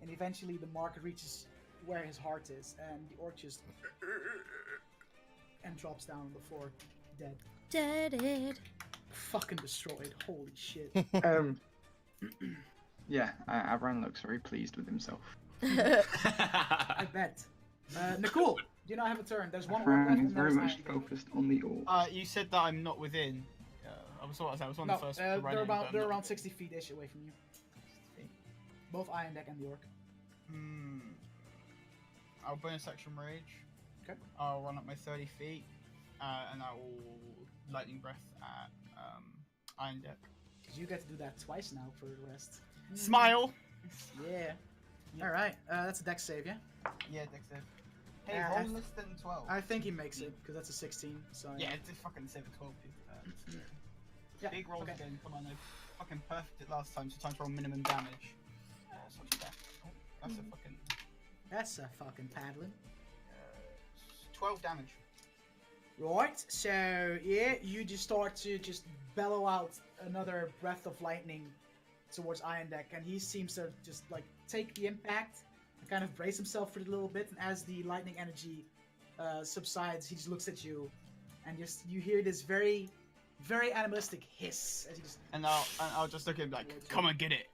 Speaker 1: and eventually the mark reaches where his heart is, and the orc just and drops down on the floor, dead.
Speaker 2: Dead.
Speaker 1: Fucking destroyed. Holy shit.
Speaker 10: Yeah, Avran looks very pleased with himself.
Speaker 1: I bet. Nicole, do not have a turn. There's one orc left.
Speaker 10: Avran is
Speaker 1: and
Speaker 10: very
Speaker 1: there's
Speaker 10: much
Speaker 1: Iandek.
Speaker 10: focused on the orc.
Speaker 4: You said that I'm not within. I was on
Speaker 1: No,
Speaker 4: the first to run
Speaker 1: they're
Speaker 4: in, but I'm
Speaker 1: they're
Speaker 4: not
Speaker 1: around 60 feet-ish away from you. Both Iandek and the orc.
Speaker 4: I'll bonus action rage.
Speaker 1: Okay.
Speaker 4: I'll run up my 30 feet, and I will lightning breath at Iandek.
Speaker 1: Because you get to do that twice now for the rest.
Speaker 4: Smile.
Speaker 1: Yeah. Alright, that's a dex save, yeah?
Speaker 4: Yeah, Dex save. Hey,
Speaker 1: I
Speaker 4: roll
Speaker 1: th-
Speaker 4: less than 12.
Speaker 1: I think he makes it, because that's a 16, so...
Speaker 4: Yeah, it's a fucking save at 12, dude.
Speaker 1: Yeah,
Speaker 4: Big rolls
Speaker 1: okay.
Speaker 4: again. Come on, I fucking perfect it last time, so time to roll minimum damage. That's not too bad. Oh, that's a fucking
Speaker 1: That's a fucking paddling.
Speaker 4: 12 damage.
Speaker 1: Right, so yeah, you just start to just bellow out another breath of lightning towards Iandek, and he seems to just like take the impact and kind of brace himself for it a little bit. And as the lightning energy subsides, he just looks at you, and just you hear this very, very animalistic hiss as he just.
Speaker 4: And I'll just look at him like, come and get it.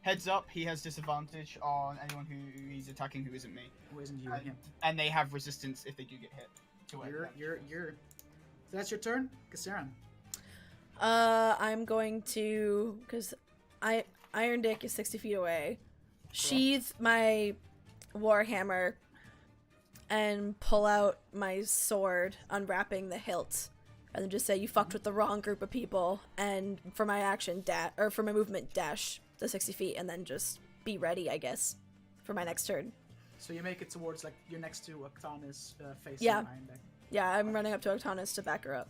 Speaker 4: Heads up, he has disadvantage on anyone who he's attacking who isn't me.
Speaker 1: Who isn't you?
Speaker 4: And,
Speaker 1: Yeah.
Speaker 4: and they have resistance if they do get hit. To whatever
Speaker 1: You're.
Speaker 4: damage.
Speaker 1: So that's your turn, Kassaran.
Speaker 2: I'm going to, because Iron Dick is 60 feet away, sheath my warhammer and pull out my sword, unwrapping the hilt, and then just say, "You fucked with the wrong group of people." And for my action, for my movement, dash the 60 feet, and then just be ready, I guess, for my next turn.
Speaker 1: So you make it towards like you're next to Aktanis face.
Speaker 2: Yeah.
Speaker 1: Iandek.
Speaker 2: Yeah, I'm running up to Aktanis to back her up.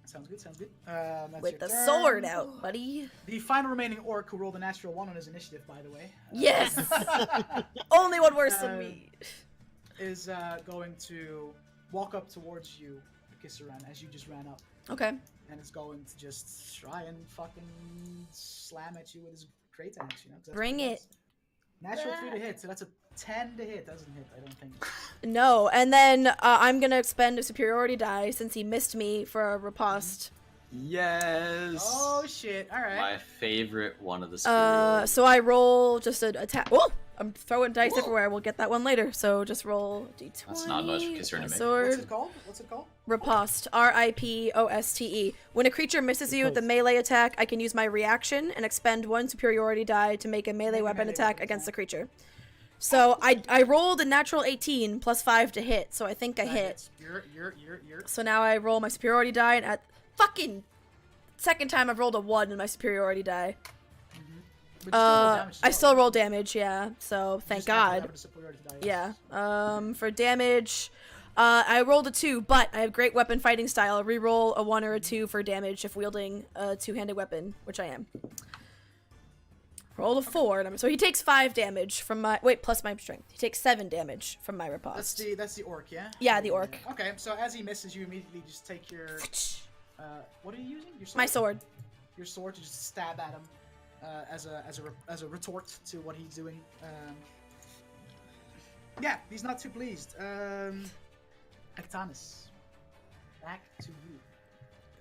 Speaker 1: Sounds good. Sounds good. That's
Speaker 2: With
Speaker 1: your
Speaker 2: the
Speaker 1: turn.
Speaker 2: sword out, buddy.
Speaker 1: The final remaining orc who rolled a natural 1 on his initiative, by the way.
Speaker 2: Yes. Only one worse than
Speaker 1: Uh,
Speaker 2: me.
Speaker 1: Is going to walk up towards you, Kissaran, as you just ran up,
Speaker 2: Okay.
Speaker 1: and is going to just try and fucking slam at you with his great axe. You know, 'cause that's
Speaker 2: Bring
Speaker 1: what he
Speaker 2: it.
Speaker 1: does. Natural 3 to hit, so that's a 10 to hit. Doesn't hit, I don't think.
Speaker 2: No, and then I'm gonna expend a superiority die since he missed me for a riposte.
Speaker 3: Yes.
Speaker 1: Oh shit! All right.
Speaker 3: My favorite one of the superiority.
Speaker 2: So I roll just an attack. Oh, I'm throwing dice
Speaker 3: Whoa.
Speaker 2: everywhere. We'll get that one later. So just roll d20.
Speaker 3: That's not much for Kisser to make.
Speaker 1: What's
Speaker 2: Sword.
Speaker 1: it called? What's it called?
Speaker 2: Riposte. Riposte. When a creature misses you with a melee attack, I can use my reaction and expend 1 superiority die to make a melee weapon attack against the creature. So I rolled a natural 18 plus 5 to hit, so I think I
Speaker 1: That
Speaker 2: hit.
Speaker 1: hits. You're.
Speaker 2: So now I roll my superiority die, and at fucking second time I've rolled a 1 in my superiority die.
Speaker 1: But you still roll damage as
Speaker 2: I
Speaker 1: well,
Speaker 2: still
Speaker 1: right?
Speaker 2: roll damage, yeah. So
Speaker 1: You
Speaker 2: thank
Speaker 1: just add
Speaker 2: God.
Speaker 1: whatever the superiority die is.
Speaker 2: Yeah. For damage, I rolled a 2, but I have great weapon fighting style. Reroll a 1 or a 2 for damage if wielding a two-handed weapon, which I am. Rolled a 4, so he takes 5 damage from my plus my strength. He takes 7 damage from my riposte.
Speaker 1: That's the orc, yeah.
Speaker 2: Yeah, the orc.
Speaker 1: Okay, so as he misses, you immediately just take your. What are you using? Your sword?
Speaker 2: My sword.
Speaker 1: Your sword to just stab at him, as a retort to what he's doing. Yeah, he's not too pleased. Aktanis, back to you.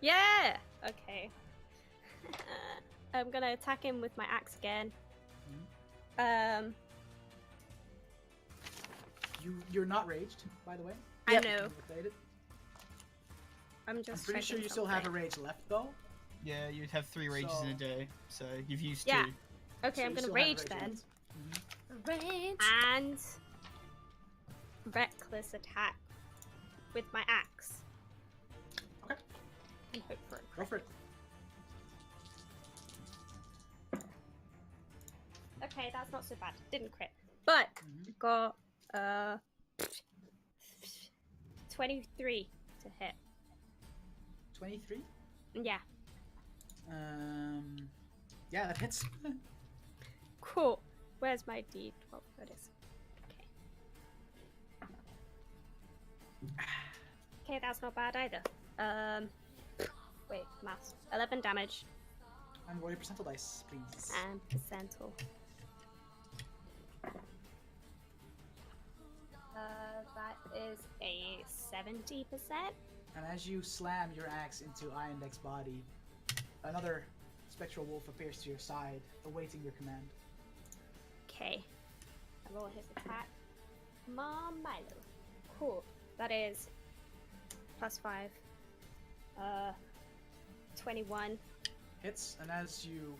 Speaker 5: Yeah. Okay. I'm gonna attack him with my axe again.
Speaker 1: You're not raged, by the way.
Speaker 5: I
Speaker 2: Yep.
Speaker 5: know.
Speaker 1: Updated.
Speaker 5: I'm just.
Speaker 1: I'm pretty sure
Speaker 5: checking
Speaker 1: you still have a
Speaker 5: something.
Speaker 1: rage left though.
Speaker 4: Yeah, you'd have 3 rages in a
Speaker 1: So-
Speaker 4: day, so you've used
Speaker 5: Yeah.
Speaker 4: 2.
Speaker 5: Okay,
Speaker 1: So
Speaker 5: I'm
Speaker 1: you
Speaker 5: gonna
Speaker 1: still have
Speaker 5: rage
Speaker 1: rage
Speaker 5: then.
Speaker 1: left.
Speaker 2: Rage.
Speaker 5: And reckless attack with my axe.
Speaker 1: Okay.
Speaker 5: And hope for a
Speaker 1: Go for it.
Speaker 5: Okay, that's not so bad. Didn't crit. But got 23 to hit.
Speaker 1: 23.
Speaker 5: Yeah.
Speaker 1: Yeah, that hits.
Speaker 5: Cool. Where's my D12? There it is. Okay. Okay, that's not bad either. Wait, maths. 11 damage
Speaker 1: And roll your percentile dice, please.
Speaker 5: and percentile. That is a 70%.
Speaker 1: And as you slam your axe into Iandek's body, another spectral wolf appears to your side, awaiting your command.
Speaker 5: Okay. I roll his attack. Mom Milo. Cool. That is +5. 21.
Speaker 1: Hits, and as you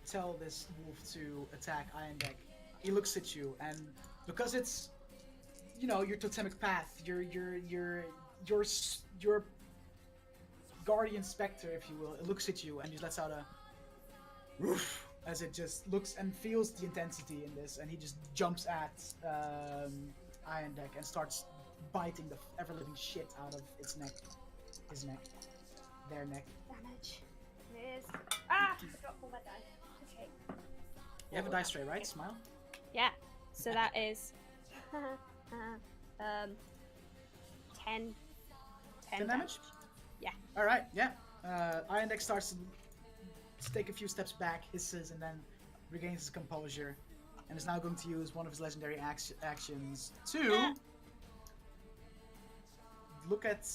Speaker 1: tell this wolf to attack Iandek, he looks at you, and because it's, you know, your totemic path, your guardian specter, if you will, it looks at you and just lets out a woof as it just looks and feels the intensity in this, and he just jumps at Iandek and starts biting the ever-living shit out of its neck, his neck, their neck.
Speaker 5: Damage is. Ah! I got all my dice. Okay.
Speaker 1: You have a dice tray, right? Smile.
Speaker 5: Yeah. So that is. 10
Speaker 1: damage?
Speaker 5: Yeah.
Speaker 1: All right. Yeah. Iandek starts to take a few steps back, hisses, and then regains his composure, and is now going to use one of his legendary actions to look at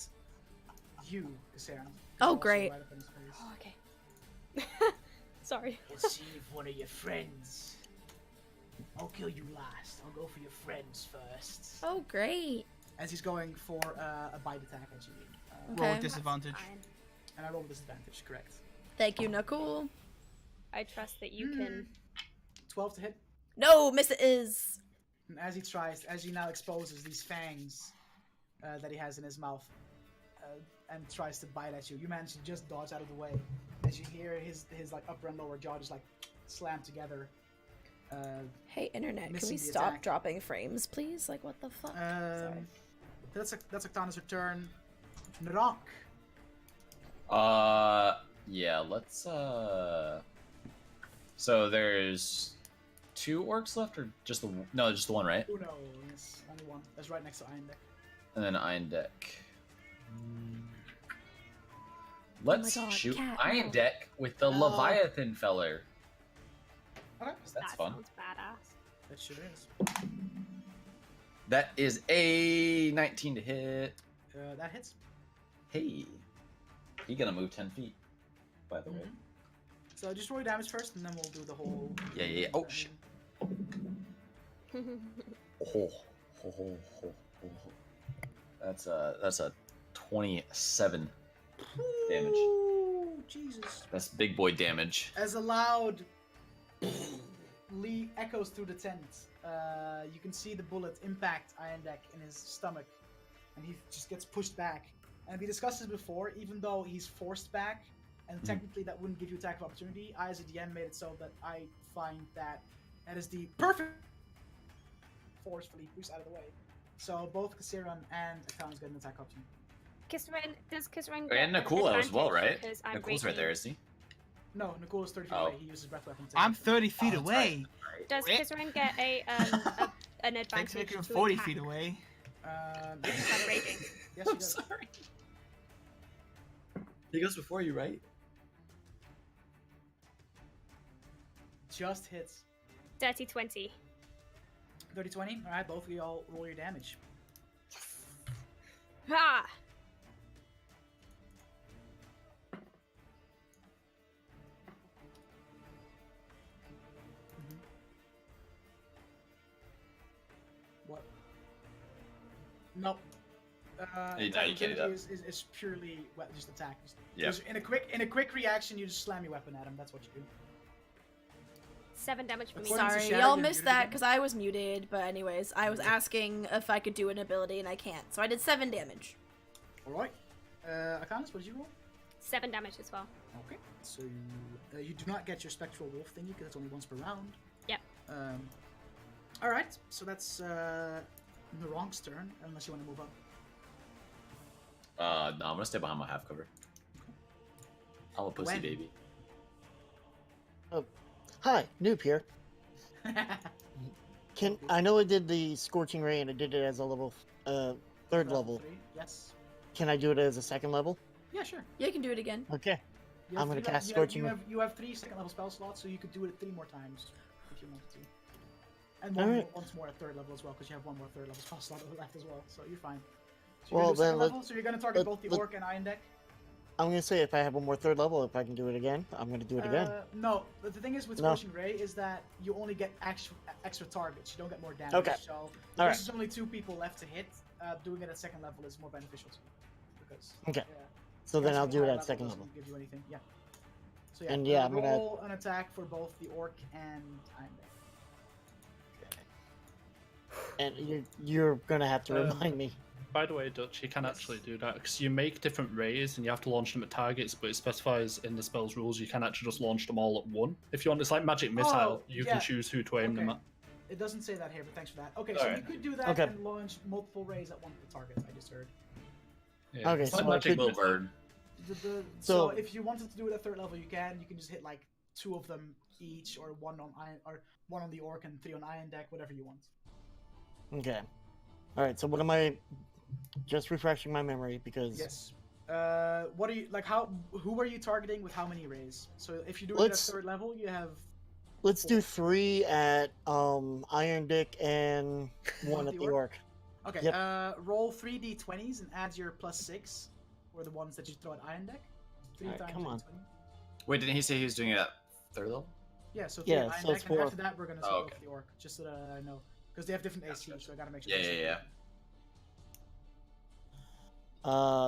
Speaker 1: you, Sarah.
Speaker 2: Oh, great.
Speaker 5: Oh, okay. Sorry.
Speaker 9: Let's see if one of your friends. I'll kill you last. I'll go for your friends first.
Speaker 2: Oh, great.
Speaker 1: As he's going for a bite attack at you.
Speaker 2: Okay.
Speaker 4: Roll with disadvantage.
Speaker 5: Fine.
Speaker 1: And I roll with disadvantage, correct.
Speaker 2: Thank you, Nakul.
Speaker 5: I trust that you can.
Speaker 1: 12 to hit.
Speaker 2: No, miss it is.
Speaker 1: And as he now exposes these fangs that he has in his mouth, and tries to bite at you, you manage to just dodge out of the way. As you hear his like upper and lower jaw just like slam together.
Speaker 2: Hey, internet, can
Speaker 1: Missing
Speaker 2: we
Speaker 1: the
Speaker 2: stop
Speaker 1: attack.
Speaker 2: dropping frames, please? Like, what the fuck? Sorry.
Speaker 1: That's Aktanis' return. Narak.
Speaker 3: Yeah, let's, So there's 2 orcs left, or just the... No, just the one, right?
Speaker 1: Uno, yes, only one. That's right next to Iandek.
Speaker 3: And then Iandek. Let's
Speaker 2: God,
Speaker 3: shoot
Speaker 2: cat,
Speaker 3: Iandek with the Leviathan feller.
Speaker 1: Okay.
Speaker 3: 'Cause that's
Speaker 5: that
Speaker 3: fun.
Speaker 5: sounds badass.
Speaker 1: That sure is.
Speaker 3: That is a 19 to hit.
Speaker 1: That hits.
Speaker 3: Hey. He gonna move 10 feet, by the way.
Speaker 1: So just roll your damage first, and then we'll do the whole.
Speaker 3: Yeah. Oh, shit. Oh. That's a 27 damage.
Speaker 1: Ooh, Jesus.
Speaker 3: That's big boy damage.
Speaker 1: As a loud Lee echoes through the tent, you can see the bullet impact Iandek in his stomach, and he just gets pushed back. And we discussed this before, even though he's forced back, and technically that wouldn't give you attack of opportunity, I as a DM made it so that I find that is the perfect forcefully pushed out of the way. So both Kasiran and Aktanis get an attack option.
Speaker 5: Does Kisran
Speaker 3: And
Speaker 5: get
Speaker 3: Nakula as well,
Speaker 5: advantage
Speaker 3: right?
Speaker 5: because I'm
Speaker 3: Nakula's right
Speaker 5: raging?
Speaker 3: there, is he?
Speaker 1: No, Nicole is 30 feet
Speaker 3: Oh.
Speaker 1: away. He uses breath weapon. to
Speaker 4: I'm
Speaker 1: take it.
Speaker 4: 30 feet
Speaker 3: Oh,
Speaker 4: away.
Speaker 5: Does Kisran get an
Speaker 4: Thanks
Speaker 5: advantage
Speaker 4: for making
Speaker 5: to
Speaker 4: 40
Speaker 5: attack?
Speaker 4: feet away.
Speaker 5: Because I'm raging.
Speaker 1: Yes, he
Speaker 3: I'm
Speaker 1: does.
Speaker 3: sorry. He goes before you, right?
Speaker 1: Just hits.
Speaker 5: Dirty 20.
Speaker 1: 30-20. All right, both of you all roll your damage.
Speaker 5: Ha!
Speaker 1: What? Nope.
Speaker 3: You can't do that.
Speaker 1: Is purely just attack.
Speaker 3: Yeah.
Speaker 1: Just in a quick reaction, you just slam your weapon at him. That's what you do.
Speaker 5: 7 damage for me.
Speaker 1: According to
Speaker 2: Sorry,
Speaker 1: Shadow,
Speaker 2: y'all
Speaker 1: you're
Speaker 2: missed
Speaker 1: muted
Speaker 2: that
Speaker 1: again?
Speaker 2: because I was muted. But anyways, I was asking if I could do an ability and I can't. So I did 7 damage.
Speaker 1: All right. Aktanis, what did you roll?
Speaker 5: 7 damage as well.
Speaker 1: Okay. So you do not get your spectral wolf thingy because it's only once per round.
Speaker 5: Yep.
Speaker 1: All right. So that's Narong's turn, unless you want to move up.
Speaker 3: No, I'm gonna stay behind my half cover. I'm a pussy
Speaker 1: When?
Speaker 3: baby.
Speaker 7: Hi, noob here. I know I did the Scorching Ray and I did it as a level, third level.
Speaker 1: 3. Yes.
Speaker 7: Can I do it as a second level?
Speaker 1: Yeah, sure.
Speaker 2: Yeah, you can do it again.
Speaker 7: Okay.
Speaker 1: You
Speaker 7: I'm
Speaker 1: have
Speaker 7: gonna
Speaker 1: three
Speaker 7: cast
Speaker 1: you
Speaker 7: Scorching Ray.
Speaker 1: you have 3 second level spell slots, so you could do it 3 more times if you wanted to. And
Speaker 7: Alright.
Speaker 1: once more at third level as well, because you have 1 more third level spell slot left as well, so you're fine. So
Speaker 7: Well,
Speaker 1: you're gonna do
Speaker 7: then
Speaker 1: second
Speaker 7: let-
Speaker 1: level, so you're gonna target both the
Speaker 7: let-
Speaker 1: orc and Iandek.
Speaker 7: I'm gonna say if I have one more third level, if I can do it again, I'm gonna do it again.
Speaker 1: No, but the thing is with
Speaker 7: No.
Speaker 1: Scorching Ray is that you only get extra targets. You don't get more damage.
Speaker 7: Okay.
Speaker 1: So
Speaker 7: Alright.
Speaker 1: because there's only 2 people left to hit, doing it at second level is more beneficial to you. Because
Speaker 7: Okay.
Speaker 1: yeah,
Speaker 7: So then
Speaker 1: casting
Speaker 7: I'll
Speaker 1: at
Speaker 7: do it
Speaker 1: higher
Speaker 7: at second
Speaker 1: doesn't
Speaker 7: level.
Speaker 1: Give you anything. Yeah. So yeah,
Speaker 7: And yeah, I'm gonna-
Speaker 1: roll an attack for both the orc and Iandek.
Speaker 7: And you're gonna have to
Speaker 6: Um,
Speaker 7: remind me.
Speaker 6: By the way, Dutch, you can
Speaker 1: Yes.
Speaker 6: actually do that because you make different rays and you have to launch them at targets, but it specifies in the spell's rules you can actually just launch them all at one. If you want, it's like magic missile.
Speaker 1: Oh,
Speaker 6: You
Speaker 1: yeah.
Speaker 6: can choose who to aim them
Speaker 1: Okay.
Speaker 6: at.
Speaker 1: It doesn't say that here, but thanks for that. Okay, so
Speaker 6: Alright.
Speaker 1: you could do that
Speaker 7: Okay.
Speaker 1: and launch multiple rays at one of the targets. I just heard.
Speaker 6: Yeah.
Speaker 7: Okay,
Speaker 6: It's like
Speaker 7: so I
Speaker 6: magic
Speaker 7: could-
Speaker 3: Little
Speaker 6: missile.
Speaker 3: bird.
Speaker 1: So
Speaker 7: So-
Speaker 1: if you wanted to do it at third level, you can. You can just hit like 2 of them each, or 1 on one on the orc and 3 on Iandek, whatever you want.
Speaker 7: Okay. All right. So what am I? Just refreshing my memory because
Speaker 1: Yes. What are you like? Who are you targeting with how many rays? So if you do it
Speaker 7: Let's-
Speaker 1: at third level, you have
Speaker 7: let's do 3 at Iron Dick and 1 at
Speaker 1: the
Speaker 7: the
Speaker 1: orc?
Speaker 7: orc.
Speaker 1: okay.
Speaker 7: Yep.
Speaker 1: Roll 3d20s and add your +6, or the ones that you throw at Iandek. 3
Speaker 7: Alright,
Speaker 1: times
Speaker 7: come on.
Speaker 1: d20.
Speaker 3: Wait, didn't he say he was doing it at third level?
Speaker 1: Yeah, so 3
Speaker 7: Yeah,
Speaker 1: at
Speaker 7: so it's
Speaker 1: Iandek, and
Speaker 7: 4.
Speaker 1: after that we're gonna
Speaker 3: Oh,
Speaker 1: start
Speaker 3: okay.
Speaker 1: with the orc, just so that I know, because they have different AC, so I gotta make sure.
Speaker 3: Yeah,
Speaker 1: they're
Speaker 3: yeah,
Speaker 1: same.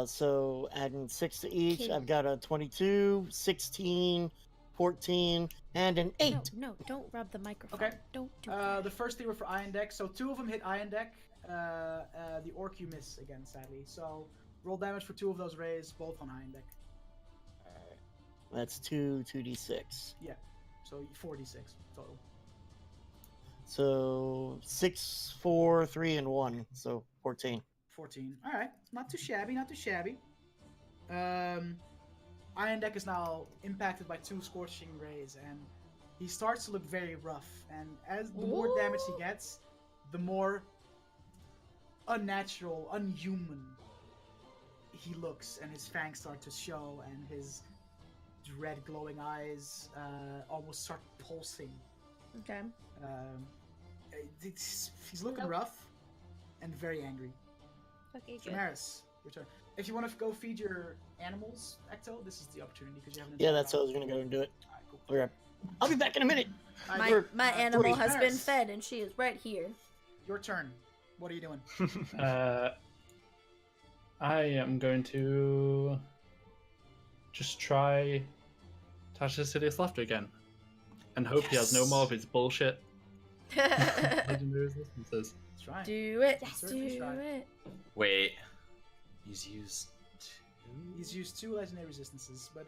Speaker 7: So adding 6 to each,
Speaker 2: Okay.
Speaker 7: I've got a 22, 16, 14, and an 8.
Speaker 2: No, don't rub the microphone.
Speaker 1: Okay.
Speaker 2: Don't do that.
Speaker 1: The first 3 were for Iandek, so 2 of them hit Iandek. The orc you miss again, sadly. So roll damage for 2 of those rays, both on Iandek.
Speaker 7: That's 2d6.
Speaker 1: So 4d6 total.
Speaker 7: So 6, 4, 3, and 1. So 14.
Speaker 1: 14. All right, not too shabby, not too shabby. Iandek is now impacted by 2 scorching rays, and he starts to look very rough. And as the more damage he gets, the more unnatural, unhuman he looks, and his fangs start to show, and his red glowing eyes almost start pulsing.
Speaker 2: Okay.
Speaker 1: He's looking rough and very angry.
Speaker 5: Okay, good.
Speaker 1: Damaris, your turn. If you want to go feed your animals, Ecto, this is the opportunity because you haven't.
Speaker 7: Yeah, that's what I was gonna go and do it.
Speaker 1: Alright, cool.
Speaker 7: Okay. I'll be back in a minute.
Speaker 2: My animal has been
Speaker 1: Damaris,
Speaker 2: fed, and she is right here.
Speaker 1: Your turn. What are you doing?
Speaker 6: I am going to just try Tasha's Hideous Laughter again, and hope he has no more of his bullshit legendary resistances.
Speaker 1: Let's try.
Speaker 2: Do it.
Speaker 1: Certainly
Speaker 2: Do
Speaker 1: try.
Speaker 2: it.
Speaker 3: Wait, he's used 2?
Speaker 1: He's used 2 legendary resistances, but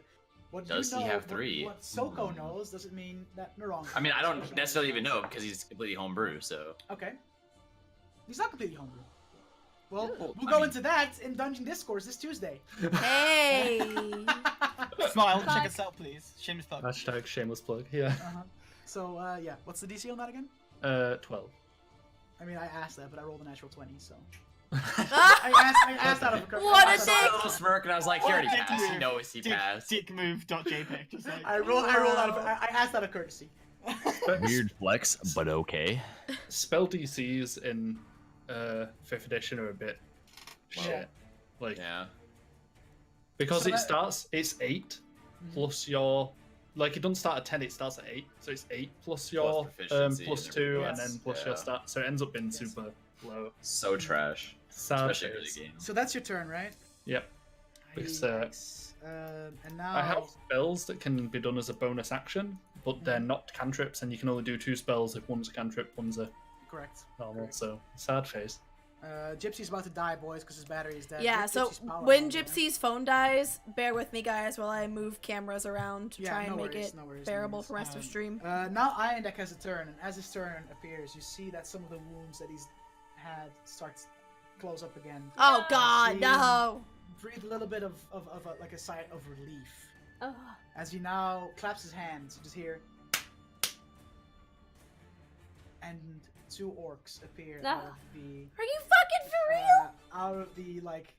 Speaker 1: what
Speaker 3: Does
Speaker 1: you know,
Speaker 3: he have 3?
Speaker 1: What Soko knows doesn't mean that Narong.
Speaker 3: I mean, I don't necessarily even know because he's completely homebrew. So
Speaker 1: Okay. He's not completely homebrew. Well,
Speaker 3: Well,
Speaker 1: we'll
Speaker 3: I
Speaker 1: go
Speaker 3: mean-
Speaker 1: into that in Dungeon Discourse this Tuesday.
Speaker 2: Hey.
Speaker 4: Smile, check
Speaker 5: Plug.
Speaker 4: us out, please. Shameless plug.
Speaker 6: Hashtag shameless plug. Yeah.
Speaker 1: So, yeah. What's the DC on that again?
Speaker 6: 12.
Speaker 1: I mean, I asked that, but I rolled a natural 20, so.
Speaker 2: Ah!
Speaker 1: I asked out of a
Speaker 2: What
Speaker 3: I
Speaker 2: a
Speaker 3: saw
Speaker 2: dick!
Speaker 3: a little smirk and I was like, he already
Speaker 4: Dick
Speaker 3: passed. He
Speaker 4: move.
Speaker 3: knows he passed.
Speaker 4: Dickmove.jpg. Just like,
Speaker 1: I rolled out of. I asked out of courtesy.
Speaker 11: Weird flex, but okay.
Speaker 6: Spell DCs in 5th edition are a bit shit. Like,
Speaker 3: Yeah.
Speaker 6: because
Speaker 1: So
Speaker 6: it
Speaker 1: that-
Speaker 6: starts, it's 8 plus your. Like, it doesn't start at 10, it starts at 8. So it's 8 plus your
Speaker 3: proficiency
Speaker 6: plus
Speaker 3: and
Speaker 6: 2,
Speaker 1: everything.
Speaker 6: and then plus your
Speaker 3: Yes.
Speaker 6: stat. So it ends up being
Speaker 1: Yes.
Speaker 6: super low.
Speaker 3: So trash,
Speaker 6: Sad
Speaker 3: especially early
Speaker 6: face.
Speaker 3: game.
Speaker 1: So that's your turn, right?
Speaker 6: Yep. Because,
Speaker 1: Yikes. And now.
Speaker 6: I have spells that can be done as a bonus action, but they're not cantrips, and you can only do 2 spells if one's a cantrip, one's a
Speaker 1: Correct.
Speaker 6: normal. So sad face.
Speaker 1: Gypsy's about to die, boys, because his battery is dead.
Speaker 2: Yeah, so
Speaker 1: Gypsy's power
Speaker 2: when
Speaker 1: is on,
Speaker 2: Gypsy's phone dies, bear with me, guys, while I move cameras around to
Speaker 1: Yeah,
Speaker 2: try and
Speaker 1: no
Speaker 2: make
Speaker 1: worries,
Speaker 2: it
Speaker 1: no worries, no
Speaker 2: bearable
Speaker 1: worries.
Speaker 2: for rest of stream.
Speaker 1: Now Iandek has a turn, and as his turn appears, you see that some of the wounds that he's had start to close up again.
Speaker 2: Oh God,
Speaker 1: See,
Speaker 2: no!
Speaker 1: Breathe a little bit of like a sigh of relief
Speaker 5: Oh,
Speaker 1: as he now claps his hands. You just hear, and 2 orcs appear
Speaker 5: No.
Speaker 1: out of the
Speaker 2: Are you fucking for real?
Speaker 1: out of the like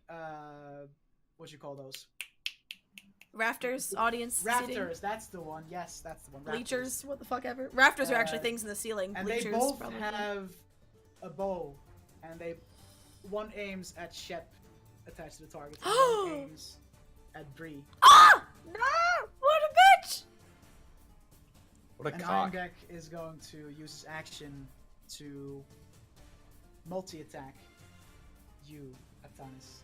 Speaker 1: what you call those
Speaker 2: Rafters, audience seating,
Speaker 1: rafters? That's the one. Yes, that's the one. Rafters.
Speaker 2: bleachers, what the fuck ever. Rafters are actually
Speaker 1: Uh,
Speaker 2: things in the ceiling.
Speaker 1: And
Speaker 2: Bleachers,
Speaker 1: they both
Speaker 2: probably.
Speaker 1: have a bow, and one aims at Shep, attached to the target, and one aims at Bree.
Speaker 2: Ah! No! What a bitch!
Speaker 3: What a
Speaker 1: And
Speaker 3: cock.
Speaker 1: Iandek is going to use his action to multi-attack you, Aktanis.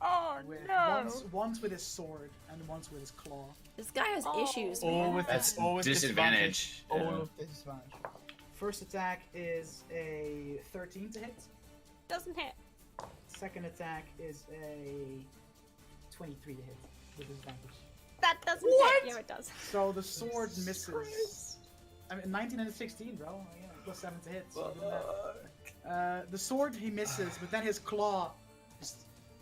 Speaker 2: Oh
Speaker 1: With
Speaker 2: no!
Speaker 1: once with his sword and once with his claw.
Speaker 2: This guy has
Speaker 5: Oh.
Speaker 2: issues,
Speaker 4: all
Speaker 2: man.
Speaker 4: with
Speaker 3: That's
Speaker 4: all with
Speaker 3: disadvantage.
Speaker 4: All
Speaker 3: Yeah.
Speaker 4: with disadvantage.
Speaker 1: First attack is a 13 to hit.
Speaker 5: doesn't hit.
Speaker 1: Second attack is a 23 to hit with disadvantage.
Speaker 5: That doesn't
Speaker 2: What?
Speaker 5: hit. Yeah, it does.
Speaker 1: So the sword misses.
Speaker 2: Christ.
Speaker 1: I mean, 19 and a 16, bro. Yeah, plus 7 to hit. So even that. The sword he misses, but then his claw,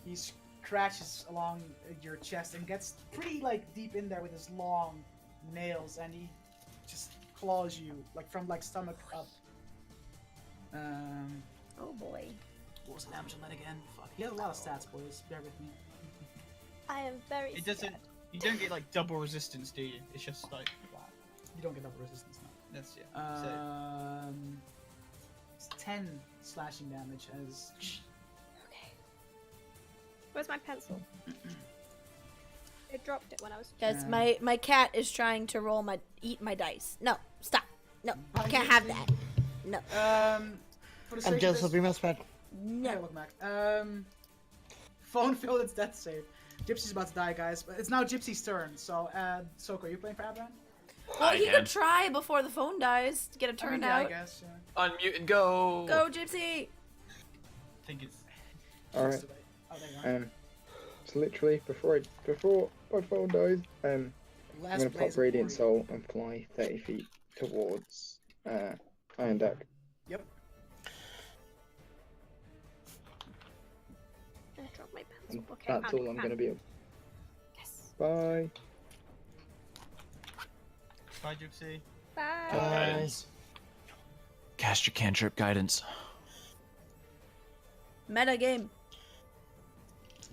Speaker 1: he scratches along your chest and gets pretty like deep in there with his long nails, and he just claws you like from like stomach up.
Speaker 2: Oh boy.
Speaker 1: What was the damage on that again? Fuck. He has a lot of stats, boys. Bear with me.
Speaker 5: I am very
Speaker 4: It doesn't.
Speaker 5: scared.
Speaker 4: You don't get like double resistance, do you? It's just like flat.
Speaker 1: You don't get double resistance now.
Speaker 4: That's yeah.
Speaker 1: It's 10 slashing damage as
Speaker 5: Okay. Where's my pencil? It dropped it when I was.
Speaker 2: Guys,
Speaker 1: Yeah.
Speaker 2: my cat is trying to eat my dice. No, stop. No, can't have that. No,
Speaker 1: for the
Speaker 7: I'm
Speaker 1: sake
Speaker 7: jealous
Speaker 1: of
Speaker 7: of
Speaker 1: this,
Speaker 7: your mouse pad.
Speaker 1: yeah,
Speaker 2: no.
Speaker 1: look back. Phone failed its death save. Gypsy's about to die, guys. But it's now Gypsy's turn. So, Soko, are you playing for Abraham?
Speaker 2: Well,
Speaker 3: I
Speaker 2: he
Speaker 3: can.
Speaker 2: could try before the phone dies to get a turn
Speaker 1: Yeah, I
Speaker 2: out.
Speaker 1: guess. Yeah.
Speaker 3: Unmute and go.
Speaker 2: Go, Gypsy!
Speaker 4: I think it's.
Speaker 10: Alright.
Speaker 1: Just wait. Oh, there you are.
Speaker 10: So literally before my phone dies, I'm
Speaker 1: Last
Speaker 10: gonna
Speaker 1: blaze
Speaker 10: pop
Speaker 1: of
Speaker 10: Radiant
Speaker 1: glory.
Speaker 10: Soul and fly 30 feet towards Iandek.
Speaker 1: Yep.
Speaker 5: I dropped my pencil.
Speaker 10: And
Speaker 5: Okay,
Speaker 10: that's
Speaker 5: found
Speaker 10: all
Speaker 5: it,
Speaker 10: I'm
Speaker 5: found
Speaker 10: gonna
Speaker 5: it.
Speaker 10: be able.
Speaker 5: Yes.
Speaker 10: Bye.
Speaker 4: Bye, Gypsy.
Speaker 5: Bye.
Speaker 3: Guidance. Cast your cantrip guidance.
Speaker 2: Meta game.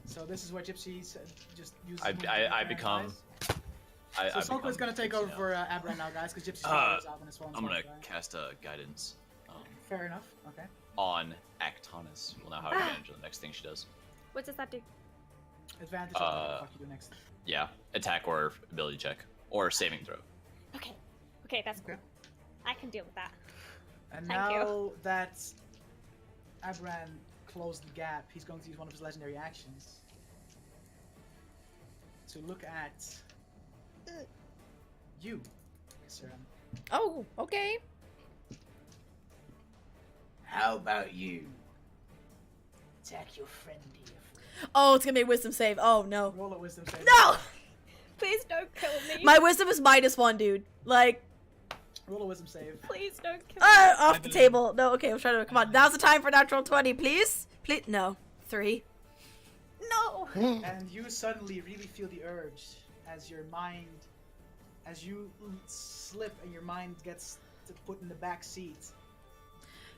Speaker 1: So this is what Gypsy said. Just use.
Speaker 3: I become.
Speaker 1: So Soko's gonna take over for Abra now, guys, because Gypsy's out on his phone.
Speaker 3: I'm gonna cast a guidance.
Speaker 1: Fair enough. Okay.
Speaker 3: On Aktanis. We'll now have advantage on the next thing she does.
Speaker 5: What does that do?
Speaker 1: Advantage on what the fuck you do next.
Speaker 3: Yeah, attack or ability check or saving throw.
Speaker 5: Okay. Okay, that's cool. I can deal with that.
Speaker 1: And
Speaker 5: Thank
Speaker 1: now
Speaker 5: you.
Speaker 1: that Abran closed the gap, he's going to use one of his legendary actions to look at you, Sarah.
Speaker 2: Oh, okay.
Speaker 9: How about you? Attack your friend here.
Speaker 2: Oh, it's gonna be a wisdom save. Oh no.
Speaker 1: Roll a wisdom save.
Speaker 2: No!
Speaker 5: Please don't kill me.
Speaker 2: My wisdom is -1, dude. Like,
Speaker 1: Roll a wisdom save.
Speaker 5: Please don't kill me.
Speaker 2: off the table. No, okay, I'm trying to. Come on, now's the time for natural 20, please. Please, no. 3.
Speaker 5: No.
Speaker 1: And you suddenly really feel the urge as your mind, as you slip and your mind gets to put in the back seat.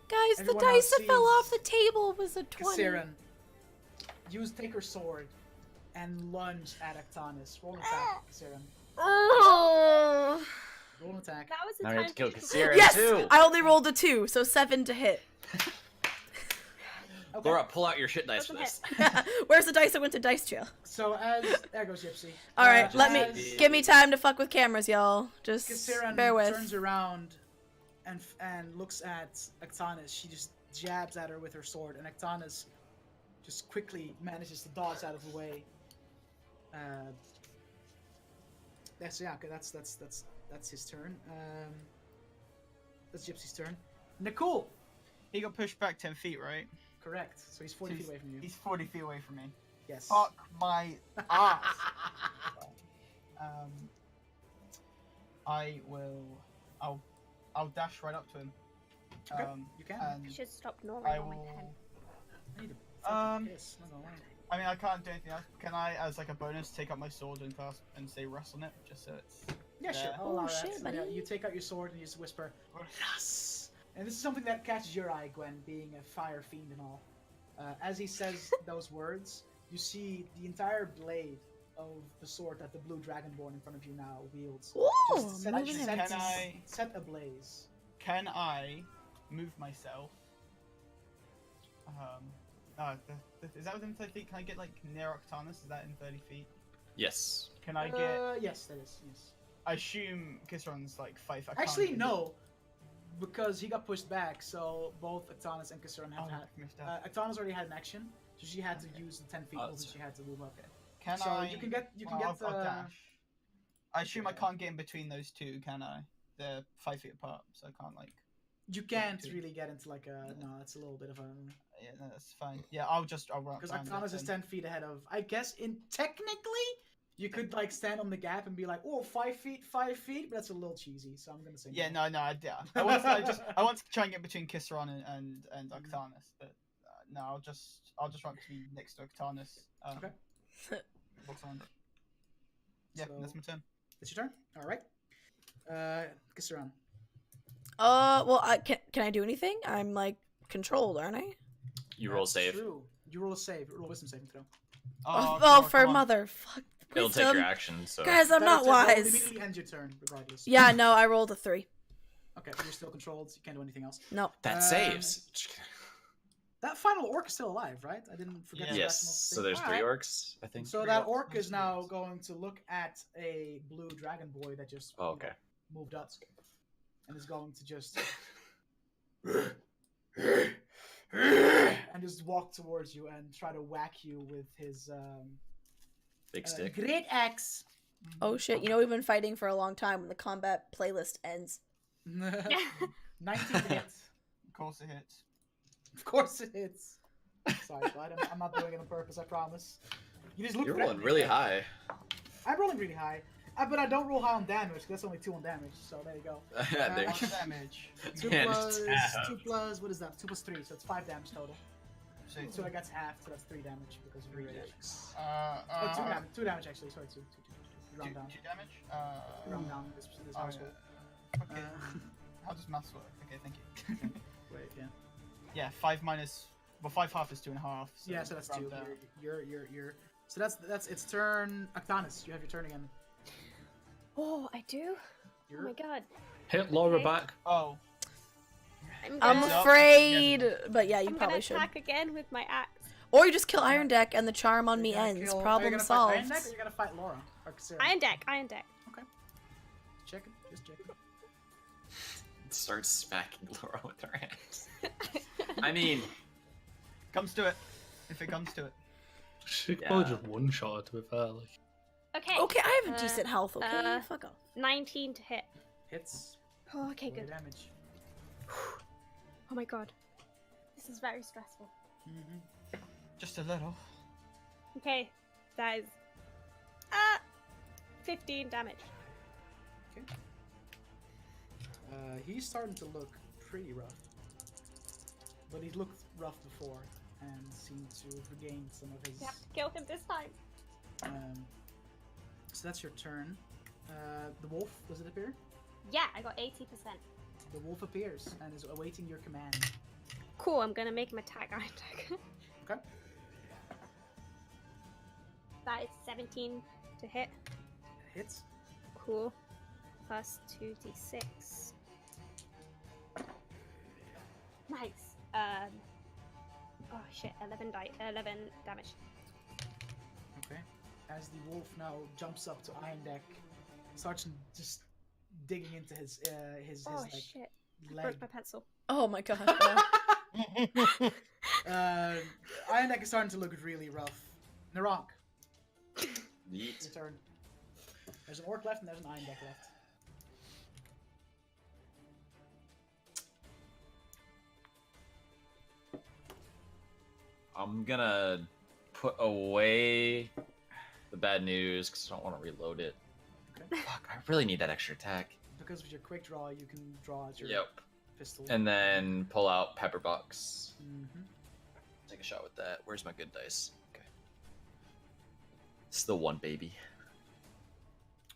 Speaker 2: Guys,
Speaker 1: Everyone
Speaker 2: the dice
Speaker 1: else
Speaker 2: that fell
Speaker 1: sees
Speaker 2: off the table was a 20.
Speaker 1: Kassiran, take her sword and lunge at Aktanis. Roll an attack, Kassiran.
Speaker 2: Oh.
Speaker 1: Roll an attack.
Speaker 5: That was the
Speaker 3: Now we
Speaker 5: time
Speaker 3: have to kill
Speaker 5: for you
Speaker 3: Kassiran
Speaker 2: Yes,
Speaker 3: too.
Speaker 2: I only rolled a 2, so 7 to hit.
Speaker 1: Okay.
Speaker 3: Laura, pull out your shit dice for this.
Speaker 2: Where's the dice that went to dice jail?
Speaker 1: So there goes Gypsy.
Speaker 2: All right, let me
Speaker 1: as
Speaker 2: give me time to fuck with cameras, y'all. Just
Speaker 1: Kassiran
Speaker 2: bear with.
Speaker 1: turns around and looks at Aktanis. She just jabs at her with her sword, and Aktanis just quickly manages to dodge out of the way. That's his turn. That's Gypsy's turn. Nicole.
Speaker 4: He got pushed back 10 feet, right?
Speaker 1: Correct. So he's 40 feet away from you.
Speaker 4: He's 40 feet away from me.
Speaker 1: Yes.
Speaker 4: Fuck my ass. I'll dash right up to him.
Speaker 1: Okay, you can.
Speaker 4: And
Speaker 5: I should stop
Speaker 4: I
Speaker 5: gnawing on my
Speaker 4: will.
Speaker 5: pen.
Speaker 1: I need a fucking piss, not gonna lie.
Speaker 4: I mean, I can't do anything else. Can I, as like a bonus, take out my sword and cast and say "rust" on it, just so it's?
Speaker 1: Yeah, sure.
Speaker 4: there?
Speaker 1: I'll allow that.
Speaker 2: shit,
Speaker 1: So,
Speaker 2: buddy.
Speaker 1: yeah, you take out your sword and you just whisper, "Yes!" And this is something that catches your eye, Gwen, being a fire fiend and all. As he says those words, you see the entire blade of the sword that the blue dragonborn in front of you now wields.
Speaker 2: Ooh,
Speaker 1: Just
Speaker 2: moving it.
Speaker 1: set ablaze.
Speaker 4: Can I move myself? Is that within 30 feet? Can I get like near Aktanis? Is that in 30 feet?
Speaker 3: Yes.
Speaker 4: Can I get?
Speaker 1: Yes, that is. Yes.
Speaker 4: I assume Kisron's like 5. I can't
Speaker 1: Actually,
Speaker 4: get-
Speaker 1: no, because he got pushed back. So both Aktanis and Kisron have
Speaker 4: Oh,
Speaker 1: had.
Speaker 4: I missed that.
Speaker 1: Aktanis already had an action, so she had to
Speaker 4: Okay.
Speaker 1: use the 10 feet
Speaker 3: Oh,
Speaker 1: movement.
Speaker 3: that's
Speaker 1: She had to move up.
Speaker 4: Can
Speaker 1: So
Speaker 4: I?
Speaker 1: you can get
Speaker 4: I'll dash. I assume I can't get in between those two, can I? They're 5 feet apart, so I can't like.
Speaker 1: You can't
Speaker 4: two.
Speaker 1: really get into like a no. That's a little bit of a
Speaker 4: Yeah, no, that's fine. Yeah, I'll run.
Speaker 1: because
Speaker 4: around it
Speaker 1: Aktanis is
Speaker 4: then.
Speaker 1: 10 feet ahead of. I guess in technically you could like stand on the gap and be like, oh, 5 feet, 5 feet, but that's a little cheesy. So I'm gonna say
Speaker 4: Yeah, no, I want to try and get between Kisron and Aktanis, but no, I'll just run to be next to Aktanis.
Speaker 1: Okay.
Speaker 4: What's on? Yeah,
Speaker 1: So-
Speaker 4: that's my turn.
Speaker 1: It's your turn. All right. Kissaran.
Speaker 2: Well, can I do anything? I'm like controlled, aren't I?
Speaker 3: You roll save.
Speaker 1: True. You roll a save. Roll a wisdom saving throw.
Speaker 2: Oh, for mother. Fuck.
Speaker 3: It'll take
Speaker 2: wisdom.
Speaker 3: your action, so.
Speaker 2: Guys, I'm not
Speaker 1: That'll
Speaker 2: wise.
Speaker 1: immediately end your turn, regardless.
Speaker 2: Yeah, no, I rolled a 3.
Speaker 1: Okay, but you're still controlled. So you can't do anything else.
Speaker 2: No.
Speaker 3: That saves.
Speaker 1: That final orc is still alive, right? I didn't forget.
Speaker 4: Yeah.
Speaker 1: the
Speaker 3: Yes.
Speaker 1: decimal
Speaker 3: So
Speaker 1: thing.
Speaker 3: there's 3
Speaker 1: Alright.
Speaker 3: orcs, I think.
Speaker 1: So
Speaker 4: 3
Speaker 1: that
Speaker 4: orcs,
Speaker 1: orc is
Speaker 4: three
Speaker 1: now
Speaker 4: orcs.
Speaker 1: going to look at a blue dragon boy that just
Speaker 3: Oh, okay.
Speaker 1: moved up, and is going to just and just walk towards you and try to whack you with his
Speaker 3: Big stick.
Speaker 1: great axe.
Speaker 2: Oh shit, you know we've been fighting for a long time when the combat playlist ends.
Speaker 1: 19 to hit.
Speaker 4: Of course it hits.
Speaker 1: Of course it hits. Sorry, bud. I'm not doing it on purpose. I promise. You just look.
Speaker 3: You're rolling
Speaker 1: threatening.
Speaker 3: really high.
Speaker 1: I'm rolling really high, but I don't roll high on damage. 'Cause that's only 2 on damage. So there you go.
Speaker 3: There.
Speaker 4: What's the damage?
Speaker 1: 2
Speaker 3: Man,
Speaker 1: plus
Speaker 3: it's half.
Speaker 1: 2 plus what is that? 2 plus 3, so it's 5 damage total.
Speaker 4: So,
Speaker 1: So I got half, so that's 3 damage because of rage. 2
Speaker 4: uh,
Speaker 1: damage. 2 damage actually. Sorry, 2 damage. round down.
Speaker 4: 2 damage?
Speaker 1: Round down this
Speaker 4: Oh,
Speaker 1: household.
Speaker 4: yeah. Okay.
Speaker 1: Uh,
Speaker 4: How does maths work? Okay, thank you.
Speaker 1: Wait, yeah.
Speaker 4: Yeah, 5 minus. Well, 5 half is 2.5.
Speaker 1: Yeah, so that's
Speaker 4: round
Speaker 1: 2.
Speaker 4: down.
Speaker 1: You're. So that's its turn. Aktanis, you have your turn again.
Speaker 5: Oh, I do? Oh my god.
Speaker 6: Hit Laura
Speaker 5: Okay.
Speaker 6: back.
Speaker 4: Oh.
Speaker 2: I'm
Speaker 4: Heads up.
Speaker 2: afraid, but yeah, you
Speaker 5: I'm
Speaker 2: probably
Speaker 5: gonna
Speaker 2: should.
Speaker 5: attack again with my axe.
Speaker 2: Or you just kill Iron Deck and the charm on me
Speaker 1: You're gonna
Speaker 2: ends.
Speaker 1: kill- are you
Speaker 2: Problem
Speaker 1: gonna
Speaker 2: solved.
Speaker 1: Fight Iron Deck, or you're gonna fight Laura? Or Sarah?
Speaker 5: Iron deck, iron deck.
Speaker 1: Checking, just checking.
Speaker 3: Start smacking Laura with her hands. I mean,
Speaker 4: Comes to it. If it comes to it.
Speaker 6: She could probably
Speaker 3: Yeah.
Speaker 6: just one-shot her, to be fair. Like.
Speaker 5: Okay.
Speaker 2: Okay, I have
Speaker 5: Uh,
Speaker 2: decent health, okay? Fuck off.
Speaker 5: 19 to hit.
Speaker 1: Hits.
Speaker 5: Oh, okay,
Speaker 1: Roll
Speaker 5: good.
Speaker 1: damage.
Speaker 5: Oh my god. This is very stressful.
Speaker 4: Just a little.
Speaker 5: Okay, that is 15 damage.
Speaker 1: He's starting to look pretty rough. But he looked rough before and seemed to have regained some of his.
Speaker 5: We have to kill him this time.
Speaker 1: So that's your turn. The wolf, does it appear?
Speaker 5: Yeah, I got 80%.
Speaker 1: The wolf appears and is awaiting your command.
Speaker 5: Cool, I'm gonna make him attack iron deck.
Speaker 1: Okay.
Speaker 5: That is 17 to hit.
Speaker 1: Hits.
Speaker 5: Cool. Plus 2d6. Nice. Oh shit, 11 damage.
Speaker 1: Okay. As the wolf now jumps up to Iron Deck, starts just digging into his
Speaker 5: Oh
Speaker 1: like
Speaker 5: shit. I
Speaker 1: leg.
Speaker 5: broke my pencil.
Speaker 2: Oh my god.
Speaker 1: Iron Deck is starting to look really rough. Narank,
Speaker 3: Yeet.
Speaker 1: your turn. There's an orc left and there's an Iron Deck left.
Speaker 3: I'm gonna put away the bad news because I don't want to reload it.
Speaker 1: Okay.
Speaker 3: Fuck, I really need that extra attack.
Speaker 1: Because with your quick draw, you can draw out your
Speaker 3: Yep.
Speaker 1: pistol.
Speaker 3: And then pull out Pepper Box.
Speaker 1: Mhm.
Speaker 3: Take a shot with that. Where's my good dice? Okay. It's the one, baby.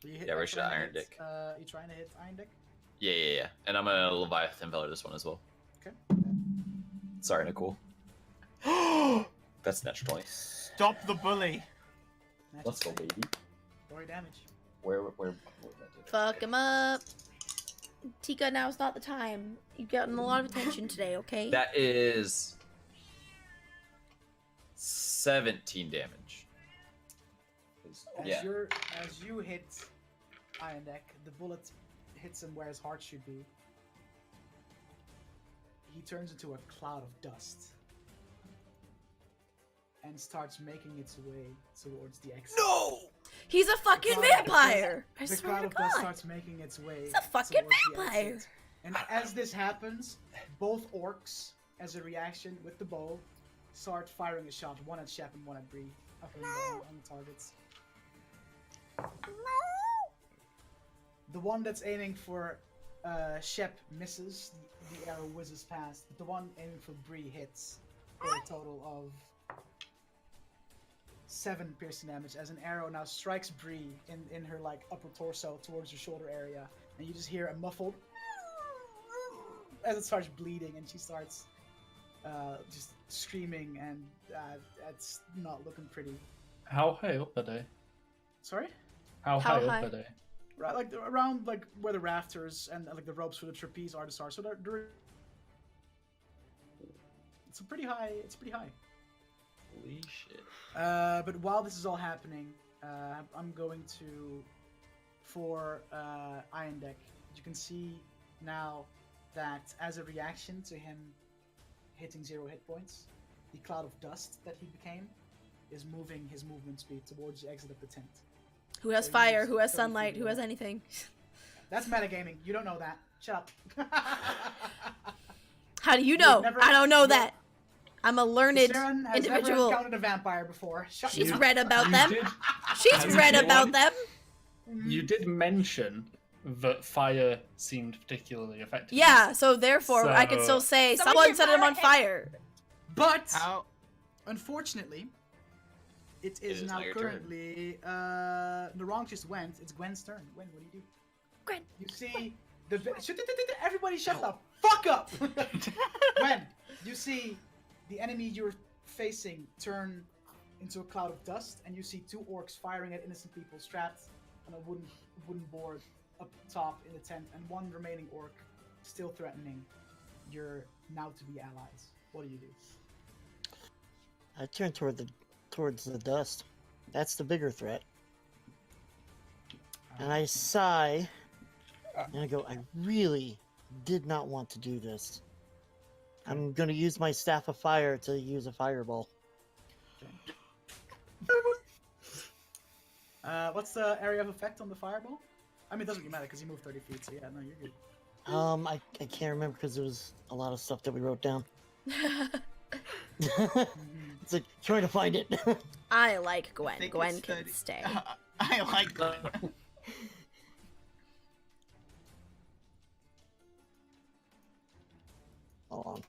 Speaker 1: You hit-
Speaker 3: Yeah,
Speaker 1: are
Speaker 3: we
Speaker 1: you
Speaker 3: should
Speaker 1: trying to
Speaker 3: Iron
Speaker 1: hit,
Speaker 3: Dick.
Speaker 1: You trying to hit Iron Deck?
Speaker 3: Yeah. And I'm gonna Leviathan Veller this one as well.
Speaker 1: Okay.
Speaker 3: Sorry, Nicole. That's natural 20.
Speaker 4: Stop the bully.
Speaker 3: Let's go, baby.
Speaker 1: Roll your damage.
Speaker 3: Where
Speaker 2: Fuck him up. Tika, now's not the time. You've gotten a lot of attention today, okay?
Speaker 3: That is 17 damage.
Speaker 1: As you hit Iron Deck, the bullet hits him where his heart should be. He turns into a cloud of dust and starts making its way towards the exit.
Speaker 3: No!
Speaker 2: He's a fucking vampire! I
Speaker 1: The
Speaker 2: swear
Speaker 1: cloud
Speaker 2: to
Speaker 1: of dust
Speaker 2: God.
Speaker 1: starts making its way.
Speaker 2: He's a fucking
Speaker 1: towards the
Speaker 2: vampire!
Speaker 1: exit. And as this happens, both orcs, as a reaction with the bow, start firing a shot, one at Shep and one at Bree, up and down on the targets. The one that's aiming for Shep misses, the arrow whizzes past, but the one aiming for Bree hits for a total of 7 piercing damage as an arrow now strikes Bree in her like upper torso towards her shoulder area, and you just hear a muffled as it starts bleeding, and she starts just screaming, and it's not looking pretty.
Speaker 6: How high up are they?
Speaker 1: Sorry?
Speaker 6: How high up are they?
Speaker 1: Right, like around like where the rafters and like the ropes for the trapeze artists are. So they're it's pretty high. It's pretty high.
Speaker 3: Holy shit.
Speaker 1: But while this is all happening, I'm going to for Iron Deck. You can see now that as a reaction to him hitting 0 hit points, the cloud of dust that he became is moving his movement speed towards the exit of the tent.
Speaker 2: Who has
Speaker 1: So
Speaker 2: fire?
Speaker 1: he's
Speaker 2: Who has
Speaker 1: 30
Speaker 2: sunlight?
Speaker 1: feet
Speaker 2: Who has
Speaker 1: away.
Speaker 2: anything?
Speaker 1: That's metagaming. You don't know that. Shut up.
Speaker 2: How do you
Speaker 1: You've
Speaker 2: know?
Speaker 1: never-
Speaker 2: I don't know
Speaker 1: you-
Speaker 2: that. I'm a learned
Speaker 1: Sharon has
Speaker 2: individual.
Speaker 1: never encountered a vampire before. Shut
Speaker 2: She's
Speaker 1: up.
Speaker 2: read about
Speaker 6: You
Speaker 2: them.
Speaker 6: did-
Speaker 2: She's
Speaker 6: Have
Speaker 2: read
Speaker 6: you
Speaker 2: about
Speaker 6: won?
Speaker 2: them.
Speaker 6: You did mention that fire seemed particularly effective.
Speaker 2: Yeah, so therefore I could still
Speaker 6: So-
Speaker 2: say
Speaker 5: Someone
Speaker 2: someone
Speaker 5: should
Speaker 2: set him
Speaker 5: fire
Speaker 2: on
Speaker 5: him.
Speaker 2: fire.
Speaker 1: But
Speaker 4: How?
Speaker 1: unfortunately, It is
Speaker 3: is
Speaker 1: now
Speaker 3: now your turn.
Speaker 1: currently Narong just went. It's Gwen's turn. Gwen, what do you do?
Speaker 2: Gwen.
Speaker 1: You see everybody shut the fuck up. Gwen, you see the enemy you're facing turn into a cloud of dust, and you see 2 orcs firing at innocent people strapped on a wooden board up top in the tent, and 1 remaining orc still threatening your now-to-be allies. What do you do?
Speaker 7: I turn towards the dust. That's the bigger threat. And I sigh, and I go, I really did not want to do this. I'm going to use my Staff of Fire to use a fireball.
Speaker 1: What's the area of effect on the fireball? I mean, it doesn't really matter because you moved 30 feet, so yeah, no, you're good.
Speaker 7: I can't remember because there was a lot of stuff that we wrote down. It's like trying to find it.
Speaker 2: I like Gwen.
Speaker 4: think
Speaker 2: Gwen
Speaker 4: it's
Speaker 2: can
Speaker 4: 30.
Speaker 2: stay.
Speaker 4: I like Gwen.
Speaker 7: Hold on.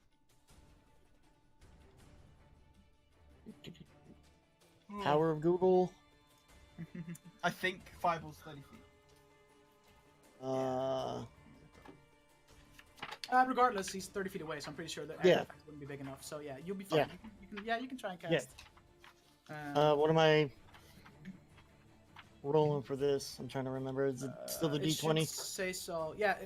Speaker 7: Power of Google.
Speaker 4: I think fireball's 30 feet.
Speaker 1: Regardless, he's 30 feet away, so I'm pretty sure the area
Speaker 7: Yeah.
Speaker 1: of effect wouldn't be big enough. So yeah, you'll be fine.
Speaker 7: Yeah.
Speaker 1: You can try and
Speaker 7: Yeah.
Speaker 1: cast.
Speaker 7: What am I rolling for this? I'm trying to remember. Is it still the
Speaker 1: It
Speaker 7: D20?
Speaker 1: should say so. Yeah,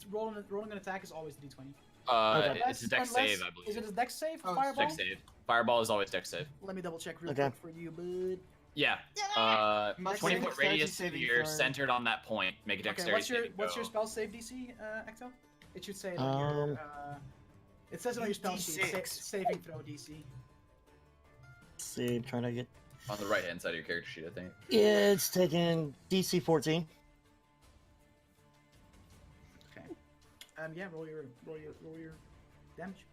Speaker 1: rolling an attack is always the D20.
Speaker 7: Okay.
Speaker 3: It's a dex save, I believe.
Speaker 1: Is it a dex save?
Speaker 4: Oh,
Speaker 1: Fireball?
Speaker 3: Dex save. Fireball is always dex save.
Speaker 1: Let me double check real
Speaker 7: Okay.
Speaker 1: quick for you, bud.
Speaker 3: Yeah.
Speaker 4: Max
Speaker 3: 20
Speaker 4: save,
Speaker 3: foot radius
Speaker 4: saving
Speaker 3: sphere
Speaker 4: throw.
Speaker 3: centered on that point. Make a
Speaker 1: Okay,
Speaker 3: dexterity
Speaker 1: what's your
Speaker 3: saving
Speaker 1: spell save DC, Ecto? It should say it on your. It says it on your spell sheet.
Speaker 4: D6.
Speaker 1: Saving throw DC.
Speaker 7: Let's see, I'm trying to get.
Speaker 3: throw. On the right hand side of your character sheet, I think.
Speaker 7: Yeah, it's taking DC 14.
Speaker 1: Okay. Yeah, roll your damage.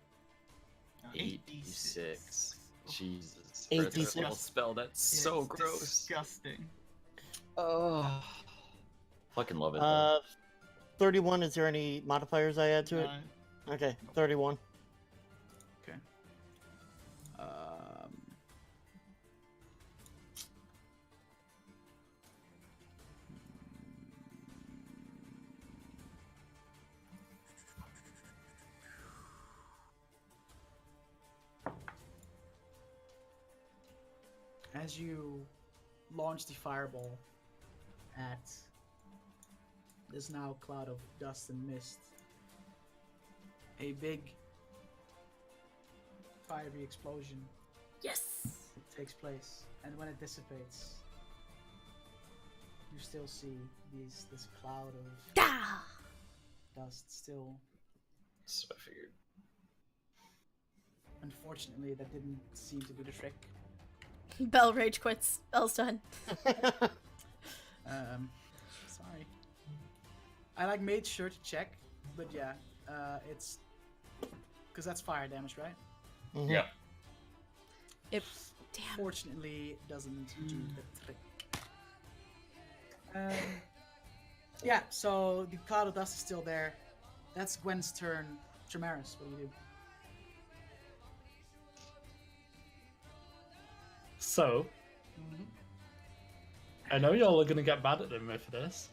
Speaker 3: 8d6. Jesus.
Speaker 7: 8d6.
Speaker 3: For a third level spell, that's
Speaker 4: Yeah,
Speaker 3: so
Speaker 4: it's
Speaker 3: gross.
Speaker 4: Disgusting.
Speaker 3: Oh. Fucking love it. though.
Speaker 7: 31. Is there any modifiers I add to it?
Speaker 4: No.
Speaker 7: Okay, 31.
Speaker 1: Okay. As you launch the fireball at this now cloud of dust and mist, a big fiery explosion
Speaker 2: Yes.
Speaker 1: takes place, and when it dissipates, you still see this cloud of
Speaker 2: Ah!
Speaker 1: dust still.
Speaker 3: So I figured.
Speaker 1: Unfortunately, that didn't seem to do the trick.
Speaker 2: Bell rage quits. Bell's done.
Speaker 1: Sorry. I made sure to check, but yeah, it's because that's fire damage, right?
Speaker 7: Mhm.
Speaker 3: Yeah.
Speaker 2: It. Damn.
Speaker 1: Fortunately, it doesn't do the trick. Yeah, so the cloud of dust is still there. That's Gwen's turn. Tremaris, what do you do?
Speaker 6: So, I know y'all are gonna get mad at me for this.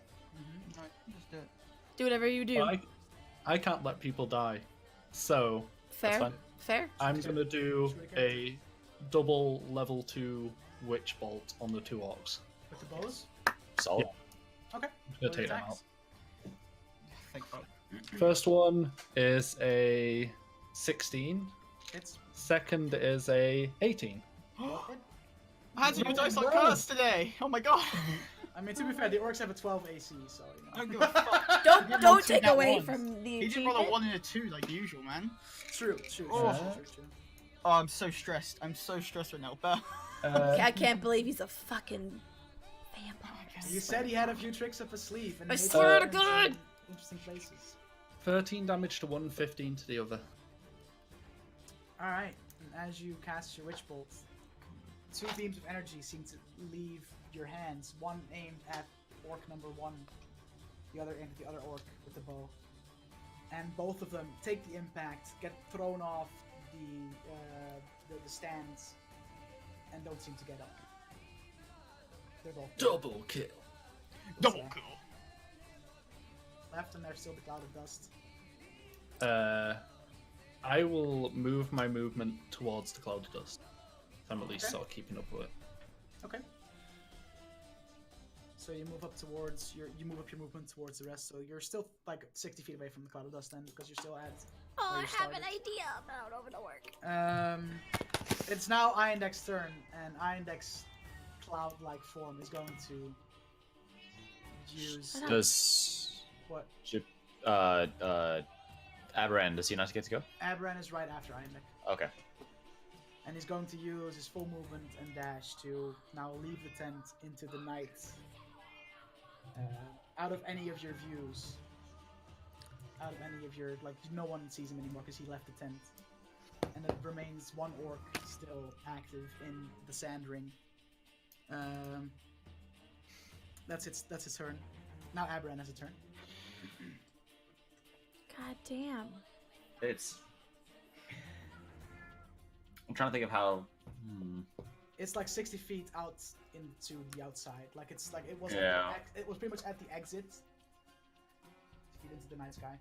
Speaker 4: Right, just do it.
Speaker 2: Do whatever you do.
Speaker 6: But I can't let people die. So,
Speaker 2: Fair.
Speaker 6: fine.
Speaker 2: Fair.
Speaker 6: I'm gonna do a double level 2 witch bolt on the 2 orcs.
Speaker 1: With the bows?
Speaker 3: Solid.
Speaker 1: Okay.
Speaker 6: I'm gonna take them out.
Speaker 1: Attacks.
Speaker 4: Thank God.
Speaker 6: First one is a 16.
Speaker 1: It's
Speaker 6: Second is a 18.
Speaker 4: I had to use dice like cards today. Oh my God.
Speaker 1: I mean, to be fair, the orcs have a 12 AC, so you know.
Speaker 4: I don't give a fuck.
Speaker 2: Don't
Speaker 4: two
Speaker 2: take
Speaker 4: nat
Speaker 2: away
Speaker 4: ones.
Speaker 2: from the
Speaker 4: He didn't roll a
Speaker 2: achievement.
Speaker 4: 1 and a 2 like usual, man.
Speaker 1: True.
Speaker 4: Oh, I'm so stressed. I'm so stressed right now. But
Speaker 2: I can't believe he's a fucking vampire.
Speaker 1: You said he had a few tricks up his sleeve, and
Speaker 2: I
Speaker 1: he made
Speaker 2: swear
Speaker 1: them
Speaker 2: to
Speaker 1: in
Speaker 2: God!
Speaker 1: some interesting places.
Speaker 6: 13 damage to one, 15 to the other.
Speaker 1: All right, and as you cast your witch bolt, 2 beams of energy seem to leave your hands. One aimed at orc number 1, the other aimed at the other orc with the bow, and both of them take the impact, get thrown off the stands, and don't seem to get up. They're both
Speaker 6: Double kill.
Speaker 4: Double
Speaker 1: Yeah.
Speaker 4: kill.
Speaker 1: left, and there's still the cloud of dust.
Speaker 6: I will move my movement towards the cloud of dust. I'm at least
Speaker 1: Okay.
Speaker 6: sort of keeping up with it.
Speaker 1: Okay. So you move up towards you move up your movement towards the rest. So you're still like 60 feet away from the cloud of dust then, because you're still at.
Speaker 2: Oh,
Speaker 1: where
Speaker 2: I
Speaker 1: you
Speaker 2: have an
Speaker 1: started.
Speaker 2: idea, but I don't know if it'll work.
Speaker 1: It's now Iandek's turn, and Iandek's cloud-like form is going to use
Speaker 3: Does
Speaker 1: what?
Speaker 3: Aberan, does he not get to go?
Speaker 1: Aberan is right after Iandek,
Speaker 3: Okay.
Speaker 1: and he's going to use his full movement and dash to now leave the tent into the night, out of any of your views. Out of any of your, like, no one sees him anymore because he left the tent. And it remains one orc still active in the sand ring. That's his turn. Now Aberan has a turn.
Speaker 2: God damn.
Speaker 3: I'm trying to think of how.
Speaker 1: It's like 60 feet out into the outside. Like it's like it was.
Speaker 3: Yeah.
Speaker 1: It was pretty much at the exit. Feet into the night sky.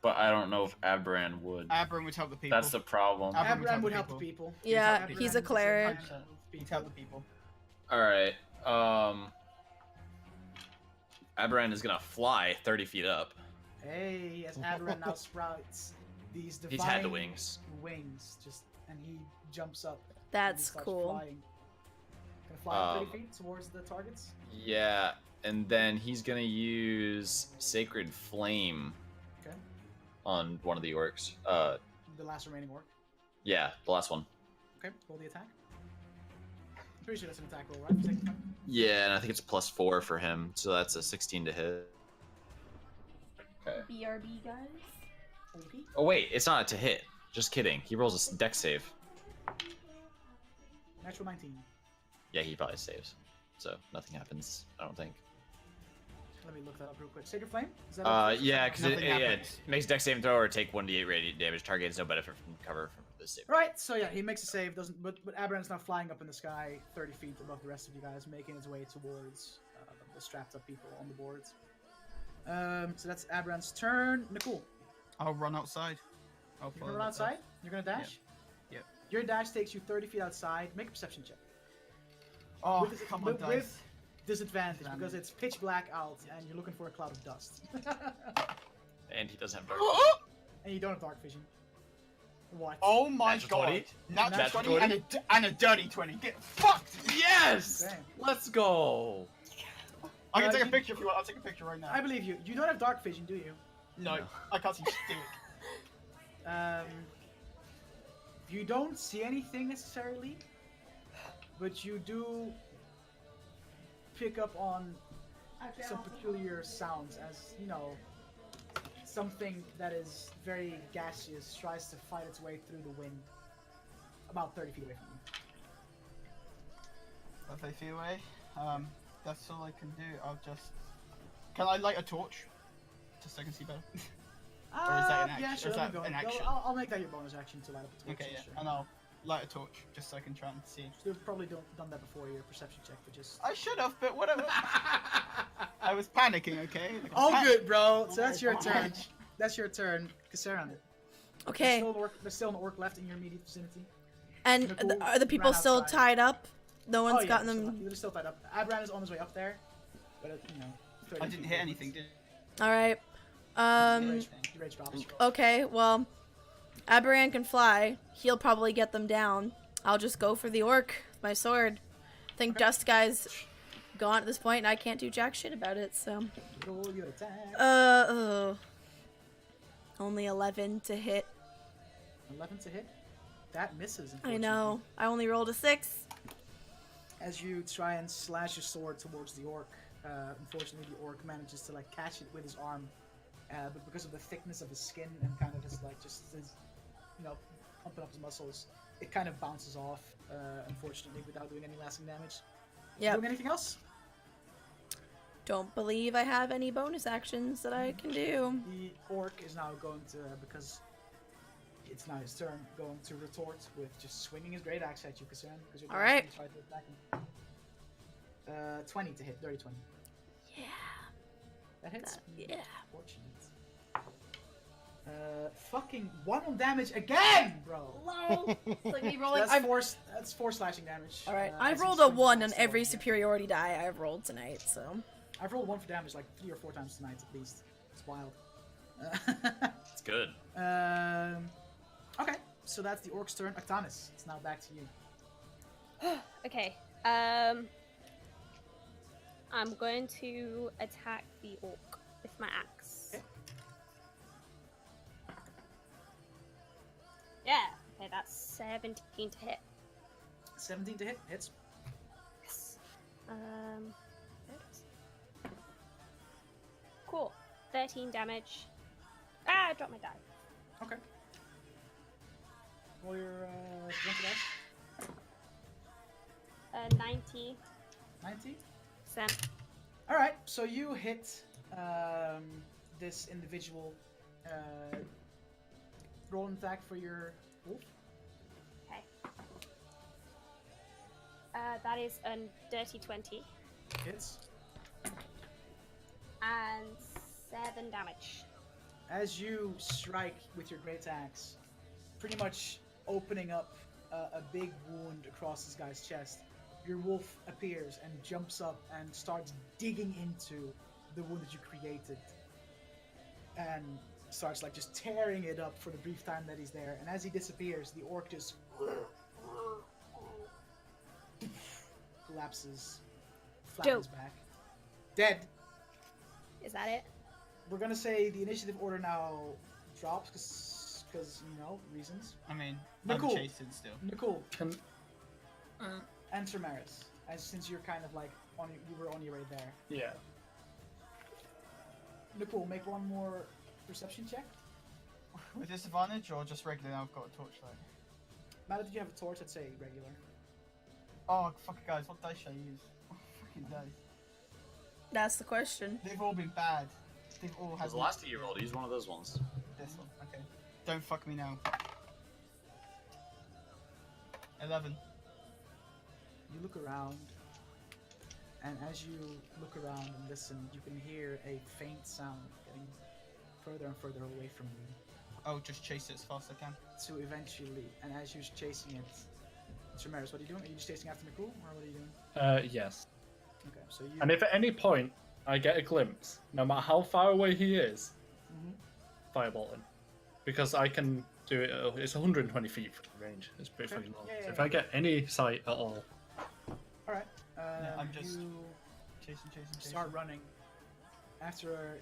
Speaker 3: But I don't know if Aberan would.
Speaker 4: Aberan would help the people.
Speaker 3: That's the problem.
Speaker 1: Aberan would help the people.
Speaker 2: Yeah,
Speaker 1: Aberan
Speaker 2: he's a
Speaker 1: is
Speaker 2: cleric.
Speaker 4: He'd help the people.
Speaker 3: All right. Aberan is gonna fly 30 feet up.
Speaker 1: Hey, as Aberan now sprouts these divine
Speaker 3: He's had the wings.
Speaker 1: And he jumps up. and he
Speaker 2: That's
Speaker 1: starts
Speaker 2: cool.
Speaker 1: Flying. Gonna fly 30
Speaker 3: Um,
Speaker 1: feet towards the targets.
Speaker 3: Yeah, and then he's gonna use Sacred Flame
Speaker 1: Okay.
Speaker 3: on one of the orcs.
Speaker 1: The last remaining orc.
Speaker 3: Yeah, the last one.
Speaker 1: Okay, roll the attack. I'm pretty sure that's an attack roll, right? Second time?
Speaker 3: Yeah, and I think it's +4 for him, so that's a 16 to hit. Okay.
Speaker 2: BRB, guys.
Speaker 1: Okay.
Speaker 3: Oh wait, it's not to hit. Just kidding. He rolls a dex save.
Speaker 1: Natural 19.
Speaker 3: Yeah, he probably saves. So nothing happens, I don't think.
Speaker 1: Let me look that up real quick. Sacred Flame? Is that a-
Speaker 3: Yeah, because
Speaker 4: Nothing
Speaker 3: it
Speaker 4: happens.
Speaker 3: makes dex saving throw or take 1d8 radiant damage. Target has no benefit from cover from this save.
Speaker 1: Right, so yeah, he makes a save, doesn't, but Aberan's now flying up in the sky 30 feet above the rest of you guys, making his way towards the strapped up people on the boards. So that's Aberan's turn. Nicole,
Speaker 4: I'll run outside. I'll
Speaker 1: you're
Speaker 4: follow
Speaker 1: gonna run
Speaker 4: the-
Speaker 1: outside? You're gonna dash?
Speaker 4: Yep.
Speaker 1: Your dash takes you 30 feet outside. Make a perception check.
Speaker 4: Oh,
Speaker 1: With-
Speaker 4: come on,
Speaker 1: with-
Speaker 4: dice.
Speaker 1: Disadvantage, because it's pitch black out and you're looking for a cloud of dust.
Speaker 3: And he doesn't have dark.
Speaker 1: And you don't have dark vision. What?
Speaker 4: Oh my
Speaker 3: Natural
Speaker 4: god.
Speaker 3: 20?
Speaker 4: Natural
Speaker 1: Natural
Speaker 4: 20 and a dirty 20. Get fucked!
Speaker 3: Yes!
Speaker 1: Okay.
Speaker 3: Let's go!
Speaker 4: I can take a
Speaker 1: you-
Speaker 4: picture if you want. I'll take a picture right now.
Speaker 1: I believe you. You don't have dark vision, do you?
Speaker 4: No, I can't see shit.
Speaker 1: You don't see anything necessarily, but you do pick up on some peculiar sounds as, you know, something that is very gaseous tries to fight its way through the wind about 30 feet away from you.
Speaker 4: If they feel away, that's all I can do. I'll just. Can I light a torch? Just so I can see better. Or is that an
Speaker 1: Yeah,
Speaker 4: action?
Speaker 1: sure.
Speaker 4: Or is
Speaker 1: let me
Speaker 4: that
Speaker 1: go.
Speaker 4: an
Speaker 1: No,
Speaker 4: action?
Speaker 1: I'll make that your bonus action to light up a torch.
Speaker 4: Okay, yeah.
Speaker 1: Sure.
Speaker 4: And I'll light a torch just so I can try and see.
Speaker 1: You've probably done that before your perception check, but just.
Speaker 4: I should have, but whatever. I was panicking, okay? Like,
Speaker 1: All
Speaker 4: I'm
Speaker 1: good, bro. So
Speaker 4: Oh
Speaker 1: that's
Speaker 4: my
Speaker 1: your
Speaker 4: God.
Speaker 1: turn. That's your turn, Kasaran.
Speaker 2: Okay.
Speaker 1: There's still an orc left in your immediate vicinity.
Speaker 2: And
Speaker 1: Nicole
Speaker 2: are the people
Speaker 1: ran
Speaker 2: still
Speaker 1: outside.
Speaker 2: tied up? No one's
Speaker 1: Oh, yeah,
Speaker 2: gotten
Speaker 1: they're
Speaker 2: them.
Speaker 1: They're still tied up. Aberan is on his way up there, but you know. 30
Speaker 4: I didn't
Speaker 1: feet
Speaker 4: hit
Speaker 1: away.
Speaker 4: anything, did
Speaker 2: All right.
Speaker 1: Your rage drops.
Speaker 2: Okay. Well, Aberan can fly. He'll probably get them down. I'll just go for the orc with my sword. I think Dust Guy's gone at this point, and I can't do jack shit about it. So.
Speaker 1: Roll your attack.
Speaker 2: Only 11 to hit.
Speaker 1: 11 to hit. That misses.
Speaker 2: I know. I only rolled a 6.
Speaker 1: As you try and slash your sword towards the orc, unfortunately the orc manages to like catch it with his arm, but because of the thickness of his skin and kind of his like just his, you know, pumping up his muscles, it kind of bounces off. Unfortunately, without doing any lasting damage.
Speaker 2: Yeah.
Speaker 1: Doing anything else?
Speaker 2: Don't believe I have any bonus actions that I can do.
Speaker 1: The orc is now going to, because it's now his turn, going to retort with just swinging his great axe at you, Kasaran.
Speaker 2: All right.
Speaker 1: Try to attack 20 to hit. Dirty 20.
Speaker 2: Yeah.
Speaker 1: That hits.
Speaker 2: Yeah.
Speaker 1: Fortunate. Fucking 1 on damage again, bro.
Speaker 2: Hello. It's like me rolling.
Speaker 1: That's 4 slashing damage.
Speaker 2: All right.
Speaker 1: As
Speaker 2: I've
Speaker 1: he
Speaker 2: rolled a
Speaker 1: swings
Speaker 2: 1 on
Speaker 1: next
Speaker 2: every
Speaker 1: one, yeah.
Speaker 2: superiority die I've rolled tonight. So.
Speaker 1: I've rolled 1 for damage like 3 or 4 times tonight at least. It's wild.
Speaker 3: It's good.
Speaker 1: Okay, so that's the orc's turn. Aktanis, it's now back to you.
Speaker 5: Okay. I'm going to attack the orc with my axe.
Speaker 1: Okay.
Speaker 5: Yeah. Okay, that's 17 to hit.
Speaker 1: 17 to hit. Hits.
Speaker 5: Yes. There it is. Cool. 13 damage. Ah, I dropped my die.
Speaker 1: Okay. Roll your strength dice.
Speaker 5: 90.
Speaker 1: 90.
Speaker 5: Alright.
Speaker 1: So you hit this individual. Roll an attack for your wolf.
Speaker 5: Okay. That is a dirty 20.
Speaker 1: Hits.
Speaker 5: And 7 damage.
Speaker 1: As you strike with your great axe, pretty much opening up a big wound across this guy's chest, your wolf appears and jumps up and starts digging into the wound that you created, and starts like just tearing it up for the brief time that he's there. And as he disappears, the orc just collapses, flattens back, dead.
Speaker 5: Is that it?
Speaker 1: We're gonna say the initiative order now drops because you know reasons.
Speaker 4: I mean,
Speaker 1: Nicole.
Speaker 4: I'm chasing still.
Speaker 1: Nicole
Speaker 6: Can
Speaker 1: and Samaris, as since you're kind of like you were on your way there.
Speaker 6: yeah.
Speaker 1: Nicole, make one more perception check.
Speaker 4: With disadvantage or just regular? Now I've got a torchlight.
Speaker 1: Now that you have a torch, I'd say regular.
Speaker 4: Oh fuck it, guys! What dice should I use? Fucking dice.
Speaker 2: That's the question.
Speaker 4: They've all been bad. They've all had.
Speaker 3: Because the last 2 you rolled, use one of those ones.
Speaker 4: This one, okay. Don't fuck me now. 11.
Speaker 1: You look around, and as you look around and listen, you can hear a faint sound getting further and further away from you.
Speaker 4: Oh, just chase it as fast as I can.
Speaker 1: To eventually, and as you're chasing it, Samaris, what are you doing? Are you just chasing after Nicole, or what are you doing?
Speaker 6: Yes.
Speaker 1: Okay, so you.
Speaker 6: And if at any point I get a glimpse, no matter how far away he is, fireball him. Because I can do it, it's 120 feet from range. It's pretty fucking long.
Speaker 1: Yeah,
Speaker 6: So if I get any sight at all.
Speaker 1: Alright.
Speaker 4: I'm just
Speaker 1: you
Speaker 4: chasing.
Speaker 1: start running. After,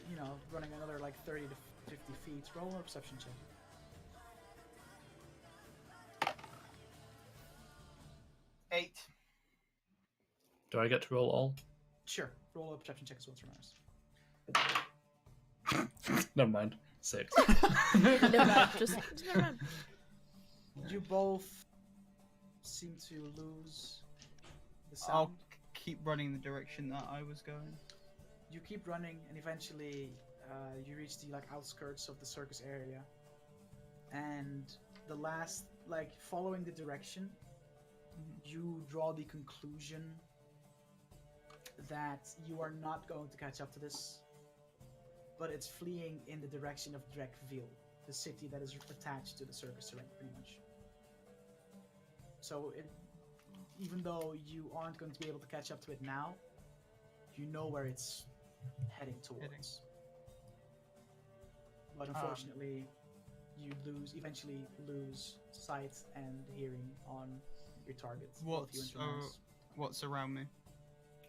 Speaker 1: running another like 30 to 50 feet, roll a perception check.
Speaker 4: Eight.
Speaker 6: Do I get to roll all?
Speaker 1: Sure, roll a perception check as well, Samaris.
Speaker 6: Never mind. 6.
Speaker 2: Never mind. Just never mind.
Speaker 1: You both seem to lose the sound.
Speaker 4: I'll keep running the direction that I was going.
Speaker 1: You keep running, and eventually you reach the outskirts of the circus area. And the last, following the direction, you draw the conclusion that you are not going to catch up to this, but it's fleeing in the direction of Drekville, the city that is attached to the circus terrain, pretty much. So, even though you aren't going to be able to catch up to it now, you know where it's heading towards. But unfortunately, you eventually lose sight and hearing on your target. both you and Tremors.
Speaker 4: What's around me?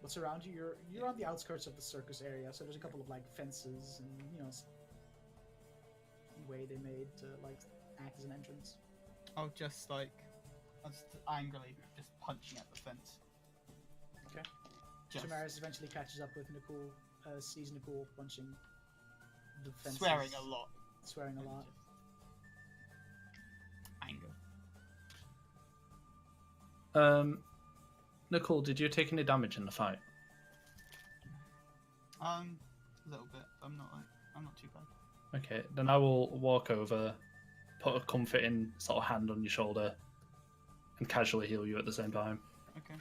Speaker 1: What's around you? You're on the outskirts of the circus area, so there's a couple of fences and way they made to act as an entrance.
Speaker 4: I'll just angrily just punching at the fence.
Speaker 1: Okay. Tremors eventually catches up with Nicole, sees Nicole punching the fences.
Speaker 4: Swearing a lot.
Speaker 6: Anger. Nicole, did you take any damage in the fight?
Speaker 4: A little bit. I'm not too bad.
Speaker 6: Okay, then I will walk over, put a comforting sort of hand on your shoulder, and casually heal you at the same time.
Speaker 4: Okay.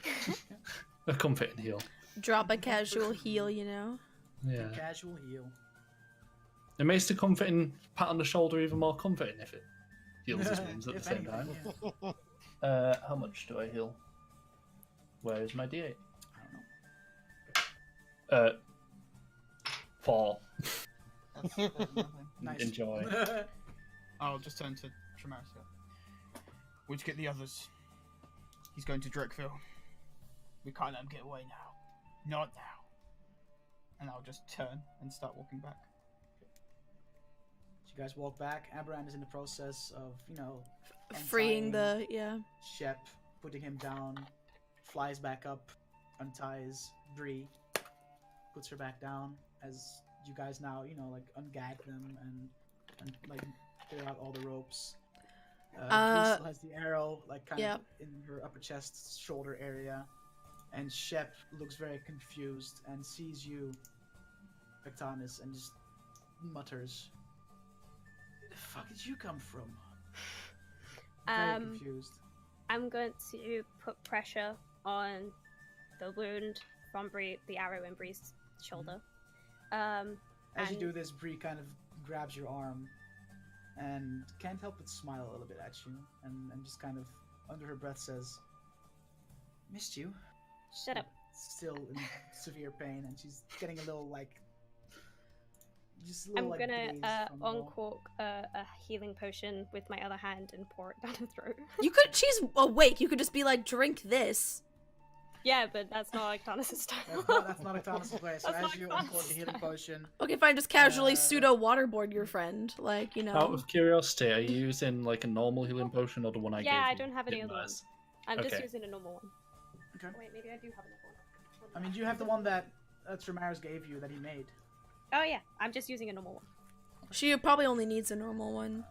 Speaker 6: A comforting heal.
Speaker 2: Drop a casual heal, you know?
Speaker 6: Yeah.
Speaker 1: Casual heal.
Speaker 6: It makes the comforting pat on the shoulder even more comforting if it heals his wounds at the
Speaker 1: If
Speaker 6: same
Speaker 1: anything,
Speaker 6: time.
Speaker 1: yeah.
Speaker 6: How much do I heal? Where is my D8?
Speaker 1: I don't know.
Speaker 6: 4.
Speaker 4: That's better than nothing.
Speaker 1: Nice.
Speaker 6: Enjoy.
Speaker 4: I'll just turn to Tremaris here. Where'd you get the others? He's going to Drakeville. We can't let him get away now. Not now. And I'll just turn and start walking back.
Speaker 1: So you guys walk back. Aberrand is in the process of,
Speaker 2: Freeing
Speaker 1: untying
Speaker 2: the
Speaker 1: Shep, putting him down, flies back up, unties Bree, puts her back down as you guys now, ungag them and clear out all the ropes. Bree still has the arrow, kind of in her upper chest, shoulder area. And Shep looks very confused and sees you, Aktanis, and just mutters, "Where the fuck did you come from?" Very confused.
Speaker 5: I'm going to put pressure on the wound from Bree, the arrow in Bree's shoulder.
Speaker 1: As you do this, Bree kind of grabs your arm and can't help but smile a little bit at you, and just kind of under her breath says, "Missed you."
Speaker 5: Shut up.
Speaker 1: Still in severe pain, and she's getting a little
Speaker 5: I'm gonna
Speaker 1: dazed from it all.
Speaker 5: uncork a healing potion with my other hand and pour it down her throat.
Speaker 2: She's awake. You could just be like, drink this.
Speaker 5: Yeah, but that's not Aktanis' style.
Speaker 1: That's not Aktanis' way. So as you uncork the healing potion,
Speaker 2: Okay, fine. Just casually pseudo waterboard your friend,
Speaker 6: Out of curiosity, are you using a normal healing potion or the one I gave you?
Speaker 5: Yeah, I don't have any other ones. I'm just
Speaker 6: Okay.
Speaker 5: using a normal one.
Speaker 1: Okay.
Speaker 5: Wait, maybe I do have another one.
Speaker 1: I mean, do you have the one that Tremaris gave you that he made?
Speaker 5: Oh yeah, I'm just using a normal one.
Speaker 2: She probably only needs a normal one.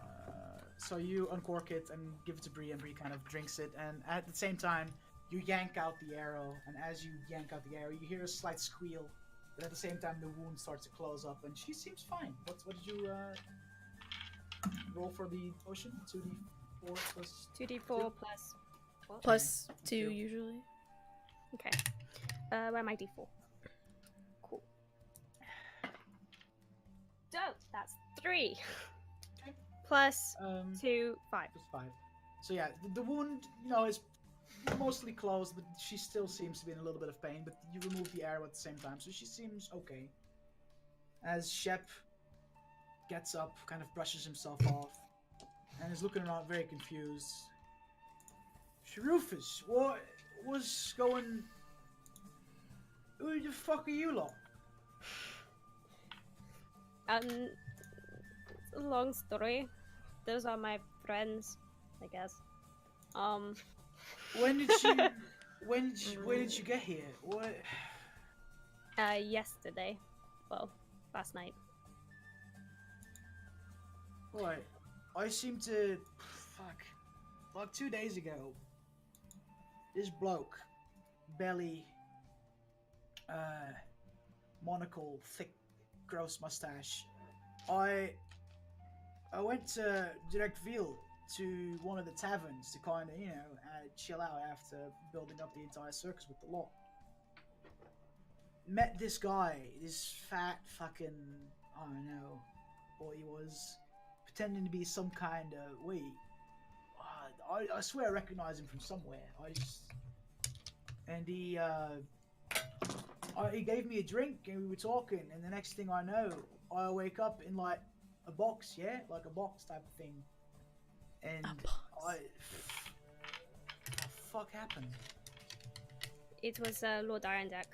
Speaker 1: So you uncork it and give it to Bree, and Bree kind of drinks it, and at the same time, you yank out the arrow, and as you yank out the arrow, you hear a slight squeal, but at the same time, the wound starts to close up, and she seems fine. What did you roll for the potion? 2d4 plus...
Speaker 5: 2d4 plus... What?
Speaker 2: Plus 2 usually.
Speaker 5: Okay. Where my d4? Cool. So, that's 3.
Speaker 1: Okay.
Speaker 5: Plus 2, 5.
Speaker 1: Plus 5. So yeah, the wound, is mostly closed, but she still seems to be in a little bit of pain, but you remove the arrow at the same time, so she seems okay. As Shep gets up, kind of brushes himself off, and is looking around very confused. Saruphis, what was going... Who the fuck are you lot?
Speaker 5: It's a long story. Those are my friends, I guess.
Speaker 1: When did you get here? What?
Speaker 5: Yesterday. Well, last night.
Speaker 1: Right. I seem to... Fuck. Like 2 days ago, this bloke, belly, monocle, thick, gross mustache. I went to Drakeville to one of the taverns to kind of, chill out after building up the entire circus with the lot. Met this guy, this fat fucking, I don't know what he was, pretending to be some kind of, I swear I recognize him from somewhere. He gave me a drink and we were talking, and the next thing I know, I wake up in a box, like a box type of thing. And what the fuck happened?
Speaker 5: It was Lord Iandek.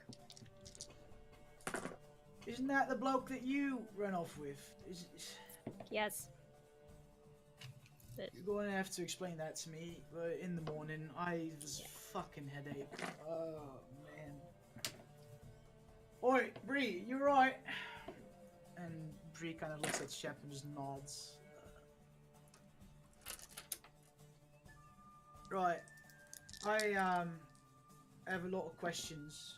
Speaker 1: Isn't that the bloke that you ran off with?
Speaker 5: Yes.
Speaker 1: You're going to have to explain that to me in the morning. I was fucking headache. Oh man. Oi, Bree, you right? And Bree kind of looks at Shep and just nods. Right. I have a lot of questions.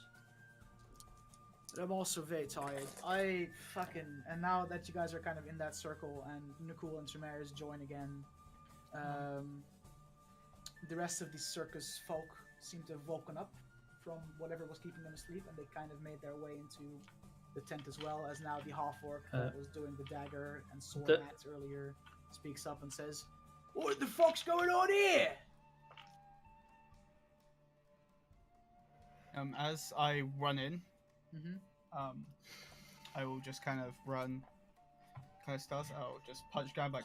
Speaker 1: But I'm also very tired. And now that you guys are kind of in that circle and Nicole and Tremaris join again, the rest of the circus folk seem to have woken up from whatever was keeping them asleep, and they kind of made their way into the tent as well, as now the half-orc that was doing the dagger and sword mats earlier speaks up and says, "What the fuck's going on here?"
Speaker 4: As I run in,
Speaker 1: Mm-hmm.
Speaker 4: I will just kind of run, kind of start. I'll just punch guy like,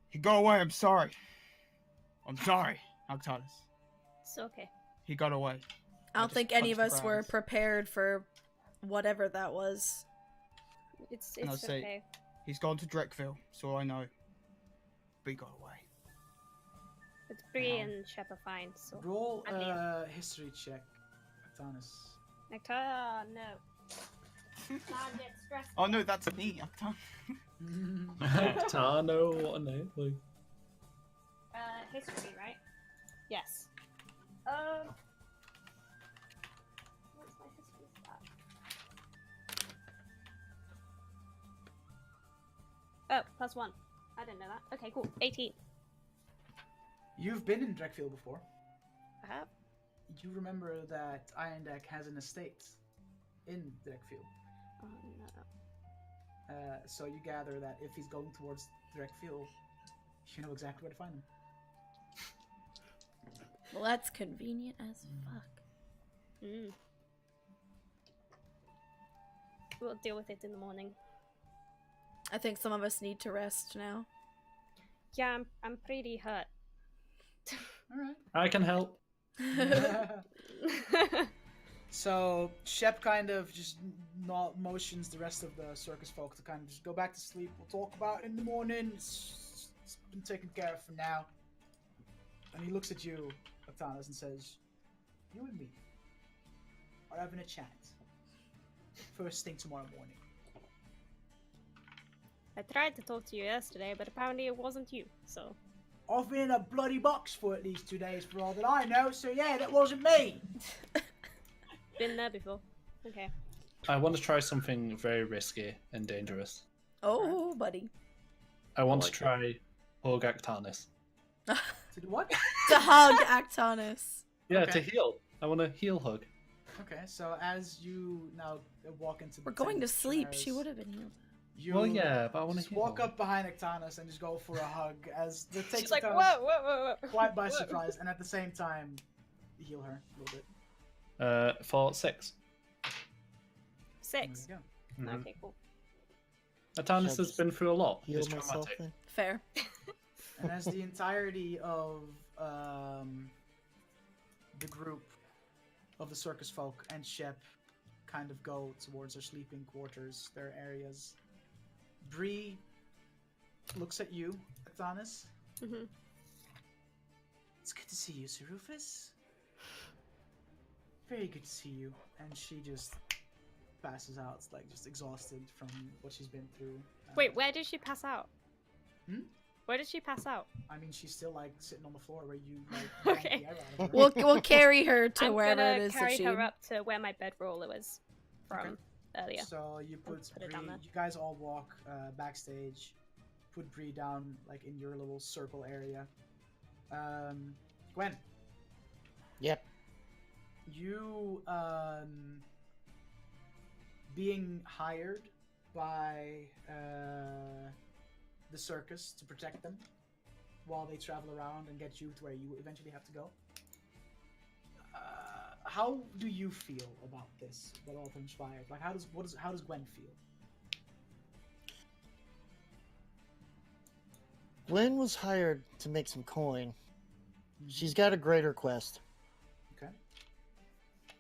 Speaker 4: "He got away. I'm sorry. I'm sorry, Aktanis.
Speaker 5: It's okay.
Speaker 4: He got away."
Speaker 2: I don't think any of
Speaker 4: punch the
Speaker 2: us were
Speaker 4: ground.
Speaker 2: prepared for whatever that was.
Speaker 5: It's
Speaker 4: And I'll say,
Speaker 5: okay.
Speaker 4: "He's gone to Drekville, so I know. But he got away."
Speaker 5: It's Bree and Shep are fine, so...
Speaker 1: Roll
Speaker 5: I'm here.
Speaker 1: a history check, Aktanis.
Speaker 5: Nectar, no. Now get stressed.
Speaker 4: Oh no, that's me, Aktanis.
Speaker 6: Tano, what a name. Like,
Speaker 5: History, right? Yes. What's my history stat? Oh, +1. I didn't know that. Okay, cool. 18.
Speaker 1: You've been in Drekfield before.
Speaker 5: I have.
Speaker 1: You remember that Iandek has an estate in Drekfield.
Speaker 5: Oh, no.
Speaker 1: So you gather that if he's going towards Drekfield, you know exactly where to find him.
Speaker 2: Well, that's convenient as fuck.
Speaker 5: Mm. We'll deal with it in the morning.
Speaker 2: I think some of us need to rest now.
Speaker 5: Yeah, I'm pretty hurt.
Speaker 1: All right.
Speaker 6: I can help.
Speaker 1: So Shep kind of just not motions the rest of the circus folk to kind of just go back to sleep. We'll talk about it in the morning. It's been taken care of for now. And he looks at you, Aktanis, and says, "You and me are having a chat. First thing tomorrow morning."
Speaker 5: I tried to talk to you yesterday, but apparently it wasn't you, so...
Speaker 1: I've been in a bloody box for at least 2 days for all that I know, so yeah, that wasn't me.
Speaker 5: Been there before. Okay.
Speaker 6: I want to try something very risky and dangerous.
Speaker 2: Oh, buddy.
Speaker 6: I want
Speaker 3: like
Speaker 6: to try hug Aktanis.
Speaker 1: To do what?
Speaker 2: To hug Aktanis.
Speaker 6: Yeah,
Speaker 1: Okay.
Speaker 6: to heal. I want to heal hug.
Speaker 1: Okay, so as you now walk into the
Speaker 2: We're going
Speaker 1: tent,
Speaker 2: to sleep. She
Speaker 1: Shiraz,
Speaker 2: would have been healed.
Speaker 1: you
Speaker 6: Well, yeah, but I want to
Speaker 1: just
Speaker 6: heal.
Speaker 1: walk up behind Aktanis and just go for a hug as the takes
Speaker 5: She's like,
Speaker 1: Aktanis
Speaker 5: whoa, whoa, whoa, whoa.
Speaker 1: quite by
Speaker 5: Whoa.
Speaker 1: surprise, and at the same time, heal her a little bit.
Speaker 6: For 6.
Speaker 5: 6.
Speaker 1: There you
Speaker 6: Mhm.
Speaker 5: Okay, cool.
Speaker 6: Aktanis has been through a lot.
Speaker 7: Heal
Speaker 6: It's
Speaker 7: myself
Speaker 6: traumatic.
Speaker 7: then.
Speaker 2: Fair.
Speaker 1: go. And as the entirety of the group of the circus folk and Shep kind of go towards their sleeping quarters, their areas, Bree looks at you, Aktanis.
Speaker 5: Mm-hmm.
Speaker 1: It's good to see you, Saruphis. Very good to see you. And she just passes out, like just exhausted from what she's been through.
Speaker 5: Wait, where did she pass out?
Speaker 1: Hmm?
Speaker 5: Where did she pass out?
Speaker 1: I mean, she's still like sitting on the floor where you like
Speaker 5: Okay.
Speaker 1: yanked the air out of her.
Speaker 2: We'll carry her to
Speaker 5: I'm
Speaker 2: wherever
Speaker 5: gonna
Speaker 2: it is that
Speaker 5: carry
Speaker 2: she.
Speaker 5: her up to where my bedroller was from earlier.
Speaker 1: So you put
Speaker 5: put it
Speaker 1: Bree,
Speaker 5: down there.
Speaker 1: you guys all walk backstage, put Bree down like in your little circle area. Gwen,
Speaker 7: Yep.
Speaker 1: you being hired by the circus to protect them while they travel around and get you to where you eventually have to go. How do you feel about this? What all transpired? Like, how does Gwen feel?
Speaker 7: Gwen was hired to make some coin. She's got a greater quest.
Speaker 1: Okay.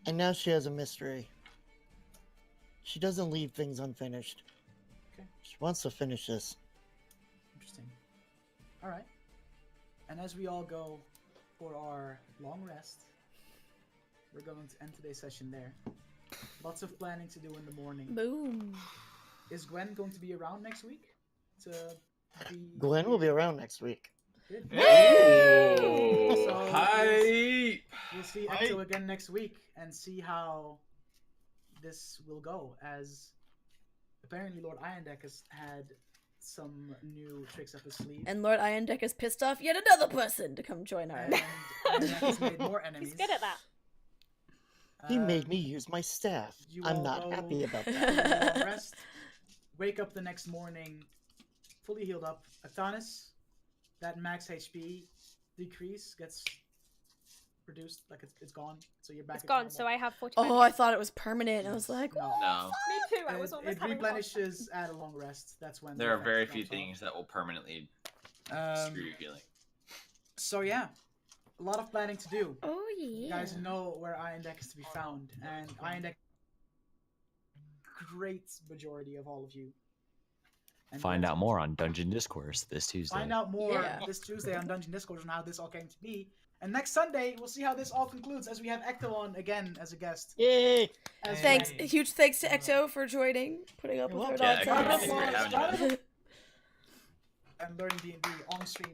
Speaker 7: And now she has a mystery. She doesn't leave things unfinished.
Speaker 1: Okay.
Speaker 7: She wants to finish this.
Speaker 1: Interesting. All right. And as we all go for our long rest, we're going to end today's session there. Lots of planning to do in the morning.
Speaker 2: Boom.
Speaker 1: Is Gwen going to be around next week? To be...
Speaker 7: Gwen will be around next week.
Speaker 1: Good.
Speaker 3: Ooh,
Speaker 1: So-
Speaker 3: hype!
Speaker 1: We'll see Ecto again next week and see how this will go, as apparently Lord Iandek has had some new tricks up his sleeve.
Speaker 2: And Lord Iandek has pissed off yet another person to come join our.
Speaker 1: And Iandek has made more enemies.
Speaker 5: He's good at that.
Speaker 7: He made me use my staff.
Speaker 1: you
Speaker 7: I'm
Speaker 1: all
Speaker 7: not
Speaker 1: go-
Speaker 7: happy about
Speaker 1: You
Speaker 7: that.
Speaker 1: all rest. Wake up the next morning, fully healed up. Aktanis, that max HP decrease gets reduced, like it's gone. So you're back.
Speaker 5: It's
Speaker 1: at
Speaker 5: gone,
Speaker 1: normal.
Speaker 5: so I have 45.
Speaker 2: Oh, I thought it was permanent. I was like,
Speaker 1: No.
Speaker 3: No.
Speaker 5: Me too. I was
Speaker 1: It,
Speaker 5: almost
Speaker 1: it
Speaker 5: having a
Speaker 1: replenishes at a long rest. That's when
Speaker 3: There
Speaker 1: the
Speaker 3: are very
Speaker 1: effect
Speaker 3: few
Speaker 1: drops off.
Speaker 3: things that will permanently
Speaker 1: Um,
Speaker 3: screw your healing.
Speaker 1: So yeah, a lot of planning to do.
Speaker 2: oh yeah.
Speaker 1: You guys know where Iandek is to be found, and Iandek, great majority of all of you. And
Speaker 11: Find
Speaker 1: that's
Speaker 11: out
Speaker 1: it.
Speaker 11: more on Dungeon Discourse this Tuesday.
Speaker 1: Find out more
Speaker 2: Yeah.
Speaker 1: this Tuesday on Dungeon Discourse on how this all came to be. And next Sunday, we'll see how this all concludes as we have Ecto on again as a guest.
Speaker 7: Yay!
Speaker 1: As
Speaker 2: Thanks,
Speaker 1: well.
Speaker 2: huge thanks to Ecto for joining, putting up
Speaker 7: You're
Speaker 2: with our
Speaker 7: welcome.
Speaker 3: Yeah,
Speaker 2: nonsense.
Speaker 3: Ecto, thanks for having us.
Speaker 1: And learning D&D on stream.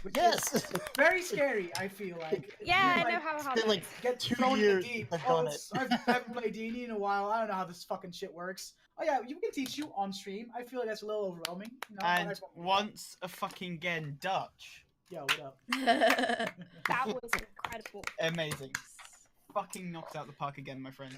Speaker 1: Which
Speaker 7: Yes!
Speaker 1: is very scary, I feel like.
Speaker 5: Yeah, I
Speaker 1: Like,
Speaker 5: know how
Speaker 7: It's been like
Speaker 1: get
Speaker 7: 2
Speaker 1: thrown in the
Speaker 7: years
Speaker 1: deep.
Speaker 7: since I've
Speaker 1: Oh,
Speaker 7: done
Speaker 1: it's- I haven't played D&D in a while. I don't know how this fucking shit works. Oh yeah, you can teach you on stream. I feel like that's a little overwhelming. You know, I
Speaker 4: And
Speaker 1: just want-
Speaker 4: once a fucking again Dutch.
Speaker 1: Yo, what up?
Speaker 5: that was incredible.
Speaker 4: Amazing. Fucking knocked out the park again, my friend.